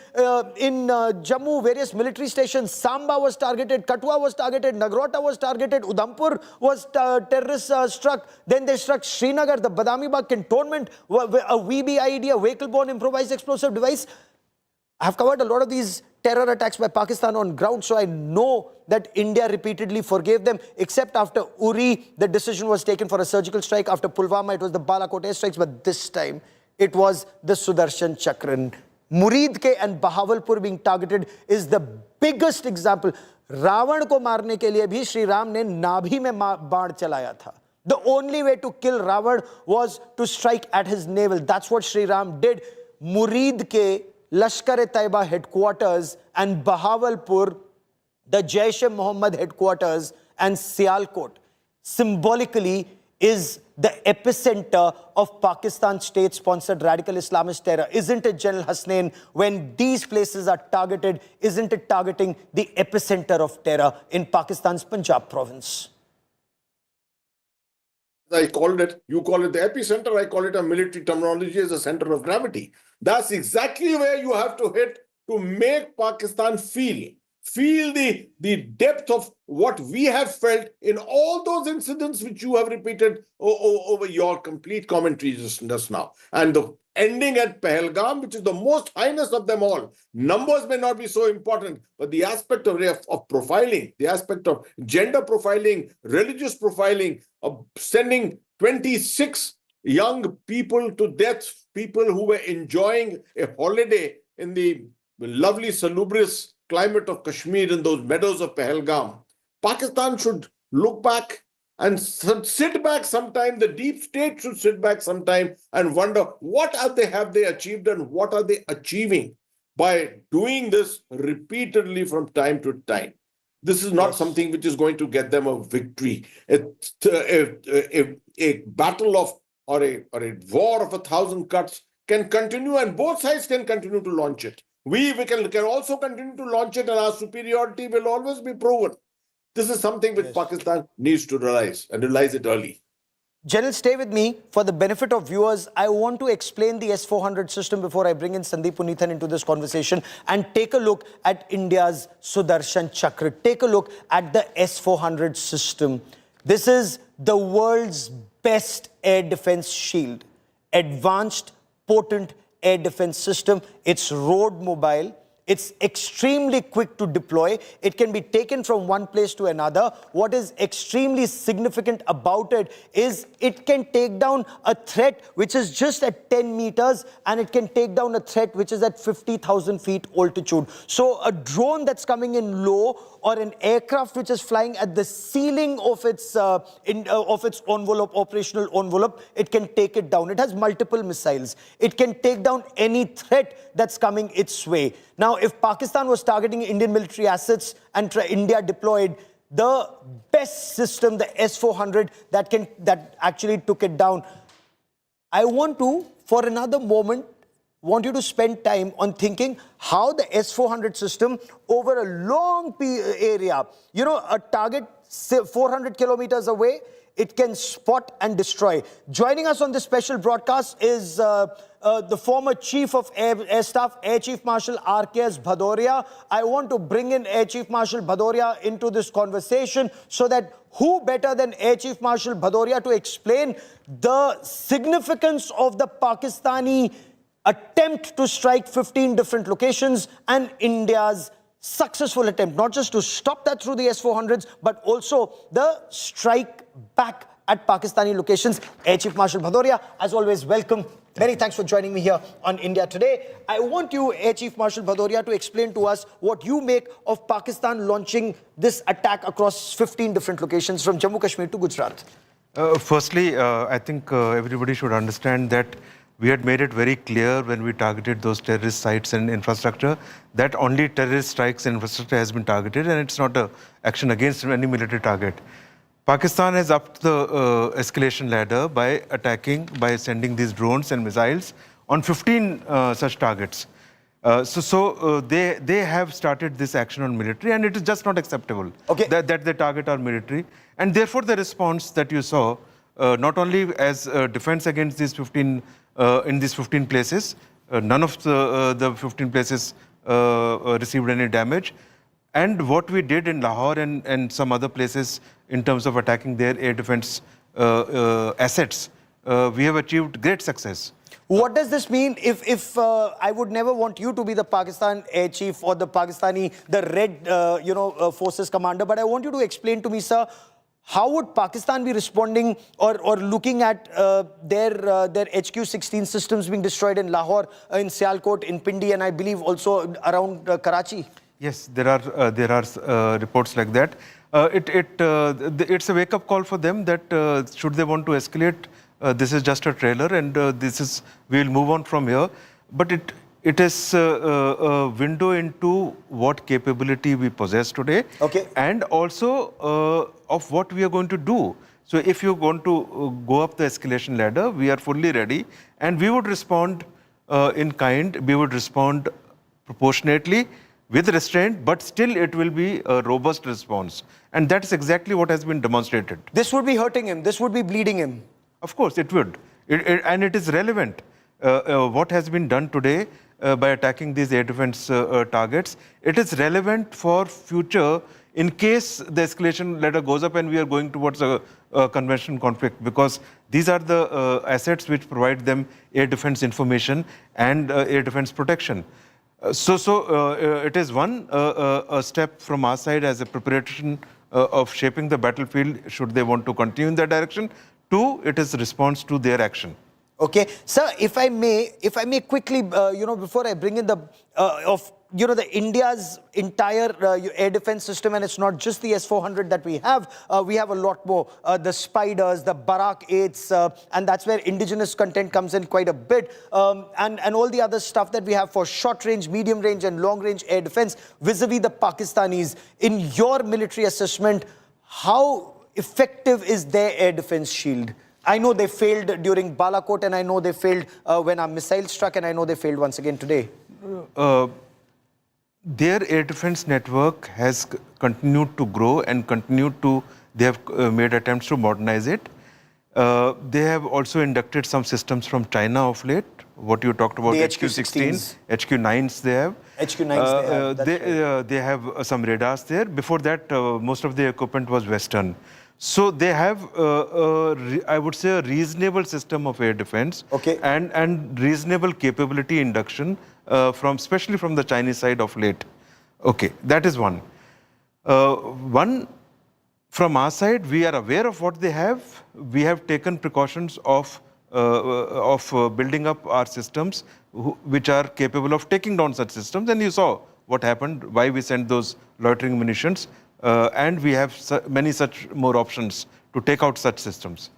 In Jammu, various military stations. Samba was targeted. Kathua was targeted. Nagrota was targeted. Udhampur was terrorists struck. Then they struck Srinagar, the Badami Bagh cantonment, a VBIED, a vehicle-borne improvised explosive device. I have covered a lot of these terror attacks by Pakistan on ground, so I know that India repeatedly forgave them, except after Uri, the decision was taken for a surgical strike. After Pulwama, it was the Balakot airstrikes, but this time it was the Sudarshan Chakran. Muridke and Bahawalpur being targeted is the biggest example. Ravan ko marne ke liye bhi Shri Ram ne Nabhi mein baण chalaya tha. The only way to kill Ravan was to strike at his navel. That's what Shri Ram did. Muridke, Lashkar-e-Taiba headquarters, and Bahawalpur, the Jaish-e-Mohammed headquarters, and Sialkot, symbolically is the epicenter of Pakistan state-sponsored radical Islamist terror. Isn't it, General Hasnain, when these places are targeted, isn't it targeting the epicenter of terror in Pakistan's Punjab province? I called it, you call it the epicenter, I call it a military terminology as a center of gravity. That's exactly where you have to hit to make Pakistan feel the depth of what we have felt in all those incidents which you have repeated over your complete commentary just now. And the ending at Pahalgam, which is the most heinous of them all. Numbers may not be so important, but the aspect of profiling, the aspect of gender profiling, religious profiling, of sending 26 young people to death, people who were enjoying a holiday in the lovely salubrious climate of Kashmir in those meadows of Pahalgam. Pakistan should look back and sit back sometime. The deep state should sit back sometime and wonder what have they achieved and what are they achieving by doing this repeatedly from time to time. This is not something which is going to get them a victory. A battle of or a war of 1,000 cuts can continue, and both sides can continue to launch it. We can also continue to launch it, and our superiority will always be proven. This is something which Pakistan needs to realize, and realize it early. General, stay with me. For the benefit of viewers, I want to explain the S-400 system before I bring in Sandeep Punithan into this conversation, and take a look at India's Sudarshan Chakra. Take a look at the S-400 system. This is the world's best air defense shield. Advanced, potent air defense system. It's road mobile. It's extremely quick to deploy. It can be taken from one place to another. What is extremely significant about it is it can take down a threat which is just at 10 meters, and it can take down a threat which is at 50,000 feet altitude. So a drone that's coming in low, or an aircraft which is flying at the ceiling of its envelope, operational envelope, it can take it down. It has multiple missiles. It can take down any threat that's coming its way. Now, if Pakistan was targeting Indian military assets and India deployed the best system, the S-400, that actually took it down, I want to, for another moment, want you to spend time on thinking how the S-400 system over a long area, you know, a target 400 kilometers away, it can spot and destroy. Joining us on this special broadcast is the former Chief of Air Staff, Air Chief Marshal R.K.S. Bhadoria. I want to bring in Air Chief Marshal Bhadoria into this conversation, so that who better than Air Chief Marshal Bhadoria to explain the significance of the Pakistani attempt to strike 15 different locations, and India's successful attempt, not just to stop that through the S-400s, but also the strike back at Pakistani locations. Air Chief Marshal Bhadoria, as always, welcome. Many thanks for joining me here on India Today. I want you, Air Chief Marshal Bhadoria, to explain to us what you make of Pakistan launching this attack across 15 different locations from Jammu Kashmir to Gujarat. Firstly, I think everybody should understand that we had made it very clear when we targeted those terrorist sites and infrastructure that only terrorist strikes and infrastructure has been targeted, and it's not an action against any military target. Pakistan has upped the escalation ladder by by sending these drones and missiles on 15 such targets. They have started this action on military, and it is just not acceptable that they target our military. And therefore, the response that you saw, not only as defense against these 15 in these 15 places, none of the 15 places received any damage. And what we did in Lahore and some other places in terms of attacking their air defense assets, we have achieved great success. What does this mean? If I would never want you to be the Pakistan Air Chief or the Red Forces Commander, but I want you to explain to me, sir, how would Pakistan be responding or looking at their HQ-16 systems being destroyed in Lahore, in Sialkot, in Pindi, and I believe also around Karachi? Yes, there are reports like that. It's a wake-up call for them that should they want to escalate, this is just a trailer, and we'll move on from here. But it is a window into what capability we possess today, and also of what we are going to do. So if you're going to go up the escalation ladder, we are fully ready, and we would respond in kind, we would respond proportionately, with restraint, but still it will be a robust response. And that's exactly what has been demonstrated. This would be hurting him, this would be bleeding him. Of course, it would. And it is relevant. What has been done today by attacking these air defense targets, it is relevant for future in case the escalation ladder goes up and we are going towards a conventional conflict, because these are the assets which provide them air defense information and air defense protection. It is one, a step from our side as a preparation of shaping the battlefield should they want to continue in that direction. Two, it is response to their action. Okay, sir, if I may quickly, before I bring in the the India's entire air defense system, and it's not just the S-400 that we have a lot more, the Spiders, the Barak 8s, and that's where indigenous content comes in quite a bit, and all the other stuff that we have for short range, medium range and long range air defense vis-a-vis the Pakistanis. In your military assessment, how effective is their air defense shield? I know they failed during Balakot, and I know they failed when our missile struck, and I know they failed once again today. Their air defense network has continued to grow and they have made attempts to modernize it. They have also inducted some systems from China of late. What you talked about, the HQ-16s, HQ-9s they have. HQ-9s they have. They have some radars there. Before that, most of the equipment was Western. So they have, I would say, a reasonable system of air defense, and reasonable capability induction especially from the Chinese side of late. Okay, that is one. From our side, we are aware of what they have. We have taken precautions of building up our systems which are capable of taking down such systems. And you saw what happened, why we sent those loitering munitions. And we have many such more options to take out such systems.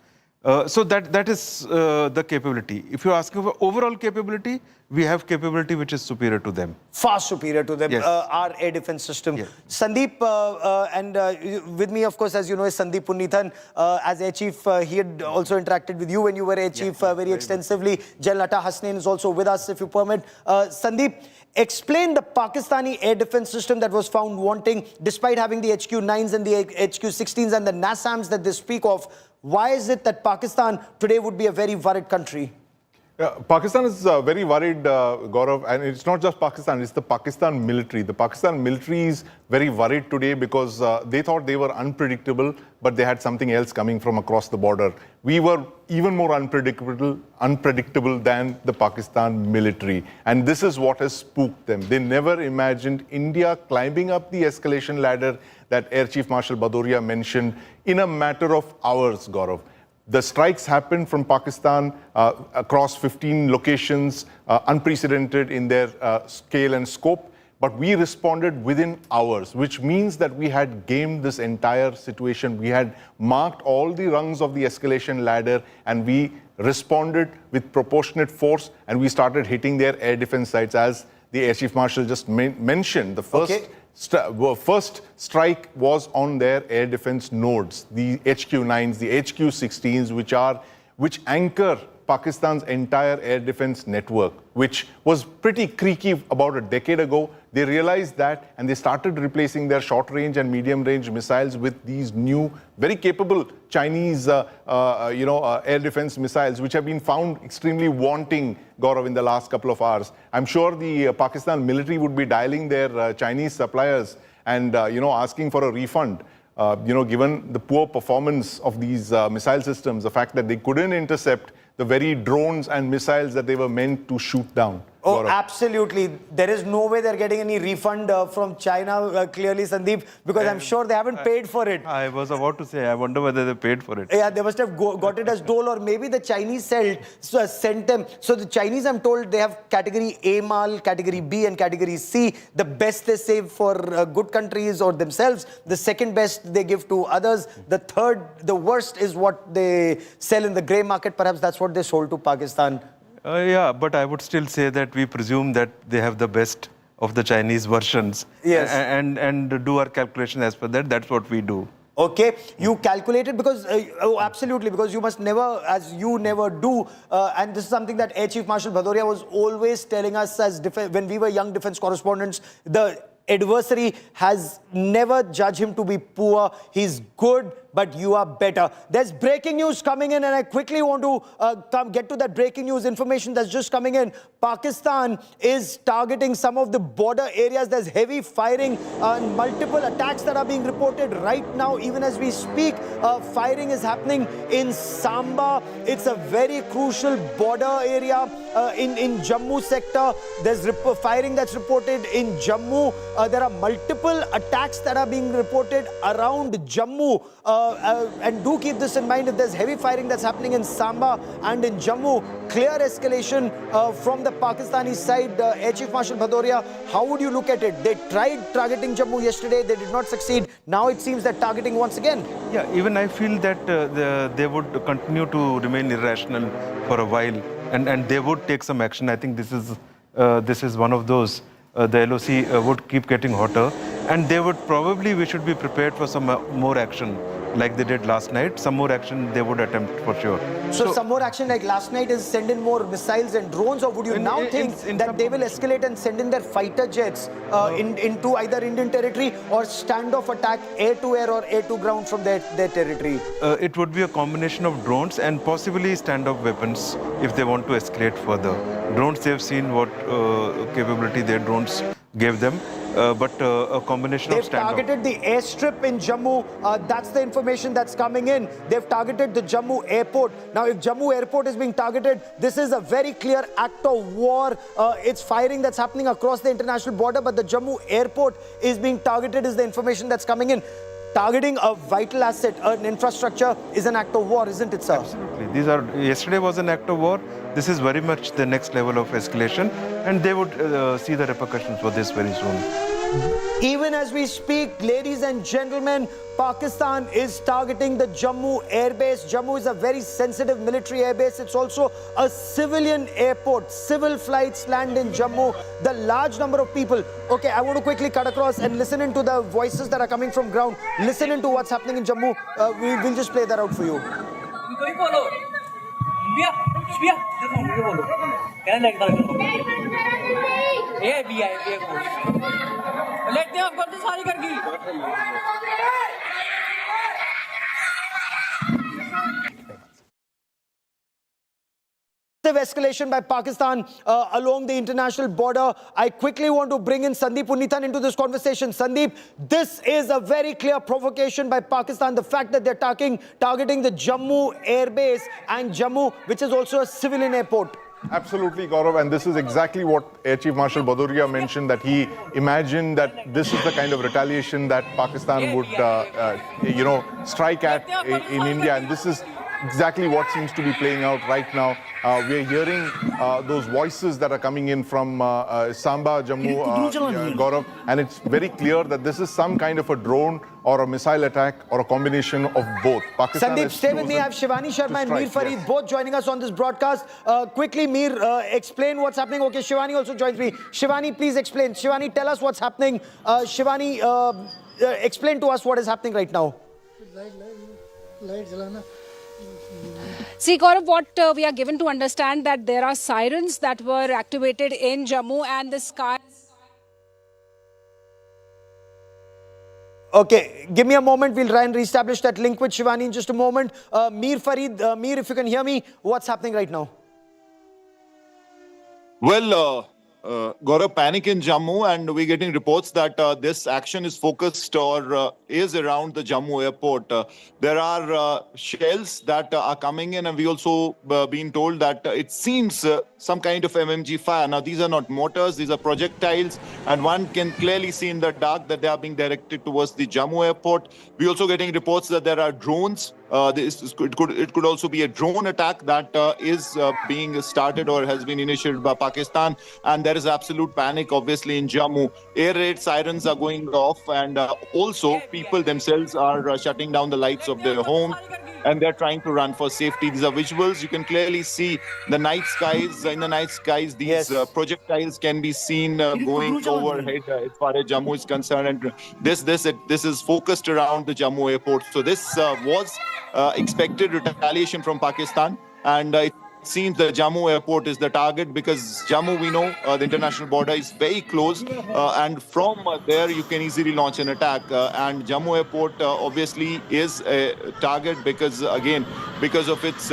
So that is the capability. If you're asking for overall capability, we have capability which is superior to them. Far superior to them, yes. Our air defense system. Yeah. Sandeep, and with me, of course, as you know, is Sandeep Punnithan. As Air Chief, he had also interacted with you when you were Air Chief very extensively. General Atta Hasnain is also with us, if you permit. Sandeep, explain the Pakistani air defense system that was found wanting, despite having the HQ-9s and the HQ-16s and the NASAMs that they speak of. Why is it that Pakistan today would be a very worried country? Pakistan is very worried, Gaurav, and it's not just Pakistan, it's the Pakistan military. The Pakistan military is very worried today because they thought they were unpredictable, but they had something else coming from across the border. We were even more unpredictable than the Pakistan military. And this is what has spooked them. They never imagined India climbing up the escalation ladder that Air Chief Marshal Bhadoria mentioned in a matter of hours, Gaurav. The strikes happened from Pakistan across 15 locations, unprecedented in their scale and scope. But we responded within hours, which means that we had gamed this entire situation. We had marked all the rungs of the escalation ladder, and we responded with proportionate force, and we started hitting their air defense sites. As the Air Chief Marshal just mentioned, the first strike was on their air defense nodes, the HQ-9s, the HQ-16s, which anchor Pakistan's entire air defense network, which was pretty creaky about a decade ago. They realized that, and they started replacing their short-range and medium-range missiles with these new, very capable Chinese, air defense missiles, which have been found extremely wanting, Gaurav, in the last couple of hours. I'm sure the Pakistan military would be dialing their Chinese suppliers and, asking for a refund. Given the poor performance of these missile systems, the fact that they couldn't intercept the very drones and missiles that they were meant to shoot down. Oh, absolutely. There is no way they're getting any refund from China, clearly, Sandeep, because I'm sure they haven't paid for it. I was about to say, I wonder whether they paid for it. Yeah, they must have got it as dole, or maybe the Chinese sent them. So the Chinese, I'm told, they have category A mal, category B and category C. The best they save for good countries or themselves. The second best they give to others. The third, the worst, is what they sell in the grey market. Perhaps that's what they sold to Pakistan. Yeah, but I would still say that we presume that they have the best of the Chinese versions. Yes. And do our calculation as per that. That's what we do. Okay, you calculated because, absolutely, because you must never, as you never do, and this is something that Air Chief Marshal Bhadoria was always telling us as when we were young defense correspondents, the adversary has never judged him to be poor. He's good, but you are better. There's breaking news coming in, and I quickly want to get to that breaking news information that's just coming in. Pakistan is targeting some of the border areas. There's heavy firing and multiple attacks that are being reported right now, even as we speak. Firing is happening in Samba. It's a very crucial border area. in Jammu sector. There's firing that's reported in Jammu. There are multiple attacks that are being reported around Jammu. And do keep this in mind, if there's heavy firing that's happening in Samba and in Jammu, clear escalation from the Pakistani side. Air Chief Marshal Bhadoria, how would you look at it? They tried targeting Jammu yesterday, they did not succeed. Now it seems they're targeting once again. Yeah, even I feel that they would continue to remain irrational for a while, and they would take some action. I think this is one of those. The LOC would keep getting hotter, and they would probably, we should be prepared for some more action like they did last night. Some more action they would attempt for sure. So some more action like last night is send in more missiles and drones, or would you now think that they will escalate and send in their fighter jets into either Indian territory or standoff attack air to air or air to ground from their territory? It would be a combination of drones and possibly standoff weapons if they want to escalate further. Drones, they've seen what capability their drones gave them. But a combination of standoff. They've targeted the airstrip in Jammu. That's the information that's coming in. They've targeted the Jammu airport. Now, if Jammu airport is being targeted, this is a very clear act of war. It's firing that's happening across the international border, but the Jammu airport is being targeted is the information that's coming in. Targeting a vital asset, an infrastructure, is an act of war, isn't it, sir? Absolutely. Yesterday was an act of war. This is very much the next level of escalation, and they would see the repercussions for this very soon. Even as we speak, ladies and gentlemen, Pakistan is targeting the Jammu airbase. Jammu is a very sensitive military airbase. It's also a civilian airport. Civil flights land in Jammu. The large number of people. Okay, I want to quickly cut across and listen into the voices that are coming from ground. Listen into what's happening in Jammu. We'll just play that out for you. Escalation by Pakistan along the international border. I quickly want to bring in Sandeep Unnithan into this conversation. Sandeep, this is a very clear provocation by Pakistan. The fact that they're targeting the Jammu airbase and Jammu, which is also a civilian airport. Absolutely, Gaurav, and this is exactly what Air Chief Marshal Bhadoria mentioned, that he imagined that this is the kind of retaliation that Pakistan would, strike at in India, and this is exactly what seems to be playing out right now. We're hearing those voices that are coming in from Samba, Jammu, Gaurav, and it's very clear that this is some kind of a drone or a missile attack or a combination of both. Pakistan Sandeep, stay with me. I have Shivani Sharma and Mir Farid both joining us on this broadcast. Quickly, Mir, explain what's happening. Okay, Shivani also joins me. Shivani, please explain. Shivani, tell us what's happening. Shivani, explain to us what is happening right now. See, Gaurav, what we are given to understand that there are sirens that were activated in Jammu and the sky. Okay, give me a moment. We'll try and reestablish that link with Shivani in just a moment. Mir Farid, Mir, if you can hear me, what's happening right now? Well, Gaurav, panic in Jammu, and we're getting reports that this action is focused or is around the Jammu airport. There are shells that are coming in, and we also been told that it seems some kind of MMG fire. Now, these are not mortars, these are projectiles, and one can clearly see in the dark that they are being directed towards the Jammu airport. We're also getting reports that there are drones. It could also be a drone attack that is being started or has been initiated by Pakistan, and there is absolute panic obviously in Jammu. Air raid sirens are going off, and also people themselves are shutting down the lights of their homes, and they're trying to run for safety. These are visuals. You can clearly see the night skies. In the night skies, these projectiles can be seen going overhead as far as Jammu is concerned, and this is focused around the Jammu airport. So this was expected retaliation from Pakistan, and it seems the Jammu airport is the target because Jammu, we know, the international border is very close, and from there you can easily launch an attack, and Jammu airport obviously is a target because, again, because of its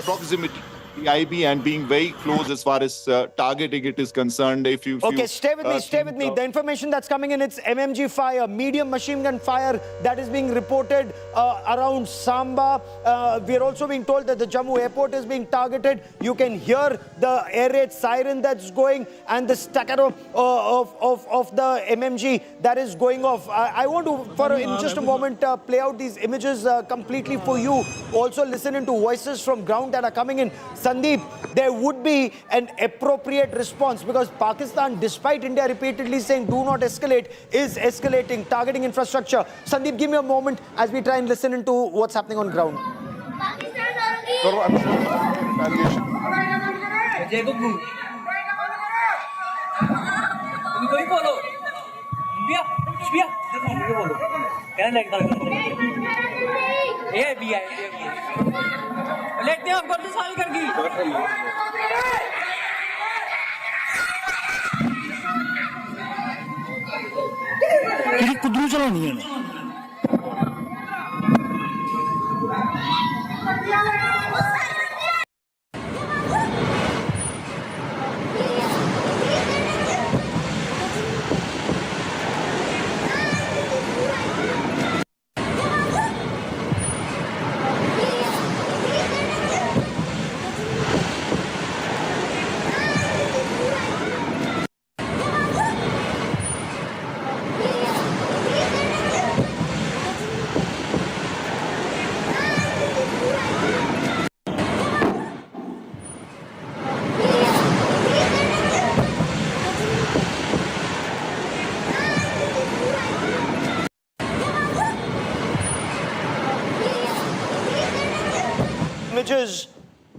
proximity the IB and being very close as far as targeting it is concerned. If you Stay with me. The information that's coming in, it's MMG fire, medium machine gun fire that is being reported around Samba. We are also being told that the Jammu airport is being targeted. You can hear the air raid siren that's going and the staccato of the MMG that is going off. I want to, in just a moment, play out these images completely for you. Also listen into voices from ground that are coming in. Sandeep, there would be an appropriate response because Pakistan, despite India repeatedly saying do not escalate, is escalating, targeting infrastructure. Sandeep, give me a moment as we try and listen into what's happening on ground.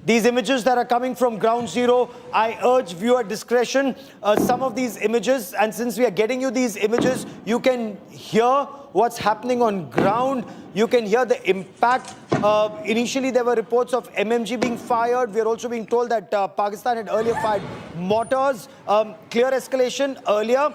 These images that are coming from ground zero, I urge viewer discretion. Some of these images, and since we are getting you these images, you can hear what's happening on ground. You can hear the impact. Initially, there were reports of MMG being fired. We are also being told that Pakistan had earlier fired mortars. Clear escalation earlier.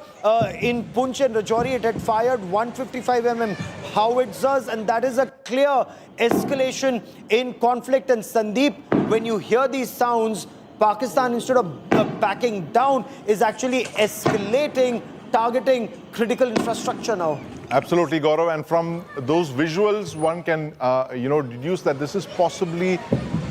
In Poonch and Rajouri, it had fired 155 mm howitzers, and that is a clear escalation in conflict. And Sandeep, when you hear these sounds, Pakistan, instead of backing down, is actually escalating, targeting critical infrastructure now. Absolutely, Gaurav. And from those visuals, one can, deduce that this is possibly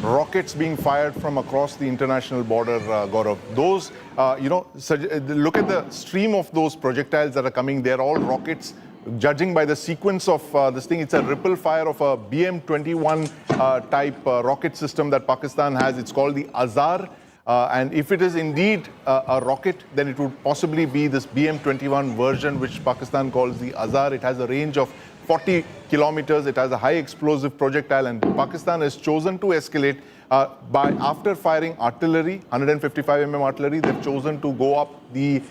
rockets being fired from across the international border, Gaurav. Those, look at the stream of those projectiles that are coming. They're all rockets. Judging by the sequence of this thing, it's a ripple fire of a BM-21 type rocket system that Pakistan has. It's called the Azar. And if it is indeed a rocket, then it would possibly be this BM-21 version, which Pakistan calls the Azar. It has a range of 40 kilometers. It has a high explosive projectile, and Pakistan has chosen to escalate after firing artillery, 155 mm artillery. They've chosen to go up the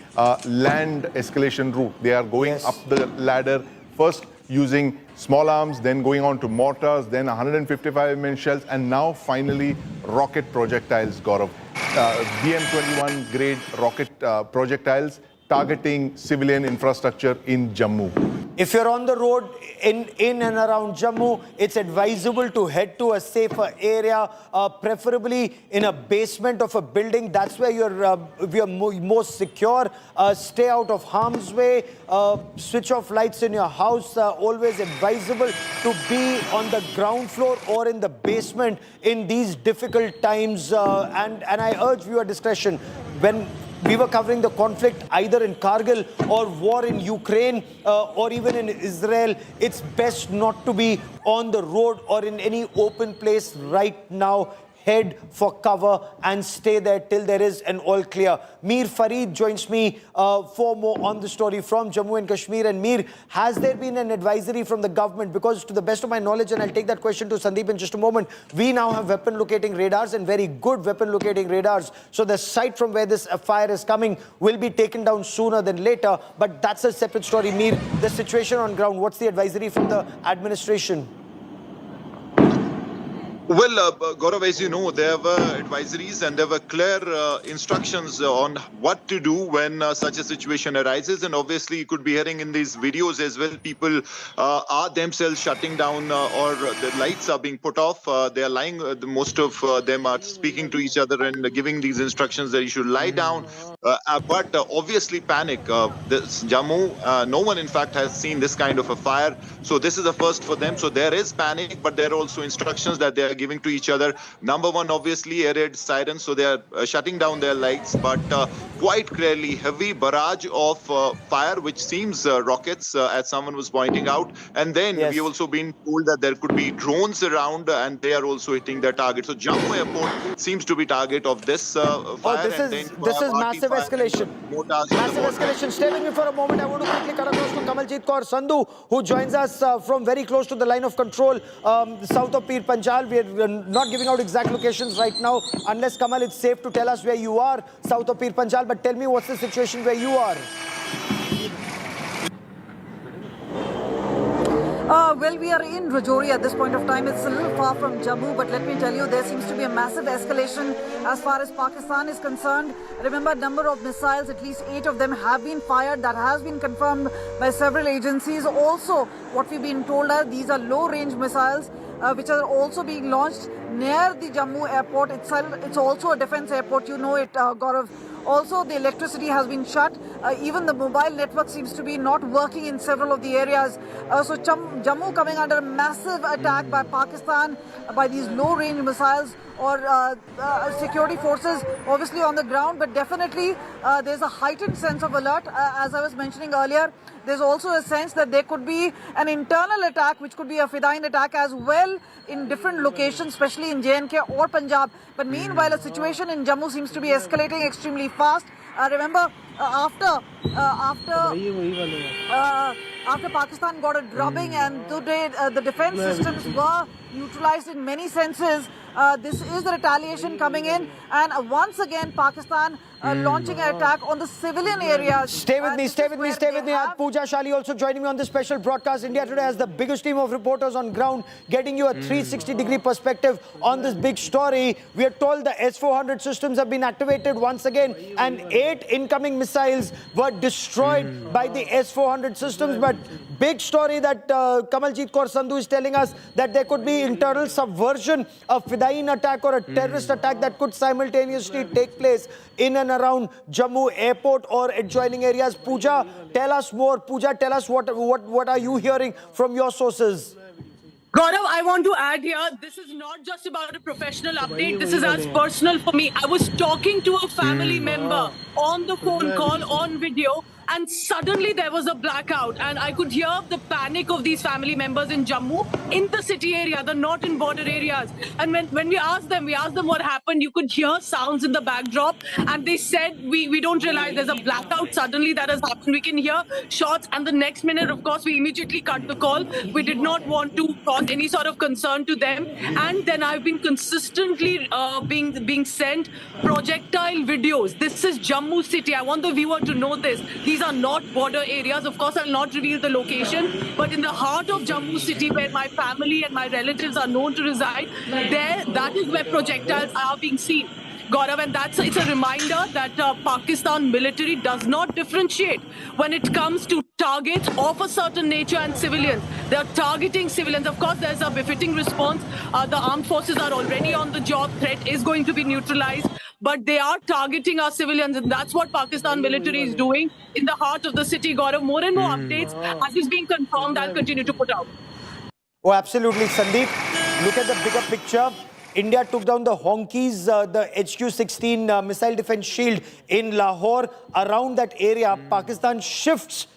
land escalation route. They are going up the ladder, first using small arms, then going on to mortars, then 155 mm shells, and now finally rocket projectiles, Gaurav. BM-21 grade rocket projectiles targeting civilian infrastructure in Jammu. If you're on the road in and around Jammu, it's advisable to head to a safer area, preferably in a basement of a building. That's where you're most secure. Stay out of harm's way. Switch off lights in your house. Always advisable to be on the ground floor or in the basement in these difficult times. And I urge viewer discretion. When we were covering the conflict either in Kargil or war in Ukraine or even in Israel, it's best not to be on the road or in any open place right now. Head for cover and stay there till there is an all clear. Mir Farid joins me for more on the story from Jammu and Kashmir. And Mir, has there been an advisory from the government? Because to the best of my knowledge, and I'll take that question to Sandeep in just a moment, we now have weapon locating radars and very good weapon locating radars. So the site from where this fire is coming will be taken down sooner than later. But that's a separate story. Mir, the situation on ground, what's the advisory from the administration? Well, Gaurav, as you know, there were advisories and there were clear instructions on what to do when such a situation arises. And obviously, you could be hearing in these videos as well, people are themselves shutting down or the lights are being put off. They are lying, most of them are speaking to each other and giving these instructions that you should lie down. But obviously, panic. This Jammu, no one, in fact, has seen this kind of a fire. So this is a first for them. So there is panic, but there are also instructions that they are giving to each other. Number one, obviously, air raid sirens, so they are shutting down their lights, but quite clearly heavy barrage of fire, which seems rockets, as someone was pointing out. And then we've also been told that there could be drones around, and they are also hitting their target. So Jammu Airport seems to be target of this fire. This is massive escalation. Massive escalation. Stay with me for a moment. I want to quickly cut across to Kamaljeet Kaur Sandhu, who joins us from very close to the line of control, south of Pir Panjal. We are not giving out exact locations right now, unless, Kamal, it's safe to tell us where you are, south of Pir Panjal. But tell me, what's the situation where you are? Well, we are in Rajouri at this point of time. It's a little far from Jammu, but let me tell you, there seems to be a massive escalation as far as Pakistan is concerned. Remember, number of missiles, at least 8 of them have been fired. That has been confirmed by several agencies. Also, what we've been told are these are low-range missiles, which are also being launched near the Jammu airport itself. It's also a defense airport, you know it, Gaurav. Also, the electricity has been shut. Even the mobile network seems to be not working in several of the areas. So Jammu coming under a massive attack by Pakistan, by these low-range missiles or security forces obviously on the ground. But definitely there's a heightened sense of alert. As I was mentioning earlier, there's also a sense that there could be an internal attack, which could be a Fidayeen attack as well in different locations, especially in J&K or Punjab. But meanwhile, a situation in Jammu seems to be escalating extremely fast. Remember, after Pakistan got a drubbing and today the defense systems were neutralized in many senses, this is the retaliation coming in, and once again Pakistan launching an attack on the civilian areas. Stay with me. Pooja Shali also joining me on this special broadcast. India Today has the biggest team of reporters on ground, getting you a 360-degree perspective on this big story. We are told the S-400 systems have been activated once again, and 8 incoming missiles were destroyed by the S-400 systems. But big story that Kamaljeet Kaur Sandhu is telling us, that there could be internal subversion, a Fidayeen attack or a terrorist attack that could simultaneously take place in and around Jammu airport or adjoining areas. Pooja, tell us more. Pooja, tell us what are you hearing from your sources? Gaurav, I want to add here, this is not just about a professional update. This is as personal for me. I was talking to a family member on the phone call, on video, and suddenly there was a blackout, and I could hear the panic of these family members in Jammu, in the city area, the northern border areas. And when we asked them what happened, you could hear sounds in the backdrop, and they said, we don't realize there's a blackout suddenly that has happened. We can hear shots, and the next minute, of course, we immediately cut the call. We did not want to cause any sort of concern to them. And then I've been consistently being sent projectile videos. This is Jammu city. I want the viewer to know this. These are not border areas. Of course, I'll not reveal the location, but in the heart of Jammu city, where my family and my relatives are known to reside, that is where projectiles are being seen. Gaurav, and it's a reminder that Pakistan military does not differentiate when it comes to targets of a certain nature and civilians. They are targeting civilians. Of course, there's a befitting response. The armed forces are already on the job. Threat is going to be neutralized. But they are targeting our civilians, and that's what Pakistan military is doing in the heart of the city. Gaurav, more and more updates as is being confirmed, I'll continue to put out. Oh, absolutely, Sandeep. Look at the bigger picture. India took down the Honkies, the HQ-16 missile defense shield in Lahore. Around that area, Pakistan shifts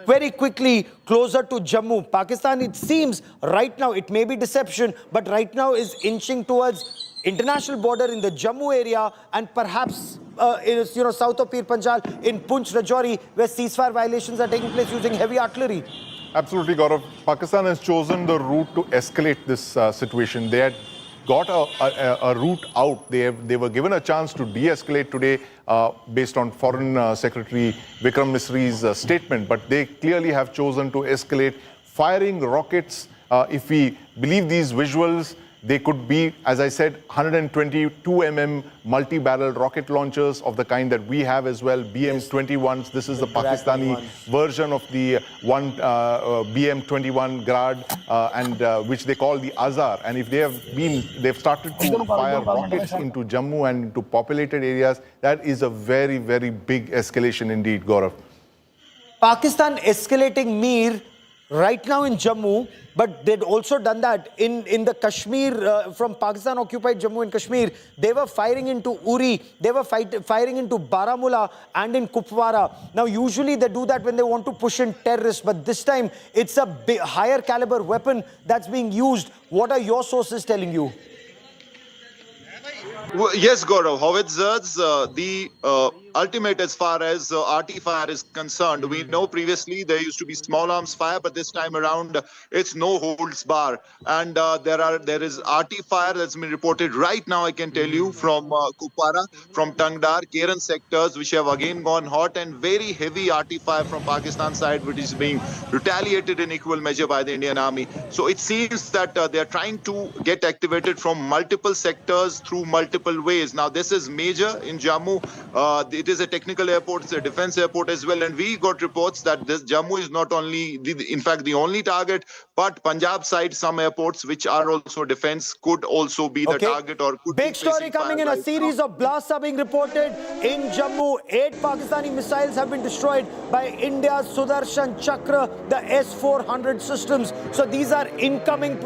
very quickly closer to Jammu. Pakistan, it seems, right now, it may be deception, but right now is inching towards international border in the Jammu area and perhaps south of Pir Panjal in Poonch, Rajouri, where ceasefire violations are taking place using heavy artillery. Absolutely, Gaurav. Pakistan has chosen the route to escalate this situation. They had got a route out. They were given a chance to de-escalate today based on Foreign Secretary Vikram Misri's statement, but they clearly have chosen to escalate, firing rockets. If we believe these visuals, They could be, as I said, 122 mm multi-barrel rocket launchers of the kind that we have as well, BM-21s. This is the Pakistani version of the one BM-21 Grad, which they call the Azhar. And if they've started to fire rockets into Jammu and into populated areas, that is a very, very big escalation indeed, Gaurav. Pakistan escalating Mir right now in Jammu, but they'd also done that in the Kashmir, from Pakistan-occupied Jammu and Kashmir. They were firing into Uri, they were firing into Baramulla and in Kupwara. Now, usually they do that when they want to push in terrorists, but this time it's a higher caliber weapon that's being used. What are your sources telling you? Well, yes, Gaurav, howitzers, the ultimate as far as RT fire is concerned. We know previously there used to be small arms fire, but this time around it's no holds bar. And there is RT fire that's been reported right now, I can tell you, from Kupwara, from Tangdar, Keren sectors, which have again gone hot, and very heavy RT fire from Pakistan side, which is being retaliated in equal measure by the Indian Army. So it seems that they are trying to get activated from multiple sectors through multiple ways. Now, this is major in Jammu. It is a technical airport, it's a defense airport as well. And we got reports that this Jammu is not only, in fact, the only target, but Punjab side, some airports which are also defense could also be the target or could Big be story coming in. A series of blasts are being reported in Jammu. 8 Pakistani missiles have been destroyed by India's Sudarshan Chakra, the S-400 systems. So these are incoming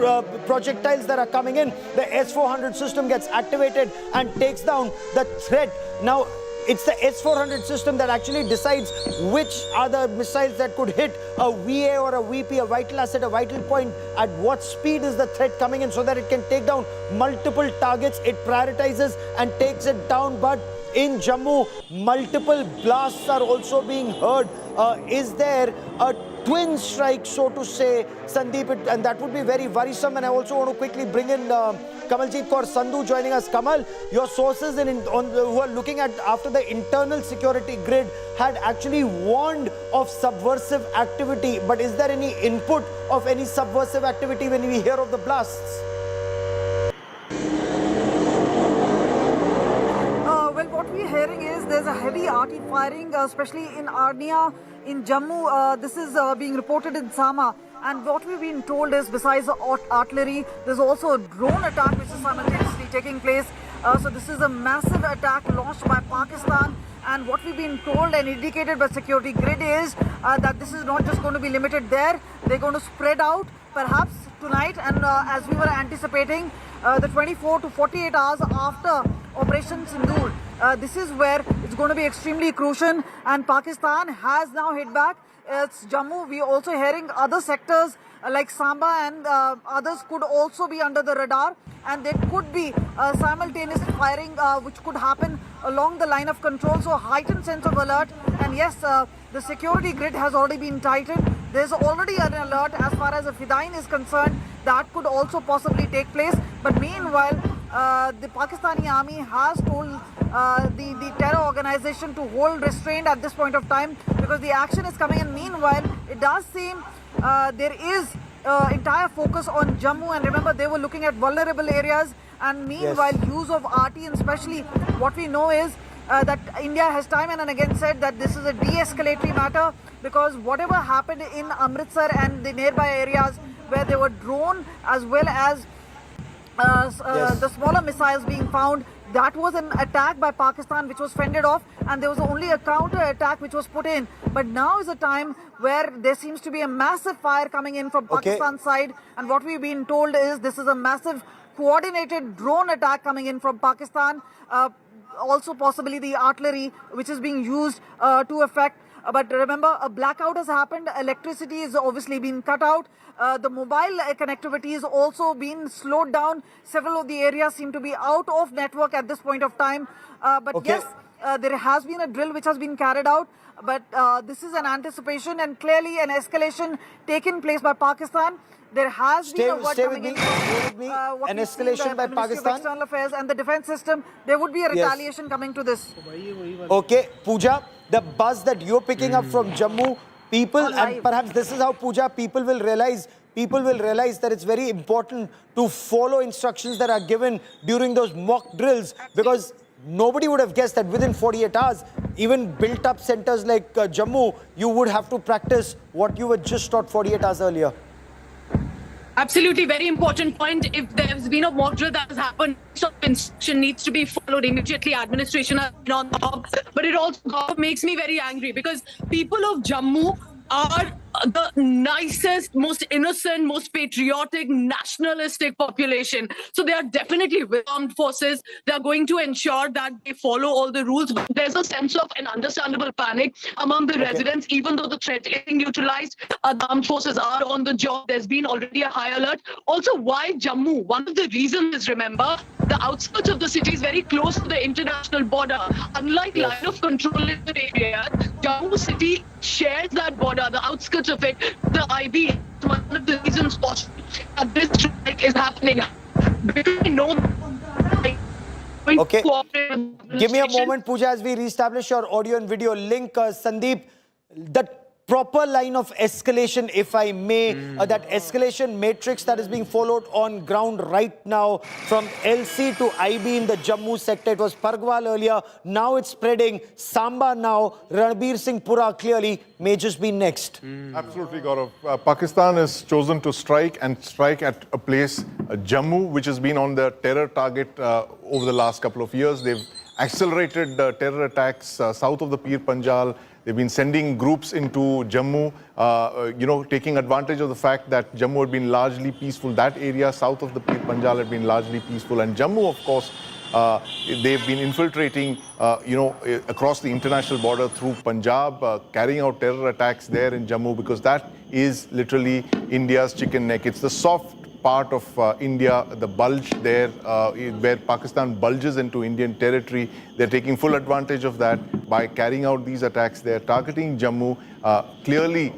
projectiles that are coming in. The S-400 system gets activated and takes down the threat. Now, it's the S-400 system that actually decides which are the missiles that could hit a VA or a VP, a vital asset, a vital point. At what speed is the threat coming in so that it can take down multiple targets. It prioritizes and takes it down. But in Jammu, multiple blasts are also being heard. Is there a twin strike, so to say, Sandeep? And that would be very worrisome. And I also want to quickly bring in Kamaljeet Kaur Sandhu joining us. Kamal, your sources who are looking at after the internal security grid had actually warned of subversive activity. But is there any input of any subversive activity when we hear of the blasts? Well, what we're hearing is there's a heavy arty firing, especially in Arnia, in Jammu. This is being reported in Sama. And what we've been told is, besides the artillery, there's also a drone attack which is simultaneously taking place. So this is a massive attack launched by Pakistan. And what we've been told and indicated by security grid is that this is not just going to be limited there. They're going to spread out perhaps tonight. And as we were anticipating, the 24 to 48 hours after Operation Sindoor, this is where it's going to be extremely crucial. And Pakistan has now hit back. It's Jammu. We're also hearing other sectors like Samba and others could also be under the radar, and there could be simultaneous firing which could happen along the line of control. So heightened sense of alert. And yes, the security grid has already been tightened. There's already an alert as far as the Fidain is concerned. That could also possibly take place. But meanwhile, the Pakistani army has told the terror organization to hold restraint at this point of time because the action is coming in. Meanwhile, it does seem there is entire focus on Jammu, and remember they were looking at vulnerable areas, and meanwhile use of RT, and especially what we know is that India has time and again said that this is a de-escalatory matter because whatever happened in Amritsar and the nearby areas where they were drone as well as the smaller missiles being found, that was an attack by Pakistan which was fended off, and there was only a counter attack which was put in. But now is a time where there seems to be a massive fire coming in from Pakistan side, and what we've been told is this is a massive coordinated drone attack coming in from Pakistan. Also possibly the artillery which is being used to effect. But remember, a blackout has happened. Electricity is obviously been cut out. The mobile connectivity is also been slowed down. Several of the areas seem to be out of network at this point of time. But yes, there has been a drill which has been carried out. But this is an anticipation and clearly an escalation taken place by Pakistan. There has been a word coming in. An escalation by Pakistan. External Affairs and the defense system. There would be a retaliation coming to this. Okay, Pooja, the buzz that you're picking up from Jammu, people, and perhaps this is how, Pooja, people will realize people will realize that it's very important to follow instructions that are given during those mock drills, because nobody would have guessed that within 48 hours, even built up centers like Jammu, you would have to practice what you were just taught 48 hours earlier. Absolutely, very important point. If there's been a mock drill that has happened, some instruction needs to be followed immediately. Administration has been on top, but it also makes me very angry because people of Jammu are the nicest, most innocent, most patriotic, nationalistic population. So they are definitely with armed forces. They are going to ensure that they follow all the rules. But there's a sense of an understandable panic among the residents, even though the threat is neutralized. The armed forces are on the job. There's been already a high alert. Also, why Jammu? One of the reasons is, remember, the outskirts of the city is very close to the international border. Unlike line of control in the area, Jammu city shares that border, the outskirts of it. The IB is one of the reasons that this strike is happening. Because we know. Okay, give me a moment, Pooja, as we reestablish your audio and video link. Sandeep, the proper line of escalation, if I may, that escalation matrix that is being followed on ground right now from LC to IB in the Jammu sector. It was Pargwal earlier, now it's spreading. Samba now, Ranbir Singh Pura clearly may just be next. Absolutely, Gaurav. Pakistan has chosen to strike at a place, Jammu, which has been on the terror target over the last couple of years. They've accelerated terror attacks south of the Pir Panjal. They've been sending groups into Jammu, taking advantage of the fact that Jammu had been largely peaceful. That area south of the Pir Panjal had been largely peaceful. And Jammu, of course, they've been infiltrating, across the international border through Punjab, carrying out terror attacks there in Jammu, because that is literally India's chicken neck. It's the soft part of India, the bulge there, where Pakistan bulges into Indian territory. They're taking full advantage of that by carrying out these attacks. They're targeting Jammu, clearly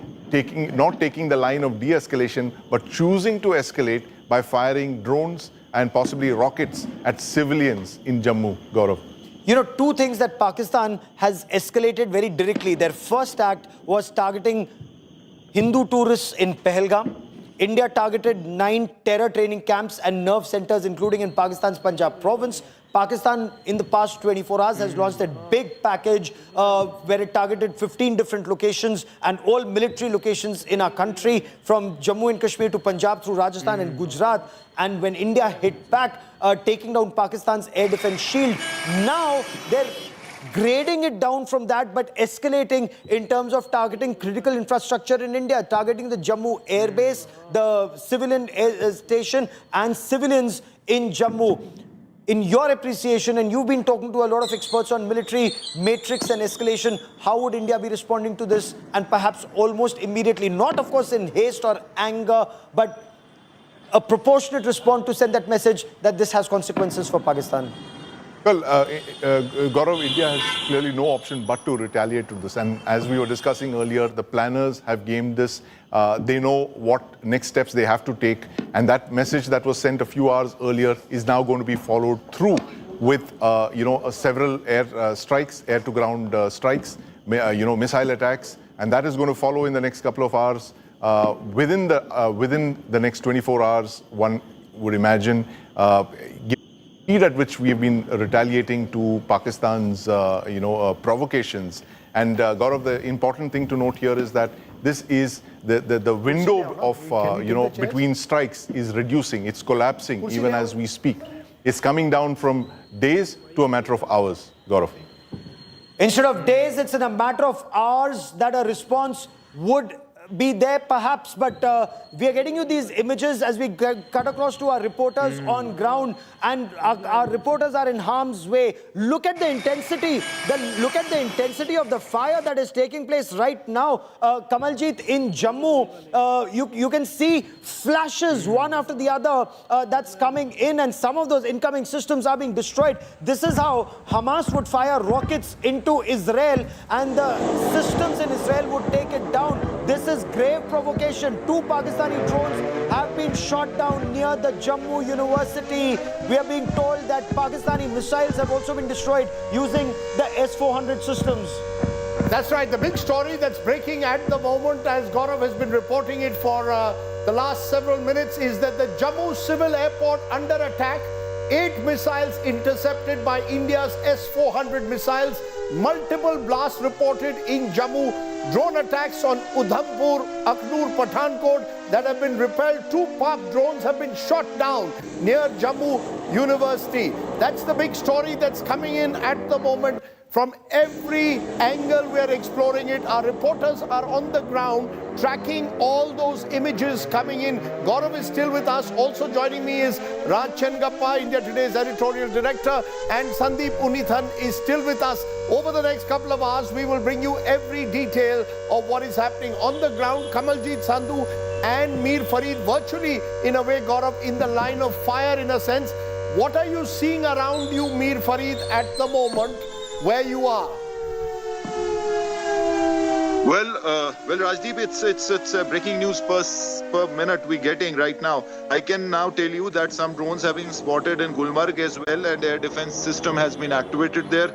not taking the line of de-escalation, but choosing to escalate by firing drones and possibly rockets at civilians in Jammu, Gaurav. You know, two things that Pakistan has escalated very directly. Their first act was targeting Hindu tourists in Pahalgam. India targeted 9 terror training camps and nerve centers, including in Pakistan's Punjab province. Pakistan, in the past 24 hours, has launched a big package where it targeted 15 different locations and all military locations in our country, from Jammu and Kashmir to Punjab through Rajasthan and Gujarat. And when India hit back, taking down Pakistan's air defense shield, now they're grading it down from that, but escalating in terms of targeting critical infrastructure in India, targeting the Jammu air base, the civilian air station, and civilians in Jammu. In your appreciation, and you've been talking to a lot of experts on military matrix and escalation, how would India be responding to this? And perhaps almost immediately, not of course in haste or anger, but a proportionate response to send that message that this has consequences for Pakistan. Well, Gaurav, India has clearly no option but to retaliate to this. And as we were discussing earlier, the planners have gamed this. They know what next steps they have to take. And that message that was sent a few hours earlier is now going to be followed through with, several air strikes, air-to-ground strikes, missile attacks. And that is going to follow in the next couple of hours. Within the next 24 hours, one would imagine, speed at which we have been retaliating to Pakistan's, provocations. And Gaurav, the important thing to note here is that this is the window of, between strikes is reducing. It's collapsing even as we speak. It's coming down from days to a matter of hours, Gaurav. Instead of days, it's in a matter of hours that a response would be there perhaps, but we are getting you these images as we cut across to our reporters on ground, and our reporters are in harm's way. Look at the intensity, look at the intensity of the fire that is taking place right now. Kamaljit, in Jammu, you can see flashes one after the other that's coming in, and some of those incoming systems are being destroyed. This is how Hamas would fire rockets into Israel, and the systems in Israel would take it down. This is grave provocation. 2 Pakistani drones have been shot down near the Jammu University. We are being told that Pakistani missiles have also been destroyed using the S-400 systems. That's right. The big story that's breaking at the moment, as Gaurav has been reporting it for the last several minutes, is that the Jammu civil airport under attack. 8 missiles intercepted by India's S-400 missiles. Multiple blasts reported in Jammu. Drone attacks on Udhampur, Akhnur, Pathankot that have been repelled. 2 Pak drones have been shot down near Jammu University. That's the big story that's coming in at the moment. From every angle we are exploring it. Our reporters are on the ground tracking all those images coming in. Gaurav is still with us. Also joining me is Raj Chengappa, India Today's editorial director, and Sandeep Unithan is still with us. Over the next couple of hours, we will bring you every detail of what is happening on the ground. Kamaljeet Sandhu and Mir Farid virtually, in a way, Gaurav, in the line of fire in a sense. What are you seeing around you, Mir Farid, at the moment, where you are? Well, Rajdeep, it's breaking news per minute we're getting right now. I can now tell you that some drones have been spotted in Gulmarg as well, and air defense system has been activated there.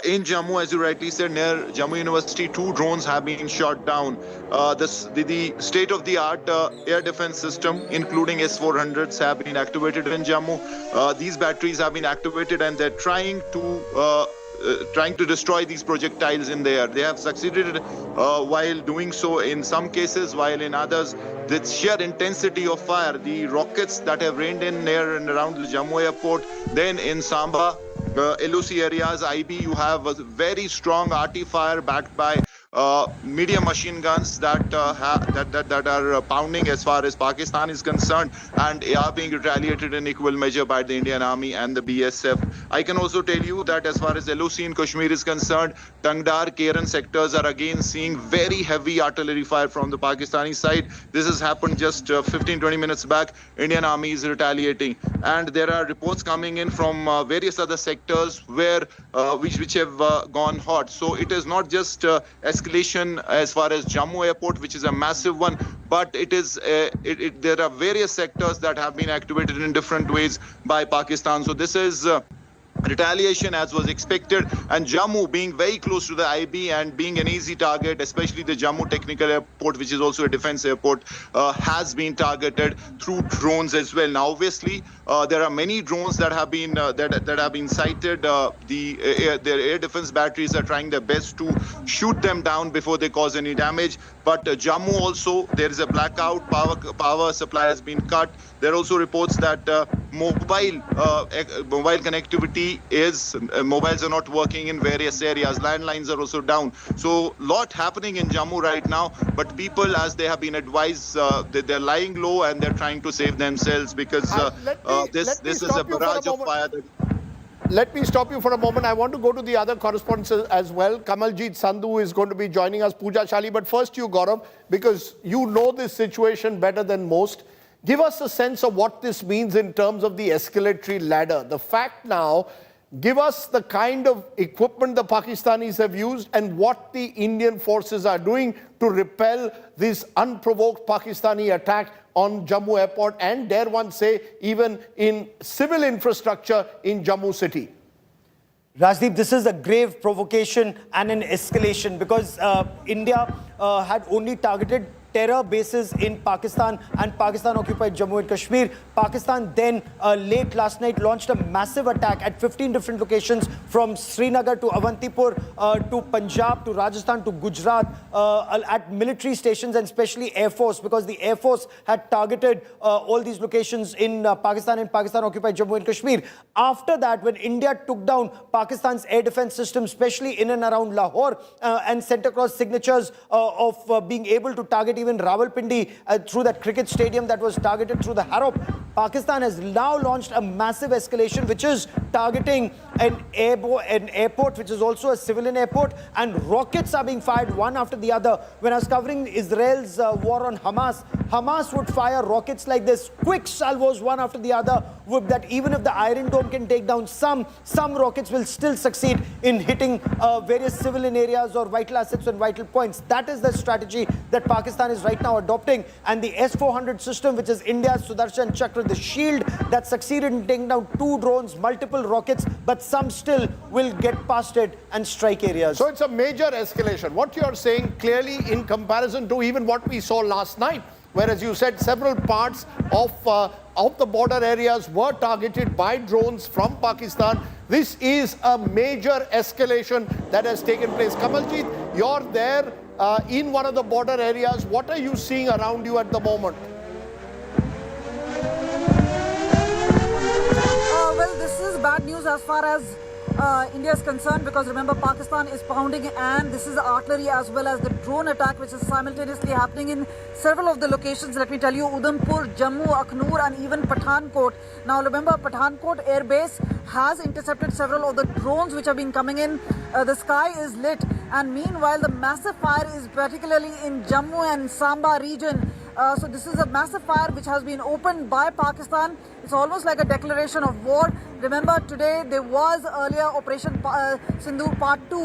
In Jammu, as you rightly said, near Jammu University, 2 drones have been shot down. The state-of-the-art air defense system, including S-400s, have been activated in Jammu. These batteries have been activated, and they're trying to destroy these projectiles in the air. They have succeeded while doing so in some cases, while in others, the sheer intensity of fire, the rockets that have rained in near and around the Jammu airport, then in Samba, LOC areas, IB, you have a very strong RT fire backed by medium machine guns that are pounding as far as Pakistan is concerned, and are being retaliated in equal measure by the Indian Army and the BSF. I can also tell you that as far as LOC in Kashmir is concerned, Tangdar, Keren sectors are again seeing very heavy artillery fire from the Pakistani side. This has happened just 15-20 minutes back. Indian Army is retaliating, and there are reports coming in from various other sectors where which have gone hot. So it is not just escalation as far as Jammu airport, which is a massive one, but it is there are various sectors that have been activated in different ways by Pakistan. So this is retaliation as was expected, and Jammu being very close to the IB and being an easy target, especially the Jammu Technical Airport, which is also a defense airport, has been targeted through drones as well. Now, obviously, there are many drones that have been that have been sighted. Their air defense batteries are trying their best to shoot them down before they cause any damage. But Jammu also, there is a blackout. Power supply has been cut. There are also reports that mobile connectivity mobiles are not working in various areas. Landlines are also down. So lot happening in Jammu right now, but people, as they have been advised, they're lying low and they're trying to save themselves because this is a barrage of fire. Let me stop you for a moment. I want to go to the other correspondents as well. Kamaljeet Sandhu is going to be joining us, Pooja Shali. But first you, Gaurav, because you know this situation better than most. Give us a sense of what this means in terms of the escalatory ladder. The fact now, give us the kind of equipment the Pakistanis have used and what the Indian forces are doing to repel this unprovoked Pakistani attack on Jammu airport and, dare one say, even in civil infrastructure in Jammu city. Rajdeep, this is a grave provocation and an escalation because India had only targeted terror bases in Pakistan and Pakistan-occupied Jammu and Kashmir. Pakistan then, late last night, launched a massive attack at 15 different locations from Srinagar to Avantipur to Punjab to Rajasthan to Gujarat at military stations and especially Air Force, because the Air Force had targeted all these locations in Pakistan and Pakistan-occupied Jammu and Kashmir. After that, when India took down Pakistan's air defense system, especially in and around Lahore, and sent across signatures of being able to target even Rawalpindi through that cricket stadium that was targeted through the Harop, Pakistan has now launched a massive escalation which is targeting an airport which is also a civilian airport, and rockets are being fired one after the other. When I was covering Israel's war on Hamas, Hamas would fire rockets like this, quick salvos one after the other, with that even if the Iron Dome can take down some rockets will still succeed in hitting various civilian areas or vital assets and vital points. That is the strategy that Pakistan is right now adopting, and the S-400 system, which is India's Sudarshan Chakra helicopter, the shield that succeeded in taking down 2 drones, multiple rockets, but some still will get past it and strike areas. So it's a major escalation. What you're saying clearly in comparison to even what we saw last night, whereas you said several parts of the border areas were targeted by drones from Pakistan. This is a major escalation that has taken place. Kamaljeet, you're there in one of the border areas. What are you seeing around you at the moment? Well, this is bad news as far as India is concerned, because remember, Pakistan is pounding, and this is artillery as well as the drone attack which is simultaneously happening in several of the locations. Let me tell you, Udhampur, Jammu, Aknoor and even Pathankot. Now remember, Pathankot Air Base has intercepted several of the drones which have been coming in. The sky is lit, and meanwhile the massive fire is particularly in Jammu and Samba region. So this is a massive fire which has been opened by Pakistan. It's almost like a declaration of war. Remember, today there was earlier Operation Sindoor Part 2,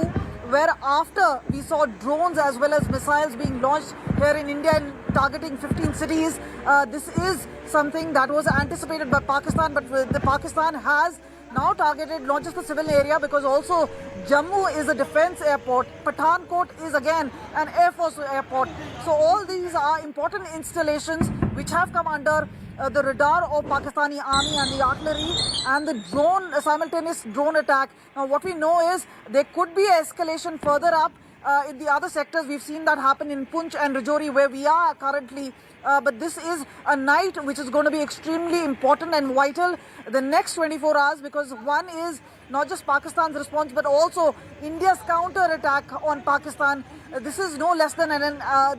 where after we saw drones as well as missiles being launched here in India and targeting 15 cities. This is something that was anticipated by Pakistan, but the Pakistan has now targeted not just the civil area, because also Jammu is a defense airport, Pathankot is again an Air Force airport. So all these are important installations which have come under the radar of Pakistani army and the artillery and the simultaneous drone attack. Now what we know is there could be escalation further up in the other sectors. We've seen that happen in Poonch and Rajouri where we are currently. But this is a night which is going to be extremely important and vital the next 24 hours, because one is not just Pakistan's response but also India's counter attack on Pakistan. This is no less than I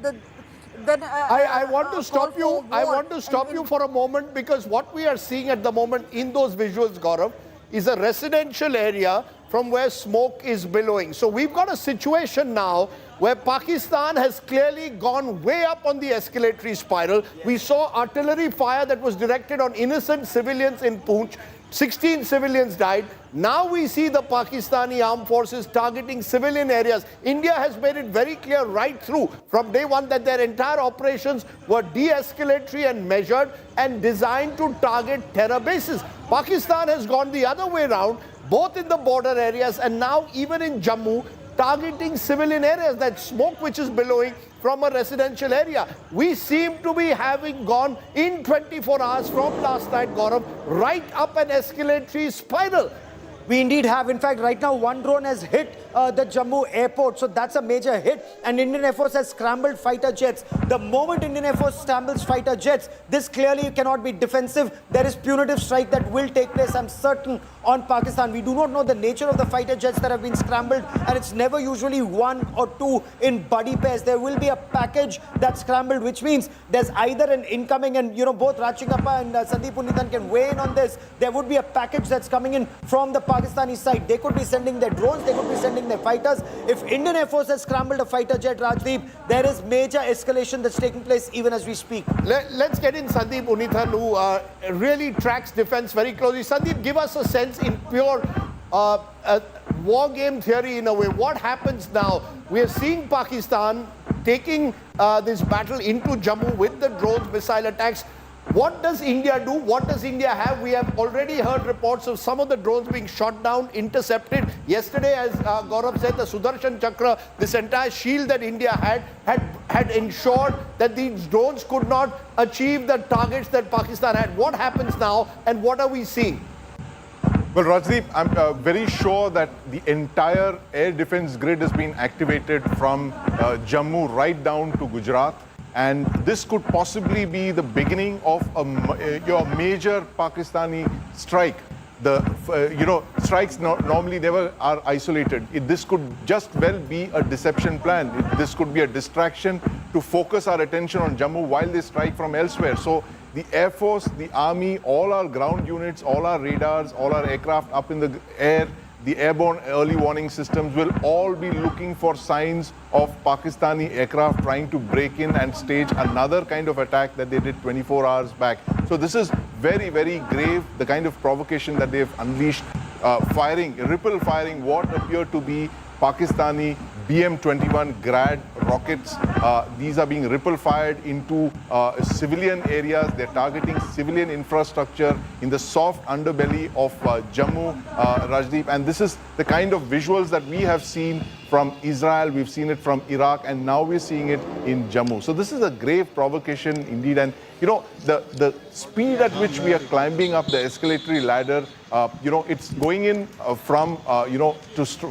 want to stop you. I want to stop you for a moment, because what we are seeing at the moment in those visuals, Gaurav, is a residential area from where smoke is billowing. So we've got a situation now where Pakistan has clearly gone way up on the escalatory spiral. We saw artillery fire that was directed on innocent civilians in Poonch. 16 civilians died. Now we see the Pakistani armed forces targeting civilian areas. India has made it very clear right through from day one that their entire operations were de-escalatory and measured and designed to target terror bases. Pakistan has gone the other way around, both in the border areas and now even in Jammu, targeting civilian areas, that smoke which is billowing from a residential area. We seem to be having gone in 24 hours from last night, Gaurav, right up an escalatory spiral. We indeed have. In fact, right now, one drone has hit the Jammu airport. So that's a major hit. And Indian Air Force has scrambled fighter jets. The moment Indian Air Force scrambles fighter jets, this clearly cannot be defensive. There is punitive strike that will take place, I'm certain, on Pakistan. We do not know the nature of the fighter jets that have been scrambled. And it's never usually one or two in buddy pairs. There will be a package that's scrambled, which means there's either an incoming, and both Rachingappa and Sandeep Unithan can weigh in on this. There would be a package that's coming in from the Pakistani side. They could be sending their drones, they could be sending their fighters. If Indian Air Force has scrambled a fighter jet, Rajdeep, there is major escalation that's taking place even as we speak. Let's get in Sandeep Unithan, who really tracks defense very closely. Sandeep, give us a sense in pure war game theory in a way. What happens now? We are seeing Pakistan taking this battle into Jammu with the drones, missile attacks. What does India do? What does India have? We have already heard reports of some of the drones being shot down, intercepted. Yesterday, as Gaurav said, the Sudarshan Chakra, this entire shield that India had ensured that these drones could not achieve the targets that Pakistan had. What happens now, and what are we seeing? Well, Rajdeep, I'm very sure that the entire air defense grid has been activated from Jammu right down to Gujarat. And this could possibly be the beginning of your major Pakistani strike. Strikes normally never are isolated. This could just well be a deception plan. This could be a distraction to focus our attention on Jammu while they strike from elsewhere. So the Air Force, the Army, all our ground units, all our radars, all our aircraft up in the air, the airborne early warning systems will all be looking for signs of Pakistani aircraft trying to break in and stage another kind of attack that they did 24 hours back. So this is very, very grave, the kind of provocation that they've unleashed, ripple firing what appear to be Pakistani BM-21 Grad rockets. These are being ripple-fired into civilian areas. They're targeting civilian infrastructure in the soft underbelly of Jammu, Rajdeep. And this is the kind of visuals that we have seen from Israel, we've seen it from Iraq, and now we're seeing it in Jammu. So this is a grave provocation indeed. And, you know, the speed at which we are climbing up the escalatory ladder, you know, it's going in from,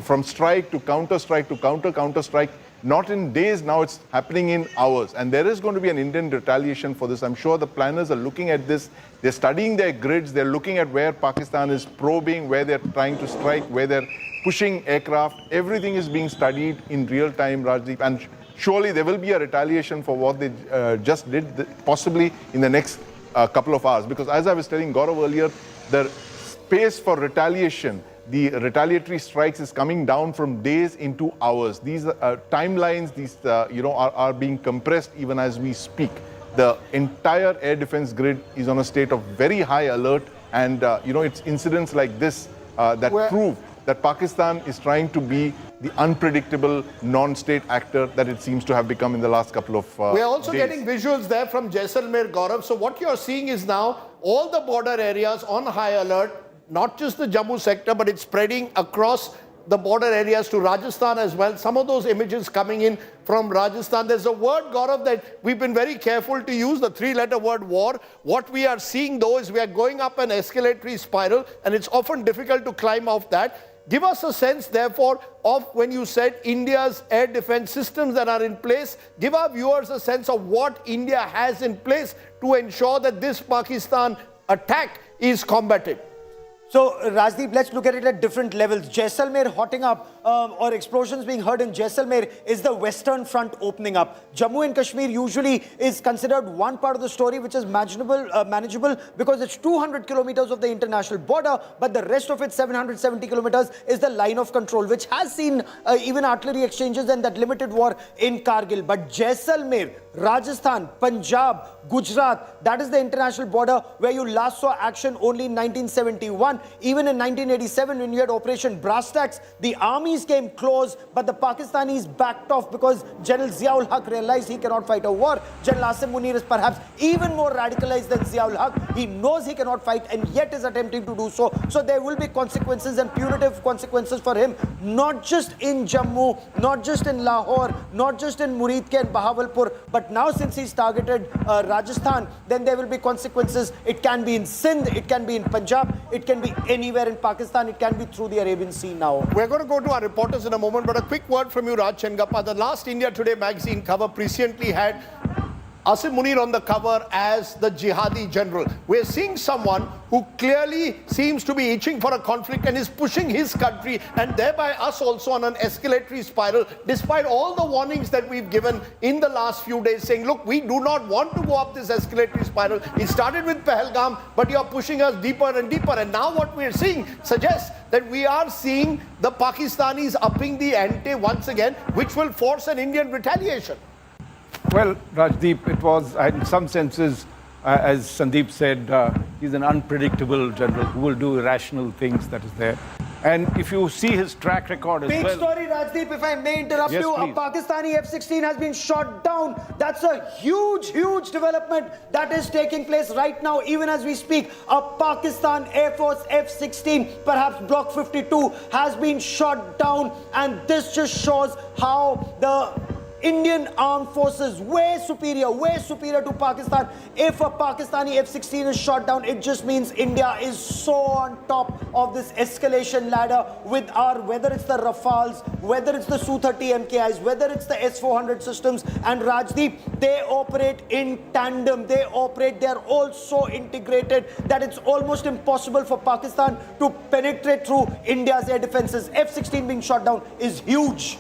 from strike to counter-strike to counter-strike. Not in days, now it's happening in hours. And there is going to be an Indian retaliation for this. I'm sure the planners are looking at this. They're studying their grids. They're looking at where Pakistan is probing, where they're trying to strike, where they're pushing aircraft. Everything is being studied in real time, Rajdeep. And surely there will be a retaliation for what they just did, possibly in the next couple of hours. Because as I was telling Gaurav earlier, the space for retaliation, the retaliatory strikes is coming down from days into hours. These timelines, these are being compressed even as we speak. The entire air defense grid is on a state of very high alert, and it's incidents like this that prove that Pakistan is trying to be the unpredictable non-state actor that it seems to have become in the last couple of We're also days. getting visuals there from Jaisalmer, Gaurav. So what you're seeing is now all the border areas on high alert, not just the Jammu sector, but it's spreading across the border areas to Rajasthan as well. Some of those images coming in from Rajasthan. There's a word, Gaurav, that we've been very careful to use, the three-letter word war. What we are seeing, though, is we are going up an escalatory spiral, and it's often difficult to climb off that. Give us a sense, therefore, of when you said India's air defense systems that are in place. Give our viewers a sense of what India has in place to ensure that this Pakistan attack is combated. So, Rajdeep, let's look at it at different levels. Jaisalmer hotting up or explosions being heard in Jaisalmer is the western front opening up. Jammu and Kashmir usually is considered one part of the story which is manageable because it's 200 kilometers of the international border, but the rest of it, 770 kilometers, is the line of control, which has seen even artillery exchanges and that limited war in Kargil. But Jaisalmer, Rajasthan, Punjab, Gujarat, that is the international border where you last saw action only in 1971. Even in 1987, when you had Operation Brass Tacks, the armies came close, but the Pakistanis backed off because General Ziaul Haq realized he cannot fight a war. General Asim Munir is perhaps even more radicalized than Ziaul Haq. He knows he cannot fight and yet is attempting to do so. So there will be consequences and punitive consequences for him, not just in Jammu, not just in Lahore, not just in Muridke and Bahawalpur, but now since he's targeted Rajasthan, then there will be consequences. It can be in Sindh, it can be in Punjab, it can be anywhere in Pakistan, it can be through the Arabian Sea now. We're going to go to our reporters in a moment, but a quick word from you, Raj Chengappa. The last India Today magazine cover presciently had Asim Munir on the cover as the jihadi general. We're seeing someone who clearly seems to be itching for a conflict and is pushing his country and thereby us also on an escalatory spiral, despite all the warnings that we've given in the last few days saying, look, we do not want to go up this escalatory spiral. It started with Pahalgam, but you're pushing us deeper and deeper. And now what we're seeing suggests that we are seeing the Pakistanis upping the ante once again, which will force an Indian retaliation. Well, Rajdeep, it was, in some senses, as Sandeep said, he's an unpredictable general who will do irrational things that is there. And if you see his track record as Big well... story, Rajdeep, if I may interrupt Yes, you. please. A Pakistani F-16 has been shot down. That's a huge, huge development that is taking place right now, even as we speak. A Pakistan Air Force F-16, perhaps Block 52, has been shot down. And this just shows how the Indian armed forces way superior to Pakistan. If a Pakistani F-16 is shot down, it just means India is so on top of this escalation ladder with our, whether it's the Rafales, whether it's the Su-30 MKIs, whether it's the S-400 systems. And Rajdeep, they operate in tandem. They're all so integrated that it's almost impossible for Pakistan to penetrate through India's air defenses. F-16 being shot down is huge.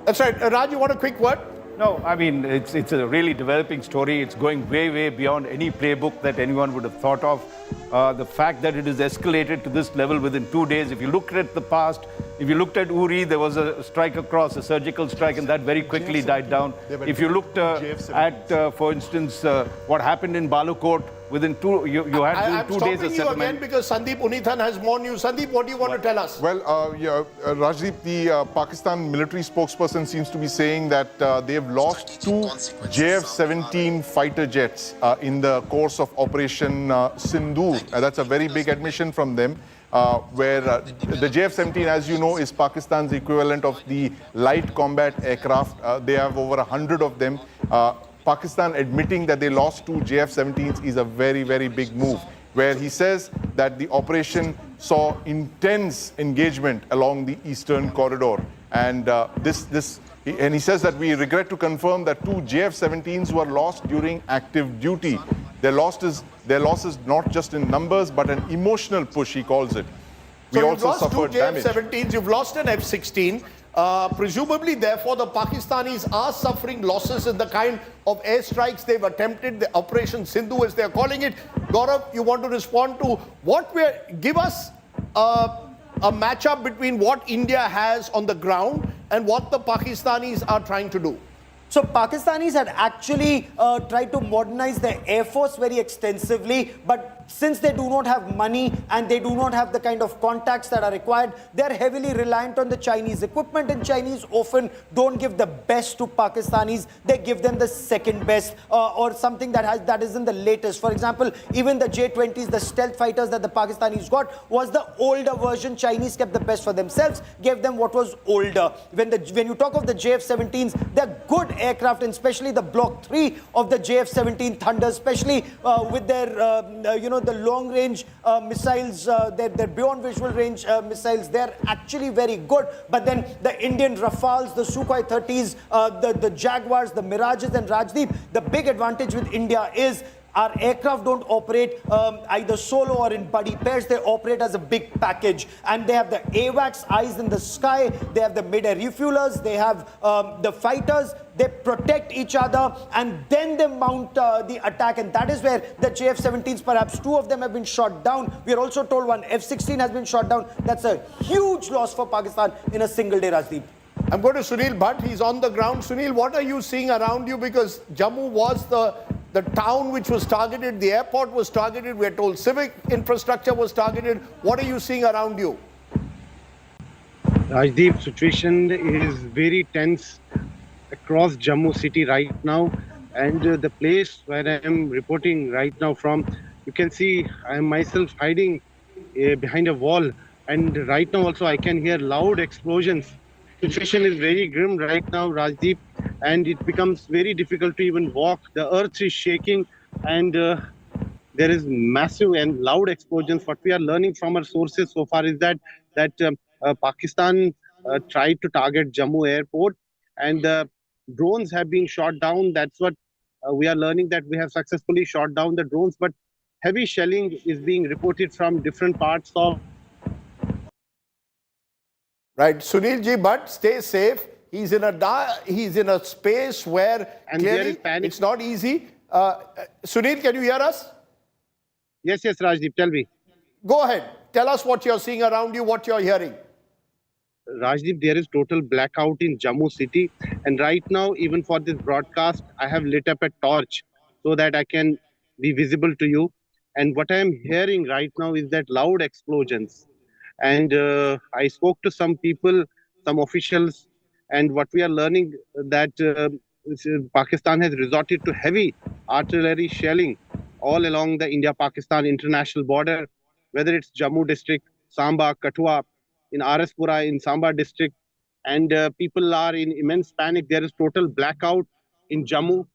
That's right. Raj, you want a quick word? No, I mean, it's a really developing story. It's going way, way beyond any playbook that anyone would have thought of. The fact that it is escalated to this level within 2 days, if you look at the past, If you looked at Uri, there was a strike across, a surgical strike, and that very quickly died down. If you looked at, for instance, what happened in Balukot, within you had I'm 2 days of stopping you again settlement. because Sandeep Unithan has more news. Sandeep, what do you want to tell us? Well, Rajdeep, the Pakistan military spokesperson seems to be saying that they've lost 2 JF-17 fighter jets in the course of Operation Sindoor. That's a very big admission from them. Where the JF-17, as you know, is Pakistan's equivalent of the light combat aircraft. They have over 100 of them. Pakistan admitting that they lost 2 JF-17s is a very, very big move, where he says that the operation saw intense engagement along the eastern corridor. And and he says that we regret to confirm that 2 JF-17s were lost during active duty. Their loss is not just in numbers, but an emotional push, he calls it. We also suffered damage. You've lost 2 JF-17s, you've lost an F-16. Presumably, therefore, the Pakistanis are suffering losses in the kind of airstrikes they've attempted, the Operation Sindhu, as they're calling it. Gaurav, you want to respond to give us a matchup between what India has on the ground and what the Pakistanis are trying to do. So Pakistanis had actually tried to modernize their air force very extensively, but since they do not have money and they do not have the kind of contacts that are required, they're heavily reliant on the Chinese equipment, and Chinese often don't give the best to Pakistanis. They give them the second best or something that isn't the latest. For example, even the J-20s, the stealth fighters that the Pakistanis got was the older version. Chinese kept the best for themselves, gave them what was older. When you talk of the JF-17s, they're good aircraft, and especially the Block 3 of the JF-17 Thunder, especially with their, the long-range missiles, their beyond visual range missiles, they're actually very good. But then the Indian Rafales, the Sukhoi 30s, the Jaguars, the Mirages and Rajdeep, the big advantage with India is our aircraft don't operate either solo or in buddy pairs. They operate as a big package. And they have the AWACS, eyes in the sky. They have the mid-air refuelers. They have the fighters. They protect each other. And then they mount the attack. And that is where the JF-17s, perhaps 2 of them have been shot down. We are also told 1 F-16 has been shot down. That's a huge loss for Pakistan in a single day, Rajdeep. I'm going to Sunil Bhatt. He's on the ground. Sunil, what are you seeing around you? Because Jammu was the town which was targeted, the airport was targeted, we are told civic infrastructure was targeted. What are you seeing around you? Rajdeep, situation is very tense across Jammu city right now, and the place where I am reporting right now from, you can see I am myself hiding behind a wall, and right now also I can hear loud explosions. Situation is very grim right now, Rajdeep, and it becomes very difficult to even walk. The earth is shaking, and there is massive and loud explosions. What we are learning from our sources so far is that Pakistan tried to target Jammu airport, and drones have been shot down. That's what we are learning, that we have successfully shot down the drones, but heavy shelling is being reported from different parts of. Right, Sunil ji, but stay safe. He's in a space where clearly it's not easy. Sunil, can you hear us? Yes, Rajdeep, tell me. Go ahead. Tell us what you're seeing around you, what you're hearing. Rajdeep, there is total blackout in Jammu city, and right now, even for this broadcast, I have lit up a torch so that I can be visible to you. And what I am hearing right now is that loud explosions. And I spoke to some people, some officials, and what we are learning that Pakistan has resorted to heavy artillery shelling all along the India-Pakistan international border, whether it's Jammu district, Samba, Kathua, in Araspura, in Samba district, and people are in immense panic. There is total blackout in Jammu,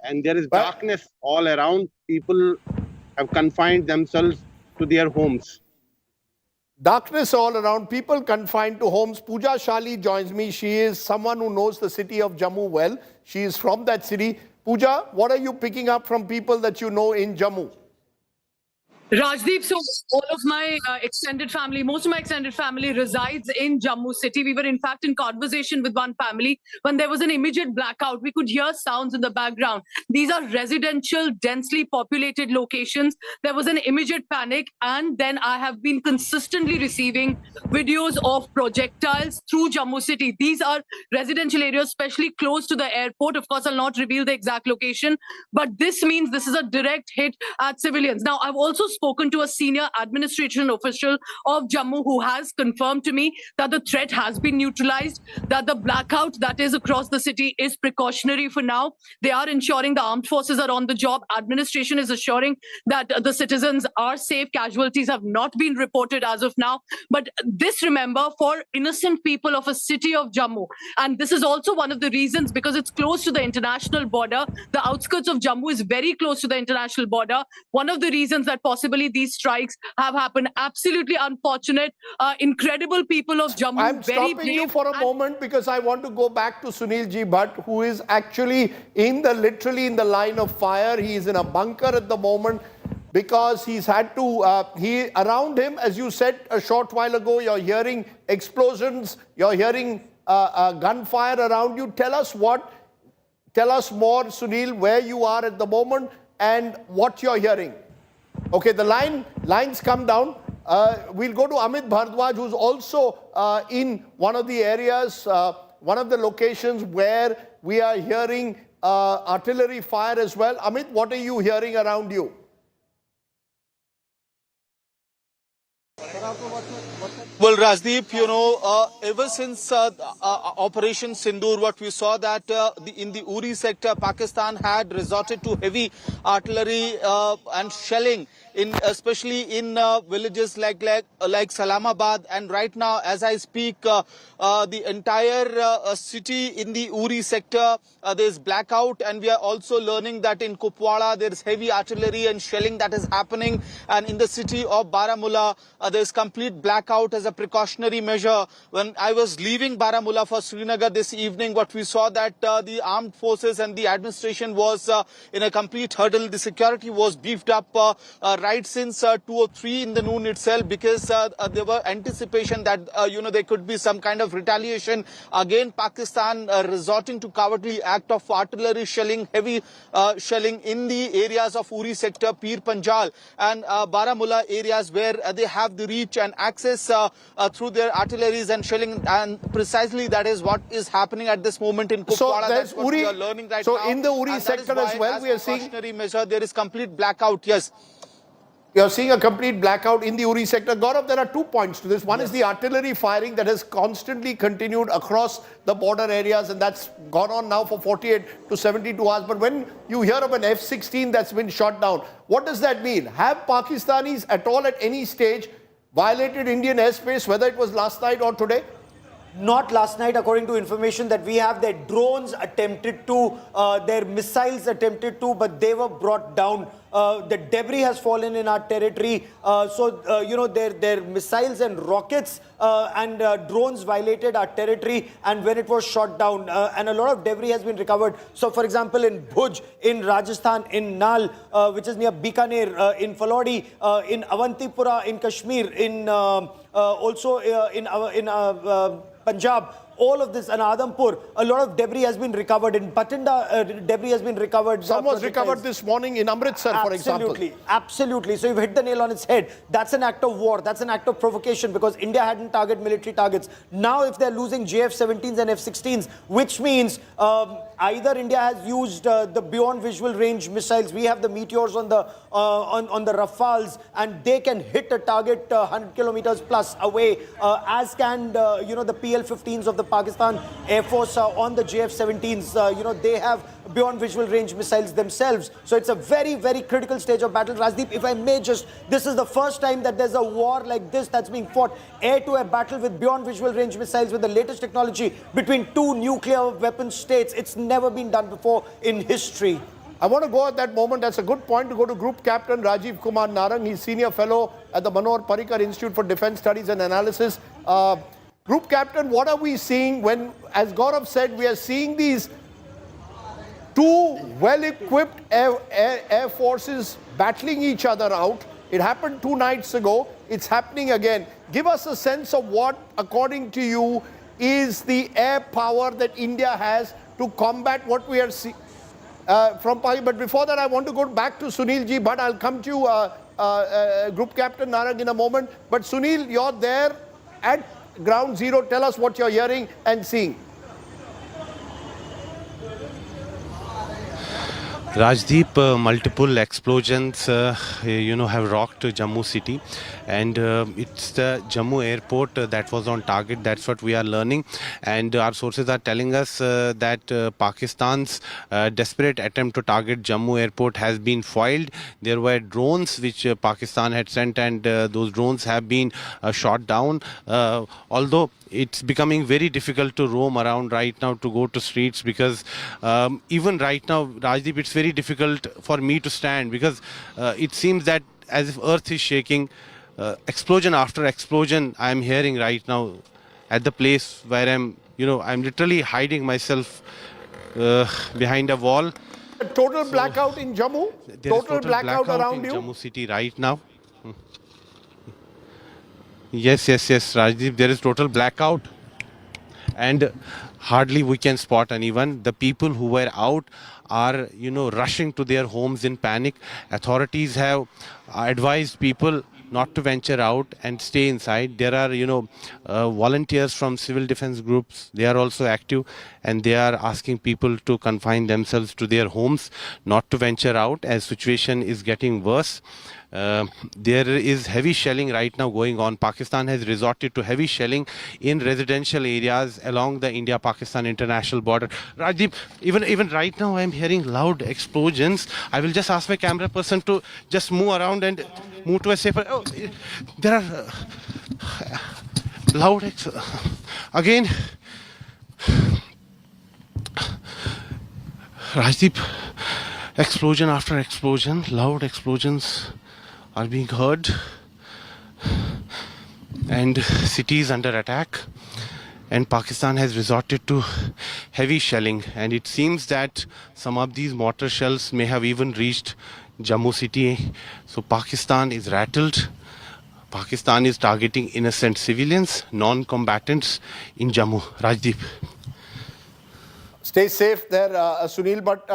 and there is darkness all around. People have confined themselves to their homes. Darkness all around, people confined to homes. Pooja Shali joins me. She is someone who knows the city of Jammu well. She is from that city. Pooja, what are you picking up from people that you know in Jammu? Rajdeep, so all of my extended family, most of my extended family resides in Jammu city. We were in fact in conversation with one family when there was an immediate blackout. We could hear sounds in the background. These are residential, densely populated locations. There was an immediate panic, and then I have been consistently receiving videos of projectiles through Jammu city. These are residential areas, especially close to the airport. Of course, I'll not reveal the exact location, but this means this is a direct hit at civilians. Now, I've also spoken to a senior administration official of Jammu who has confirmed to me that the threat has been neutralized, that the blackout that is across the city is precautionary for now. They are ensuring the armed forces are on the job. Administration is assuring that the citizens are safe. Casualties have not been reported as of now. But this, remember, for innocent people of a city of Jammu. And this is also one of the reasons, because it's close to the international border. The outskirts of Jammu is very close to the international border. One of the reasons that possibly these strikes have happened. Absolutely unfortunate. Incredible people of Jammu. I'm stopping you for a moment because I want to go back to Sunil Ji Bhatt, who is actually literally in the line of fire. He is in a bunker at the moment because he's had to, around him, as you said a short while ago, you're hearing explosions, you're hearing gunfire around you. Tell us more, Sunil, where you are at the moment and what you're hearing. Okay, the lines come down. We'll go to Amit Bhardwaj, who's also in one of the areas, one of the locations where we are hearing artillery fire as well. Amit, what are you hearing around you? Well, Rajdeep, ever since Operation Sindoor, what we saw that in the Uri sector, Pakistan had resorted to heavy artillery and shelling, especially in villages like Salamabad. And right now, as I speak, the entire city in the Uri sector, there's blackout. And we are also learning that in Kupwara, there's heavy artillery and shelling that is happening. And in the city of Baramulla, there's complete blackout as a precautionary measure. When I was leaving Baramulla for Srinagar this evening, what we saw that the armed forces and the administration was in a complete hurdle. The security was beefed up right since 2 or 3 in the noon itself, because there were anticipation that there could be some kind of retaliation. Again, Pakistan resorting to cowardly act of artillery shelling, heavy shelling in the areas of Uri sector, Pir Panjal and Baramulla areas where they have the reach and access through their artilleries and shelling, and precisely that is what is happening at this moment in Kupwara. That's what we are learning right now. So in the Uri sector as well, we are seeing measure, there is complete blackout. Yes. You're seeing a complete blackout in the Uri sector. Gaurav, there are 2 points to this. One is the artillery firing that has constantly continued across the border areas, and that's gone on now for 48 to 72 hours. But when you hear of an F-16 that's been shot down, what does that mean? Have Pakistanis at all at any stage violated Indian airspace, whether it was last night or today? Not last night, according to information that we have. Their drones attempted to, their missiles attempted to, but they were brought down. The debris has fallen in our territory. Their missiles and rockets and drones violated our territory, and when it was shot down, and a lot of debris has been recovered. So, for example, in Bhuj, in Rajasthan, in Nal, which is near Bikaner, in Falodi, in Avantipura, in Kashmir, in also in Punjab, all of this, and Adhampur, a lot of debris has been recovered. In Bathinda, debris has been recovered. Some was recovered this morning in Amritsar, for example. Absolutely. So you've hit the nail on its head. That's an act of war. That's an act of provocation, because India hadn't targeted military targets. Now, if they're losing JF-17s and F-16s, which means either India has used the beyond visual range missiles. We have the Meteors on the Rafales, and they can hit a target 100 kilometers plus away, as can the PL-15s of the Pakistan Air Force on the JF-17s. They have beyond visual range missiles themselves. So it's a very, very critical stage of battle. Rajdeep, if I may this is the first time that there's a war like this that's being fought, air-to-air battle with beyond visual range missiles with the latest technology between 2 nuclear weapon states. It's never been done before in history. I want to go at that moment. That's a good point to go to Group Captain Rajiv Kumar Narang. He's Senior Fellow at the Manohar Parrikar Institute for Defence Studies and Analysis. Group Captain, what are we seeing when, as Gaurav said, we are seeing these 2 well-equipped air forces battling each other out? It happened 2 nights ago. It's happening again. Give us a sense of what, according to you, is the air power that India has to combat what we are seeing from Pakistan. But before that, I want to go back to Sunil Ji Bhatt. I'll come to you, Group Captain Narang, in a moment. But Sunil, you're there at ground zero. Tell us what you're hearing and seeing. Rajdeep, multiple explosions, have rocked Jammu city, and it's the Jammu airport that was on target. That's what we are learning, and our sources are telling us that Pakistan's desperate attempt to target Jammu airport has been foiled. There were drones which Pakistan had sent, and those drones have been shot down. Although it's becoming very difficult to roam around right now, to go to streets, because even right now, Rajdeep, it's very difficult for me to stand, because it seems that as if earth is shaking. Explosion after explosion I am hearing right now at the place where I'm literally hiding myself behind a wall. A total blackout in Jammu? Total blackout around in you? Jammu city right now. Yes, Rajdeep, there is total blackout, and hardly we can spot anyone. The people who were out are, rushing to their homes in panic. Authorities have advised people not to venture out and stay inside. There are, volunteers from civil defense groups. They are also active, and they are asking people to confine themselves to their homes, not to venture out as situation is getting worse. There is heavy shelling right now going on. Pakistan has resorted to heavy shelling in residential areas along the India-Pakistan international border. Rajdeep, even right now I am hearing loud explosions. I will just ask my camera person to just move around and move to a safer... Oh, there are loud... Again... Rajdeep, explosion after explosion, loud explosions are being heard, and cities under attack, and Pakistan has resorted to heavy shelling, and it seems that some of these mortar shells may have even reached Jammu city. So Pakistan is rattled. Pakistan is targeting innocent civilians, non-combatants in Jammu. Rajdeep. Stay safe there, Sunil. But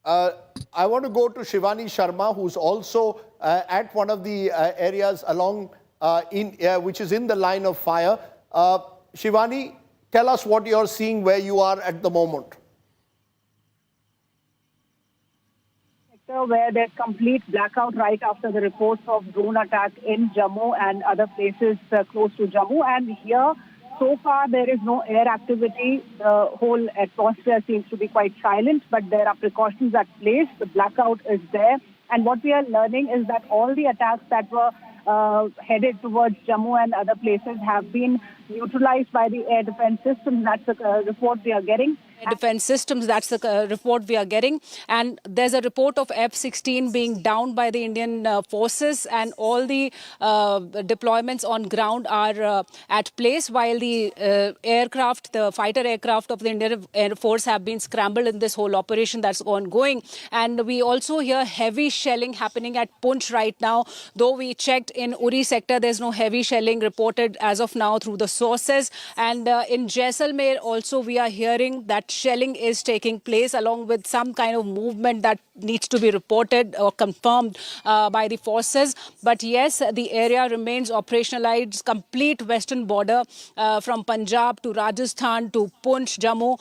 I want to go to Shivani Sharma, who's also at one of the areas along which is in the line of fire. Shivani, tell us what you're seeing where you are at the moment. Where there's complete blackout right after the reports of drone attack in Jammu and other places close to Jammu. And here, so far, there is no air activity. The whole atmosphere seems to be quite silent, but there are precautions at place. The blackout is there. And what we are learning is that all the attacks that were headed towards Jammu and other places have been neutralized by the air defense systems. That's the report we are getting. Defense systems, that's the report we are getting. And there's a report of F-16 being downed by the Indian forces, and all the deployments on ground are at place, while the aircraft, the fighter aircraft of the Indian Air Force have been scrambled in this whole operation that's ongoing. And we also hear heavy shelling happening at Poonch right now. Though we checked in Uri sector, there's no heavy shelling reported as of now through the sources. And in Jaisalmer also we are hearing that shelling is taking place, along with some kind of movement that needs to be reported or confirmed by the forces. But yes, the area remains operationalized, complete western border from Punjab to Rajasthan to Poonch, Jammu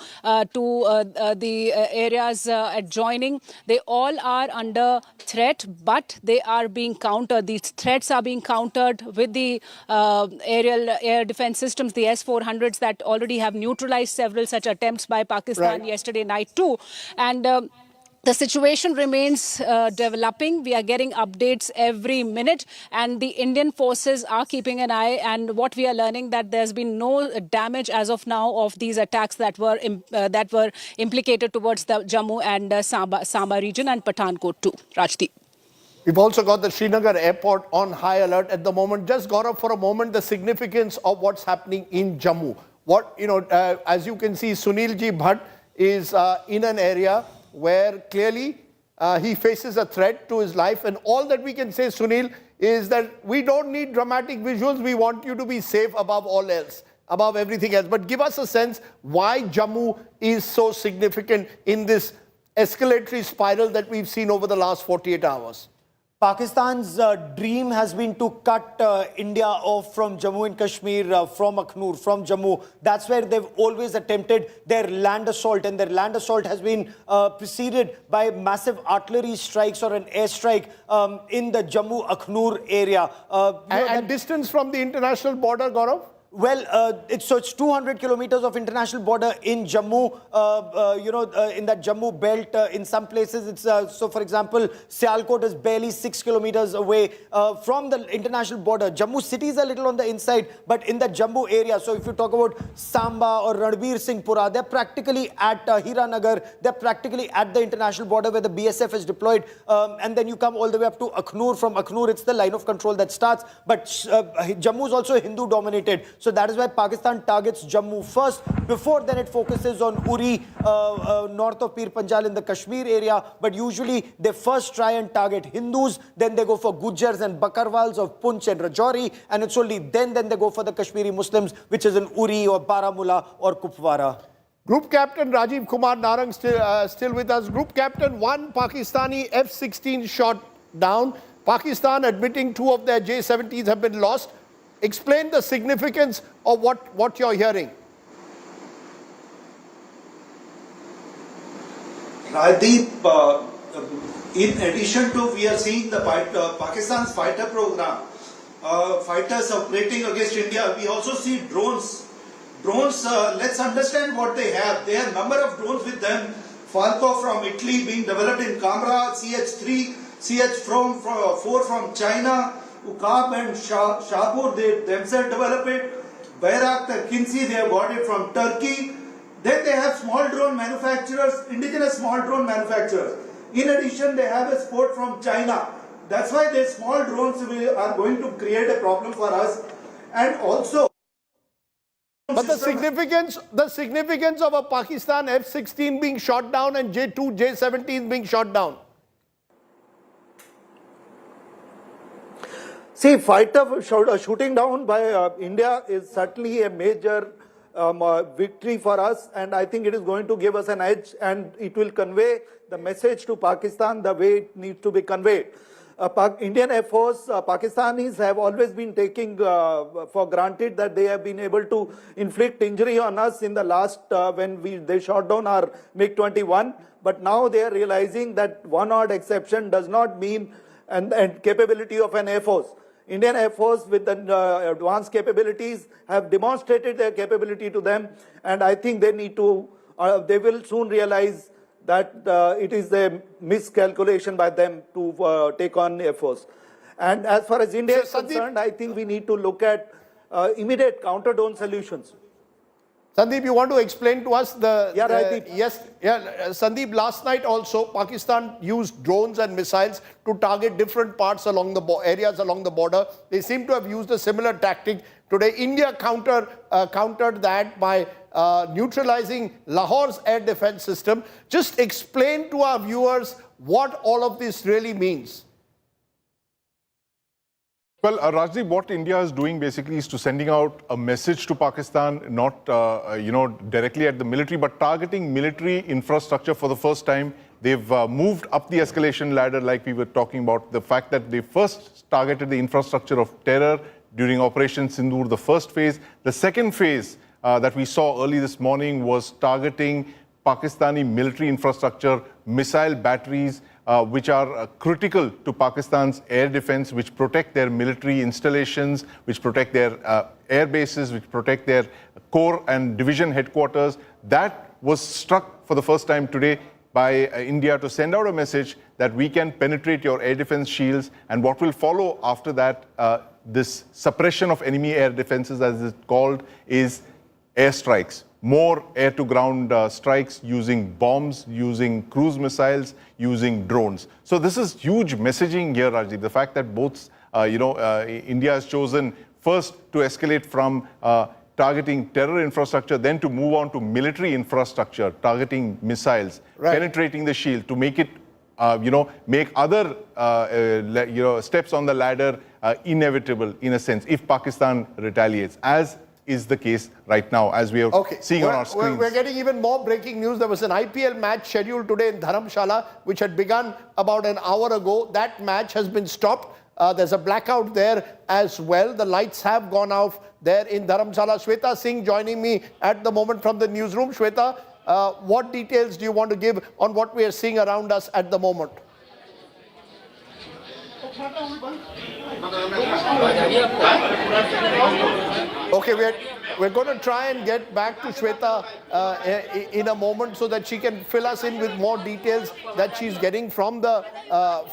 to the areas adjoining. They all are under threat, but they are being countered. These threats are being countered with the aerial air defense systems, the S-400s that already have neutralized several such attempts by Pakistan yesterday night too. And the situation remains developing. We are getting updates every minute, and the Indian forces are keeping an eye. And what we are learning, that there's been no damage as of now of these attacks that were implicated towards the Jammu and Samba region and Pathankot too. Rajdeep. We've also got the Srinagar airport on high alert at the moment. Just, Gaurav, for a moment, the significance of what's happening in Jammu. As you can see, Sunil Ji Bhatt is in an area where clearly He faces a threat to his life. And all that we can say, Sunil, is that we don't need dramatic visuals. We want you to be safe above all else, above everything else. But give us a sense why Jammu is so significant in this escalatory spiral that we've seen over the last 48 hours. Pakistan's dream has been to cut India off from Jammu and Kashmir, from Akhnur, from Jammu. That's where they've always attempted their land assault, and their land assault has been preceded by massive artillery strikes or an airstrike in the Jammu-Akhnur area. And distance from the international border, Gaurav? Well, it's 200 kilometers of international border in Jammu, in that Jammu belt. In some places, it's, so for example, Sialkot is barely 6 kilometers away from the international border. Jammu city is a little on the inside, but in the Jammu area, so if you talk about Samba or Ranbir Singhpura, they're practically at Hiranagar, they're practically at the international border where the BSF is deployed. And then you come all the way up to Akhnur. From Akhnur, it's the line of control that starts. But Jammu is also Hindu dominated. So that is why Pakistan targets Jammu first. Before then, it focuses on Uri, north of Pir Panjal in the Kashmir area. But usually, they first try and target Hindus. Then they go for Gujars and Bakarwals of Punch and Rajouri. And it's only then they go for the Kashmiri Muslims, which is in Uri or Baramulla or Kupwara. Group Captain Rajiv Kumar Narang still with us. Group Captain, one Pakistani F-16 shot down. Pakistan admitting 2 of their J-70s have been lost. Explain the significance of what you're hearing. Rajdeep, in addition to we are seeing the Pakistan's fighter program, fighters operating against India, we also see drones. Drones, let's understand what they have. They have a number of drones with them. Falco from Italy being developed in Camera, CH-3, CH-4 from China, Ukab and Shahpur, they themselves develop it. Bayrak, Kinsi, they have got it from Turkey. Then they have small drone manufacturers, indigenous small drone manufacturers. In addition, they have a support from China. That's why these small drones are going to create a problem for us. And also, but the significance of a Pakistan F-16 being shot down and J-2, J-17 being shot down. see, fighter shooting down by India is certainly a major victory for us, and I think it is going to give us an edge, and it will convey the message to Pakistan the way it needs to be conveyed. Indian Air Force, Pakistanis have always been taking for granted that they have been able to inflict injury on us in the last, when they shot down our MiG-21. But now they are realizing that one odd exception does not mean and capability of an Air Force. Indian Air Force with the advanced capabilities have demonstrated their capability to them, and I think they need to, they will soon realize that it is a miscalculation by them to take on Air Force. And as far as India is concerned, I think we need to look at immediate counter-drone solutions. Sandeep, you want to explain to us the... Yeah, Rajdeep. Yes, Sandeep, last night also, Pakistan used drones and missiles to target different parts along the areas along the border. They seem to have used a similar tactic. Today, India countered that by neutralizing Lahore's air defense system. Just explain to our viewers what all of this really means. Well, Rajdeep, what India is doing basically is to sending out a message to Pakistan, not directly at the military, but targeting military infrastructure for the first time. They've moved up the escalation ladder, like we were talking about. The fact that they first targeted the infrastructure of terror during Operation Sindoor, the first phase. The second phase that we saw early this morning was targeting Pakistani military infrastructure, missile batteries, which are critical to Pakistan's air defense, which protect their military installations, which protect their air bases, which protect their corps and division headquarters. That was struck for the first time today by India to send out a message that we can penetrate your air defense shields. And what will follow after that, this suppression of enemy air defenses, as it's called, is airstrikes. More air-to-ground strikes using bombs, using cruise missiles, using drones. So this is huge messaging here, Rajdeep. The fact that both, India has chosen first to escalate from targeting terror infrastructure, then to move on to military infrastructure, targeting missiles, penetrating the shield, to make it make other, steps on the ladder inevitable in a sense if Pakistan retaliates, as is the case right now, as we are seeing on our screens. We're getting even more breaking news. There was an IPL match scheduled today in Dharamshala, which had begun about an hour ago. That match has been stopped. There's a blackout there as well. The lights have gone off there in Dharamshala. Shweta Singh joining me at the moment from the newsroom. Shweta, what details do you want to give on what we are seeing around us at the moment? Okay, we're going to try and get back to Shweta in a moment so that she can fill us in with more details that she's getting from the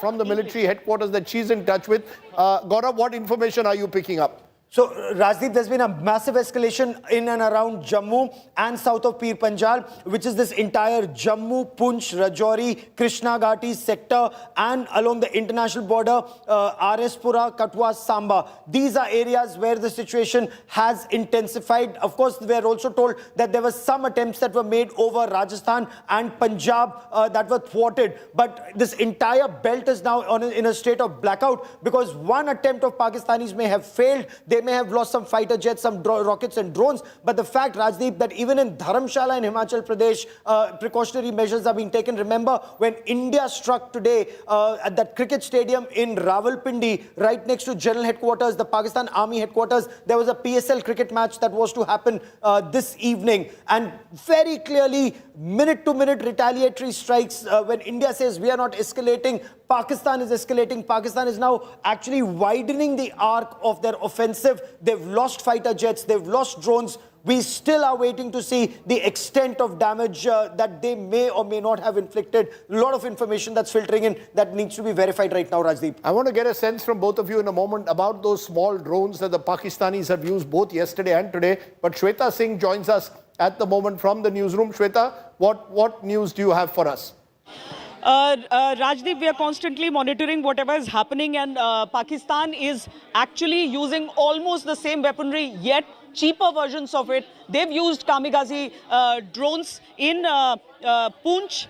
military headquarters that she's in touch with. Gaurav, what information are you picking up? So, Rajdeep, there's been a massive escalation in and around Jammu and south of Pir Panjal, which is this entire Jammu, Poonch, Rajouri, Krishna Ghati sector, and along the international border, Arispura, Katwa, Samba. These are areas where the situation has intensified. Of course, we are also told that there were some attempts that were made over Rajasthan and Punjab that were thwarted. But this entire belt is now in a state of blackout because one attempt of Pakistanis may have failed. They may have lost some fighter jets, some rockets and drones. But the fact, Rajdeep, that even in Dharamshala and Himachal Pradesh, precautionary measures are being taken. Remember, when India struck today at that cricket stadium in Rawalpindi, right next to General Headquarters, the Pakistan Army Headquarters, there was a PSL cricket match that was to happen this evening. And very clearly, minute-to-minute retaliatory strikes. When India says we are not escalating, Pakistan is escalating. Pakistan is now actually widening the arc of their offensive. They've lost fighter jets. They've lost drones. We still are waiting to see the extent of damage that they may or may not have inflicted. A lot of information that's filtering in that needs to be verified right now, Rajdeep. I want to get a sense from both of you in a moment about those small drones that the Pakistanis have used both yesterday and today. But Shweta Singh joins us at the moment from the newsroom. Shweta, what news do you have for us? Rajdeep, we are constantly monitoring whatever is happening, and Pakistan is actually using almost the same weaponry, yet cheaper versions of it. They've used kamikaze drones in Poonch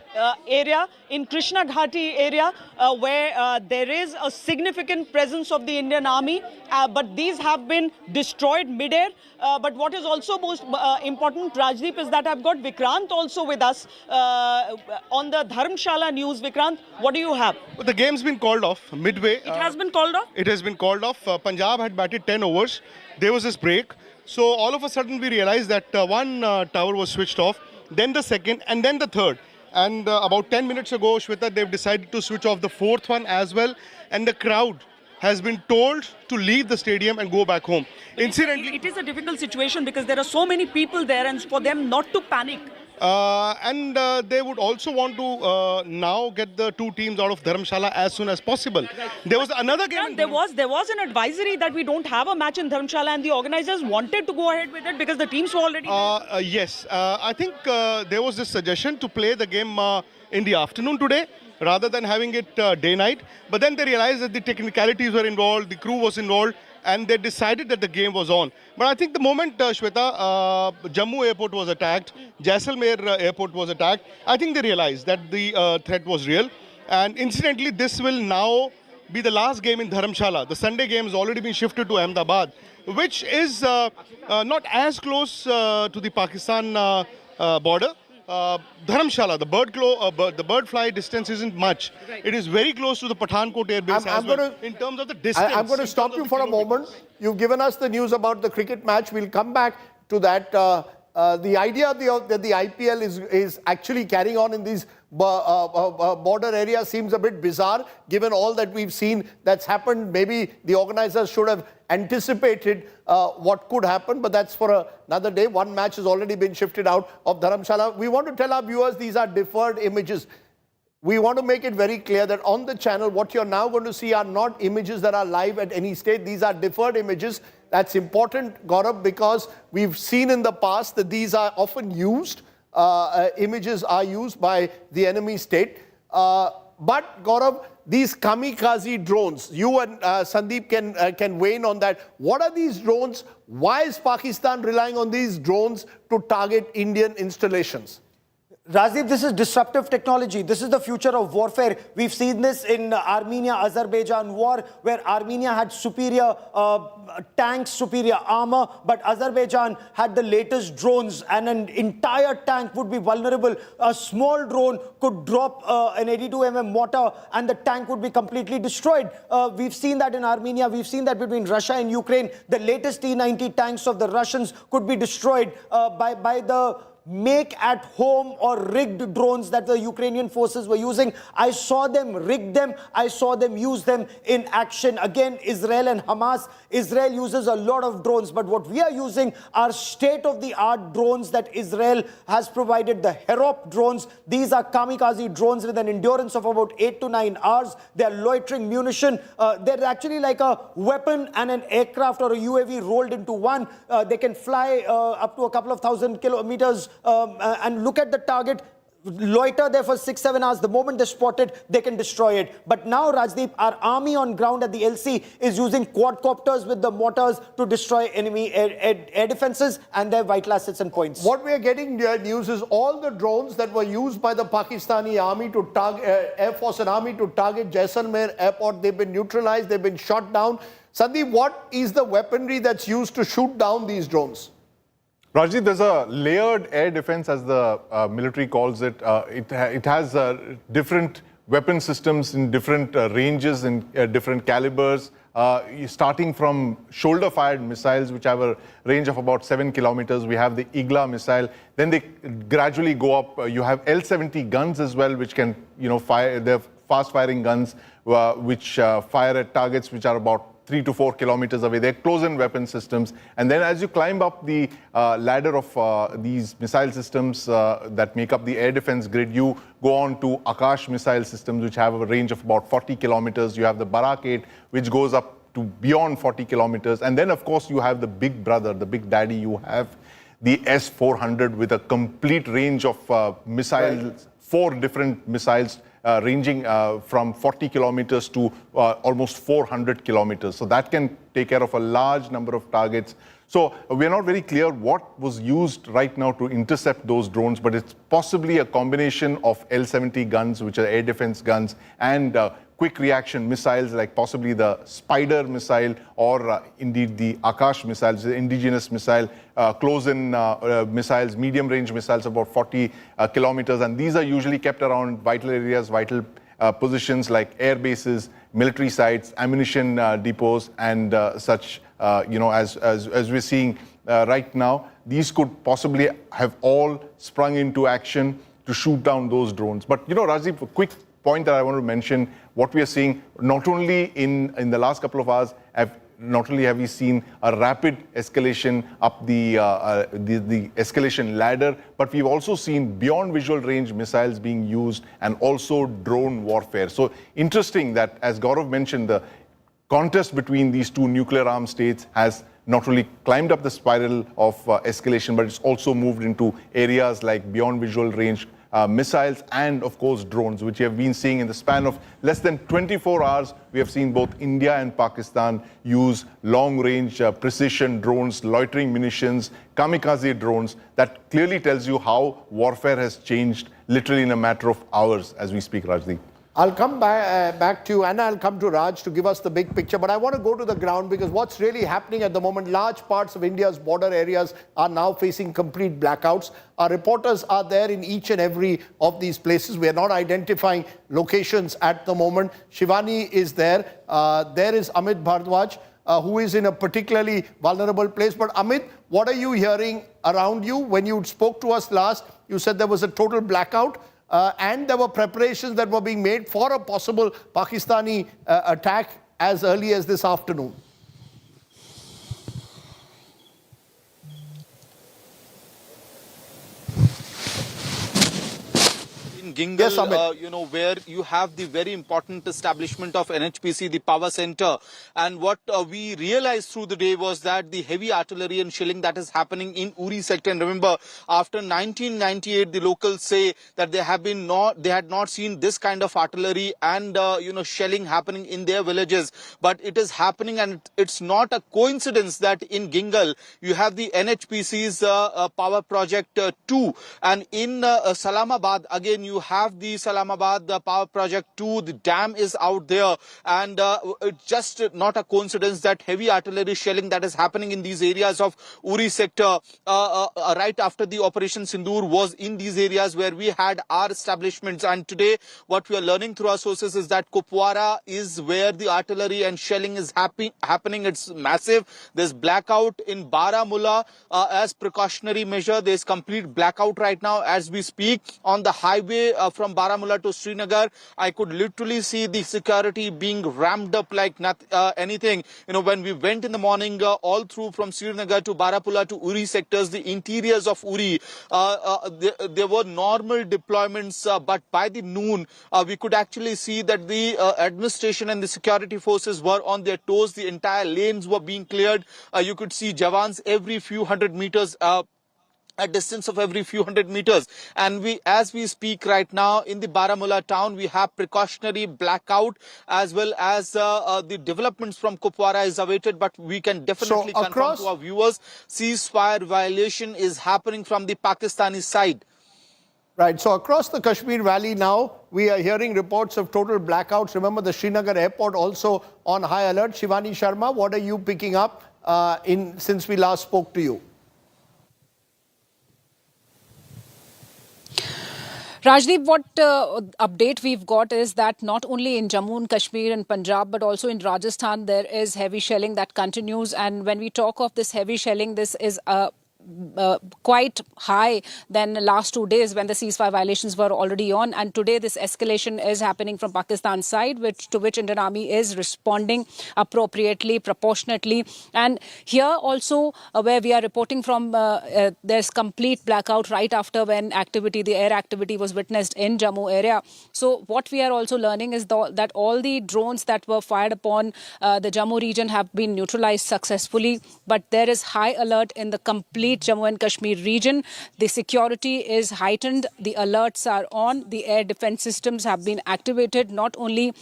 area, in Krishna Ghati area, where there is a significant presence of the Indian Army, but these have been destroyed mid-air. But what is also most important, Rajdeep, is that I've got Vikrant also with us on the Dharamshala news. Vikrant, what do you have? The game's been called off midway. It has been called off? It has been called off. Punjab had batted 10 overs. There was this break. So all of a sudden we realized that one tower was switched off, then the second, and then the third. And about 10 minutes ago, Shweta, they've decided to switch off the fourth one as well. And the crowd has been told to leave the stadium and go back home. Incidentally, it is a difficult situation because there are so many people there, and for them not to panic. And they would also want to now get the two teams out of Dharamshala as soon as possible. Right. There was another game. There was an advisory that we don't have a match in Dharamshala, and the organizers wanted to go ahead with it because the teams were already there. Yes, I think there was this suggestion to play the game in the afternoon today, rather than having it day-night. But then they realized that the technicalities were involved, the crew was involved, and they decided that the game was on. But I think the moment, Shweta, Jammu airport was attacked, Jaisalmer airport was attacked, I think they realized that the threat was real. And incidentally, this will now be the last game in Dharamshala. The Sunday game has already been shifted to Ahmedabad, which is not as close to the Pakistan border. Dharamshala, the bird fly distance isn't much. Right. It is very close to the Pathankot Air Base in terms of the distance. I'm going to stop you for a moment. You've given us the news about the cricket match. We'll come back to that. The idea that the IPL is actually carrying on in these border areas seems a bit bizarre, given all that we've seen that's happened. Maybe the organizers should have anticipated what could happen, but that's for another day. One match has already been shifted out of Dharamshala. We want to tell our viewers these are deferred images. We want to make it very clear that on the channel, what you're now going to see are not images that are live at any stage. These are deferred images. That's important, Gaurav, because we've seen in the past that these are often used. Images are used by the enemy state. But, Gaurav, these kamikaze drones, you and Sandeep can weigh in on that. What are these drones? Why is Pakistan relying on these drones to target Indian installations? Rajdeep, this is disruptive technology. This is the future of warfare. We've seen this in Armenia-Azerbaijan war, where Armenia had superior tanks, superior armor, but Azerbaijan had the latest drones, and an entire tank would be vulnerable. A small drone could drop an 82mm mortar and the tank would be completely destroyed. We've seen that in Armenia. We've seen that between Russia and Ukraine. The latest T-90 tanks of the Russians could be destroyed by the make-at-home or rigged drones that the Ukrainian forces were using. I saw them rig them. I saw them use them in action. Again, Israel and Hamas. Israel uses a lot of drones, but what we are using are state-of-the-art drones that Israel has provided, the Herop drones. These are kamikaze drones with an endurance of about 8 to 9 hours. They're loitering munition. They're actually like a weapon and an aircraft or a UAV rolled into one. They can fly up to a couple of thousand kilometers and look at the target, loiter there for 6-7 hours. The moment they're spotted, they can destroy it. But now, Rajdeep, our army on ground at the LC is using quadcopters with the mortars to destroy enemy air defenses and their vital assets and points. What we are getting news is all the drones that were used by the Pakistani army to target, Air Force and Army to target Jaisalmer airport, they've been neutralized, they've been shot down. Sandeep, what is the weaponry that's used to shoot down these drones? Rajdeep, there's a layered air defense, as the military calls it. It has different weapon systems in different ranges and different calibers, starting from shoulder-fired missiles, which have a range of about 7 kilometers. We have the Igla missile. Then they gradually go up. You have L-70 guns as well, which can, fire. They're fast-firing guns, which fire at targets which are about 3 to 4 kilometers away. They're close-in weapon systems. And then as you climb up the ladder of these missile systems that make up the air defense grid, you go on to Akash missile systems, which have a range of about 40 kilometers. You have the Barak 8, which goes up to beyond 40 kilometers. And then, of course, you have the big brother, the big daddy. You have the S-400 with a complete range of missiles, right. 4 different missiles ranging from 40 kilometers to almost 400 kilometers. So that can take care of a large number of targets. So we're not very clear what was used right now to intercept those drones, but it's possibly a combination of L-70 guns, which are air defense guns, and quick reaction missiles like possibly the Spider missile or indeed the Akash missiles, the indigenous missile, close-in missiles, medium-range missiles about 40 kilometers. And these are usually kept around vital areas, vital positions like air bases, military sites, ammunition depots, and such, as we're seeing right now. These could possibly have all sprung into action to shoot down those drones. But, Rajiv, a quick point that I want to mention, what we are seeing, not only in the last couple of hours, not only have we seen a rapid escalation up the escalation ladder, but we've also seen beyond visual range missiles being used and also drone warfare. So interesting that, as Gaurav mentioned, the contest between these two nuclear armed states has not only climbed up the spiral of escalation, but it's also moved into areas like beyond visual range missiles and, of course, drones, which we have been seeing in the span of less than 24 hours. We have seen both India and Pakistan use long-range precision drones, loitering munitions, kamikaze drones. That clearly tells you how warfare has changed literally in a matter of hours as we speak, Rajdeep. I'll come back to you, and I'll come to Raj to give us the big picture. But I want to go to the ground, because what's really happening at the moment, large parts of India's border areas are now facing complete blackouts. Our reporters are there in each and every of these places. We are not identifying locations at the moment. Shivani is there. There is Amit Bhardwaj, who is in a particularly vulnerable place. But Amit, what are you hearing around you? When you spoke to us last, you said there was a total blackout. And there were preparations that were being made for a possible Pakistani attack as early as this afternoon. in Gingal, Yes, Amit. where you have the very important establishment of NHPC, the power center. And what we realized through the day was that the heavy artillery and shelling that is happening in Uri sector. And remember, after 1998, the locals say that they had not seen this kind of artillery and shelling happening in their villages. But it is happening, and it's not a coincidence that in Gingal you have the NHPC's power project 2, and in Salamabad again you have the Salamabad power project 2. The dam is out there, and it's just not a coincidence that heavy artillery shelling that is happening in these areas of Uri sector right after the Operation Sindoor was in these areas where we had our establishments. And today what we are learning through our sources is that Kupwara is where the artillery and shelling is happening. It's massive. There's blackout in Baramulla as precautionary measure. There's complete blackout right now as we speak on the highway from Baramulla to Srinagar. I could literally see the security being ramped up like anything. When we went in the morning all through from Srinagar to Baramulla to Uri sectors, the interiors of Uri, there were normal deployments, but by the noon we could actually see that the administration and the security forces were on their toes. The entire lanes were being cleared. You could see Jawans every few hundred meters, a distance of every few hundred meters. And as we speak right now in the Baramulla town, we have precautionary blackout as well as the developments from Kupwara is awaited. But we can definitely confirm to our viewers, ceasefire violation is happening from the Pakistani side. Right. So across the Kashmir Valley now, we are hearing reports of total blackouts. Remember, the Srinagar airport also on high alert. Shivani Sharma, what are you picking up since we last spoke to you? Rajdeep, what update we've got is that not only in Jammu and Kashmir and Punjab, but also in Rajasthan, there is heavy shelling that continues. And when we talk of this heavy shelling, this is quite high than the last 2 days when the ceasefire violations were already on. And today this escalation is happening from Pakistan's side, to which Indian Army is responding appropriately, proportionately. And here also where we are reporting from, there's complete blackout right after when the air activity was witnessed in Jammu area. So what we are also learning is that all the drones that were fired upon the Jammu region have been neutralized successfully. But there is high alert in the complete Jammu and Kashmir region. The security is heightened. The alerts are on. The air defense systems have been activated, not only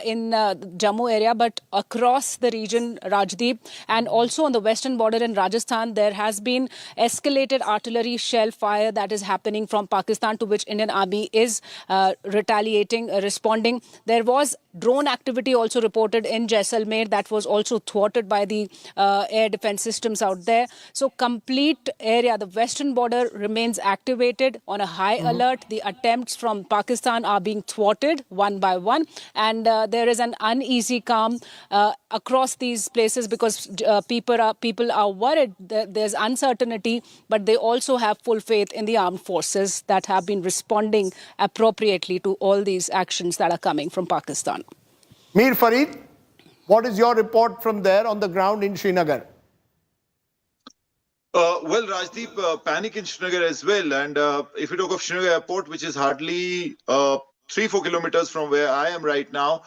in Jammu area, but across the region, Rajdeep. And also on the western border in Rajasthan, there has been escalated artillery shell fire that is happening from Pakistan, to which Indian Army is retaliating, responding. There was drone activity also reported in Jaisalmer that was also thwarted by the air defense systems out there. So complete area, the western border remains activated on a high alert. The attempts from Pakistan are being thwarted one by one, and there is an uneasy calm across these places because people are worried. There's uncertainty, but they also have full faith in the armed forces that have been responding appropriately to all these actions that are coming from Pakistan. Mir Farid, what is your report from there on the ground in Srinagar? Well, Rajdeep, panic in Srinagar as well. And if you talk of Srinagar airport, which is hardly 3-4 kilometers from where I am right now,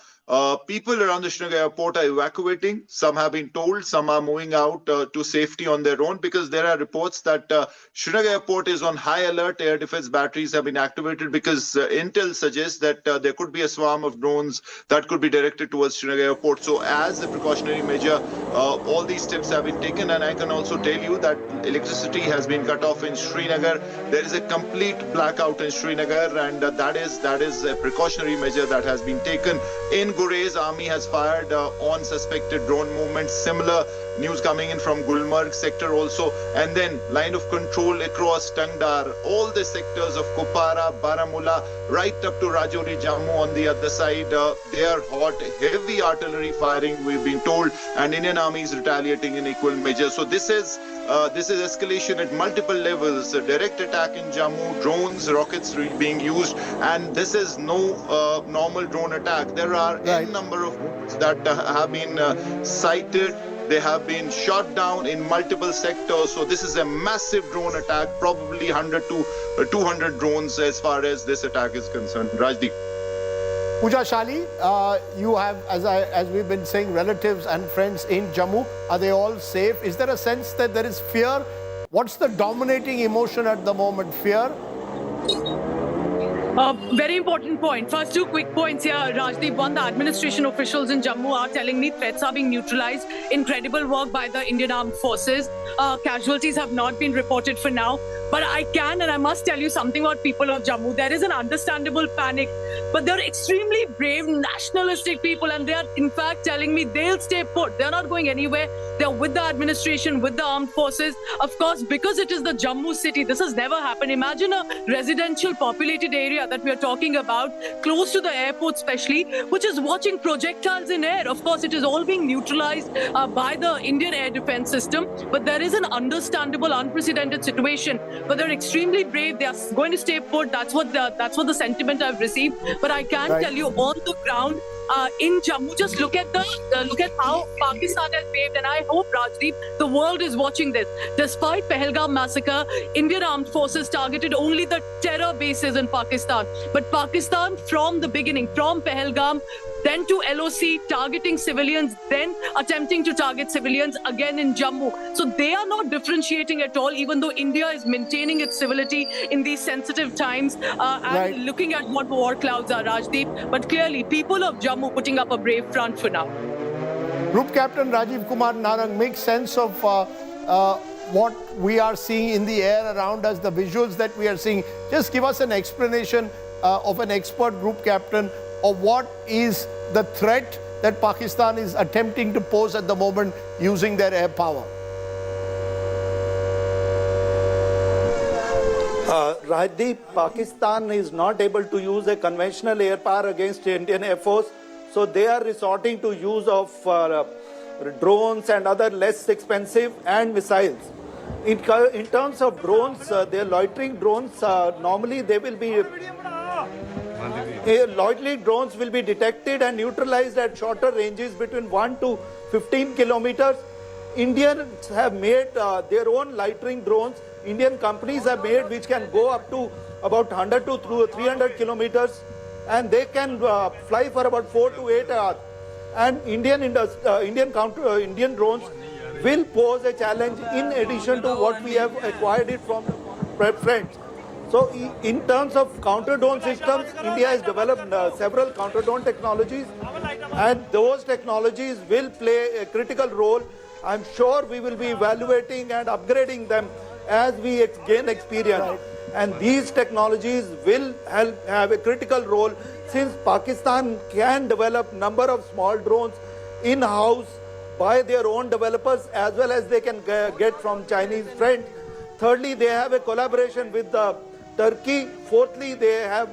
people around the Srinagar airport are evacuating. Some have been told, some are moving out to safety on their own, because there are reports that Srinagar airport is on high alert. Air defense batteries have been activated because intel suggests that there could be a swarm of drones that could be directed towards Srinagar airport. So as a precautionary measure, all these steps have been taken. And I can also tell you that electricity has been cut off in Srinagar. There is a complete blackout in Srinagar, and that is a precautionary measure that has been taken. In Gurez, army has fired on suspected drone movements. Similar news coming in from Gulmarg sector also. And then line of control across Tangdar, all the sectors of Kupwara, Baramulla, right up to Rajouri, Jammu on the other side. They are hot, heavy artillery firing, we've been told, and Indian Army is retaliating in equal measure. So this is escalation at multiple levels. A direct attack in Jammu, drones, rockets being used, and this is no normal drone attack. There are a number of that have been sighted They have been shot down in multiple sectors. So this is a massive drone attack, probably 100 to 200 drones as far as this attack is concerned. Rajdeep. Pooja Shali, you have, as we've been saying, relatives and friends in Jammu. Are they all safe? Is there a sense that there is fear? What's the dominating emotion at the moment? Fear? Very important point. First, two quick points here, Rajdeep. One, the administration officials in Jammu are telling me threats are being neutralized. Incredible work by the Indian Armed Forces. Casualties have not been reported for now. But I can and I must tell you something about people of Jammu. There is an understandable panic, but they're extremely brave, nationalistic people, and they are in fact telling me they'll stay put. They're not going anywhere. They're with the administration, with the armed forces. Of course, because it is the Jammu city, this has never happened. Imagine a residential populated area that we are talking about, close to the airport especially, which is watching projectiles in air. Of course, it is all being neutralized by the Indian air defense system, but there is an understandable, unprecedented situation. But they're extremely brave. They are going to stay put. That's what the sentiment I've received. But I can tell you, on the ground in Jammu, just look at how Pakistan has behaved. And I hope, Rajdeep, the world is watching this. Despite Pahalgam massacre, Indian armed forces targeted only the terror bases in Pakistan. But Pakistan, from the beginning, from Pahalgam, then to LOC, targeting civilians, then attempting to target civilians again in Jammu. So they are not differentiating at all, even though India is maintaining its civility in these sensitive times and looking at what war clouds are, Rajdeep. But clearly, people of Jammu putting up a brave front for now. Group Captain Rajiv Kumar Narang, make sense of what we are seeing in the air around us, the visuals that we are seeing. Just give us an explanation of an expert group captain of what is the threat that Pakistan is attempting to pose at the moment using their air power. Rajdeep, Pakistan is not able to use a conventional air power against the Indian Air Force, so they are resorting to use of drones and other less expensive and missiles. In terms of drones, their loitering drones, normally they will be loitering drones will be detected and neutralized at shorter ranges between 1 to 15 kilometers. Indians have made their own loitering drones. Indian companies have made which can go up to about 100 to 300 kilometers, and they can fly for about 4 to 8 hours. And Indian drones will pose a challenge in addition to what we have acquired it from friends. So in terms of counter-drone systems, India has developed several counter-drone technologies, and those technologies will play a critical role. I'm sure we will be evaluating and upgrading them as we gain experience. And these technologies will have a critical role, since Pakistan can develop number of small drones in-house by their own developers, as well as they can get from Chinese friends. Thirdly, they have a collaboration with Turkey. Fourthly, they are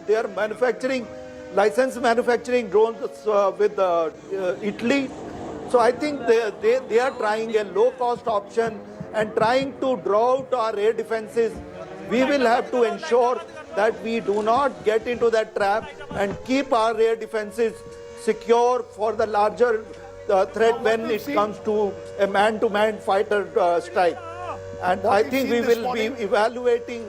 licensed manufacturing drones with Italy. So I think they are trying a low-cost option and trying to draw out our air defenses. We will have to ensure that we do not get into that trap and keep our air defenses secure for the larger threat when it comes to a man-to-man fighter strike. And I think we will be evaluating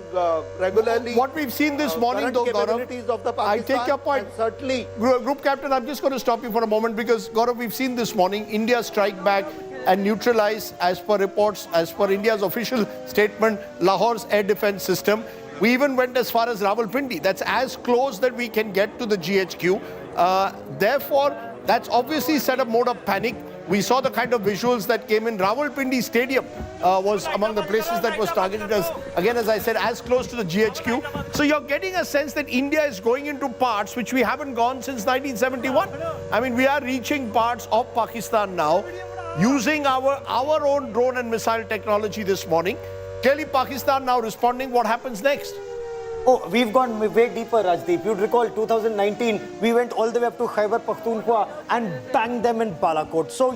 regularly what we've seen this morning, though, Gaurav, of the Pakistan. I take your point. Certainly, Group Captain, I'm just going to stop you for a moment, because Gaurav, we've seen this morning India strike back and neutralize, as per reports, as per India's official statement, Lahore's air defense system. We even went as far as Rawalpindi. That's as close that we can get to the GHQ. Therefore, that's obviously set a mode of panic. We saw the kind of visuals that came in. Rawalpindi Stadium was among the places that was targeted as, again, as I said, as close to the GHQ. So you're getting a sense that India is going into parts which we haven't gone since 1971. I mean, we are reaching parts of Pakistan now, using our own drone and missile technology this morning. Clearly, Pakistan now responding. What happens next? Oh, we've gone way deeper, Rajdeep. You'd recall 2019, we went all the way up to Khyber Pakhtunkhwa and banged them in Balakot. So,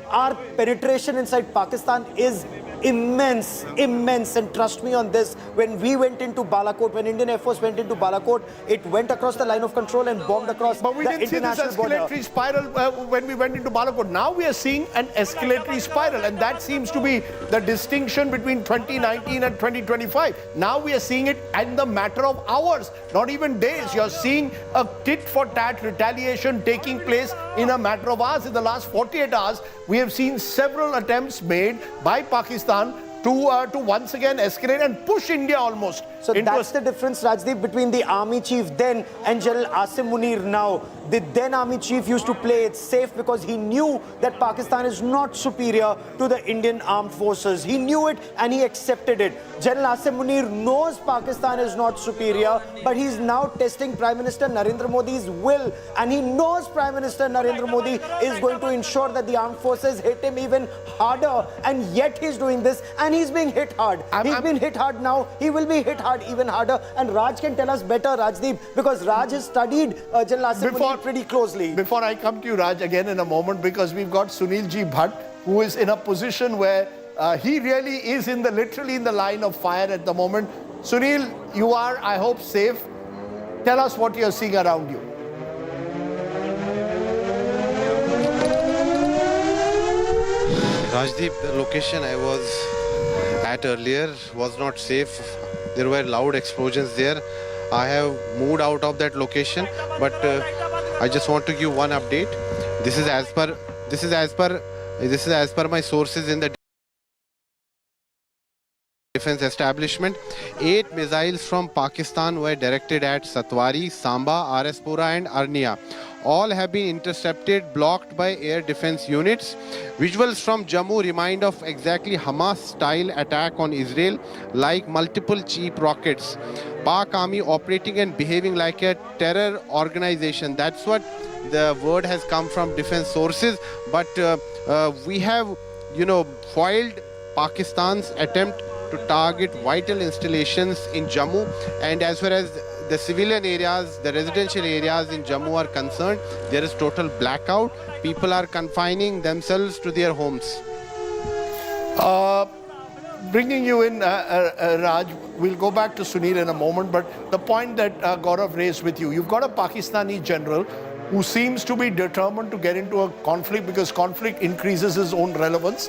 our penetration inside Pakistan is immense. And trust me on this, when we went into Balakot, when Indian Air Force went into Balakot, it went across the line of control and bombed across but we the didn't see this international border. escalatory spiral when we went into Balakot. Now we are seeing an escalatory spiral, and that seems to be the distinction between 2019 and 2025. Now we are seeing it in the matter of hours, not even days. You're seeing a tit-for-tat retaliation taking place in a matter of hours. In the last 48 hours, we have seen several attempts made by Pakistan to once again escalate and push India almost. So that's the difference, Rajdeep, between the army chief then and General Asim Munir now. The then army chief used to play it safe because he knew that Pakistan is not superior to the Indian armed forces. He knew it and he accepted it. General Asim Munir knows Pakistan is not superior, but he's now testing Prime Minister Narendra Modi's will. And he knows Prime Minister Narendra Modi is going to ensure that the armed forces hit him even harder. And yet he's doing this and he's being hit hard. He's been hit hard now. He will be hit hard even harder. And Raj can tell us better, Rajdeep, because Raj has studied General Asim Munir pretty closely. Before I come to you, Raj, again in a moment, because we've got Sunil Ji Bhatt, who is in a position where he really is literally in the line of fire at the moment. Sunil, you are, I hope, safe. Tell us what you're seeing around you. Rajdeep, the location I was at earlier was not safe. There were loud explosions there. I have moved out of that location, but I just want to give one update. This is as per my sources in the defense establishment. 8 missiles from Pakistan were directed at Satwari, Samba, Araspura and Arnia. All have been intercepted, blocked by air defense units. Visuals from Jammu remind of exactly Hamas-style attack on Israel, like multiple cheap rockets. Pak army operating and behaving like a terror organization. That's what the word has come from defense sources. But we have, foiled Pakistan's attempt to target vital installations in Jammu, and as far as the civilian areas, the residential areas in Jammu are concerned, there is total blackout. People are confining themselves to their homes. Bringing you in, Raj, we'll go back to Sunil in a moment, but the point that Gaurav raised with you, you've got a Pakistani general who seems to be determined to get into a conflict because conflict increases his own relevance.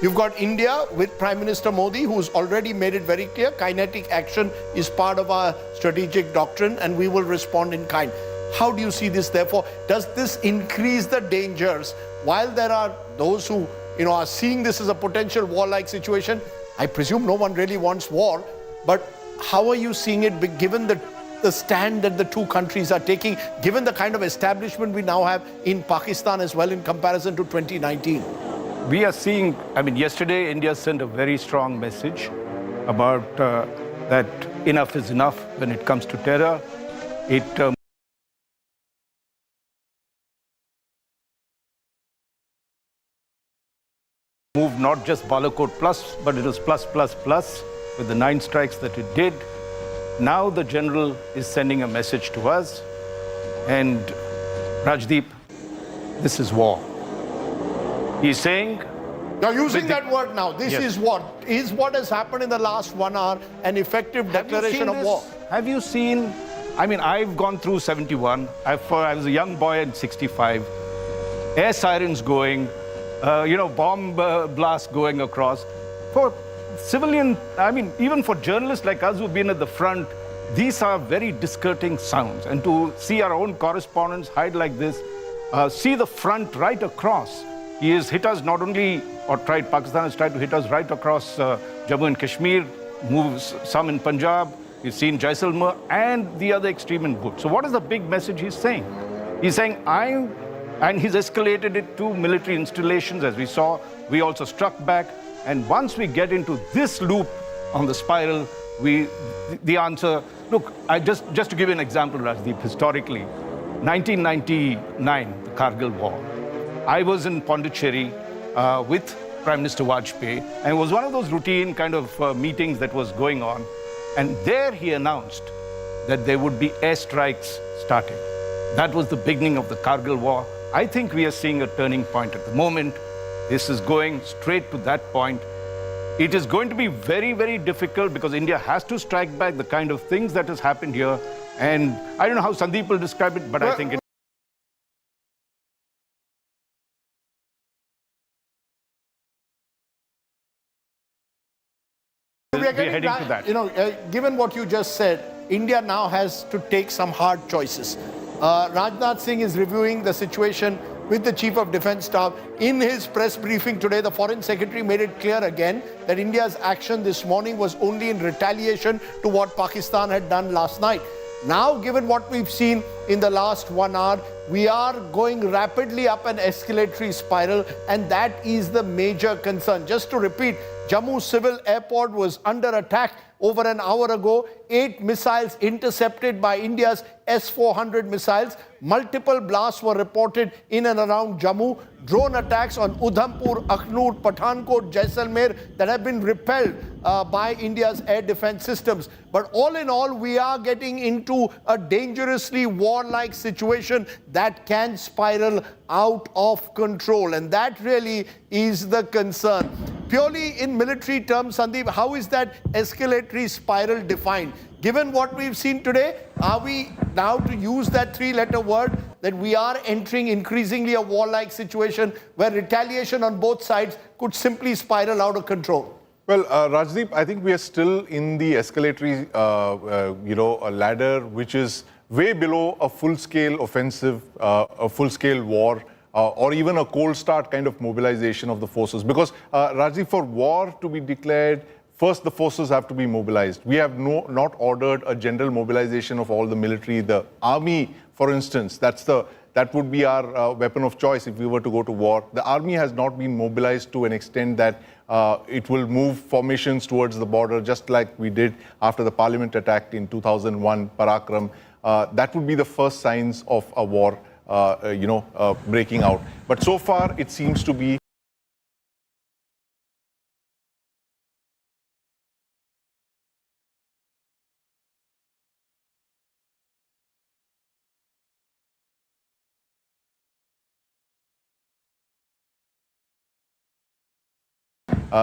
You've got India with Prime Minister Modi, who's already made it very clear kinetic action is part of our strategic doctrine and we will respond in kind. How do you see this, therefore? Does this increase the dangers? While there are those who are seeing this as a potential war-like situation, I presume no one really wants war, but how are you seeing it given the stand that the two countries are taking, given the kind of establishment we now have in Pakistan as well in comparison to 2019? We are seeing, yesterday India sent a very strong message about that enough is enough when it comes to terror. It moved not just Balakot plus, but it was plus with the 9 strikes that it did. Now the general is sending a message to us, and Rajdeep, this is war. He's saying... Now using that word now, this is what? Is what has happened in the last 1 hour an effective declaration of war? Have you seen... I've gone through 71. I was a young boy in 65. Air sirens going, bomb blasts going across. For civilian, even for journalists like us who've been at the front, these are very disconcerting sounds. And to see our own correspondents hide like this, see the front right across. He has hit us not only, Pakistan has tried to hit us right across Jammu and Kashmir, moves some in Punjab, you've seen Jaisalmer and the other extreme in Bhuj. So what is the big message he's saying? He's saying, and he's escalated it to military installations, as we saw. We also struck back. And once we get into this loop on the spiral, the answer, look, just to give you an example, Rajdeep, historically, 1999, the Kargil War. I was in Pondicherry with Prime Minister Vajpayee, and it was one of those routine kind of meetings that was going on. And there he announced that there would be airstrikes starting. That was the beginning of the Kargil War. I think we are seeing a turning point at the moment. This is going straight to that point. It is going to be very, very difficult because India has to strike back the kind of things that has happened here. And I don't know how Sandeep will describe it, but I think it. We are heading to that. You know, given what you just said, India now has to take some hard choices. Rajnath Singh is reviewing the situation with the Chief of Defence Staff. In his press briefing today, the Foreign Secretary made it clear again that India's action this morning was only in retaliation to what Pakistan had done last night. Now, given what we've seen in the last 1 hour, we are going rapidly up an escalatory spiral, and that is the major concern. Just to repeat, Jammu Civil Airport was under attack over an hour ago. 8 missiles intercepted by India's S-400 missiles. Multiple blasts were reported in and around Jammu. Drone attacks on Udhampur, Akhnur, Pathankot, Jaisalmer that have been repelled by India's air defense systems. But all in all, we are getting into a dangerously warlike situation that can spiral out of control. And that really is the concern. Purely in military terms, Sandeep, how is that escalatory spiral defined? Given what we've seen today, are we now to use that 3-letter word that we are entering increasingly a warlike situation where retaliation on both sides could simply spiral out of control? Well, Rajdeep, I think we are still in the escalatory, a ladder which is way below a full-scale offensive, a full-scale war, or even a cold start kind of mobilization of the forces. Because, Rajdeep, for war to be declared, first the forces have to be mobilized. We have not ordered a general mobilization of all the military. The army, for instance, that would be our weapon of choice if we were to go to war. The army has not been mobilized to an extent that it will move formations towards the border, just like we did after the parliament attack in 2001, Parakram. That would be the first signs of a war, breaking out. But so far, it seems to be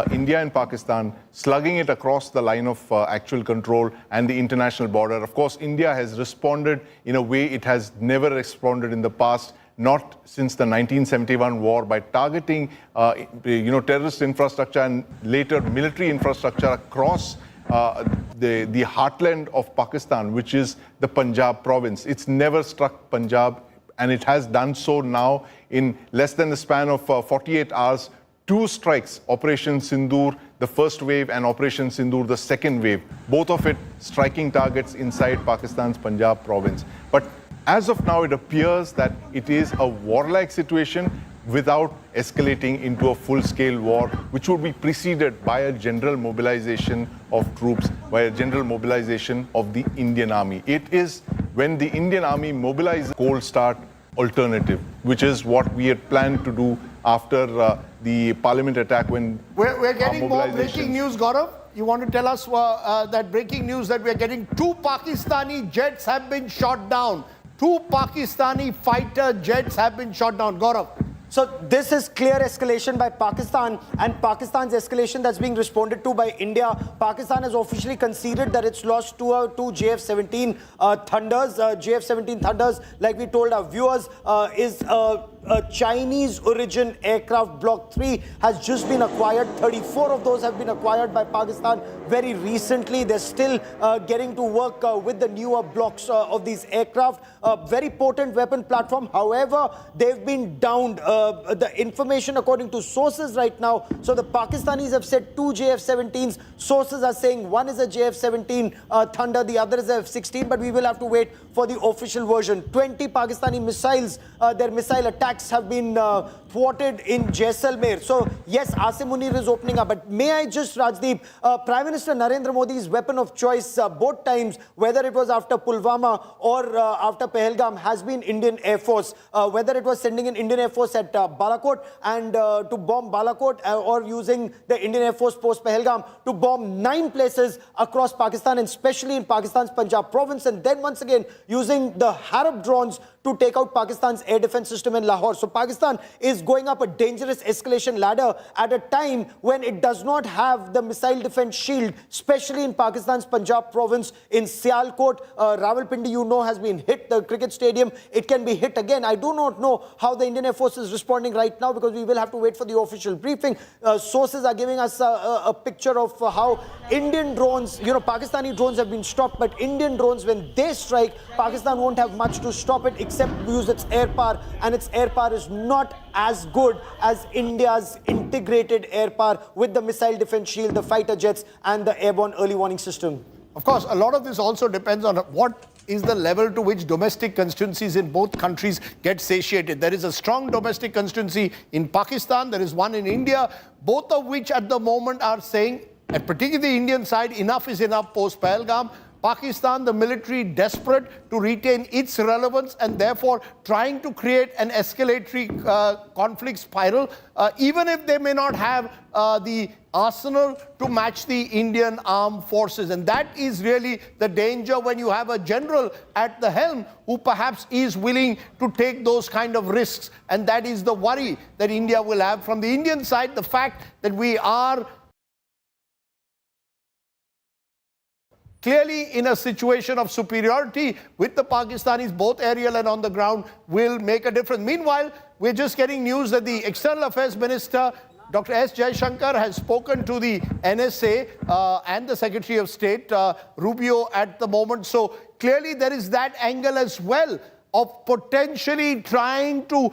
India and Pakistan slugging it across the line of actual control and the international border. Of course, India has responded in a way it has never responded in the past, not since the 1971 war, by targeting terrorist infrastructure and later military infrastructure across the heartland of Pakistan, which is the Punjab province. It's never struck Punjab, and it has done so now in less than the span of 48 hours. 2 strikes, Operation Sindoor, the first wave, and Operation Sindoor, the second wave, both of it striking targets inside Pakistan's Punjab province. But as of now, it appears that it is a warlike situation without escalating into a full-scale war, which would be preceded by a general mobilization of troops, by a general mobilization of the Indian Army. It is when the Indian Army mobilizes cold start alternative, which is what we had planned to do after the parliament attack, when we're getting more breaking news, Gaurav. You want to tell us that breaking news that we're getting? 2 Pakistani jets have been shot down. 2 Pakistani fighter jets have been shot down. Gaurav. So this is clear escalation by Pakistan, and Pakistan's escalation that's being responded to by India. Pakistan has officially conceded that it's lost 2 JF-17 Thunders. JF-17 Thunders, like we told our viewers, is a Chinese origin aircraft. Block 3 has just been acquired. 34 of those have been acquired by Pakistan very recently. They're still getting to work with the newer blocks of these aircraft. Very potent weapon platform. However, they've been downed. The information according to sources right now, so the Pakistanis have said 2 JF-17s. Sources are saying one is a JF-17 Thunder, the other is a F-16, but we will have to wait for the official version. 20 Pakistani missiles, their missile attacks have been thwarted in Jaisalmer. So yes, Asim Munir is opening up. But may I just, Rajdeep, Prime Minister Narendra Modi's weapon of choice both times, whether it was after Pulwama or after Pahalgam, has been Indian Air Force. Whether it was sending an Indian Air Force at Balakot and to bomb Balakot, or using the Indian Air Force post Pahalgam to bomb 9 places across Pakistan, and especially in Pakistan's Punjab province, and then once again using the Harab drones to take out Pakistan's air defense system in Lahore. So Pakistan is going up a dangerous escalation ladder at a time when it does not have the missile defense shield, especially in Pakistan's Punjab province, in Sialkot. Rawalpindi, you know, has been hit, the cricket stadium. It can be hit again. I do not know how the Indian Air Force is responding right now because we will have to wait for the official briefing. Sources are giving us a picture of how Indian drones, you know, Pakistani drones have been stopped, but Indian drones, when they strike, Pakistan won't have much to stop it except use its air power, and its air power is not as good as India's integrated air power with the missile defense shield, the fighter jets and the airborne early warning system. Of course, a lot of this also depends on what is the level to which domestic constituencies in both countries get satiated. There is a strong domestic constituency in Pakistan, there is one in India, both of which at the moment are saying, and particularly the Indian side, enough is enough post-Pahalgam. Pakistan, the military, desperate to retain its relevance and therefore trying to create an escalatory conflict spiral, even if they may not have the arsenal to match the Indian armed forces. And that is really the danger when you have a general at the helm who perhaps is willing to take those kind of risks. And that is the worry that India will have. From the Indian side, the fact that we are clearly in a situation of superiority with the Pakistanis, both aerial and on the ground, will make a difference. Meanwhile, we're just getting news that the External Affairs Minister, Dr. S. Jaishankar, has spoken to the NSA and the Secretary of State, Rubio, at the moment. So clearly there is that angle as well of potentially trying to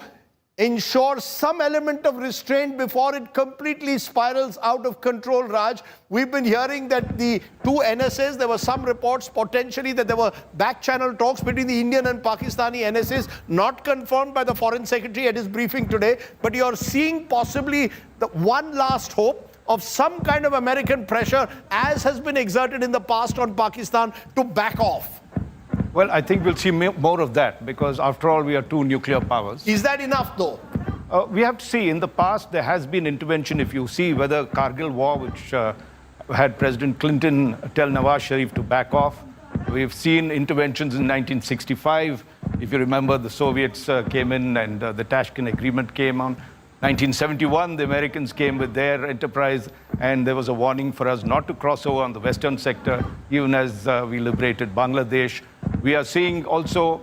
ensure some element of restraint before it completely spirals out of control, Raj. We've been hearing that the two NSAs, there were some reports potentially that there were back-channel talks between the Indian and Pakistani NSAs, not confirmed by the Foreign Secretary at his briefing today, but you're seeing possibly the one last hope of some kind of American pressure, as has been exerted in the past on Pakistan, to back off. Well, I think we'll see more of that because, after all, we are two nuclear powers. Is that enough, though? We have to see. In the past, there has been intervention. If you see whether Kargil war, which had President Clinton tell Nawaz Sharif to back off. We've seen interventions in 1965. If you remember, the Soviets came in and the Tashkent Agreement came on. 1971, the Americans came with their enterprise, and there was a warning for us not to cross over on the western sector, even as we liberated Bangladesh. We are seeing also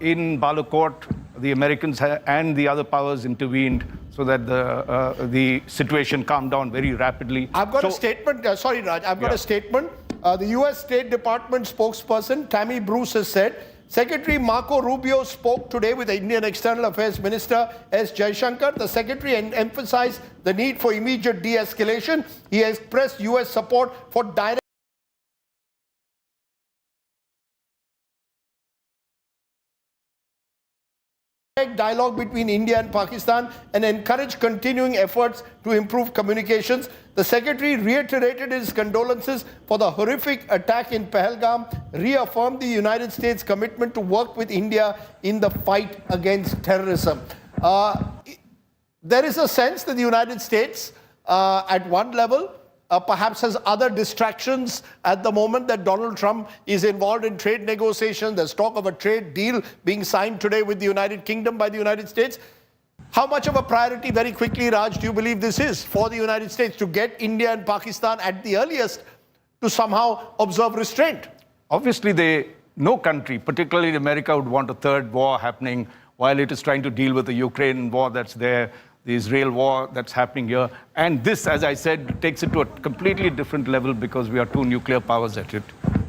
in Balakot, the Americans and the other powers intervened so that the situation calmed down very rapidly. I've got a statement. Sorry, Raj. I've got a statement. The U.S. State Department spokesperson, Tammy Bruce, has said, Secretary Marco Rubio spoke today with the Indian External Affairs Minister S. Jaishankar. The Secretary emphasized the need for immediate de-escalation. He has expressed U.S. support for direct dialogue between India and Pakistan and encourage continuing efforts to improve communications. The Secretary reiterated his condolences for the horrific attack in Pahalgam, reaffirmed the United States' commitment to work with India in the fight against terrorism. There is a sense that the United States, at one level, perhaps has other distractions at the moment, that Donald Trump is involved in trade negotiations. There's talk of a trade deal being signed today with the United Kingdom by the United States. How much of a priority, very quickly, Raj, do you believe this is for the United States to get India and Pakistan at the earliest to somehow observe restraint? Obviously, no country, particularly America, would want a third war happening while it is trying to deal with the Ukraine war that's there, the Israel war that's happening here. And this, as I said, takes it to a completely different level because we are two nuclear powers at it.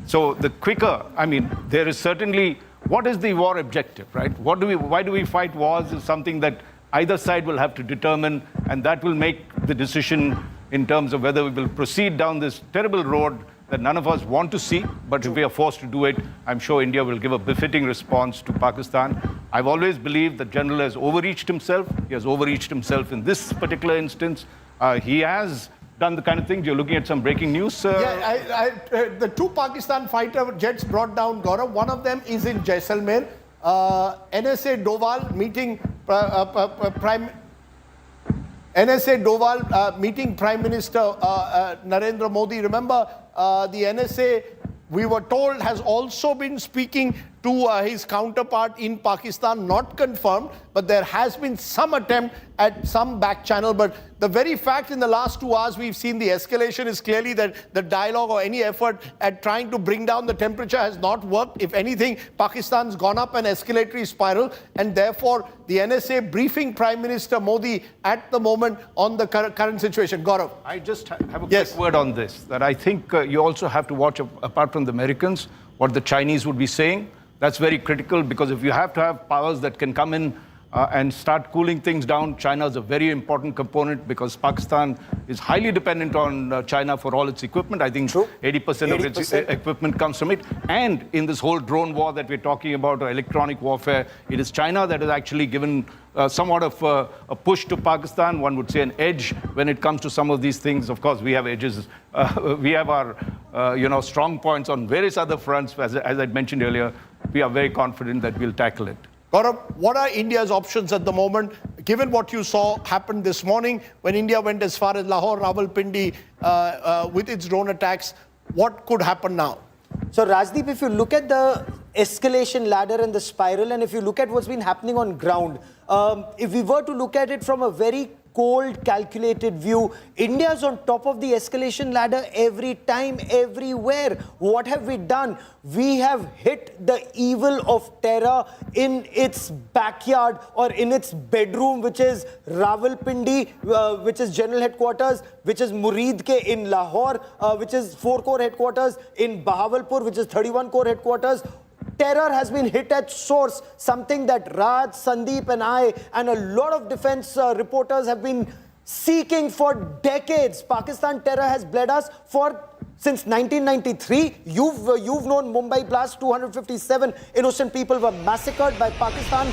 So the quicker, I mean, there is certainly, what is the war objective, right? Why do we fight wars is something that either side will have to determine, and that will make the decision in terms of whether we will proceed down this terrible road that none of us want to see, but if we are forced to do it, I'm sure India will give a befitting response to Pakistan. I've always believed the general has overreached himself. He has overreached himself in this particular instance. He has done the kind of things. You're looking at some breaking news. The two Pakistan fighter jets brought down, Gaurav. One of them is in Jaisalmer. NSA Doval meeting meeting Prime Minister Narendra Modi. Remember, the NSA, we were told, has also been speaking to his counterpart in Pakistan, not confirmed, but there has been some attempt at some back channel. But the very fact in the last 2 hours we've seen the escalation is clearly that the dialogue or any effort at trying to bring down the temperature has not worked. If anything, Pakistan's gone up an escalatory spiral, and therefore the NSA briefing Prime Minister Modi at the moment on the current situation. Gaurav. I just have a quick word on this, that I think you also have to watch, apart from the Americans, what the Chinese would be saying. That's very critical, because if you have to have powers that can come in and start cooling things down, China is a very important component, because Pakistan is highly dependent on China for all its equipment. I think 80% of its equipment comes from it. And in this whole drone war that we're talking about, or electronic warfare, it is China that has actually given somewhat of a push to Pakistan, one would say an edge when it comes to some of these things. Of course, we have edges. We have our strong points on various other fronts. As I mentioned earlier, we are very confident that we'll tackle it. Gaurav, what are India's options at the moment, given what you saw happen this morning when India went as far as Lahore, Rawalpindi with its drone attacks? What could happen now? So Rajdeep, if you look at the escalation ladder and the spiral, and if you look at what's been happening on ground, if we were to look at it from a very cold, calculated view, India's on top of the escalation ladder every time, everywhere. What have we done? We have hit the evil of terror in its backyard or in its bedroom, which is Rawalpindi, which is general headquarters, which is Muridke in Lahore, which is 4 Corps headquarters, in Bahawalpur, which is 31 Corps headquarters. Terror has been hit at source, something that Raj, Sandeep and I and a lot of defense reporters have been seeking for decades. Pakistan terror has bled us since 1993. You've known Mumbai blast, 257 innocent people were massacred by Pakistan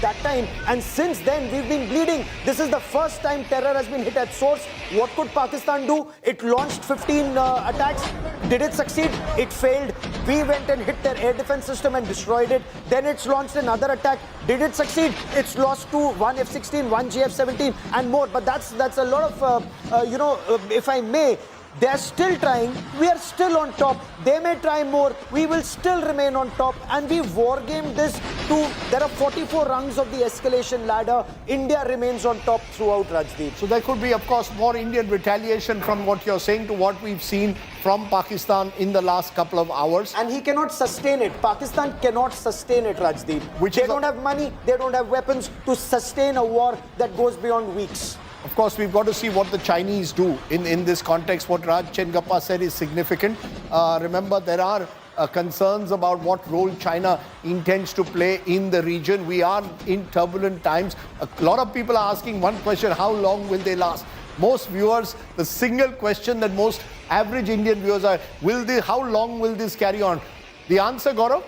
that time, and since then we've been bleeding. This is the first time terror has been hit at source. What could Pakistan do? It launched 15 attacks. Did it succeed? It failed. We went and hit their air defense system and destroyed it. Then it's launched another attack. Did it succeed? It's lost one F-16, one GF-17 and more. But that's a lot of, if I may, they're still trying. We are still on top. They may try more. We will still remain on top. And we wargamed this to, there are 44 rungs of the escalation ladder. India remains on top throughout, Rajdeep. So there could be, of course, more Indian retaliation from what you're saying to what we've seen from Pakistan in the last couple of hours. And he cannot sustain it. Pakistan cannot sustain it, Rajdeep. They don't have money, they don't have weapons to sustain a war that goes beyond weeks. Of course, we've got to see what the Chinese do in this context. What Raj Chengappa said is significant. Remember, there are concerns about what role China intends to play in the region. We are in turbulent times. A lot of people are asking one question: how long will they last? Most viewers, the single question that most average Indian viewers are, how long will this carry on? The answer, Gaurav?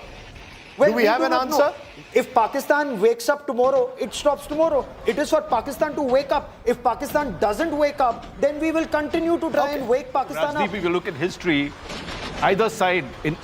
Well, do we have an answer? Know. If Pakistan wakes up tomorrow, it stops tomorrow. It is for Pakistan to wake up. If Pakistan doesn't wake up, then we will continue to try and wake Pakistan up. If you look at history, either side, in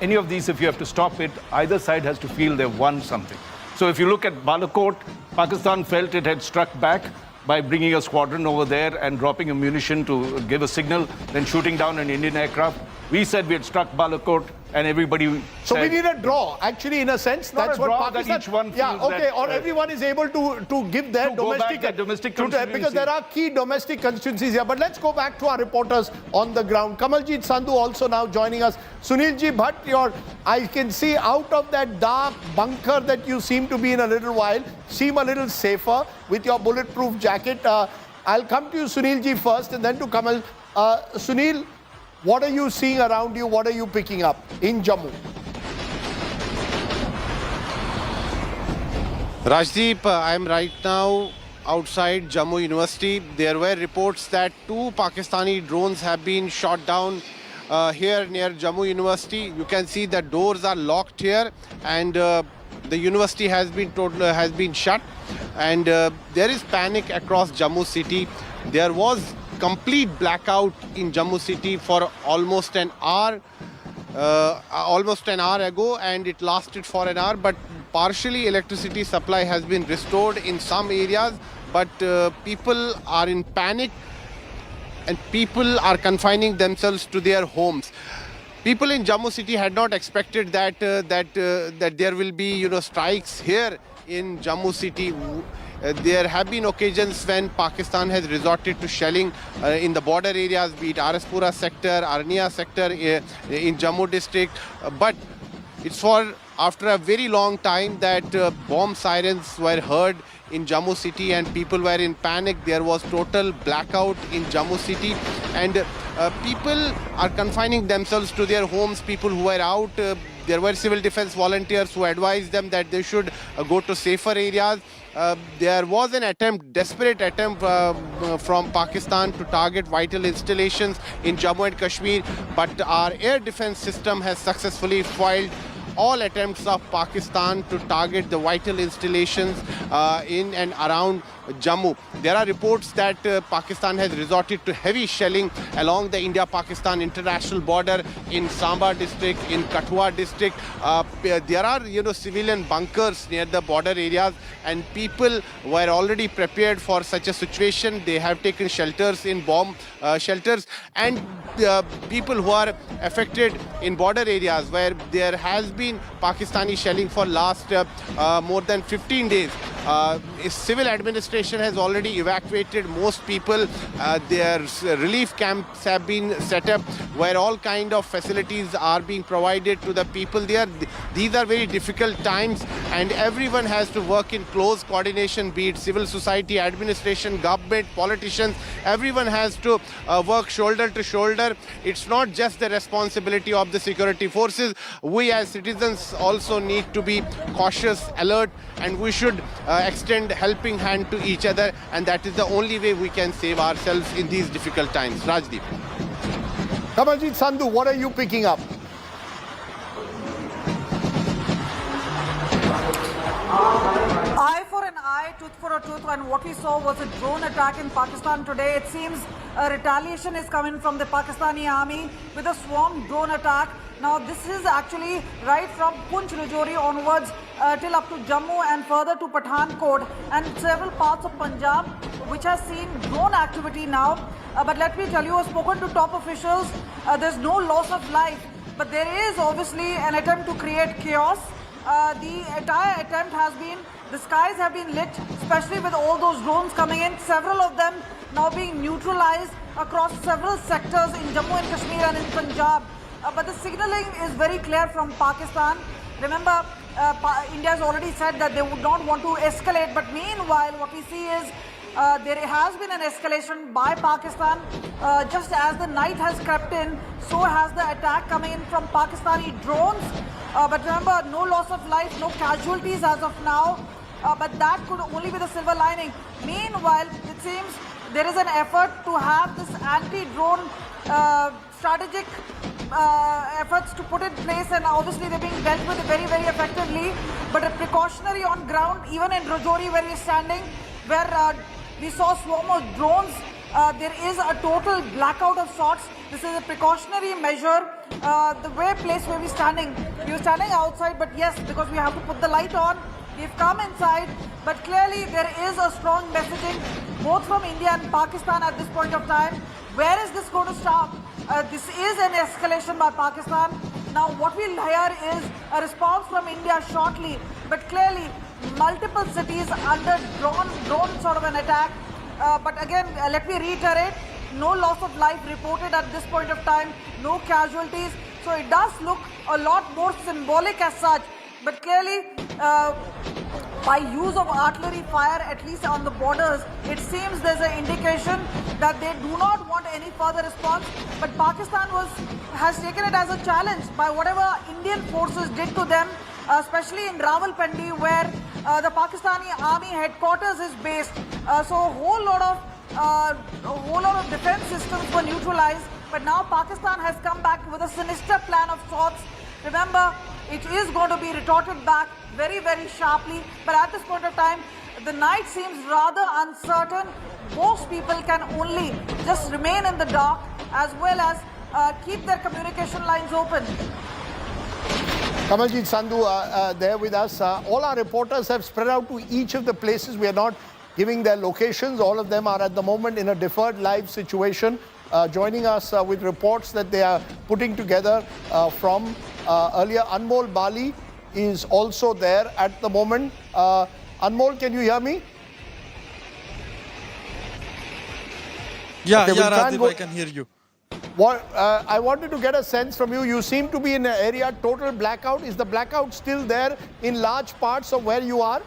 any of these, if you have to stop it, either side has to feel they've won something. So if you look at Balakot, Pakistan felt it had struck back by bringing a squadron over there and dropping ammunition to give a signal, then shooting down an Indian aircraft. We said we had struck Balakot, and everybody So said, we need a draw, actually, in a sense. Not That's a what draw, Pakistan... that each one feels okay, that, or everyone is able to give their domestic constituency. because there are key domestic constituencies here. But let's go back to our reporters on the ground. Kamaljeet Sandhu also now joining us. Sunilji Bhatt, I can see out of that dark bunker that you seem to be in a little while, seem a little safer with your bulletproof jacket. I'll come to you, Sunilji, first, and then to Kamal. Sunil, what are you seeing around you? What are you picking up in Jammu? Rajdeep, I am right now outside Jammu University. There were reports that 2 Pakistani drones have been shot down here near Jammu University. You can see the doors are locked here, and the university has been shut. And there is panic across Jammu city. There was complete blackout in Jammu city for almost an hour ago, and it lasted for an hour. But partially electricity supply has been restored in some areas, but people are in panic and people are confining themselves to their homes. People in Jammu city had not expected that there will be strikes here in Jammu city. There have been occasions when Pakistan has resorted to shelling in the border areas, be it Araspura sector, Arnia sector in Jammu district. But it's for after a very long time that bomb sirens were heard in Jammu city and people were in panic. There was total blackout in Jammu city, and people are confining themselves to their homes. People who were out, there were civil defense volunteers who advised them that they should go to safer areas. There was an attempt, desperate attempt from Pakistan to target vital installations in Jammu and Kashmir, but our air defense system has successfully foiled all attempts of Pakistan to target the vital installations in and around Jammu. There are reports that Pakistan has resorted to heavy shelling along the India-Pakistan international border in Samba district, in Kathua district. There are, civilian bunkers near the border areas, and people were already prepared for such a situation. They have taken shelters in bomb shelters, and people who are affected in border areas where there has been Pakistani shelling for last more than 15 days. Civil administration has already evacuated most people. Their relief camps have been set up where all kind of facilities are being provided to the people there. These are very difficult times, and everyone has to work in close coordination, be it civil society, administration, government, politicians. Everyone has to work shoulder to shoulder. It's not just the responsibility of the security forces. We as citizens also need to be cautious, alert, and we should extend helping hand to each other, and that is the only way we can save ourselves in these difficult times. Rajdeep. Kamaljit Sandhu, what are you picking up? Eye for an eye, tooth for a tooth, and what we saw was a drone attack in Pakistan today. It seems a retaliation is coming from the Pakistani army with a swarm drone attack. Now this is actually right from Poonch Rajouri onwards till up to Jammu and further to Pathankot and several parts of Punjab, which has seen drone activity now. But let me tell you, I've spoken to top officials. There's no loss of life, but there is obviously an attempt to create chaos. The entire attempt has been, the skies have been lit, especially with all those drones coming in, several of them now being neutralized across several sectors in Jammu and Kashmir and in Punjab. But the signaling is very clear from Pakistan. Remember, India has already said that they would not want to escalate, but meanwhile what we see is there has been an escalation by Pakistan. Just as the night has crept in, so has the attack coming in from Pakistani drones. But remember, no loss of life, no casualties as of now. But that could only be the silver lining. Meanwhile, it seems there is an effort to have this anti-drone strategic efforts to put in place, and obviously they're being dealt with very, very effectively. But a precautionary on ground, even in Rajouri where we're standing, where we saw swarm of drones, there is a total blackout of sorts. This is a precautionary measure. The place where we're standing outside, but yes, because we have to put the light on, we've come inside. But clearly there is a strong messaging both from India and Pakistan at this point of time. Where is this going to stop? This is an escalation by Pakistan. Now what we'll hear is a response from India shortly, but clearly multiple cities under drone sort of an attack. But again, let me reiterate, no loss of life reported at this point of time, no casualties. So it does look a lot more symbolic as such. But clearly, by use of artillery fire, at least on the borders, it seems there's an indication that they do not want any further response. But Pakistan has taken it as a challenge by whatever Indian forces did to them, especially in Rawalpindi, where the Pakistani army headquarters is based. So a whole lot of defense systems were neutralized. But now Pakistan has come back with a sinister plan of sorts. Remember, it is going to be retorted back very, very sharply. But at this point of time, the night seems rather uncertain. Most people can only just remain in the dark as well as keep their communication lines open. Kamaljit Sandhu there with us. All our reporters have spread out to each of the places. We are not giving their locations. All of them are at the moment in a deferred live situation. joining us with reports that they are putting together from earlier. Anmol Bali is also there at the moment. Anmol, can you hear me? Yeah, Okay, yeah, Rajdeep, I can hear you. What, I wanted to get a sense from you. You seem to be in an area total blackout. Is the blackout still there in large parts of where you are?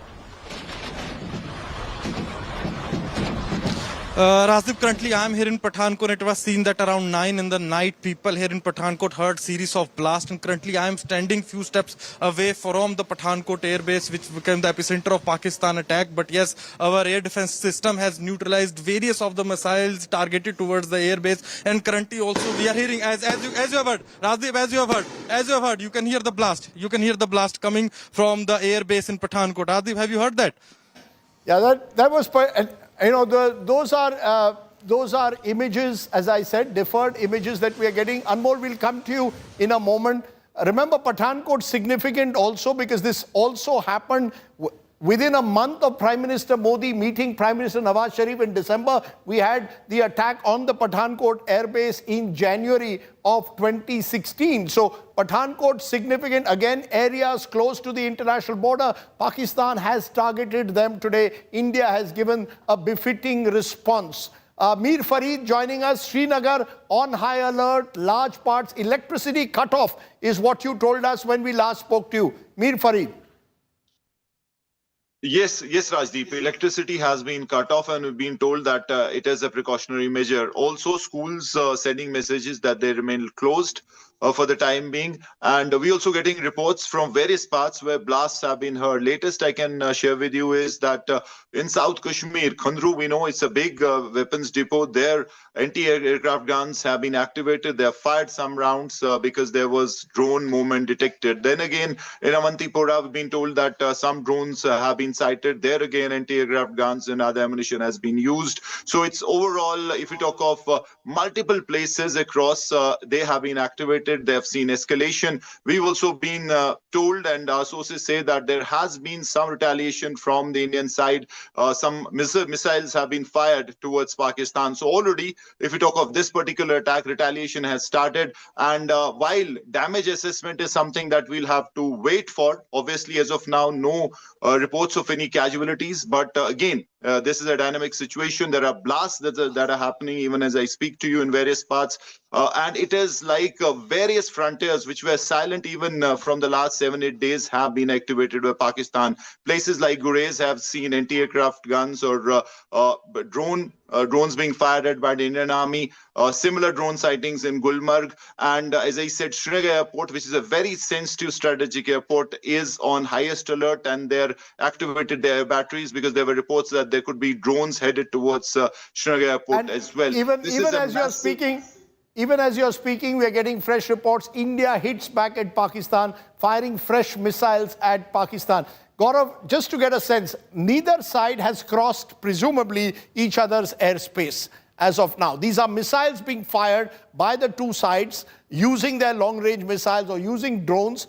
Rajdeep, currently I am here in Pathankot. It was seen that around 9 in the night, people here in Pathankot heard series of blasts, and currently I am standing few steps away from the Pathankot airbase, which became the epicenter of Pakistan attack. But yes, our air defense system has neutralized various of the missiles targeted towards the airbase, and currently also we are hearing, as you have heard, Rajdeep, as you have heard, you can hear the blast. You can hear the blast coming from the airbase in Pathankot. Rajdeep, have you heard that? Yeah, that was, you know, those are images, as I said, deferred images that we are getting. Anmol will come to you in a moment. Remember, Pathankot significant also because this also happened within a month of Prime Minister Modi meeting Prime Minister Nawaz Sharif in December. We had the attack on the Pathankot airbase in January of 2016. So Pathankot significant, again, areas close to the international border. Pakistan has targeted them today. India has given a befitting response. Mir Farid joining us. Srinagar on high alert, large parts, electricity cut off is what you told us when we last spoke to you. Mir Farid. Yes, Rajdeep. Electricity has been cut off, and we've been told that it is a precautionary measure. Also, schools sending messages that they remain closed for the time being. And we also getting reports from various parts where blasts have been heard. Latest I can share with you is that in South Kashmir, Khandru, we know it's a big weapons depot. There, anti-aircraft guns have been activated. They have fired some rounds because there was drone movement detected. Then again, in Avantipura, we've been told that some drones have been sighted. There again, anti-aircraft guns and other ammunition has been used. So it's overall, if you talk of multiple places across, they have been activated. They have seen escalation. We've also been told, and our sources say that there has been some retaliation from the Indian side. Some missiles have been fired towards Pakistan. So already, if you talk of this particular attack, retaliation has started. And while damage assessment is something that we'll have to wait for, obviously, as of now, no reports of any casualties. But again, this is a dynamic situation. There are blasts that are happening even as I speak to you in various parts. And it is like various frontiers which were silent even from the last 7-8 days have been activated by Pakistan. Places like Gurez have seen anti-aircraft guns or drones being fired at by the Indian Army. Similar drone sightings in Gulmarg. And as I said, Srinagar Airport, which is a very sensitive strategic airport, is on highest alert, and they're activated their batteries because there were reports that there could be drones headed towards Srinagar Airport And as well. Even as you're speaking, we are getting fresh reports. India hits back at Pakistan, firing fresh missiles at Pakistan. Gaurav, just to get a sense, neither side has crossed, presumably, each other's airspace as of now. These are missiles being fired by the two sides using their long-range missiles or using drones,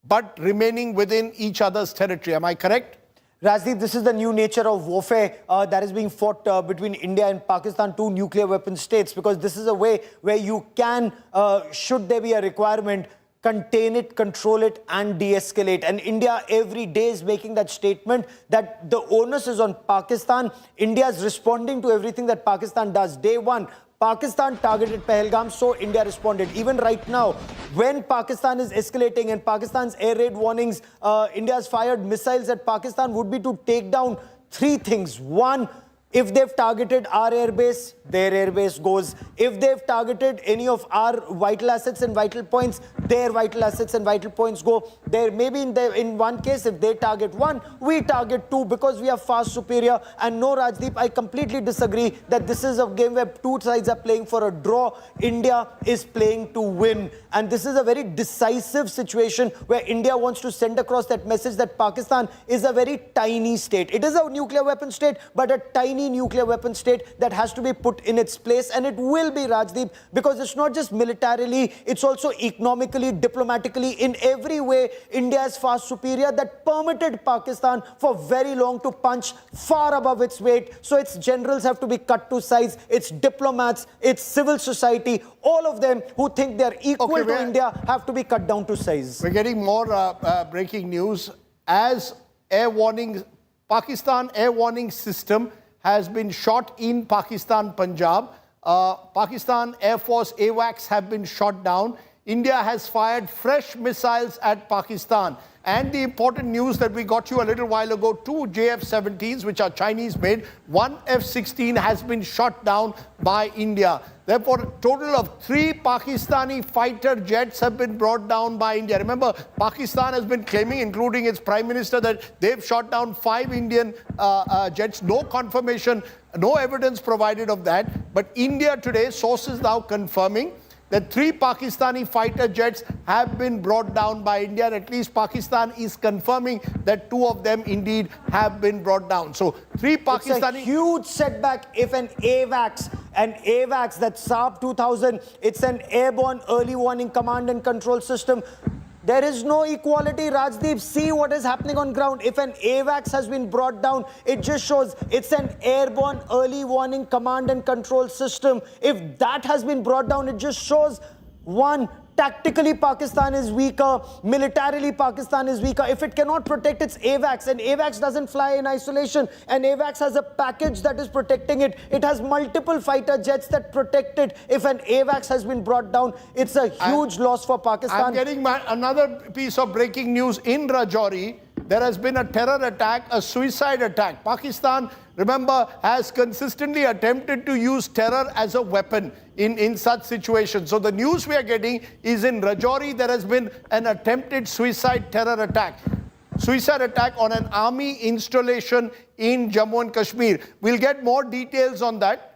but remaining within each other's territory. Am I correct? Rajdeep, this is the new nature of warfare that is being fought between India and Pakistan, two nuclear weapon states, because this is a way where you can, should there be a requirement, contain it, control it, and de-escalate. And India every day is making that statement that the onus is on Pakistan. India is responding to everything that Pakistan does. Day one, Pakistan targeted Pahalgam, so India responded. Even right now, when Pakistan is escalating and Pakistan's air raid warnings, India's fired missiles at Pakistan would be to take down three things. One, if they've targeted our airbase, their airbase goes. If they've targeted any of our vital assets and vital points, their vital assets and vital points go. There maybe in one case, if they target one, we target two because we are far superior. And no, Rajdeep, I completely disagree that this is a game where two sides are playing for a draw. India is playing to win. And this is a very decisive situation where India wants to send across that message that Pakistan is a very tiny state. It is a nuclear weapon state, but a tiny any nuclear weapon state that has to be put in its place, and it will be, Rajdeep, because it's not just militarily, it's also economically, diplomatically, in every way, India is far superior. That permitted Pakistan for very long to punch far above its weight. So its generals have to be cut to size, its diplomats, its civil society, all of them who think they're equal to India have to be cut down to size. We're getting more breaking news. As Pakistan air warning system has been shot in Pakistan, Punjab. Pakistan Air Force AWACS have been shot down. India has fired fresh missiles at Pakistan. And the important news that we got you a little while ago, 2 JF-17s, which are Chinese made, 1 F-16 has been shot down by India. Therefore, a total of 3 Pakistani fighter jets have been brought down by India. Remember, Pakistan has been claiming, including its Prime Minister, that they've shot down 5 Indian jets. No confirmation, no evidence provided of that. But India today, sources now confirming that 3 Pakistani fighter jets have been brought down by India, and at least Pakistan is confirming that 2 of them indeed have been brought down. So 3 Pakistani... It's a huge setback if an AWACS, that Saab 2000, it's an airborne early warning command and control system. There is no equality, Rajdeep. See what is happening on ground. If an AWACS has been brought down, it just shows it's an airborne early warning command and control system. If that has been brought down, it just shows, one, tactically Pakistan is weaker, militarily Pakistan is weaker. If it cannot protect its AWACS, and AWACS doesn't fly in isolation, and AWACS has a package that is protecting it. It has multiple fighter jets that protect it. If an AWACS has been brought down, it's a huge loss for Pakistan. I'm getting another piece of breaking news in Rajouri. There has been a terror attack, a suicide attack. Pakistan, remember, has consistently attempted to use terror as a weapon in such situations. So the news we are getting is in Rajouri, there has been an attempted suicide terror attack. Suicide attack on an army installation in Jammu and Kashmir. We'll get more details on that.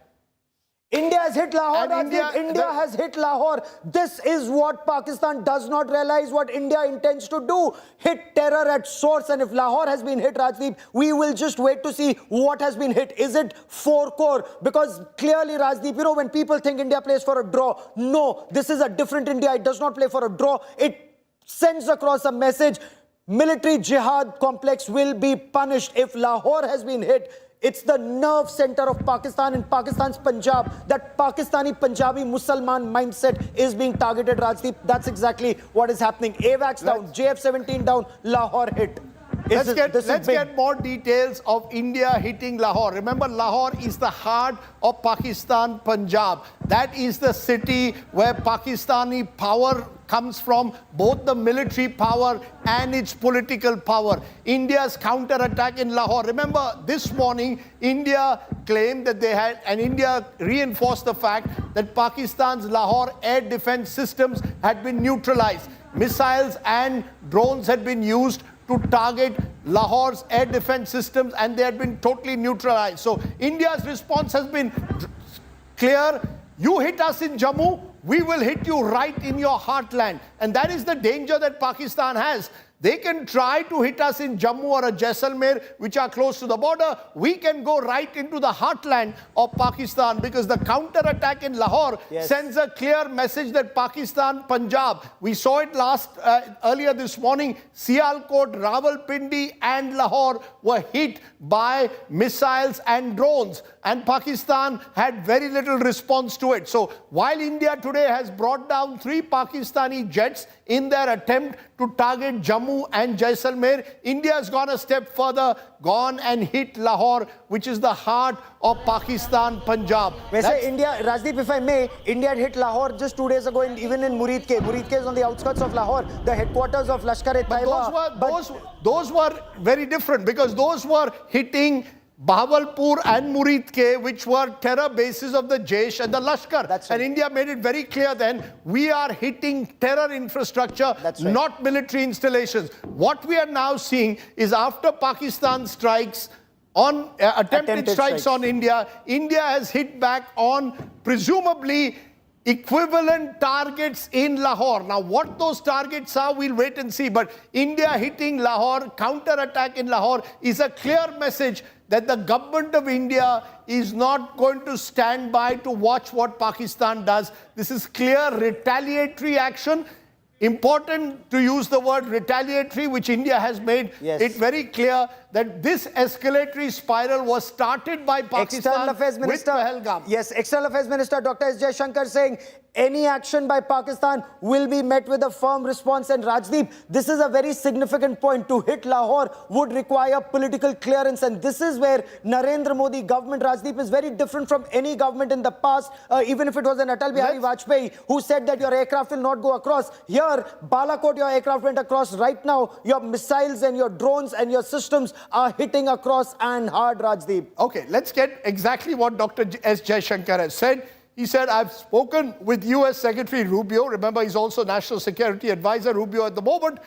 India has hit Lahore. India has hit Lahore. This is what Pakistan does not realize what India intends to do. Hit terror at source. And if Lahore has been hit, Rajdeep, we will just wait to see what has been hit. Is it 4 core? Because clearly, Rajdeep, you know, when people think India plays for a draw, no, this is a different India. It does not play for a draw. It sends across a message. Military jihad complex will be punished. If Lahore has been hit, it's the nerve center of Pakistan and Pakistan's Punjab. That Pakistani Punjabi Musalman mindset is being targeted, Rajdeep. That's exactly what is happening. AWACS down, JF-17 down, Lahore hit. Let's get more details of India hitting Lahore. Remember, Lahore is the heart of Pakistan, Punjab. That is the city where Pakistani power comes from, both the military power and its political power. India's counter-attack in Lahore. Remember, this morning, India claimed that they had, and India reinforced the fact that Pakistan's Lahore air defense systems had been neutralized. Missiles and drones had been used to target Lahore's air defense systems, and they had been totally neutralized. So India's response has been clear. You hit us in Jammu, we will hit you right in your heartland. And that is the danger that Pakistan has. They can try to hit us in Jammu or Jaisalmer, which are close to the border. We can go right into the heartland of Pakistan, because the counter-attack in Lahore sends a clear message that Pakistan, Punjab, we saw it earlier this morning, Sialkot, Rawalpindi and Lahore were hit by missiles and drones. And Pakistan had very little response to it. So while India today has brought down 3 Pakistani jets in their attempt to target Jammu and Jaisalmer, India has gone a step further, gone and hit Lahore, which is the heart of Pakistan, Punjab. India, Rajdeep, if I may, India had hit Lahore just 2 days ago, even in Muridke. Muridke is on the outskirts of Lahore, the headquarters of Lashkar-e-Taiba. Those were very different, because those were hitting Bahawalpur and Muridke, which were terror bases of the Jaish and the Lashkar. And India made it very clear then, we are hitting terror infrastructure, not military installations. What we are now seeing is, after Pakistan strikes on attempted strikes on India, India has hit back on presumably equivalent targets in Lahore. Now, what those targets are, we'll wait and see. But India hitting Lahore, counter-attack in Lahore, is a clear message that the government of India is not going to stand by to watch what Pakistan does. This is clear retaliatory action. Important to use the word retaliatory, which India has made it very clear that this escalatory spiral was started by Pakistan External Affairs Minister, with Pahalgam. Yes, External Affairs Minister Dr. S. Jaishankar saying any action by Pakistan will be met with a firm response. And Rajdeep, this is a very significant point. To hit Lahore would require political clearance. And this is where Narendra Modi government, Rajdeep, is very different from any government in the past. Even if it was an Atal Bihari Vajpayee who said that your aircraft will not go across. Here, Balakot, your aircraft went across. Right now, your missiles and your drones and your systems are hitting across and hard, Rajdeep. Okay, let's get exactly what Dr. S. Jaishankar has said. He said, I've spoken with US Secretary Rubio. Remember, he's also National Security Advisor, Rubio at the moment.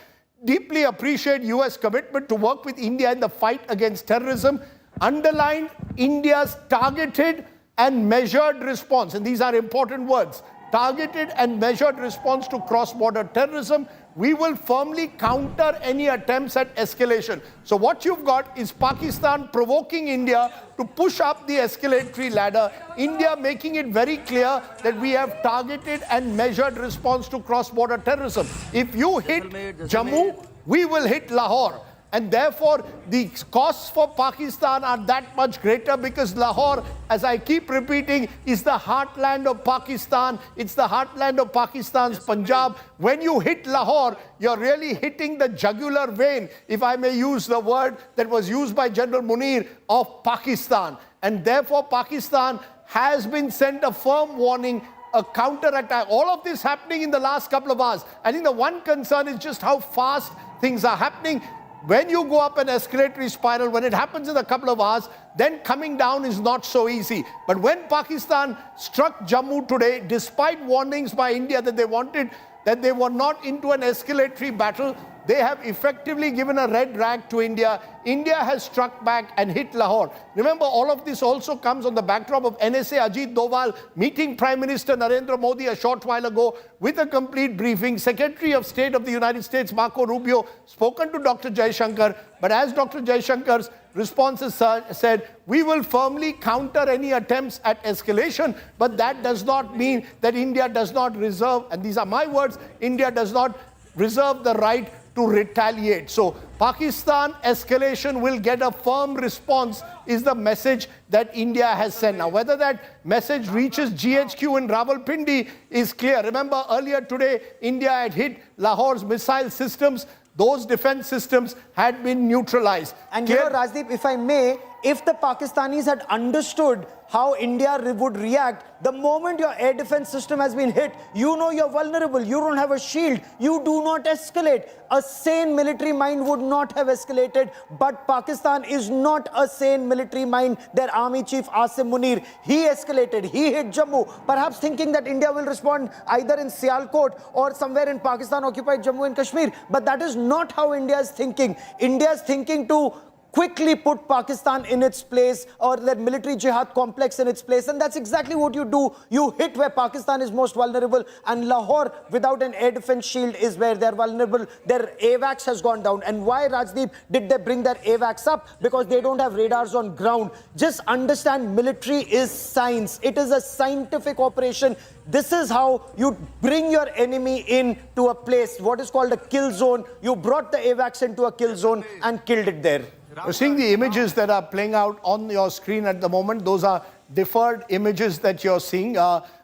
Deeply appreciate US commitment to work with India in the fight against terrorism. Underlined India's targeted and measured response. And these are important words. Targeted and measured response to cross-border terrorism. We will firmly counter any attempts at escalation. So what you've got is Pakistan provoking India to push up the escalatory ladder. India making it very clear that we have targeted and measured response to cross-border terrorism. If you hit Jammu, we will hit Lahore. And therefore, the costs for Pakistan are that much greater because Lahore, as I keep repeating, is the heartland of Pakistan. It's the heartland of Pakistan's Punjab. When you hit Lahore, you're really hitting the jugular vein, if I may use the word that was used by General Munir, of Pakistan. And therefore, Pakistan has been sent a firm warning, a counter-attack. All of this happening in the last couple of hours. I think the one concern is just how fast things are happening. When you go up an escalatory spiral, when it happens in a couple of hours, then coming down is not so easy. But when Pakistan struck Jammu today, despite warnings by India that they were not into an escalatory battle, they have effectively given a red rag to India. India has struck back and hit Lahore. Remember, all of this also comes on the backdrop of NSA Ajit Doval meeting Prime Minister Narendra Modi a short while ago with a complete briefing. Secretary of State of the United States, Marco Rubio, spoken to Dr. Jaishankar. But as Dr. Jaishankar's responses said, we will firmly counter any attempts at escalation. But that does not mean that India does not reserve, and these are my words, India does not reserve the right to retaliate. So Pakistan escalation will get a firm response is the message that India has sent. Now, whether that message reaches GHQ in Rawalpindi is clear. Remember, earlier today, India had hit Lahore's missile systems. Those defense systems had been neutralized. And you know, Rajdeep, if I may, if the Pakistanis had understood how India would react, the moment your air defense system has been hit, you know you're vulnerable, you don't have a shield, you do not escalate. A sane military mind would not have escalated, but Pakistan is not a sane military mind. Their army chief Asim Munir, he escalated, he hit Jammu, perhaps thinking that India will respond either in Sialkot or somewhere in Pakistan-occupied Jammu and Kashmir. But that is not how India is thinking. India is thinking to quickly put Pakistan in its place, or that military jihad complex in its place. And that's exactly what you do. You hit where Pakistan is most vulnerable, and Lahore, without an air defense shield, is where they're vulnerable. Their AWACS has gone down. And why, Rajdeep, did they bring their AWACS up? Because they don't have radars on ground. Just understand, military is science. It is a scientific operation. This is how you bring your enemy in to a place, what is called a kill zone. You brought the AWACS into a kill zone and killed it there. You're seeing the images that are playing out on your screen at the moment. Those are deferred images that you're seeing.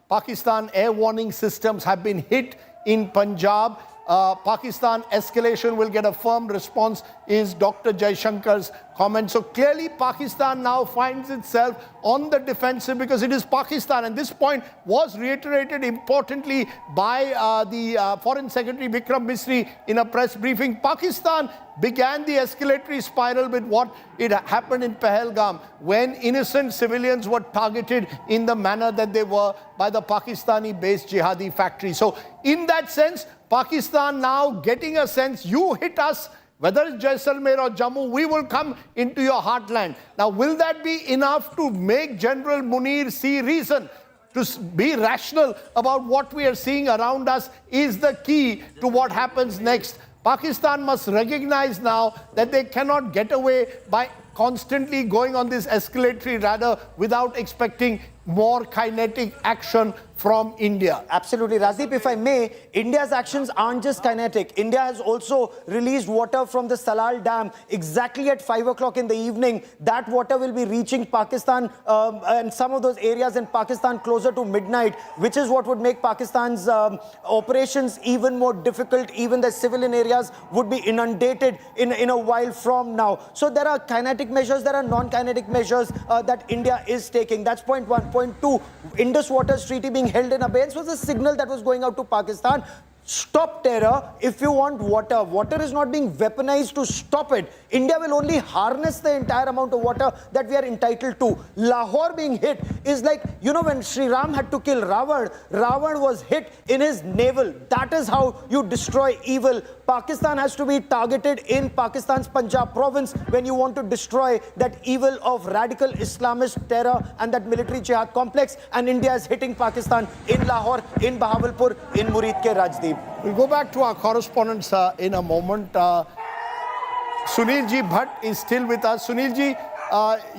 Pakistan air warning systems have been hit in Punjab. Pakistan escalation will get a firm response is Dr. Jaishankar's comment. So clearly Pakistan now finds itself on the defensive because it is Pakistan. And this point was reiterated importantly by the Foreign Secretary Vikram Misri in a press briefing. Pakistan began the escalatory spiral with what it happened in Pahalgam when innocent civilians were targeted in the manner that they were by the Pakistani-based jihadi factory. So in that sense, Pakistan now getting a sense, you hit us, whether it's Jaisalmer or Jammu, we will come into your heartland. Now, will that be enough to make General Munir see reason to be rational about what we are seeing around us is the key to what happens next. Pakistan must recognize now that they cannot get away by constantly going on this escalatory ladder without expecting more kinetic action from India. Absolutely. Rajdeep, if I may, India's actions aren't just kinetic. India has also released water from the Salal Dam exactly at 5 o'clock in the evening. That water will be reaching Pakistan and some of those areas in Pakistan closer to midnight, which is what would make Pakistan's operations even more difficult. Even the civilian areas would be inundated in a while from now. So there are kinetic measures, there are non-kinetic measures that India is taking. That's point one. Point two, Indus Waters Treaty being held in abeyance was a signal that was going out to Pakistan. Stop terror if you want water. Water is not being weaponized to stop it. India will only harness the entire amount of water that we are entitled to. Lahore being hit is like, you know, when Sri Ram had to kill Ravan, Ravan was hit in his navel. That is how you destroy evil. Pakistan has to be targeted in Pakistan's Punjab province when you want to destroy that evil of radical Islamist terror and that military jihad complex. And India is hitting Pakistan in Lahore, in Bahawalpur, in Murid ke Rajdeep. We'll go back to our correspondents in a moment. Sunil Ji Bhatt is still with us. Sunil Ji,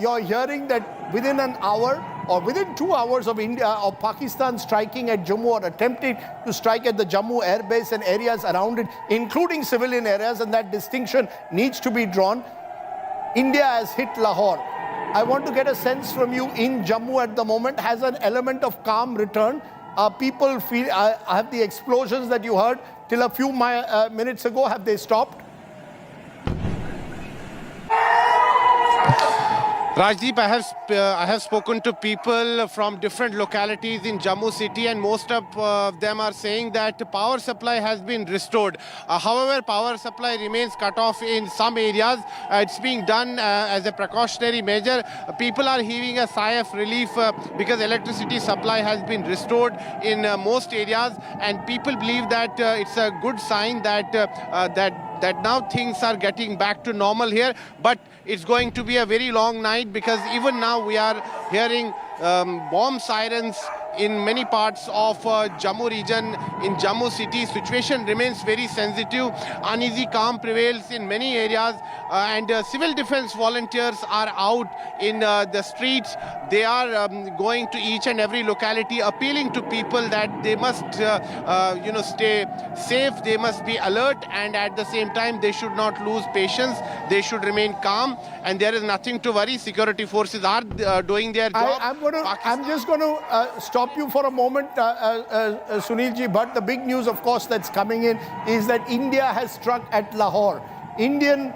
you're hearing that within an hour or within 2 hours of Pakistan striking at Jammu or attempting to strike at the Jammu air base and areas around it, including civilian areas, and that distinction needs to be drawn. India has hit Lahore. I want to get a sense from you in Jammu at the moment. Has an element of calm returned? People feel, have the explosions that you heard till a few minutes ago, have they stopped? Rajdeep, I have spoken to people from different localities in Jammu city, and most of them are saying that power supply has been restored. However, power supply remains cut off in some areas. It's being done as a precautionary measure. People are heaving a sigh of relief because electricity supply has been restored in most areas, and people believe that it's a good sign that that now things are getting back to normal here. But it's going to be a very long night, because even now we are hearing bomb sirens in many parts of Jammu region. In Jammu city, situation remains very sensitive. Uneasy calm prevails in many areas, and civil defense volunteers are out in the streets. They are going to each and every locality, appealing to people that they must stay safe, they must be alert, and at the same time they should not lose patience. They should remain calm, and there is nothing to worry. Security forces are doing their job. I'm just going to stop you for a moment, Sunil Ji. But the big news, of course, that's coming in is that India has struck at Lahore. Indian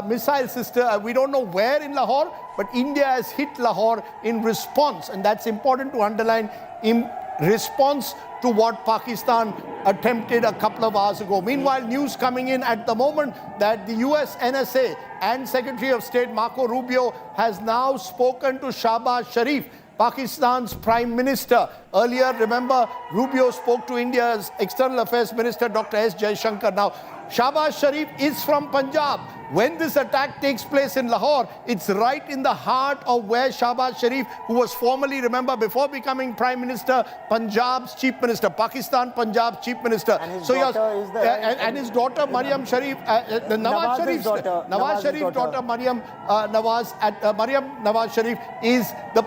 missile system, we don't know where in Lahore, but India has hit Lahore in response, and that's important to underline, in response to what Pakistan attempted a couple of hours ago. Meanwhile, news coming in at the moment that the US NSA and Secretary of State Marco Rubio has now spoken to Shahbaz Sharif, Pakistan's Prime Minister. Earlier, remember, Rubio spoke to India's External Affairs Minister, Dr. S. Jaishankar. Now, Shahbaz Sharif is from Punjab. When this attack takes place in Lahore, it's right in the heart of where Shahbaz Sharif, who was formerly, remember, before becoming Prime Minister, Punjab's Chief Minister, Pakistan, Punjab's Chief Minister. And his daughter is there. And his daughter, Maryam Sharif, Nawaz Sharif's daughter, Maryam Nawaz Sharif, is the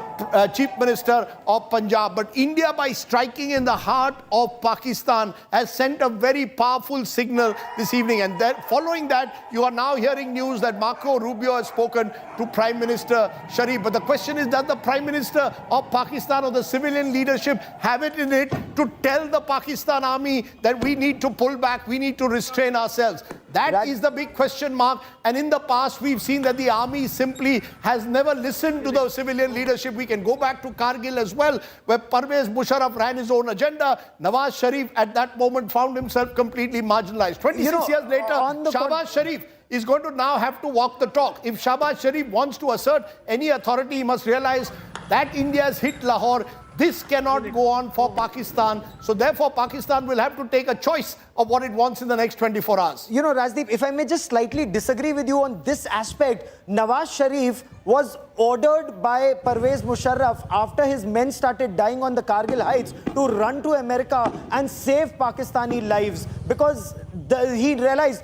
Chief Minister of Punjab. But India, by striking in the heart of Pakistan, has sent a very powerful signal this evening. And then, following that, you are now hearing news that Marco Rubio has spoken to Prime Minister Sharif. But the question is, does the Prime Minister of Pakistan or the civilian leadership have it in it to tell the Pakistan army that we need to pull back, we need to restrain ourselves? That is the big question mark. And in the past, we've seen that the army simply has never listened to the civilian leadership. We can go back to Kargil as well, where Parvez Musharraf ran his own agenda. Nawaz Sharif at that moment found himself completely marginalized. 26 years later, Shahbaz Sharif is going to now have to walk the talk. If Shahbaz Sharif wants to assert any authority, he must realize that India has hit Lahore. This cannot go on for Pakistan. So therefore, Pakistan will have to take a choice of what it wants in the next 24 hours. You know, Rajdeep, if I may just slightly disagree with you on this aspect, Nawaz Sharif was ordered by Pervez Musharraf after his men started dying on the Kargil heights to run to America and save Pakistani lives, because he realized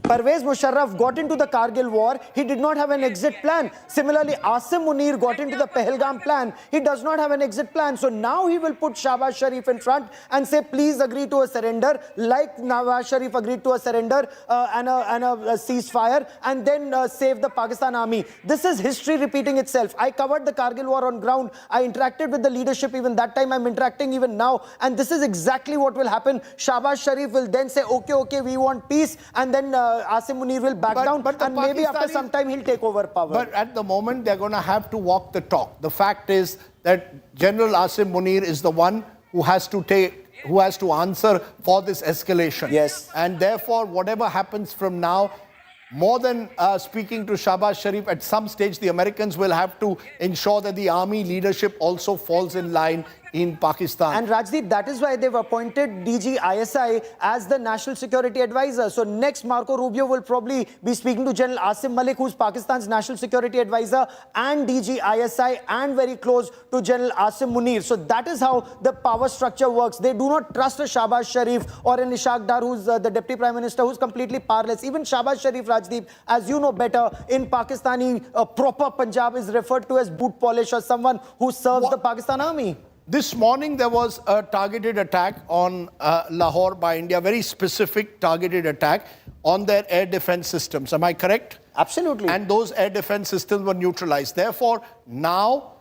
Pervez Musharraf got into the Kargil war. He did not have an exit plan. Similarly, Asim Munir got into the Pahalgam plan. He does not have an exit plan. So now he will put Shahbaz Sharif in front and say, please agree to a surrender, like Nawaz Sharif agreed to a surrender and a ceasefire, and then save the Pakistan army. This is history repeating itself. I covered the Kargil war on ground. I interacted with the leadership even that time. I'm interacting even now. And this is exactly what will happen. Shahbaz Sharif will then say, okay, we want peace. And then Asim Munir will back down, and maybe after some time he'll take over power. But at the moment, they're going to have to walk the talk. The fact is that General Asim Munir is the one who has to answer for this escalation. Yes. And therefore, whatever happens from now, more than speaking to Shahbaz Sharif, at some stage, the Americans will have to ensure that the army leadership also falls in line in Pakistan. And Rajdeep, that is why they've appointed DG ISI as the National Security Advisor. So next, Marco Rubio will probably be speaking to General Asim Malik, who's Pakistan's National Security Advisor, and DG ISI, and very close to General Asim Munir. So that is how the power structure works. They do not trust a Shahbaz Sharif or an Ishaq Dar, who's the Deputy Prime Minister, who's completely powerless. Even Shahbaz Sharif, Rajdeep, as you know better, in Pakistani proper Punjab is referred to as boot polish, or someone who serves the Pakistan army. This morning, there was a targeted attack on Lahore by India, very specific targeted attack on their air defense systems. Am I correct? Absolutely. And those air defense systems were neutralized. Therefore, now,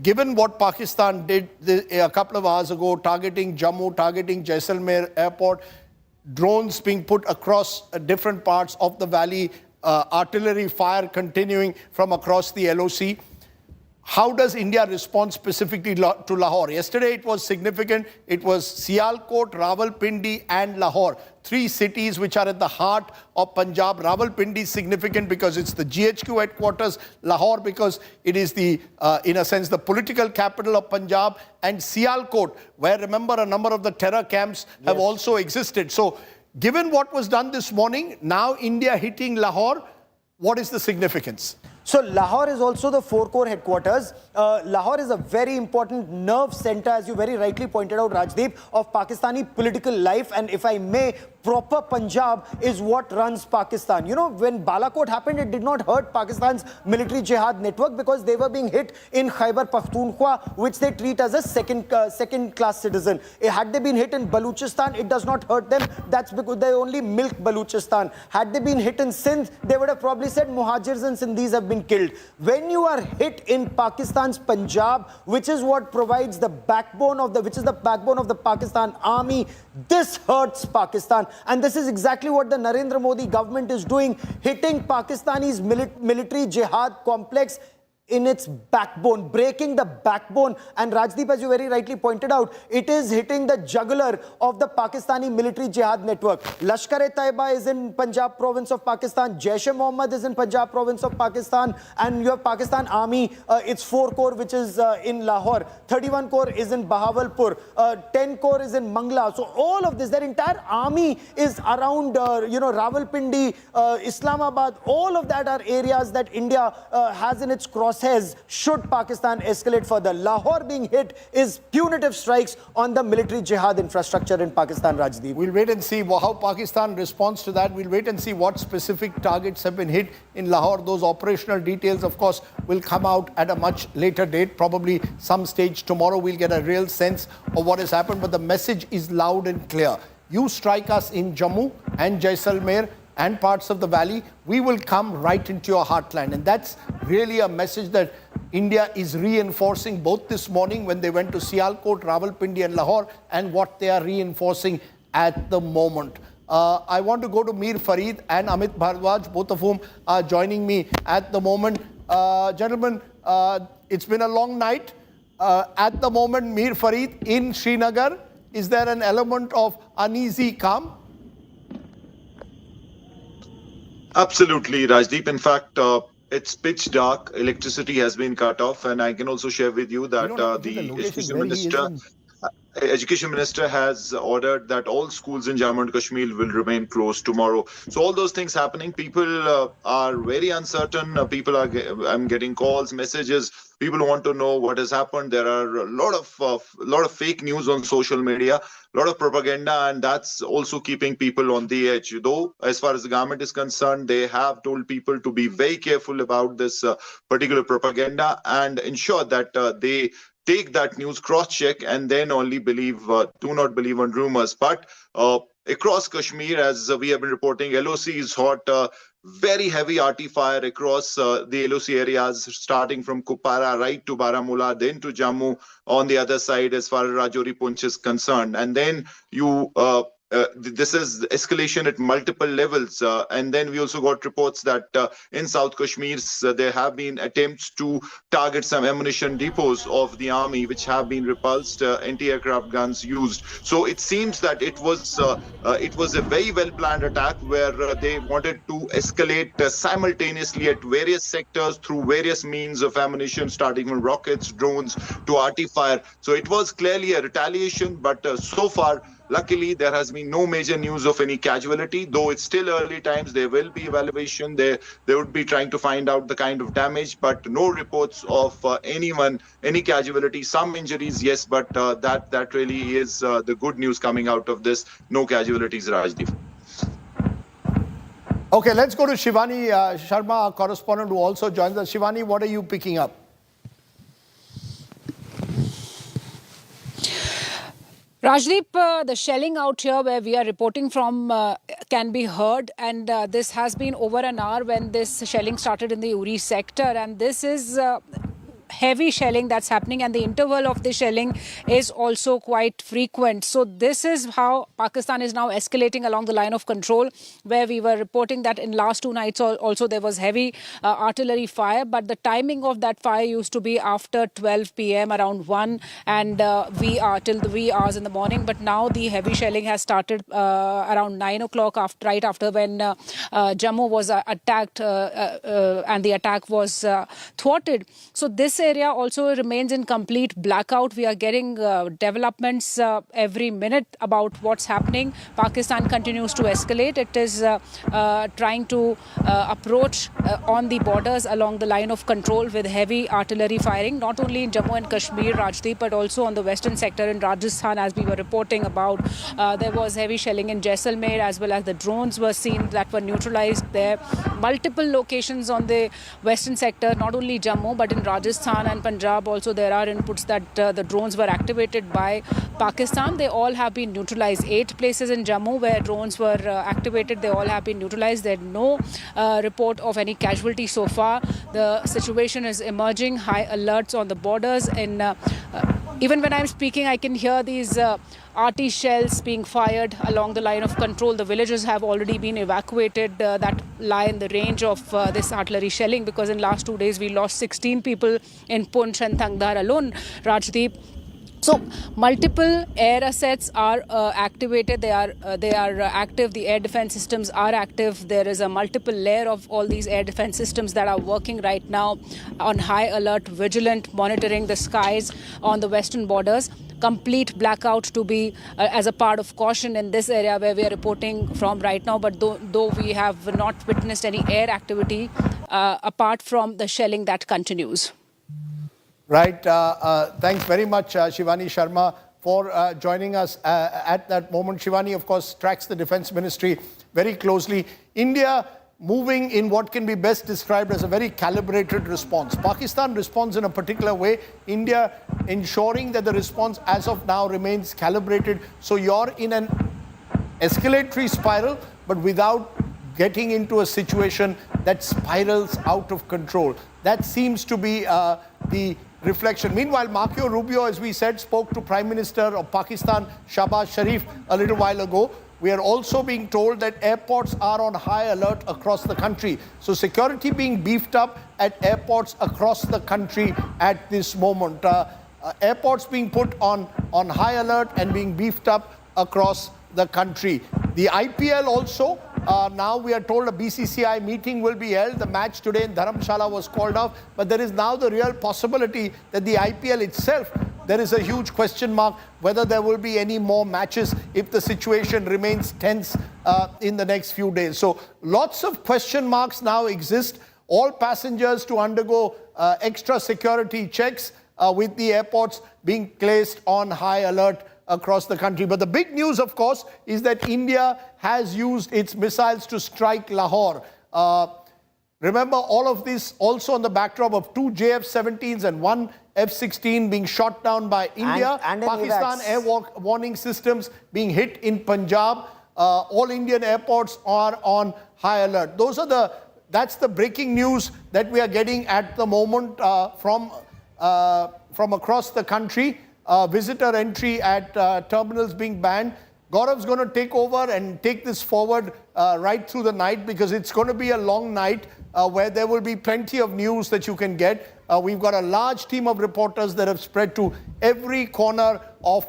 given what Pakistan did a couple of hours ago, targeting Jammu, targeting Jaisalmer airport, drones being put across different parts of the valley, artillery fire continuing from across the LOC, how does India respond specifically to Lahore? Yesterday it was significant. It was Sialkot, Rawalpindi and Lahore. 3 cities which are at the heart of Punjab. Rawalpindi is significant because it's the GHQ headquarters. Lahore because it is in a sense, the political capital of Punjab. And Sialkot, where remember a number of the terror camps have also existed. So given what was done this morning, now India hitting Lahore, what is the significance? So Lahore is also the 4-corps headquarters. Lahore is a very important nerve center, as you very rightly pointed out, Rajdeep, of Pakistani political life. And if I may, proper Punjab is what runs Pakistan. You know, when Balakot happened, it did not hurt Pakistan's military jihad network because they were being hit in Khyber Pakhtunkhwa, which they treat as a second-class citizen. Had they been hit in Baluchistan, it does not hurt them. That's because they only milk Baluchistan. Had they been hit in Sindh, they would have probably said Muhajirs and Sindhis have been killed. When you are hit in Pakistan's Punjab, which is what provides the backbone of the Pakistan army, this hurts Pakistan. And this is exactly what the Narendra Modi government is doing, hitting Pakistani's military jihad complex in its backbone, breaking the backbone. And Rajdeep, as you very rightly pointed out, it is hitting the jugular of the Pakistani military jihad network. Lashkar-e-Taiba is in Punjab province of Pakistan. Jaish-e-Mohammed is in Punjab province of Pakistan. And you have Pakistan Army, its 4-corps, which is in Lahore. 31 corps is in Bahawalpur. 10 corps is in Mangla. So all of this, their entire army is around, Rawalpindi, Islamabad. All of that are areas that India has in its crosshairs should Pakistan escalate further. Lahore being hit is punitive strikes on the military jihad infrastructure in Pakistan, Rajdeep. We'll wait and see how Pakistan responds to that. We'll wait and see what specific targets have been hit in Lahore. Those operational details, of course, will come out at a much later date. Probably some stage tomorrow we'll get a real sense of what has happened. But the message is loud and clear. You strike us in Jammu and Jaisalmer and parts of the valley, we will come right into your heartland. And that's really a message that India is reinforcing both this morning when they went to Sialkot, Rawalpindi and Lahore, and what they are reinforcing at the moment. I want to go to Mir Farid and Amit Bhardwaj, both of whom are joining me at the moment. Gentlemen, it's been a long night. At the moment, Mir Farid in Srinagar, is there an element of uneasy calm? Absolutely, Rajdeep. In fact, it's pitch dark. Electricity has been cut off, and I can also share with you that the Education Minister has ordered that all schools in Jammu and Kashmir will remain closed tomorrow. So all those things happening, people are very uncertain. I'm getting calls, messages. People want to know what has happened. There are a lot of fake news on social media, a lot of propaganda, and that's also keeping people on the edge. Though, as far as the government is concerned, they have told people to be very careful about this particular propaganda and ensure that they take that news, cross-check, and then only believe, do not believe on rumors. But across Kashmir, as we have been reporting, LOC is hot. Very heavy RT fire across the LOC areas, starting from Kupara right to Baramulla, then to Jammu on the other side as far as Rajouri Poonch is concerned. And then this is escalation at multiple levels. And then we also got reports that in South Kashmir, there have been attempts to target some ammunition depots of the army, which have been repulsed, anti-aircraft guns used. So it seems that it was a very well-planned attack where they wanted to escalate simultaneously at various sectors through various means of ammunition, starting from rockets, drones to RT fire. So it was clearly a retaliation, but so far, luckily, there has been no major news of any casualty, though it's still early times. There will be evaluation. They would be trying to find out the kind of damage, but no reports of any casualty. Some injuries, yes, but that really is the good news coming out of this. No casualties, Rajdeep. Okay, let's go to Shivani Sharma, our correspondent, who also joins us. Shivani, what are you picking up? Rajdeep, the shelling out here where we are reporting from can be heard, and this has been over an hour when this shelling started in the Uri sector, and this is heavy shelling that's happening, and the interval of the shelling is also quite frequent. So this is how Pakistan is now escalating along the line of control, where we were reporting that in last 2 nights also there was heavy artillery fire, but the timing of that fire used to be after 12 p.m. around 1 and till the wee hours in the morning. But now the heavy shelling has started around 9 o'clock, right after when Jammu was attacked and the attack was thwarted. So this area also remains in complete blackout. We are getting developments every minute about what's happening. Pakistan continues to escalate. It is trying to approach on the borders along the line of control with heavy artillery firing, not only in Jammu and Kashmir, Rajdeep, but also on the western sector in Rajasthan, as we were reporting about. There was heavy shelling in Jaisalmer, as well as the drones were seen that were neutralized there. Multiple locations on the western sector, not only Jammu, but in Rajasthan and Punjab also there are inputs that the drones were activated by Pakistan. They all have been neutralized. 8 places in Jammu where drones were activated, they all have been neutralized. There are no report of any casualty so far. The situation is emerging, high alerts on the borders. And even when I'm speaking, I can hear these RT shells being fired along the line of control. The villages have already been evacuated that lie in the range of this artillery shelling, because in last 2 days we lost 16 people in Poonch and Tangdar alone, Rajdeep. So multiple air assets are activated. They are active. The air defense systems are active. There is a multiple layer of all these air defense systems that are working right now on high alert, vigilant, monitoring the skies on the western borders. Complete blackout to be as a part of caution in this area where we are reporting from right now. But though we have not witnessed any air activity apart from the shelling that continues. Right. Thanks very much, Shivani Sharma, for joining us at that moment. Shivani, of course, tracks the Defence Ministry very closely. India moving in what can be best described as a very calibrated response. Pakistan responds in a particular way. India ensuring that the response as of now remains calibrated. So you're in an escalatory spiral, but without getting into a situation that spirals out of control. That seems to be the reflection. Meanwhile, Marco Rubio, as we said, spoke to Prime Minister of Pakistan, Shahbaz Sharif, a little while ago. We are also being told that airports are on high alert across the country. So security being beefed up at airports across the country at this moment. Airports being put on high alert and being beefed up across the country. The IPL also Now we are told a BCCI meeting will be held. The match today in Dharamshala was called off, but there is now the real possibility that the IPL itself, there is a huge question mark whether there will be any more matches if the situation remains tense in the next few days. So lots of question marks now exist. All passengers to undergo extra security checks with the airports being placed on high alert across the country. But the big news, of course, is that India has used its missiles to strike Lahore. Remember, all of this also on the backdrop of 2 JF-17s and 1 F-16 being shot down by India. And Pakistan air warning systems being hit in Punjab. All Indian airports are on high alert. That's the breaking news that we are getting at the moment from across the country. Visitor entry at terminals being banned. Gaurav's going to take over and take this forward right through the night, because it's going to be a long night where there will be plenty of news that you can get. We've got a large team of reporters that have spread to every corner of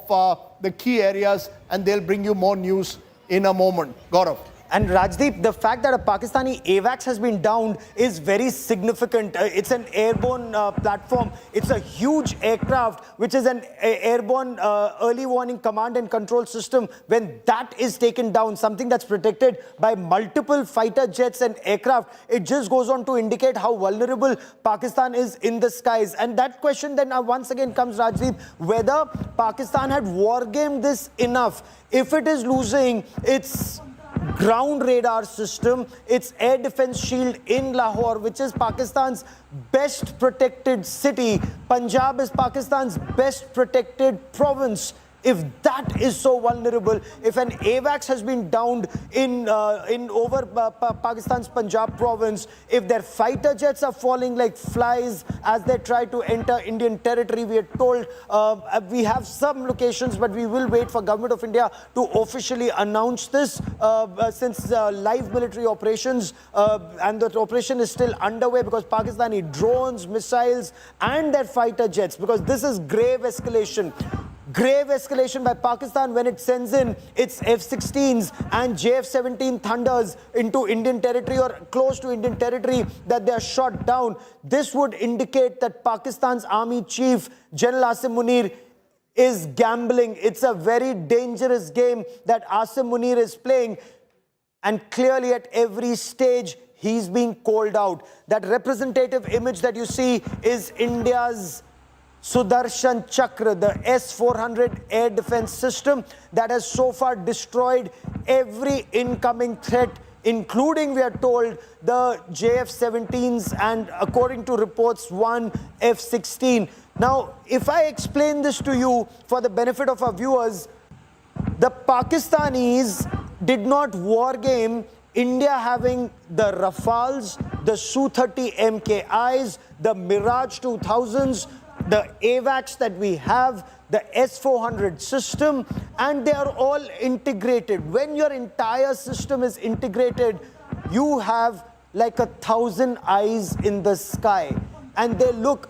the key areas, and they'll bring you more news in a moment. Gaurav. And Rajdeep, the fact that a Pakistani AWACS has been downed is very significant. It's an airborne platform. It's a huge aircraft, which is an airborne early warning command and control system. When that is taken down, something that's protected by multiple fighter jets and aircraft, it just goes on to indicate how vulnerable Pakistan is in the skies. And that question then once again comes, Rajdeep, whether Pakistan had wargamed this enough. If it is losing its ground radar system, its air defense shield in Lahore, which is Pakistan's best protected city. Punjab is Pakistan's best protected province. If that is so vulnerable, if an AWACS has been downed in over Pakistan's Punjab province, if their fighter jets are falling like flies as they try to enter Indian territory, we are told we have some locations, but we will wait for Government of India to officially announce this since live military operations and the operation is still underway, because Pakistani drones, missiles and their fighter jets, because this is grave escalation. Grave escalation by Pakistan when it sends in its F-16s and JF-17 Thunders into Indian territory or close to Indian territory, that they are shot down. This would indicate that Pakistan's Army Chief General Asim Munir is gambling. It's a very dangerous game that Asim Munir is playing, and clearly at every stage he's being called out. That representative image that you see is India's Sudarshan Chakra, the S-400 air defense system that has so far destroyed every incoming threat, including, we are told, the JF-17s and, according to reports, 1 F-16. Now, if I explain this to you for the benefit of our viewers, the Pakistanis did not wargame India having the Rafales, the Su-30 MKIs, the Mirage 2000s, the AWACS that we have, the S-400 system, and they are all integrated. When your entire system is integrated, you have like 1,000 eyes in the sky, and they look.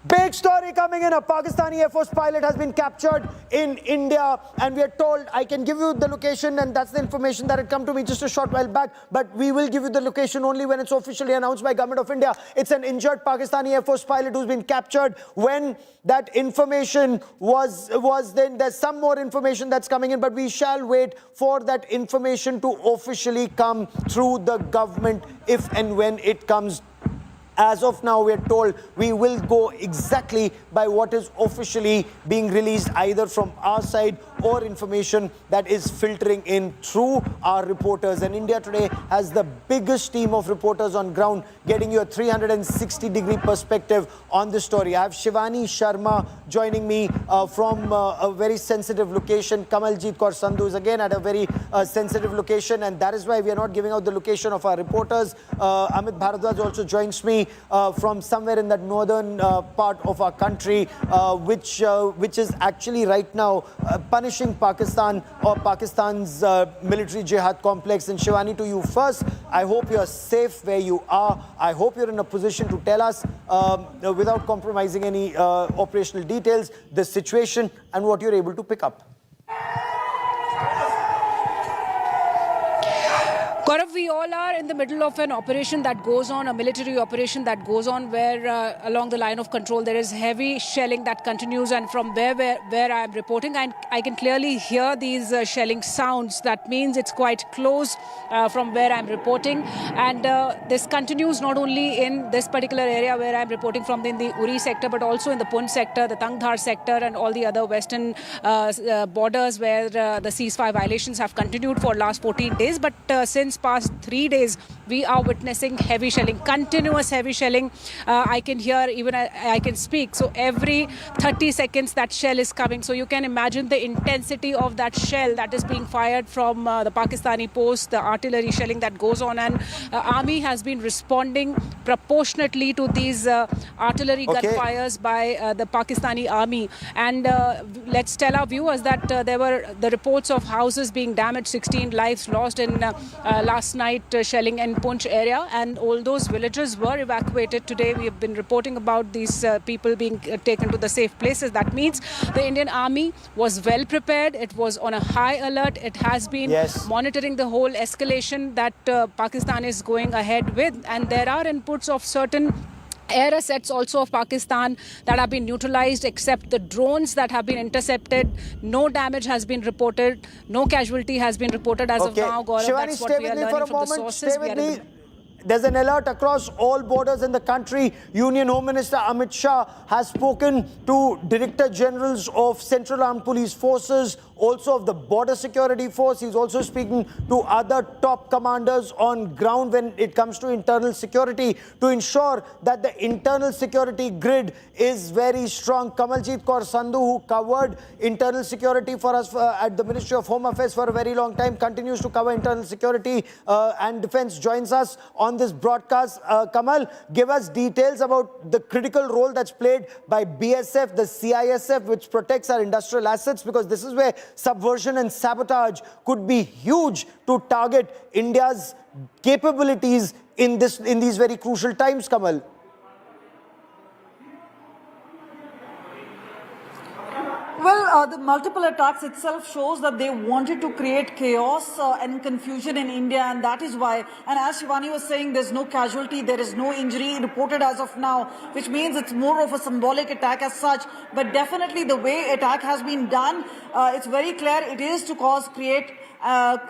Big story coming in. A Pakistani Air Force pilot has been captured in India, and we are told, I can give you the location, and that's the information that had come to me just a short while back, but we will give you the location only when it's officially announced by Government of India. It's an injured Pakistani Air Force pilot who's been captured. When that information was then, there's some more information that's coming in, but we shall wait for that information to officially come through the government if and when it comes. As of now, we are told we will go exactly by what is officially being released, either from our side or information that is filtering in through our reporters. And India Today has the biggest team of reporters on ground, getting you a 360-degree perspective on this story. I have Shivani Sharma joining me from a very sensitive location. Kamaljeet Kaur Sandhu is again at a very sensitive location, and that is why we are not giving out the location of our reporters. Amit Bharadwaj also joins me from somewhere in that northern part of our country, which is actually right now punishing Pakistan or Pakistan's military jihad complex. And Shivani, to you first, I hope you're safe where you are. I hope you're in a position to tell us, without compromising any operational details, the situation and what you're able to pick up. Gaurav, we all are in the middle of an operation that goes on, a military operation that goes on, where along the line of control there is heavy shelling that continues, and from where I am reporting, I can clearly hear these shelling sounds. That means it's quite close from where I'm reporting, and this continues not only in this particular area where I'm reporting from, in the Uri sector, but also in the Poonch sector, the Tangdhar sector, and all the other western borders where the ceasefire violations have continued for last 14 days. But since past 3 days, we are witnessing heavy shelling, continuous heavy shelling. I can hear, even I can speak. So every 30 seconds that shell is coming. So you can imagine the intensity of that shell that is being fired from the Pakistani post, the artillery shelling that goes on, and army has been responding proportionately to these artillery gunfires by the Pakistani army. And let's tell our viewers that there were the reports of houses being damaged, 16 lives lost in last night shelling in Poonch area, and all those villagers were evacuated today. We have been reporting about these people being taken to the safe places. That means the Indian army was well prepared. It was on a high alert. It has been monitoring the whole escalation that Pakistan is going ahead with, and there are inputs of certain air assets also of Pakistan that have been neutralized, except the drones that have been intercepted. No damage has been reported. No casualty has been reported as of now, Gaurav. Shivani, that's stay what we with are me for learning a from the moment. sources. Stay with me. There's an alert across all borders in the country. Union Home Minister Amit Shah has spoken to Director Generals of Central Armed Police Forces, also of the Border Security Force. He's also speaking to other top commanders on ground when it comes to internal security, to ensure that the internal security grid is very strong. Kamaljeet Kaur Sandhu, who covered internal security for us at the Ministry of Home Affairs for a very long time, continues to cover internal security and defense, joins us on this broadcast. Kamal, give us details about the critical role that's played by BSF, the CISF, which protects our industrial assets, because this is where subversion and sabotage could be huge to target India's capabilities in these very crucial times, Kamal. Well, the multiple attacks itself shows that they wanted to create chaos and confusion in India, and that is why. And as Shivani was saying, there's no casualty, there is no injury reported as of now, which means it's more of a symbolic attack as such. But definitely the way attack has been done, it's very clear it is to create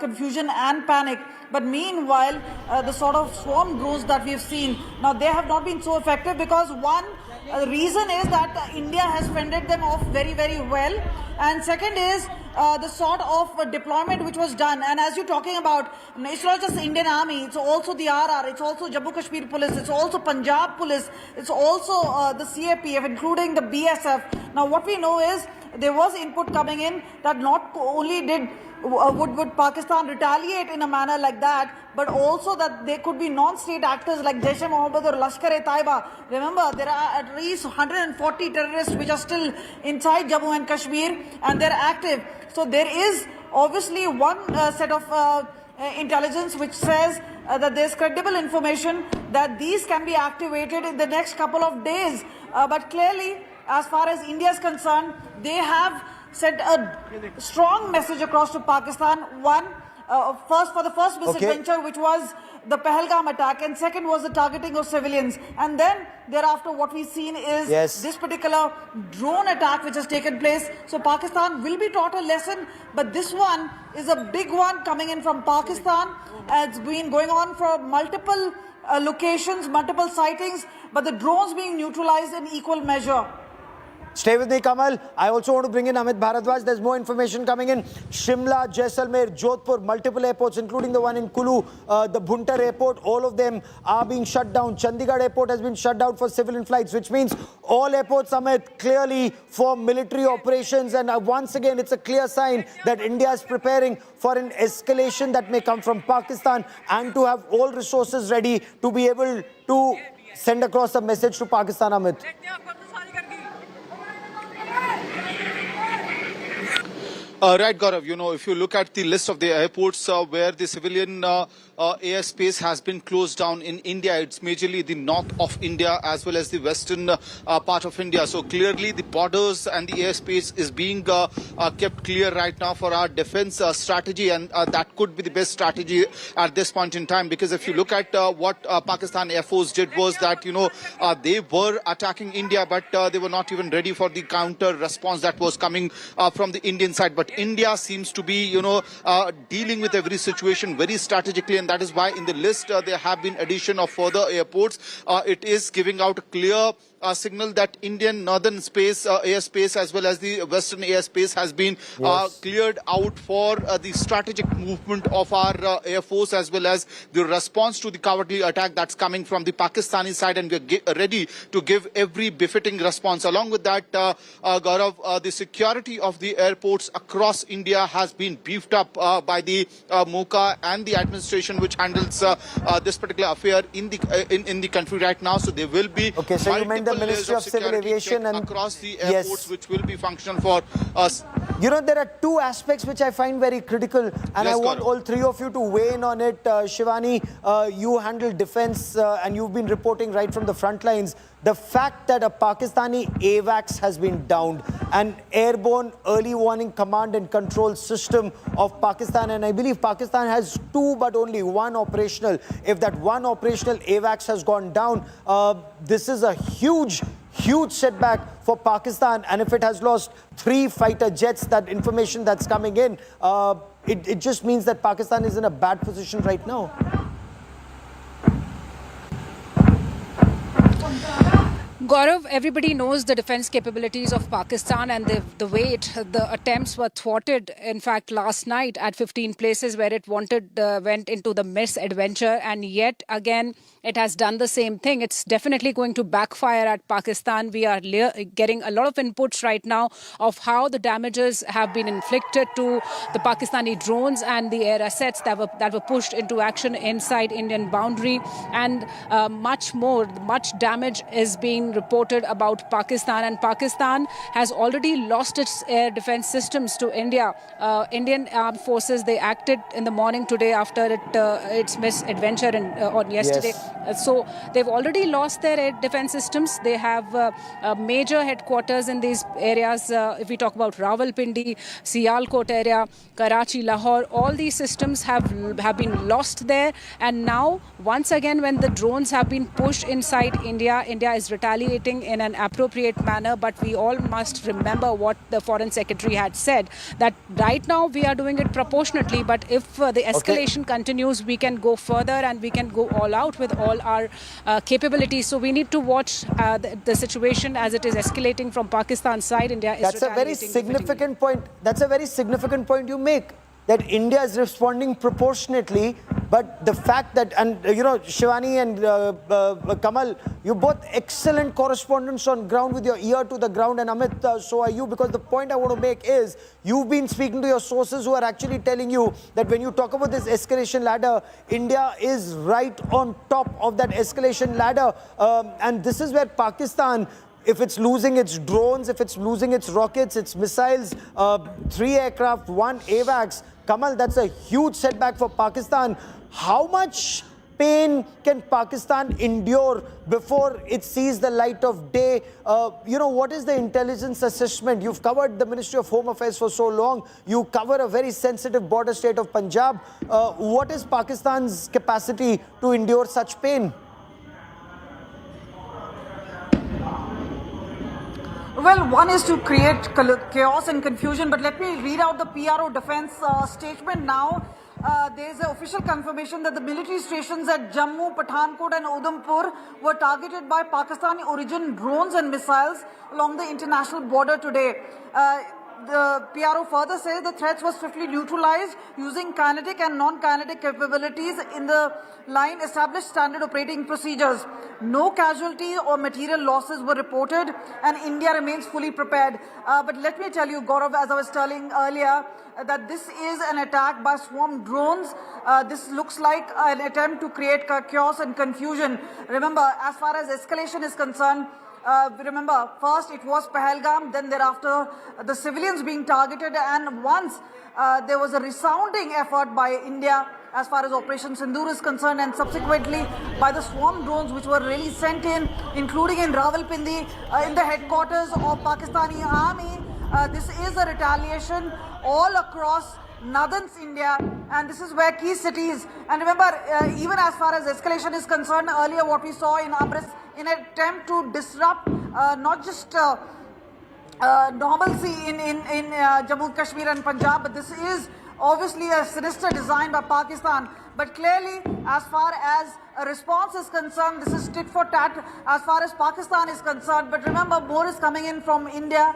confusion and panic. But meanwhile, the sort of swarm drones that we've seen, now they have not been so effective because one, the reason is that India has fended them off very, very well. And second is the sort of deployment which was done. And as you're talking about, it's not just the Indian Army, it's also the RR, it's also Jammu Kashmir Police, it's also Punjab Police, it's also the CAPF, including the BSF. Now what we know is there was input coming in that not only would Pakistan retaliate in a manner like that, but also that there could be non-state actors like Jaish-e-Mohammed or Lashkar-e-Taiba. Remember, there are at least 140 terrorists which are still inside Jammu and Kashmir, and they're active. So there is obviously one set of intelligence which says that there's credible information that these can be activated in the next couple of days. But clearly, as far as India is concerned, they have sent a strong message across to Pakistan. One, for the first misadventure, which was the Pahalgam attack, and second was the targeting of civilians. And then thereafter what we've seen is this particular drone attack which has taken place. So Pakistan will be taught a lesson, but this one is a big one coming in from Pakistan. It's been going on for multiple locations, multiple sightings, but the drones being neutralized in equal measure. Stay with me, Kamal. I also want to bring in Amit Bharadwaj. There's more information coming in. Shimla, Jaisalmer, Jodhpur, multiple airports, including the one in Kulu, the Bhuntar airport, all of them are being shut down. Chandigarh airport has been shut down for civilian flights, which means all airports, Amit, clearly for military operations. And once again, it's a clear sign that India is preparing for an escalation that may come from Pakistan, and to have all resources ready to be able to send across a message to Pakistan, Amit. Right, Gaurav. If you look at the list of the airports where the civilian airspace has been closed down in India, it's majorly the north of India as well as the western part of India. So clearly the borders and the airspace is being kept clear right now for our defense strategy, and that could be the best strategy at this point in time, because if you look at what Pakistan Air Force did was that, they were attacking India, but they were not even ready for the counter response that was coming from the Indian side. But India seems to be, dealing with every situation very strategically, and that is why in the list there have been addition of further airports. It is giving out a clear signal that Indian northern space, airspace as well as the western airspace has been cleared out for the strategic movement of our Air Force as well as the response to the cowardly attack that's coming from the Pakistani side, and we're ready to give every befitting response. Along with that, Gaurav, the security of the airports across India has been beefed up by the MOCA and the administration which handles this particular affair in the country right now. So there will be so you meant the Ministry of Civil Aviation and across the airports which will be functional for us. There are two aspects which I find very critical, and I want all three of you to weigh in on it. Shivani, you handle defense and you've been reporting right from the front lines. The fact that a Pakistani AWACS has been downed, an airborne early warning command and control system of Pakistan, and I believe Pakistan has two but only one operational. If that one operational AWACS has gone down, this is a huge setback for Pakistan. And if it has lost 3 fighter jets, that information that's coming in, it just means that Pakistan is in a bad position right now. Gaurav, everybody knows the defense capabilities of Pakistan and the way the attempts were thwarted. In fact, last night at 15 places where it went into the misadventure, and yet again it has done the same thing. It's definitely going to backfire at Pakistan. We are getting a lot of inputs right now of how the damages have been inflicted to the Pakistani drones and the air assets that were pushed into action inside Indian boundary, and much damage is being reported about Pakistan, and Pakistan has already lost its air defense systems to India. Indian armed forces, they acted in the morning today after its misadventure on yesterday. So they've already lost their air defense systems. They have major headquarters in these areas. If we talk about Rawalpindi, Sialkot area, Karachi, Lahore, all these systems have been lost there. And now, once again, when the drones have been pushed inside India, India is retaliating in an appropriate manner. But we all must remember what the Foreign Secretary had said, that right now we are doing it proportionately. But if the escalation continues, we can go further and we can go all out with all our capabilities. So we need to watch the situation as it is escalating from Pakistan's side. India is That's a very significant point. That's a very significant point you make, that India is responding proportionately. But the fact that, and Shivani and Kamal, you both excellent correspondents on ground with your ear to the ground, and Amit, so are you, because the point I want to make is, you've been speaking to your sources who are actually telling you that when you talk about this escalation ladder, India is right on top of that escalation ladder. And this is where Pakistan, if it's losing its drones, if it's losing its rockets, its missiles, 3 aircraft, 1 AWACS, Kamal, that's a huge setback for Pakistan. How much pain can Pakistan endure before it sees the light of day? What is the intelligence assessment? You've covered the Ministry of Home Affairs for so long. You cover a very sensitive border state of Punjab. What is Pakistan's capacity to endure such pain? Well, one is to create chaos and confusion, but let me read out the PRO defense statement now. There is an official confirmation that the military stations at Jammu, Pathankot and Udhampur were targeted by Pakistani origin drones and missiles along the international border today. The PRO further says the threats was swiftly neutralized using kinetic and non-kinetic capabilities in the line established standard operating procedures. No casualties or material losses were reported, and India remains fully prepared. But let me tell you, Gaurav, as I was telling earlier, that this is an attack by swarm drones. This looks like an attempt to create chaos and confusion. Remember, as far as escalation is concerned, Remember, first it was Pahalgam, then thereafter the civilians being targeted, and once there was a resounding effort by India as far as Operation Sindoor is concerned, and subsequently by the swarm drones which were really sent in, including in Rawalpindi, in the headquarters of Pakistani army. This is a retaliation all across northern India, and this is where key cities, and remember, even as far as escalation is concerned, earlier what we saw in Amrit, in an attempt to disrupt not just normalcy in Jammu, Kashmir and Punjab, but this is obviously a sinister design by Pakistan. But clearly, as far as a response is concerned, this is tit for tat as far as Pakistan is concerned. But remember, more is coming in from India.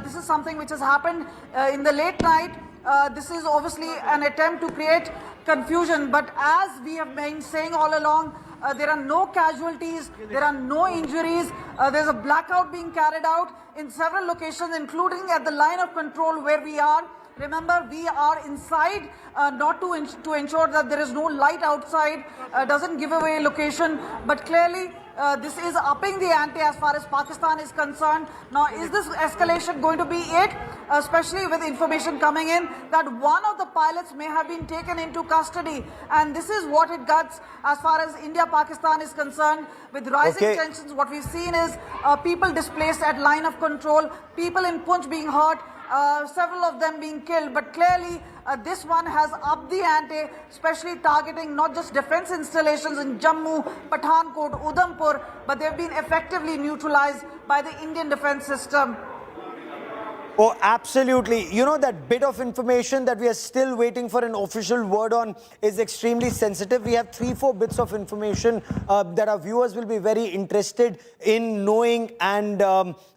This is something which has happened in the late night. This is obviously an attempt to create confusion. But as we have been saying all along, there are no casualties, there are no injuries. There's a blackout being carried out in several locations, including at the line of control where we are. Remember, we are inside, not to ensure that there is no light outside, doesn't give away location, but clearly this is upping the ante as far as Pakistan is concerned. Now, is this escalation going to be it? Especially with information coming in that one of the pilots may have been taken into custody, and this is what it guts as far as India-Pakistan is concerned. With rising tensions, what we've seen is people displaced at line of control, people in Punch being hurt, several of them being killed, but clearly this one has upped the ante, especially targeting not just defense installations in Jammu, Pathankot, Udhampur, but they've been effectively neutralized by the Indian defense system. Oh, absolutely. You know, that bit of information that we are still waiting for an official word on is extremely sensitive. We have 3-4 bits of information that our viewers will be very interested in knowing and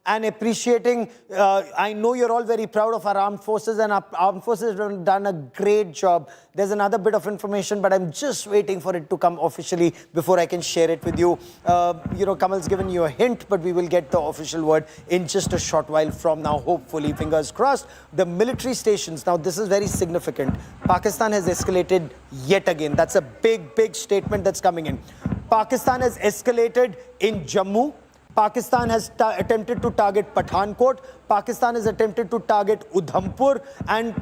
appreciating. I know you're all very proud of our armed forces, and our armed forces have done a great job. There's another bit of information, but I'm just waiting for it to come officially before I can share it with you. You know, Kamal's given you a hint, but we will get the official word in just a short while from now, hopefully. Fingers crossed. The military stations, now this is very significant. Pakistan has escalated yet again. That's a big, big statement that's coming in. Pakistan has escalated in Jammu. Pakistan has attempted to target Pathankot. Pakistan has attempted to target Udhampur, and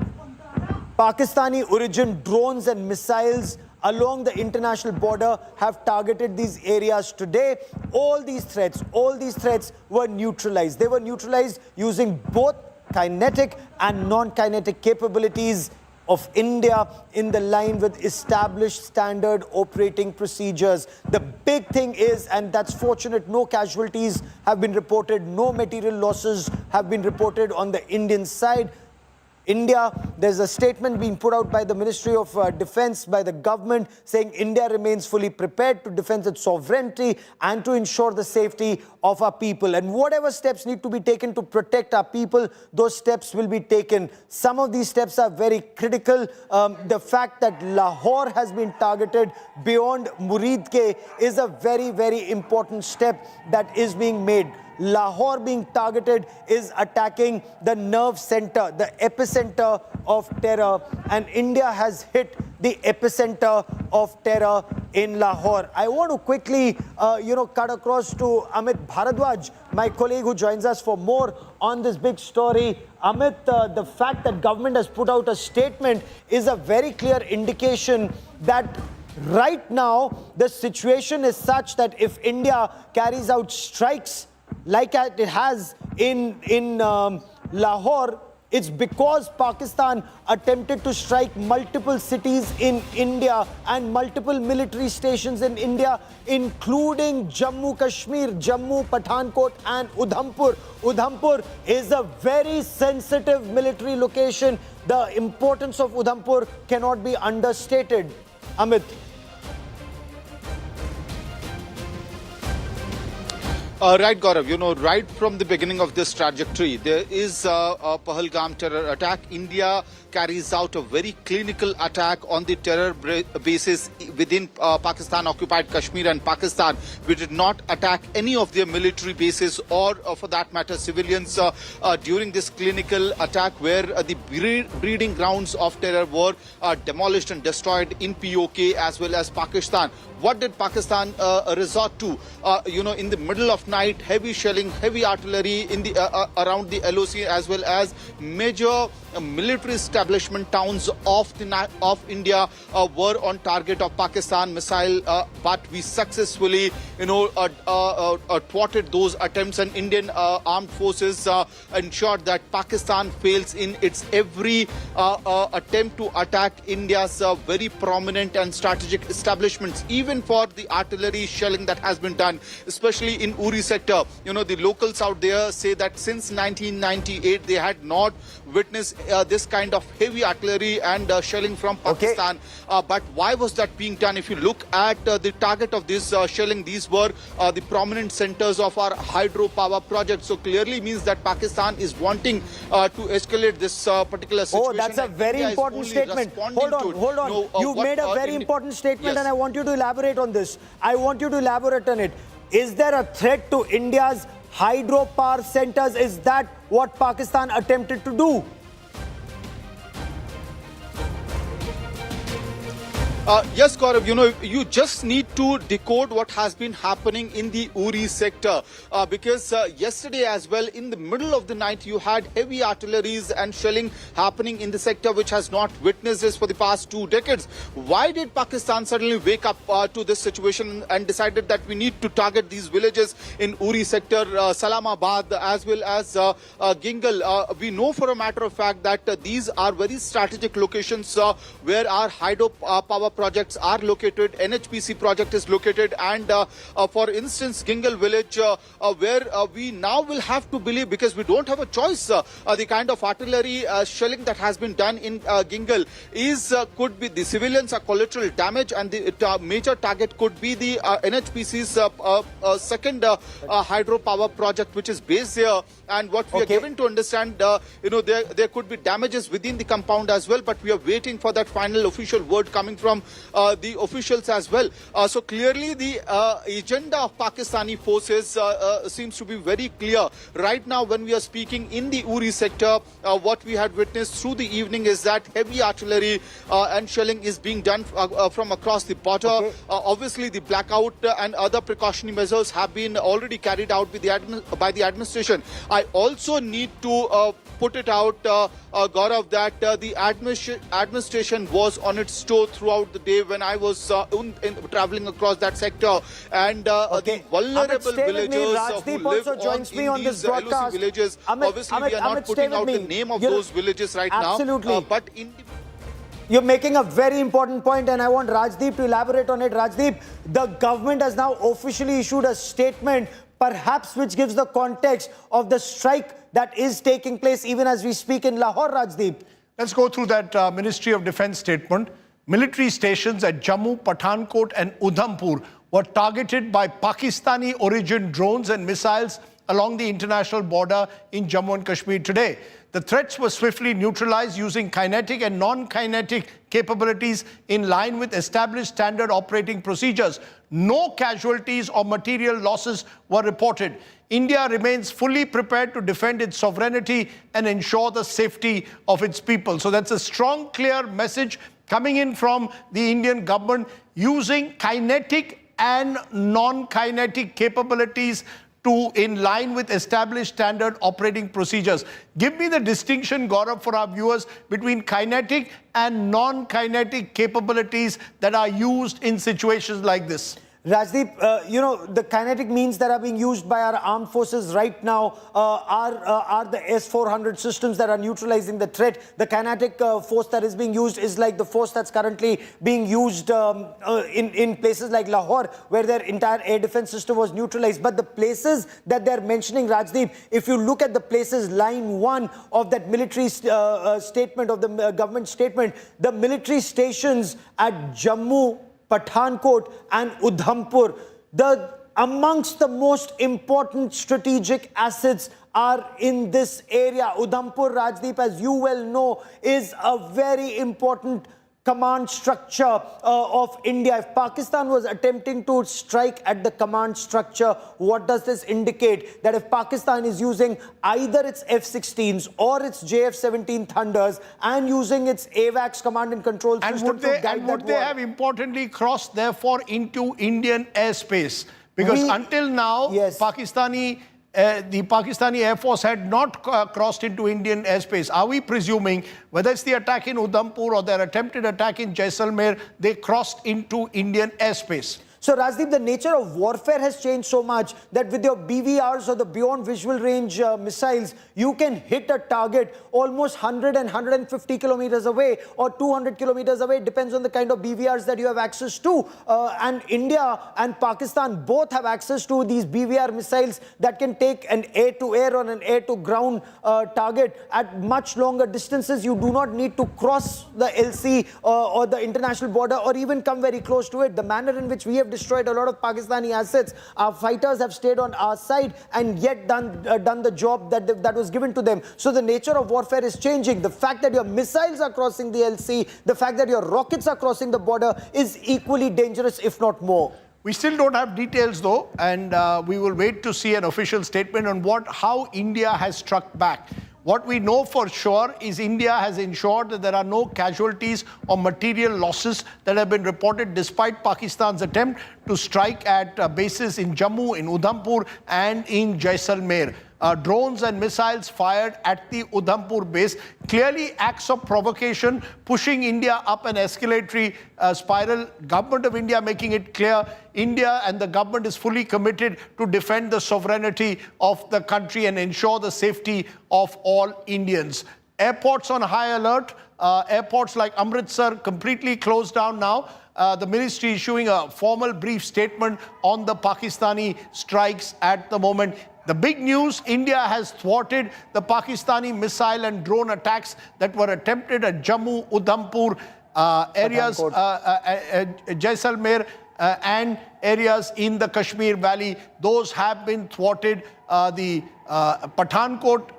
Pakistani origin drones and missiles along the international border have targeted these areas today. All these threats were neutralized. They were neutralized using both kinetic and non-kinetic capabilities of India in the line with established standard operating procedures. The big thing is, and that's fortunate, no casualties have been reported, no material losses have been reported on the Indian side. India, there's a statement being put out by the Ministry of Defense, by the government, saying India remains fully prepared to defend its sovereignty and to ensure the safety of our people. And whatever steps need to be taken to protect our people, those steps will be taken. Some of these steps are very critical. The fact that Lahore has been targeted beyond Muridke is a very, very important step that is being made. Lahore being targeted is attacking the nerve center, the epicenter of terror, and India has hit the epicenter of terror in Lahore. I want to quickly, cut across to Amit Bharadwaj, my colleague who joins us for more on this big story. Amit, the fact that government has put out a statement is a very clear indication that right now the situation is such that if India carries out strikes like it has in Lahore, it's because Pakistan attempted to strike multiple cities in India and multiple military stations in India, including Jammu Kashmir, Jammu, Pathankot and Udhampur. Udhampur is a very sensitive military location. The importance of Udhampur cannot be understated. Amit. Right, Gaurav, right from the beginning of this trajectory, there is a Pahalgam terror attack. India carries out a very clinical attack on the terror bases within Pakistan-occupied Kashmir and Pakistan. We did not attack any of their military bases or, for that matter, civilians during this clinical attack where the breeding grounds of terror were demolished and destroyed in POK as well as Pakistan. What did Pakistan resort to? In the middle of night, heavy shelling, heavy artillery in the around the LOC as well as major military establishment towns of India were on target of Pakistan missile, but we successfully, thwarted those attempts, and Indian armed forces ensured that Pakistan fails in its every attempt to attack India's very prominent and strategic establishments, even for the artillery shelling that has been done, especially in Uri sector. The locals out there say that since 1998 they had not witnessed this kind of heavy artillery and shelling from Pakistan. But why was that being done? If you look at the target of this shelling, these were the prominent centers of our hydropower project. So clearly means that Pakistan is wanting to escalate this particular situation. Oh, that's a very important statement. Hold on. You made a very important statement, and I want you to elaborate on this. I want you to elaborate on it. Is there a threat to India's hydropower centers? Is that what Pakistan attempted to do? Yes, Gaurav, you just need to decode what has been happening in the Uri sector because yesterday as well, in the middle of the night, you had heavy artilleries and shelling happening in the sector, which has not witnessed this for the past 2 decades. Why did Pakistan suddenly wake up to this situation and decided that we need to target these villages in Uri sector, Salamabad, as well as Gingal? We know for a matter of fact that these are very strategic locations where our hydropower projects are located, NHPC project is located, and for instance, Gingal village, where we now will have to believe, because we don't have a choice, the kind of artillery shelling that has been done in Gingal could be the civilians are collateral damage, and the major target could be the NHPC's second hydropower project, which is based there. And what we are given to understand, there could be damages within the compound as well, but we are waiting for that final official word coming from the officials as well. So clearly the agenda of Pakistani forces seems to be very clear. Right now, when we are speaking in the Uri sector, what we had witnessed through the evening is that heavy artillery and shelling is being done from across the border. Obviously, the blackout and other precautionary measures have been already carried out by the administration. I also need to put it out, Gaurav, that the administration was on its toe throughout the day when I was traveling across that sector, and the vulnerable villagers who live in these LOC villages. Obviously, we are not putting out the name of those villages right now. But you're making a very important point, and I want Rajdeep to elaborate on it. Rajdeep, the government has now officially issued a statement, perhaps which gives the context of the strike that is taking place even as we speak in Lahore. Rajdeep, let's go through that Ministry of Defence statement. Military stations at Jammu, Pathankot and Udhampur were targeted by Pakistani origin drones and missiles along the international border in Jammu and Kashmir today. The threats were swiftly neutralized using kinetic and non-kinetic capabilities in line with established standard operating procedures. No casualties or material losses were reported. India remains fully prepared to defend its sovereignty and ensure the safety of its people. So that's a strong, clear message coming in from the Indian government, using kinetic and non-kinetic capabilities in line with established standard operating procedures. Give me the distinction, Gaurav, for our viewers between kinetic and non-kinetic capabilities that are used in situations like this. Rajdeep, the kinetic means that are being used by our armed forces right now are the S-400 systems that are neutralizing the threat. The kinetic force that is being used is like the force that's currently being used in places like Lahore, where their entire air defense system was neutralized. But the places that they're mentioning, Rajdeep, if you look at the places, line 1 of that military statement, of the government statement, the military stations at Jammu, Pathankot and Udhampur, amongst the most important strategic assets are in this area. Udhampur, Rajdeep, as you well know, is a very important command structure of India. If Pakistan was attempting to strike at the command structure, what does this indicate? That if Pakistan is using either its F-16s or its JF-17 Thunders and using its AWACS command and control system would they have importantly crossed therefore into Indian airspace? Because until now, the Pakistani Air Force had not crossed into Indian airspace. Are we presuming, whether it's the attack in Udhampur or their attempted attack in Jaisalmer, they crossed into Indian airspace? So Rajdeep, the nature of warfare has changed so much that with your BVRs or the beyond visual range missiles, you can hit a target almost 100 and 150 kilometers away or 200 kilometers away. It depends on the kind of BVRs that you have access to. And India and Pakistan both have access to these BVR missiles that can take an air-to-air or an air-to-ground target at much longer distances. You do not need to cross the LC or the international border or even come very close to it. The manner in which we have destroyed a lot of Pakistani assets. Our fighters have stayed on our side and yet done the job that was given to them. So the nature of warfare is changing. The fact that your missiles are crossing the LC, the fact that your rockets are crossing the border is equally dangerous, if not more. We still don't have details though, and we will wait to see an official statement on how India has struck back. What we know for sure is India has ensured that there are no casualties or material losses that have been reported despite Pakistan's attempt to strike at bases in Jammu, in Udhampur and in Jaisalmer. Drones and missiles fired at the Udhampur base, clearly acts of provocation, pushing India up an escalatory spiral. Government of India making it clear India and the government is fully committed to defend the sovereignty of the country and ensure the safety of all Indians. Airports on high alert. Airports like Amritsar completely closed down now. The ministry issuing a formal brief statement on the Pakistani strikes at the moment. The big news, India has thwarted the Pakistani missile and drone attacks that were attempted at Jammu, Udhampur areas, Jaisalmer and areas in the Kashmir Valley. Those have been thwarted. The Pathankot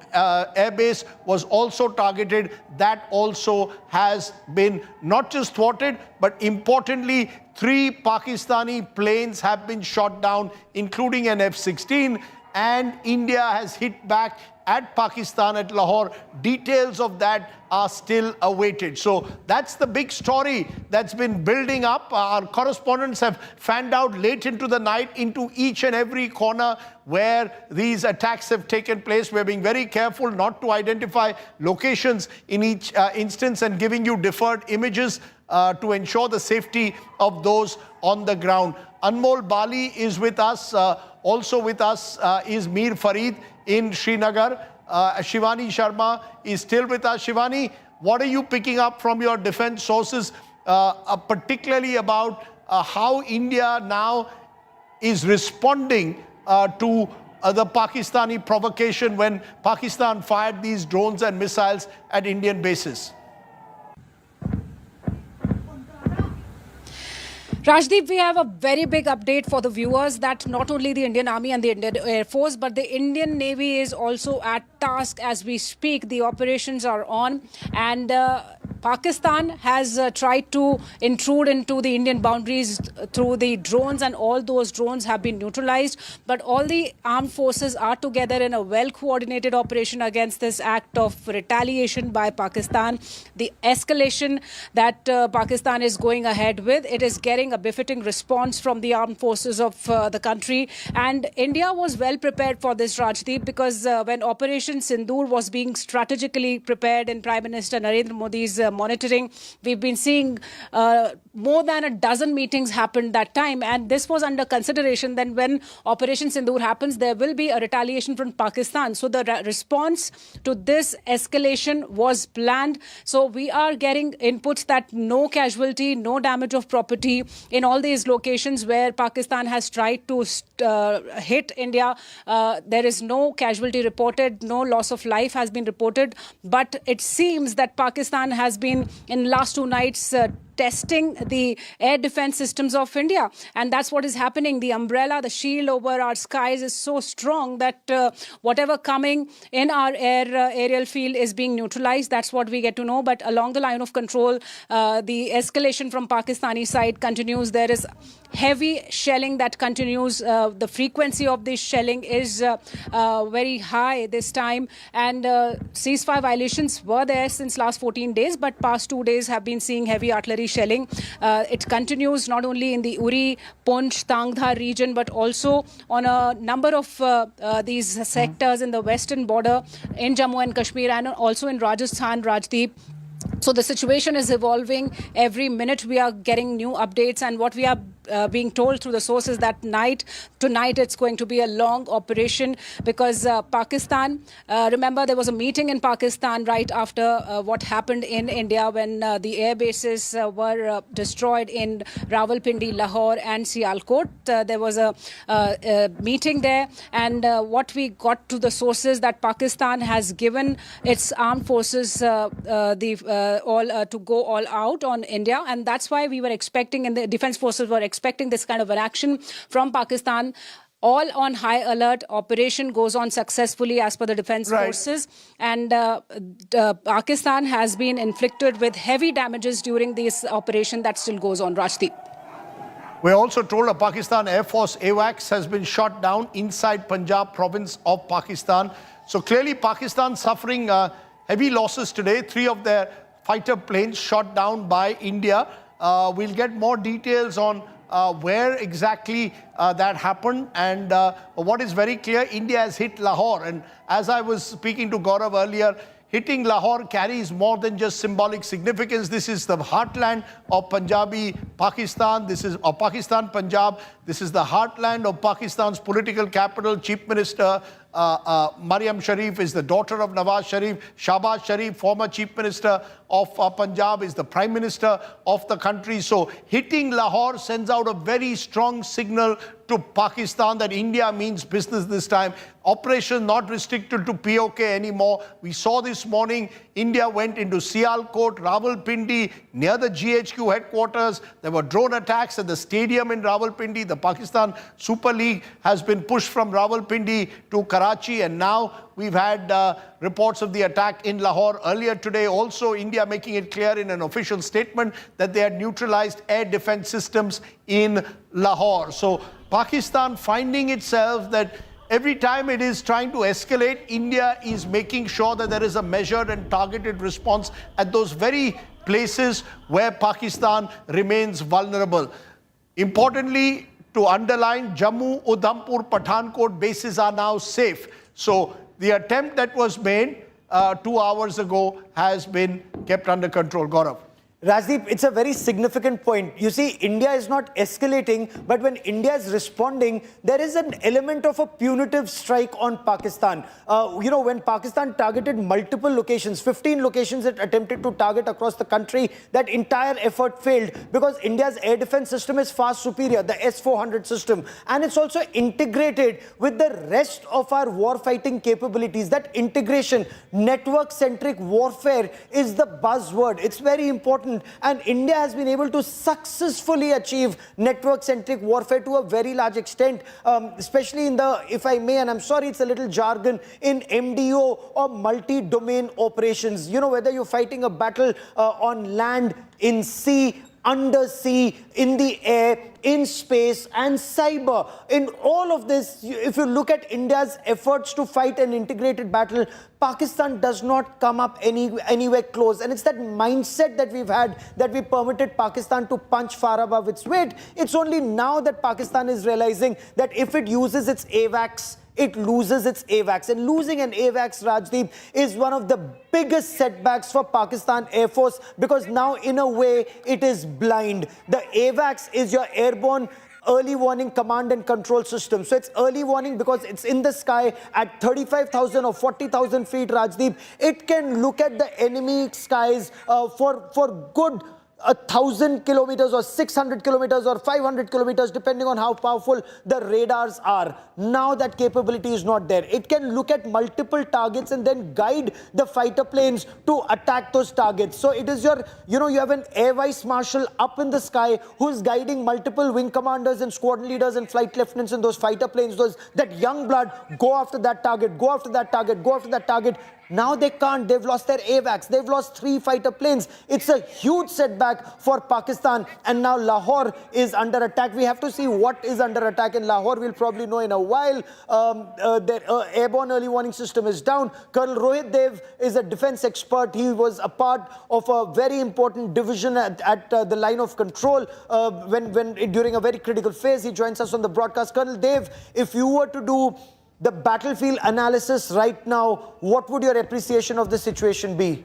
air base was also targeted. That also has been not just thwarted, but importantly, 3 Pakistani planes have been shot down, including an F-16. And India has hit back at Pakistan at Lahore. Details of that are still awaited. So that's the big story that's been building up. Our correspondents have fanned out late into the night into each and every corner where these attacks have taken place. We're being very careful not to identify locations in each instance and giving you deferred images to ensure the safety of those on the ground. Anmol Bali is with us. Also with us is Mir Farid in Srinagar. Shivani Sharma is still with us. Shivani, what are you picking up from your defense sources, particularly about how India now is responding to the Pakistani provocation when Pakistan fired these drones and missiles at Indian bases? Rajdeep, we have a very big update for the viewers that not only the Indian Army and the Indian Air Force, but the Indian Navy is also at task as we speak. The operations are on, and Pakistan has tried to intrude into the Indian boundaries through the drones, and all those drones have been neutralized. But all the armed forces are together in a well-coordinated operation against this act of retaliation by Pakistan. The escalation that Pakistan is going ahead with, it is getting a befitting response from the armed forces of the country. And India was well prepared for this, Rajdeep, because when Operation Sindoor was being strategically prepared in Prime Minister Narendra Modi's monitoring, we've been seeing more than a dozen meetings happened that time, and this was under consideration. Then when Operation Sindoor happens, there will be a retaliation from Pakistan. So the response to this escalation was planned. So we are getting inputs that no casualty, no damage of property in all these locations where Pakistan has tried to hit India. There is no casualty reported, no loss of life has been reported. But it seems that Pakistan has been, in last 2 nights, testing the air defense systems of India. And that's what is happening. The umbrella, the shield over our skies is so strong that whatever coming in our aerial field is being neutralized. That's what we get to know. But along the line of control, the escalation from Pakistani side continues. There is heavy shelling that continues. The frequency of this shelling is very high this time. And ceasefire violations were there since last 14 days. But past 2 days have been seeing heavy artillery shelling. It continues not only in the Uri, Poonch, Tangdhar region, but also on a number of these sectors in the western border in Jammu and Kashmir and also in Rajasthan, Rajdeep. So the situation is evolving. Every minute we are getting new updates, and what we are being told through the sources that tonight it's going to be a long operation because Pakistan, remember there was a meeting in Pakistan right after what happened in India when the air bases were destroyed in Rawalpindi, Lahore and Sialkot. There was a meeting there, and what we got to the sources that Pakistan has given its armed forces to go all out on India, and that's why we were expecting, and the defense forces were expecting this kind of an action from Pakistan. All on high alert. Operation goes on successfully as per the defense forces, and Pakistan has been inflicted with heavy damages during this operation that still goes on. Rajdeep. We're also told a Pakistan Air Force AWACS has been shot down inside Punjab province of Pakistan. So clearly Pakistan suffering heavy losses today. 3 of their fighter planes shot down by India. We'll get more details on where exactly that happened, and what is very clear, India has hit Lahore, and as I was speaking to Gaurav earlier, hitting Lahore carries more than just symbolic significance. This is the heartland of Punjabi Pakistan. This is Pakistan Punjab. This is the heartland of Pakistan's political capital. Chief Minister Maryam Sharif is the daughter of Nawaz Sharif. Shahbaz Sharif, former Chief Minister of Punjab, is the Prime Minister of the country. So hitting Lahore sends out a very strong signal to Pakistan that India means business this time. Operation not restricted to POK anymore. We saw this morning, India went into Sialkot, Rawalpindi, near the GHQ headquarters. There were drone attacks at the stadium in Rawalpindi. The Pakistan Super League has been pushed from Rawalpindi to Karachi, and now we've had reports of the attack in Lahore earlier today. Also, India making it clear in an official statement that they had neutralized air defense systems in Lahore. So Pakistan finding itself that every time it is trying to escalate, India is making sure that there is a measured and targeted response at those very places where Pakistan remains vulnerable. Importantly, to underline, Jammu, Udhampur, Pathankot bases are now safe. So the attempt that was made 2 hours ago has been kept under control. Gaurav. Rajdeep, it's a very significant point. You see, India is not escalating, but when India is responding, there is an element of a punitive strike on Pakistan. When Pakistan targeted multiple locations, 15 locations it attempted to target across the country, that entire effort failed because India's air defense system is far superior, the S-400 system. And it's also integrated with the rest of our war-fighting capabilities. That integration, network-centric warfare is the buzzword. It's very important. And India has been able to successfully achieve network-centric warfare to a very large extent, especially in the, if I may, and I'm sorry, it's a little jargon, in MDO or multi-domain operations. You know, whether you're fighting a battle on land, in sea, undersea, in the air, in space, and cyber. In all of this, if you look at India's efforts to fight an integrated battle, Pakistan does not come up anywhere close. And it's that mindset that we've had, that we permitted Pakistan to punch far above its weight. It's only now that Pakistan is realizing that if it uses its AWACS, it loses its AWACS. And losing an AWACS, Rajdeep, is one of the biggest setbacks for Pakistan Air Force, because now, in a way, it is blind. The AWACS is your airborne early warning command and control system. So it's early warning because it's in the sky at 35,000 or 40,000 feet, Rajdeep. It can look at the enemy skies for good 1,000 kilometers or 600 kilometers or 500 kilometers, depending on how powerful the radars are. Now that capability is not there. It can look at multiple targets and then guide the fighter planes to attack those targets. So it is your, you have an air vice marshal up in the sky who is guiding multiple wing commanders and squadron leaders and flight lieutenants in those fighter planes. That young blood, go after that target, go after that target, go after that target. Now they can't. They've lost their AWACS. They've lost 3 fighter planes. It's a huge setback for Pakistan. And now Lahore is under attack. We have to see what is under attack in Lahore. We'll probably know in a while. Their airborne early warning system is down. Colonel Rohit Dev is a defense expert. He was a part of a very important division at the line of control during a very critical phase. He joins us on the broadcast. Colonel Dev, if you were to do the battlefield analysis right now, what would your appreciation of the situation be?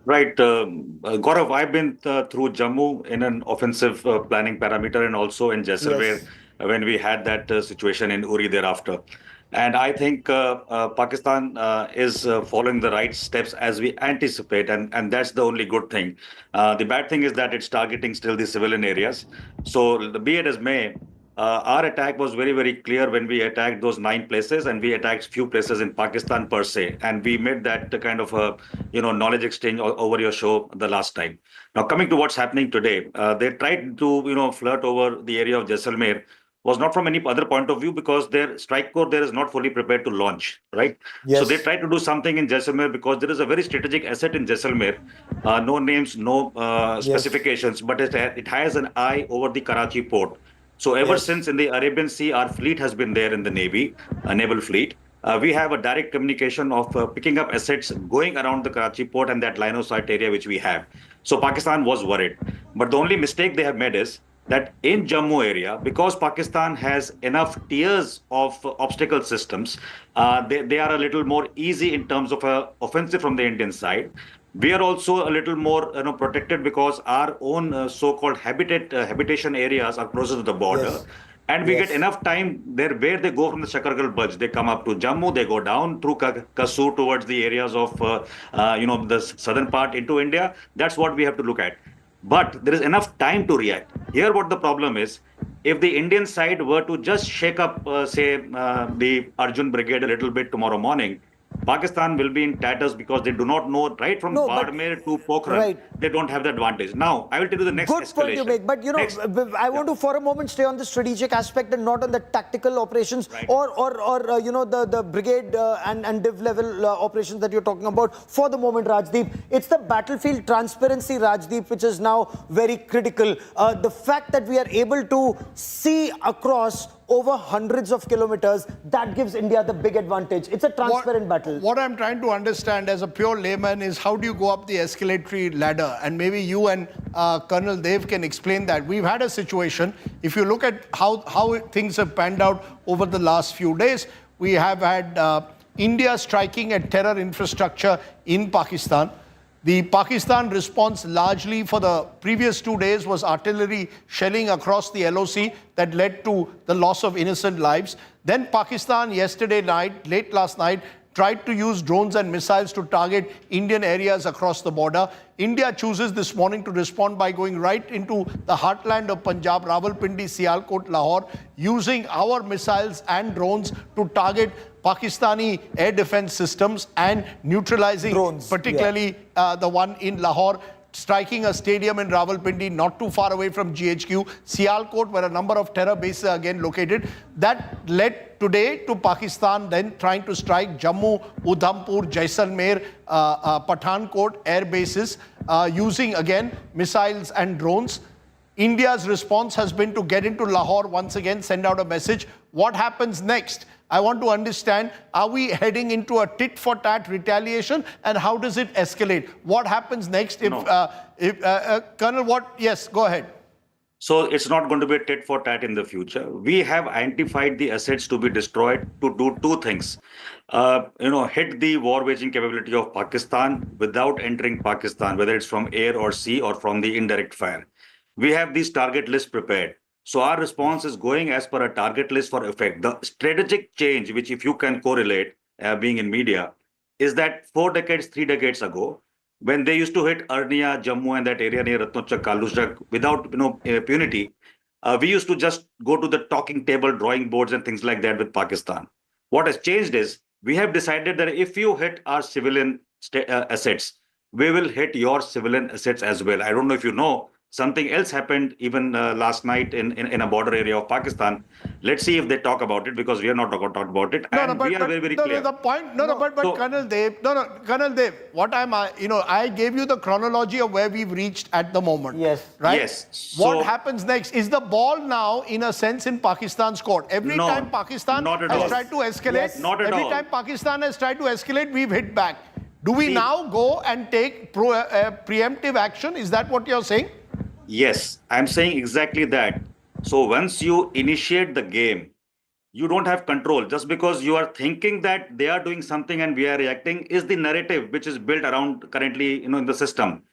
Right. Gaurav, I've been through Jammu in an offensive planning parameter and also in Jaisalmer when we had that situation in Uri thereafter. And I think Pakistan is following the right steps as we anticipate, and that's the only good thing. The bad thing is that it's targeting still the civilian areas. So be it as may, our attack was very, very clear when we attacked those 9 places, and we attacked few places in Pakistan per se. And we made that kind of a knowledge exchange over your show the last time. Now coming to what's happening today, they tried to flirt over the area of Jaisalmer. Was not from any other point of view because their strike corps there is not fully prepared to launch, right? Yes. So they tried to do something in Jaisalmer because there is a very strategic asset in Jaisalmer. No names, no specifications, but it has an eye over the Karachi port. So ever since in the Arabian Sea, our fleet has been there in the Navy, a naval fleet. We have a direct communication of picking up assets going around the Karachi port and that line of sight area which we have. So Pakistan was worried. But the only mistake they have made is that in Jammu area, because Pakistan has enough tiers of obstacle systems, they are a little more easy in terms of offensive from the Indian side. We are also a little more protected because our own so-called habitation areas are closer to the border. And we get enough time there where they go from the Shakargal Budge. They come up to Jammu, they go down through Kasur towards the areas of, the southern part into India. That's what we have to look at. But there is enough time to react. Here what the problem is, if the Indian side were to just shake up, the Arjun Brigade a little bit tomorrow morning, Pakistan will be in tatters because they do not know right from Bardmer to Pokhran. They don't have the advantage. Now, I will tell you the next escalation. Good point you make, but I want to for a moment stay on the strategic aspect and not on the tactical operations or the brigade and div level operations that you're talking about. For the moment, Rajdeep, it's the battlefield transparency, Rajdeep, which is now very critical. The fact that we are able to see across over hundreds of kilometers, that gives India the big advantage. It's a transparent battle. What I'm trying to understand as a pure layman is how do you go up the escalatory ladder? And maybe you and Colonel Dev can explain that. We've had a situation, if you look at how things have panned out over the last few days, we have had India striking at terror infrastructure in Pakistan. The Pakistan response largely for the previous 2 days was artillery shelling across the LOC that led to the loss of innocent lives. Then Pakistan yesterday night, late last night, tried to use drones and missiles to target Indian areas across the border. India chooses this morning to respond by going right into the heartland of Punjab, Rawalpindi, Sialkot, Lahore, using our missiles and drones to target Pakistani air defense systems and neutralizing drones, particularly the one in Lahore, striking a stadium in Rawalpindi, not too far away from GHQ, Sialkot, where a number of terror bases are again located. That led today to Pakistan then trying to strike Jammu, Udhampur, Jaisalmer, Pathankot air bases, using again missiles and drones. India's response has been to get into Lahore once again, send out a message. What happens next? I want to understand, are we heading into a tit-for-tat retaliation, and how does it escalate? What happens next Colonel, Yes, go ahead. So it's not going to be a tit-for-tat in the future. We have identified the assets to be destroyed to do 2 things. Hit the war-waging capability of Pakistan without entering Pakistan, whether it's from air or sea or from the indirect fire. We have these target lists prepared. So our response is going as per a target list for effect. The strategic change, which if you can correlate, being in media, is that 4 decades, 3 decades ago, when they used to hit Arnia, Jammu and that area near Ratnochak, Kaluchak without impunity, we used to just go to the talking table, drawing boards and things like that with Pakistan. What has changed is we have decided that if you hit our civilian assets, we will hit your civilian assets as well. I don't know if you know, Something else happened even last night in a border area of Pakistan. Let's see if they talk about it, because we are not talked about it. No, And we are very, very clear. the point, but So- Colonel Dev, Colonel Dev, what I gave you the chronology of where we've reached at the moment. Yes. Right? Yes. What So- happens next? Is the ball now, in a sense, in Pakistan's court? Every No, time Pakistan not at has all. tried to escalate, Yes. Not at every all. time Pakistan has tried to escalate, we've hit back. Do we See- now go and take preemptive action? Is that what you're saying? Yes, I'm saying exactly that. So once you initiate the game, you don't have control. Just because you are thinking that they are doing something and we are reacting is the narrative which is built around currently, in the system.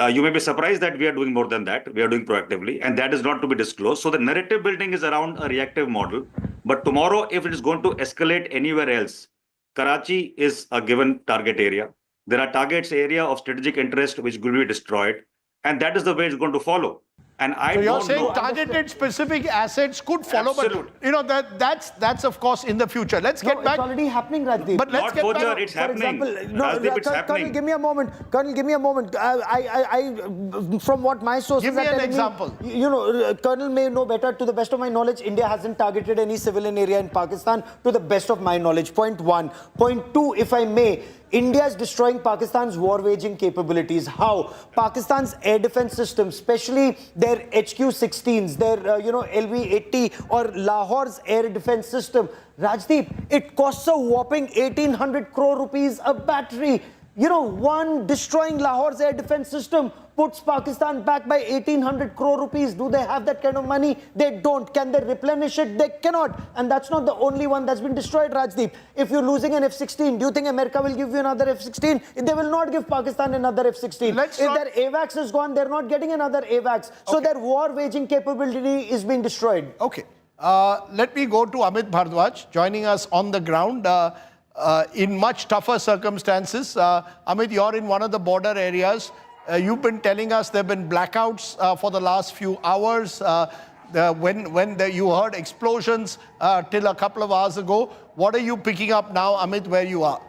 You may be surprised that we are doing more than that. We are doing proactively, and that is not to be disclosed. So the narrative building is around a reactive model. But tomorrow, if it is going to escalate anywhere else, Karachi is a given target area. There are targets area of strategic interest which will be destroyed, and that is the way it's going to follow. And I So you're don't saying know. targeted specific assets could follow, Absolute. but that's of course in the future. Let's get back. It's already happening, Rajdeep. But let's Not get Bojar, back. it's happening. Rajdeep, It's Colonel, happening. give me a moment. Colonel, give me a moment. From what my sources Give me are an telling example. Colonel may know better. To the best of my knowledge, India hasn't targeted any civilian area in Pakistan, to the best of my knowledge. Point one. Point two, if I may, India is destroying Pakistan's war-waging capabilities. How? Pakistan's air defense system, especially their HQ-16s, their LV-80 or Lahore's air defense system. Rajdeep, it costs a whopping 1,800 crore rupees a battery. One destroying Lahore's air defense system puts Pakistan back by 1,800 crore rupees. Do they have that kind of money? They don't. Can they replenish it? They cannot. And that's not the only one that's been destroyed, Rajdeep. If you're losing an F-16, do you think America will give you another F-16? They will not give Pakistan another F-16. If their AWACS is gone, they're not getting another AWACS. So their war-waging capability is being destroyed. Okay. Let me go to Amit Bhardwaj, joining us on the ground in much tougher circumstances. Amit, you're in one of the border areas. You've been telling us there have been blackouts for the last few hours. You heard explosions till a couple of hours ago. What are you picking up now, Amit, where you are?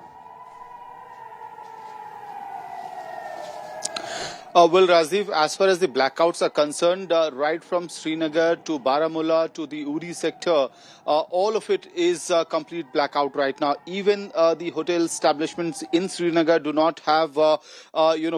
Well, Rajiv, as far as the blackouts are concerned, right from Srinagar to Baramulla to the Uri sector, all of it is complete blackout right now. Even the hotel establishments in Srinagar do not have,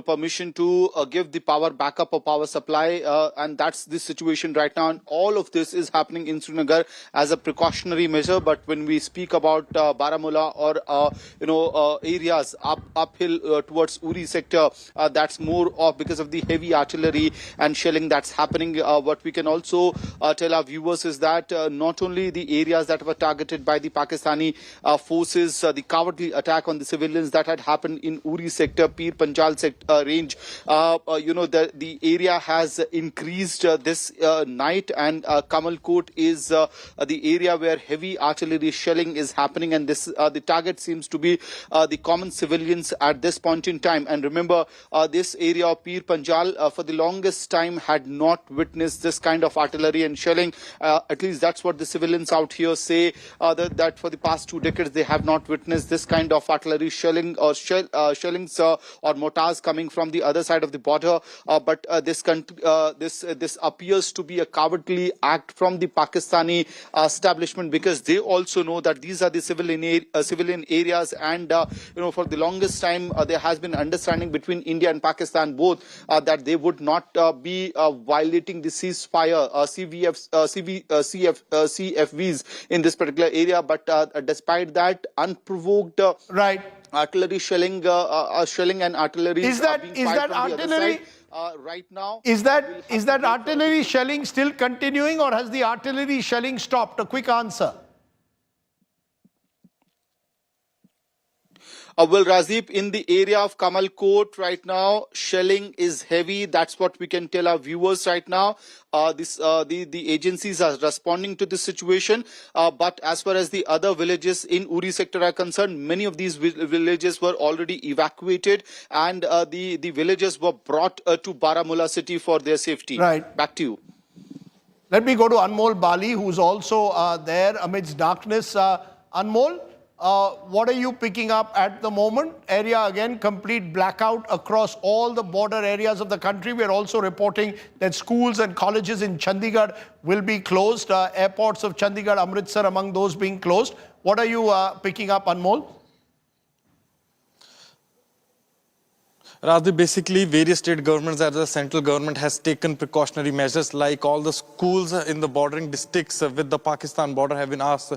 permission to give the power backup or power supply, and that's the situation right now. And all of this is happening in Srinagar as a precautionary measure. But when we speak about Baramulla or areas uphill towards Uri sector, that's more of because of the heavy artillery and shelling that's happening. What we can also tell our viewers is that not only the areas that were targeted by the Pakistani forces, the cowardly attack on the civilians that had happened in Uri sector, Pir Panjal range, the area has increased this night, and Kamal Kot is the area where heavy artillery shelling is happening, and this the target seems to be the common civilians at this point in time. And remember, this area of Pir Panjal for the longest time had not witnessed this kind of artillery and shelling. At least that's what the civilians out here say, that for the past 2 decades they have not witnessed this kind of artillery shelling or shellings or mortars coming from the other side of the border. But this appears to be a cowardly act from the Pakistani establishment, because they also know that these are the civilian areas, and for the longest time there has been understanding between India and Pakistan both that they would not be violating the ceasefire CFVs in this particular area. But despite that, unprovoked artillery shelling and artillery Is that artillery right now? Is that artillery shelling still continuing, or has the artillery shelling stopped? A quick answer. Well, Rajiv, in the area of Kamal Kot right now, shelling is heavy. That's what we can tell our viewers right now. The agencies are responding to this situation. But as far as the other villages in Uri sector are concerned, many of these villages were already evacuated, and the villagers were brought to Baramulla city for their safety. Right. Back to you. Let me go to Anmol Bali, who's also there amidst darkness. Anmol, what are you picking up at the moment? Area again, complete blackout across all the border areas of the country. We are also reporting that schools and colleges in Chandigarh will be closed. Airports of Chandigarh, Amritsar among those being closed. What are you picking up, Anmol? Rather, basically, various state governments as the central government has taken precautionary measures, like all the schools in the bordering districts with the Pakistan border have been asked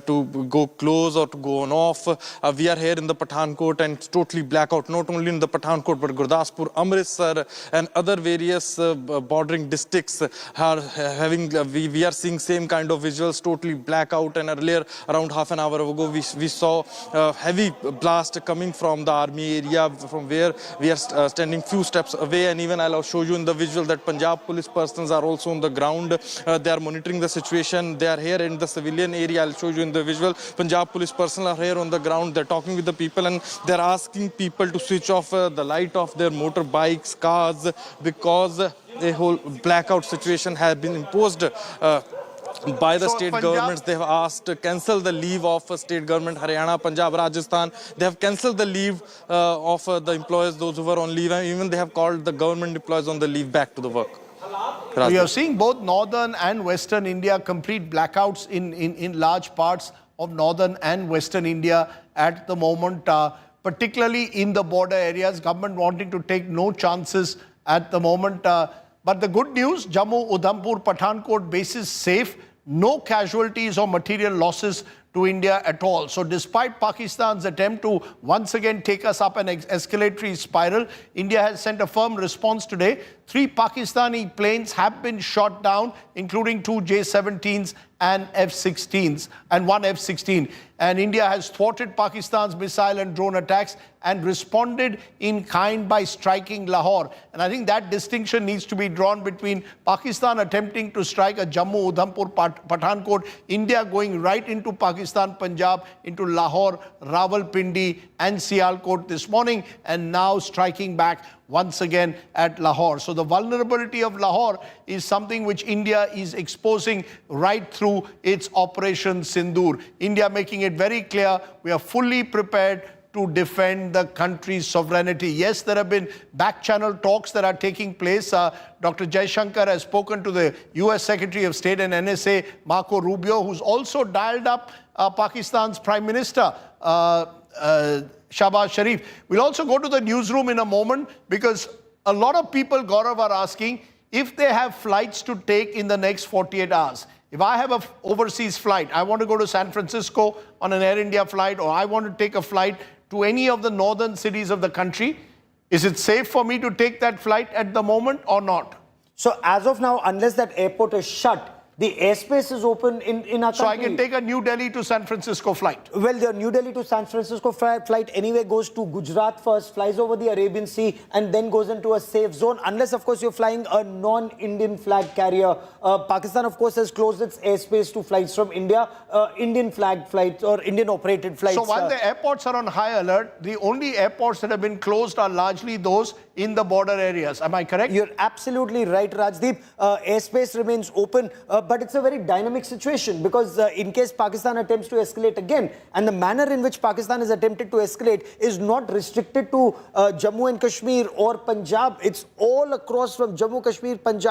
to go close or to go on off. We are here in the Pathankot and it's totally blackout, not only in the Pathankot, but Gurdaspur, Amritsar and other various bordering districts are having, we are seeing same kind of visuals, totally blackout. And earlier, around half an hour ago, we saw heavy blast coming from the army area, from where we are standing few steps away, and even I'll show you in the visual that Punjab police persons are also on the ground. They are monitoring the situation. They are here in the civilian area. I'll show you in the visual. Punjab police personnel are here on the ground. They're talking with the people and they're asking people to switch off the light of their motorbikes, cars, because a whole blackout situation has been imposed by the state governments. They have asked to cancel the leave of state government, Haryana, Punjab, Rajasthan. They have cancelled the leave of the employees, those who were on leave, and even they have called the government employees on the leave back to the work. So you're seeing both northern and western India complete blackouts in large parts of northern and western India at the moment, particularly in the border areas. Government wanting to take no chances at the moment. But the good news, Jammu, Udhampur, Pathankot bases safe. No casualties or material losses to India at all. So despite Pakistan's attempt to once again take us up an escalatory spiral, India has sent a firm response today. 3 Pakistani planes have been shot down, including 2 J-17s and F-16s and 1 F-16. And India has thwarted Pakistan's missile and drone attacks and responded in kind by striking Lahore. And I think that distinction needs to be drawn between Pakistan attempting to strike a Jammu, Udhampur, Pathankot, India going right into Pakistan, Punjab, into Lahore, Rawalpindi and Sialkot this morning, and now striking back once again at Lahore. So the vulnerability of Lahore is something which India is exposing right through its Operation Sindoor. India making it very clear we are fully prepared to defend the country's sovereignty. Yes, there have been back-channel talks that are taking place. Dr. Jaishankar has spoken to the US Secretary of State and NSA, Marco Rubio, who's also dialed up Pakistan's Prime Minister, Shahbaz Sharif. We'll also go to the newsroom in a moment because a lot of people, Gaurav, are asking if they have flights to take in the next 48 hours. If I have an overseas flight, I want to go to San Francisco on an Air India flight, or I want to take a flight to any of the northern cities of the country, is it safe for me to take that flight at the moment or not? So as of now, unless that airport is shut, the airspace is open in our country. So I can take a New Delhi to San Francisco flight? Well, the New Delhi to San Francisco flight anyway goes to Gujarat first, flies over the Arabian Sea and then goes into a safe zone. Unless, of course, you're flying a non-Indian flag carrier. Pakistan, of course, has closed its airspace to flights from India, Indian flag flights or Indian operated flights. So while the airports are on high alert, the only airports that have been closed are largely those in the border areas. Am I correct? You're absolutely right, Rajdeep. Airspace remains open, but it's a very dynamic situation because in case Pakistan attempts to escalate again, and the manner in which Pakistan is attempted to escalate is not restricted to Jammu and Kashmir or Punjab. It's all across from Jammu, Kashmir, Punjab.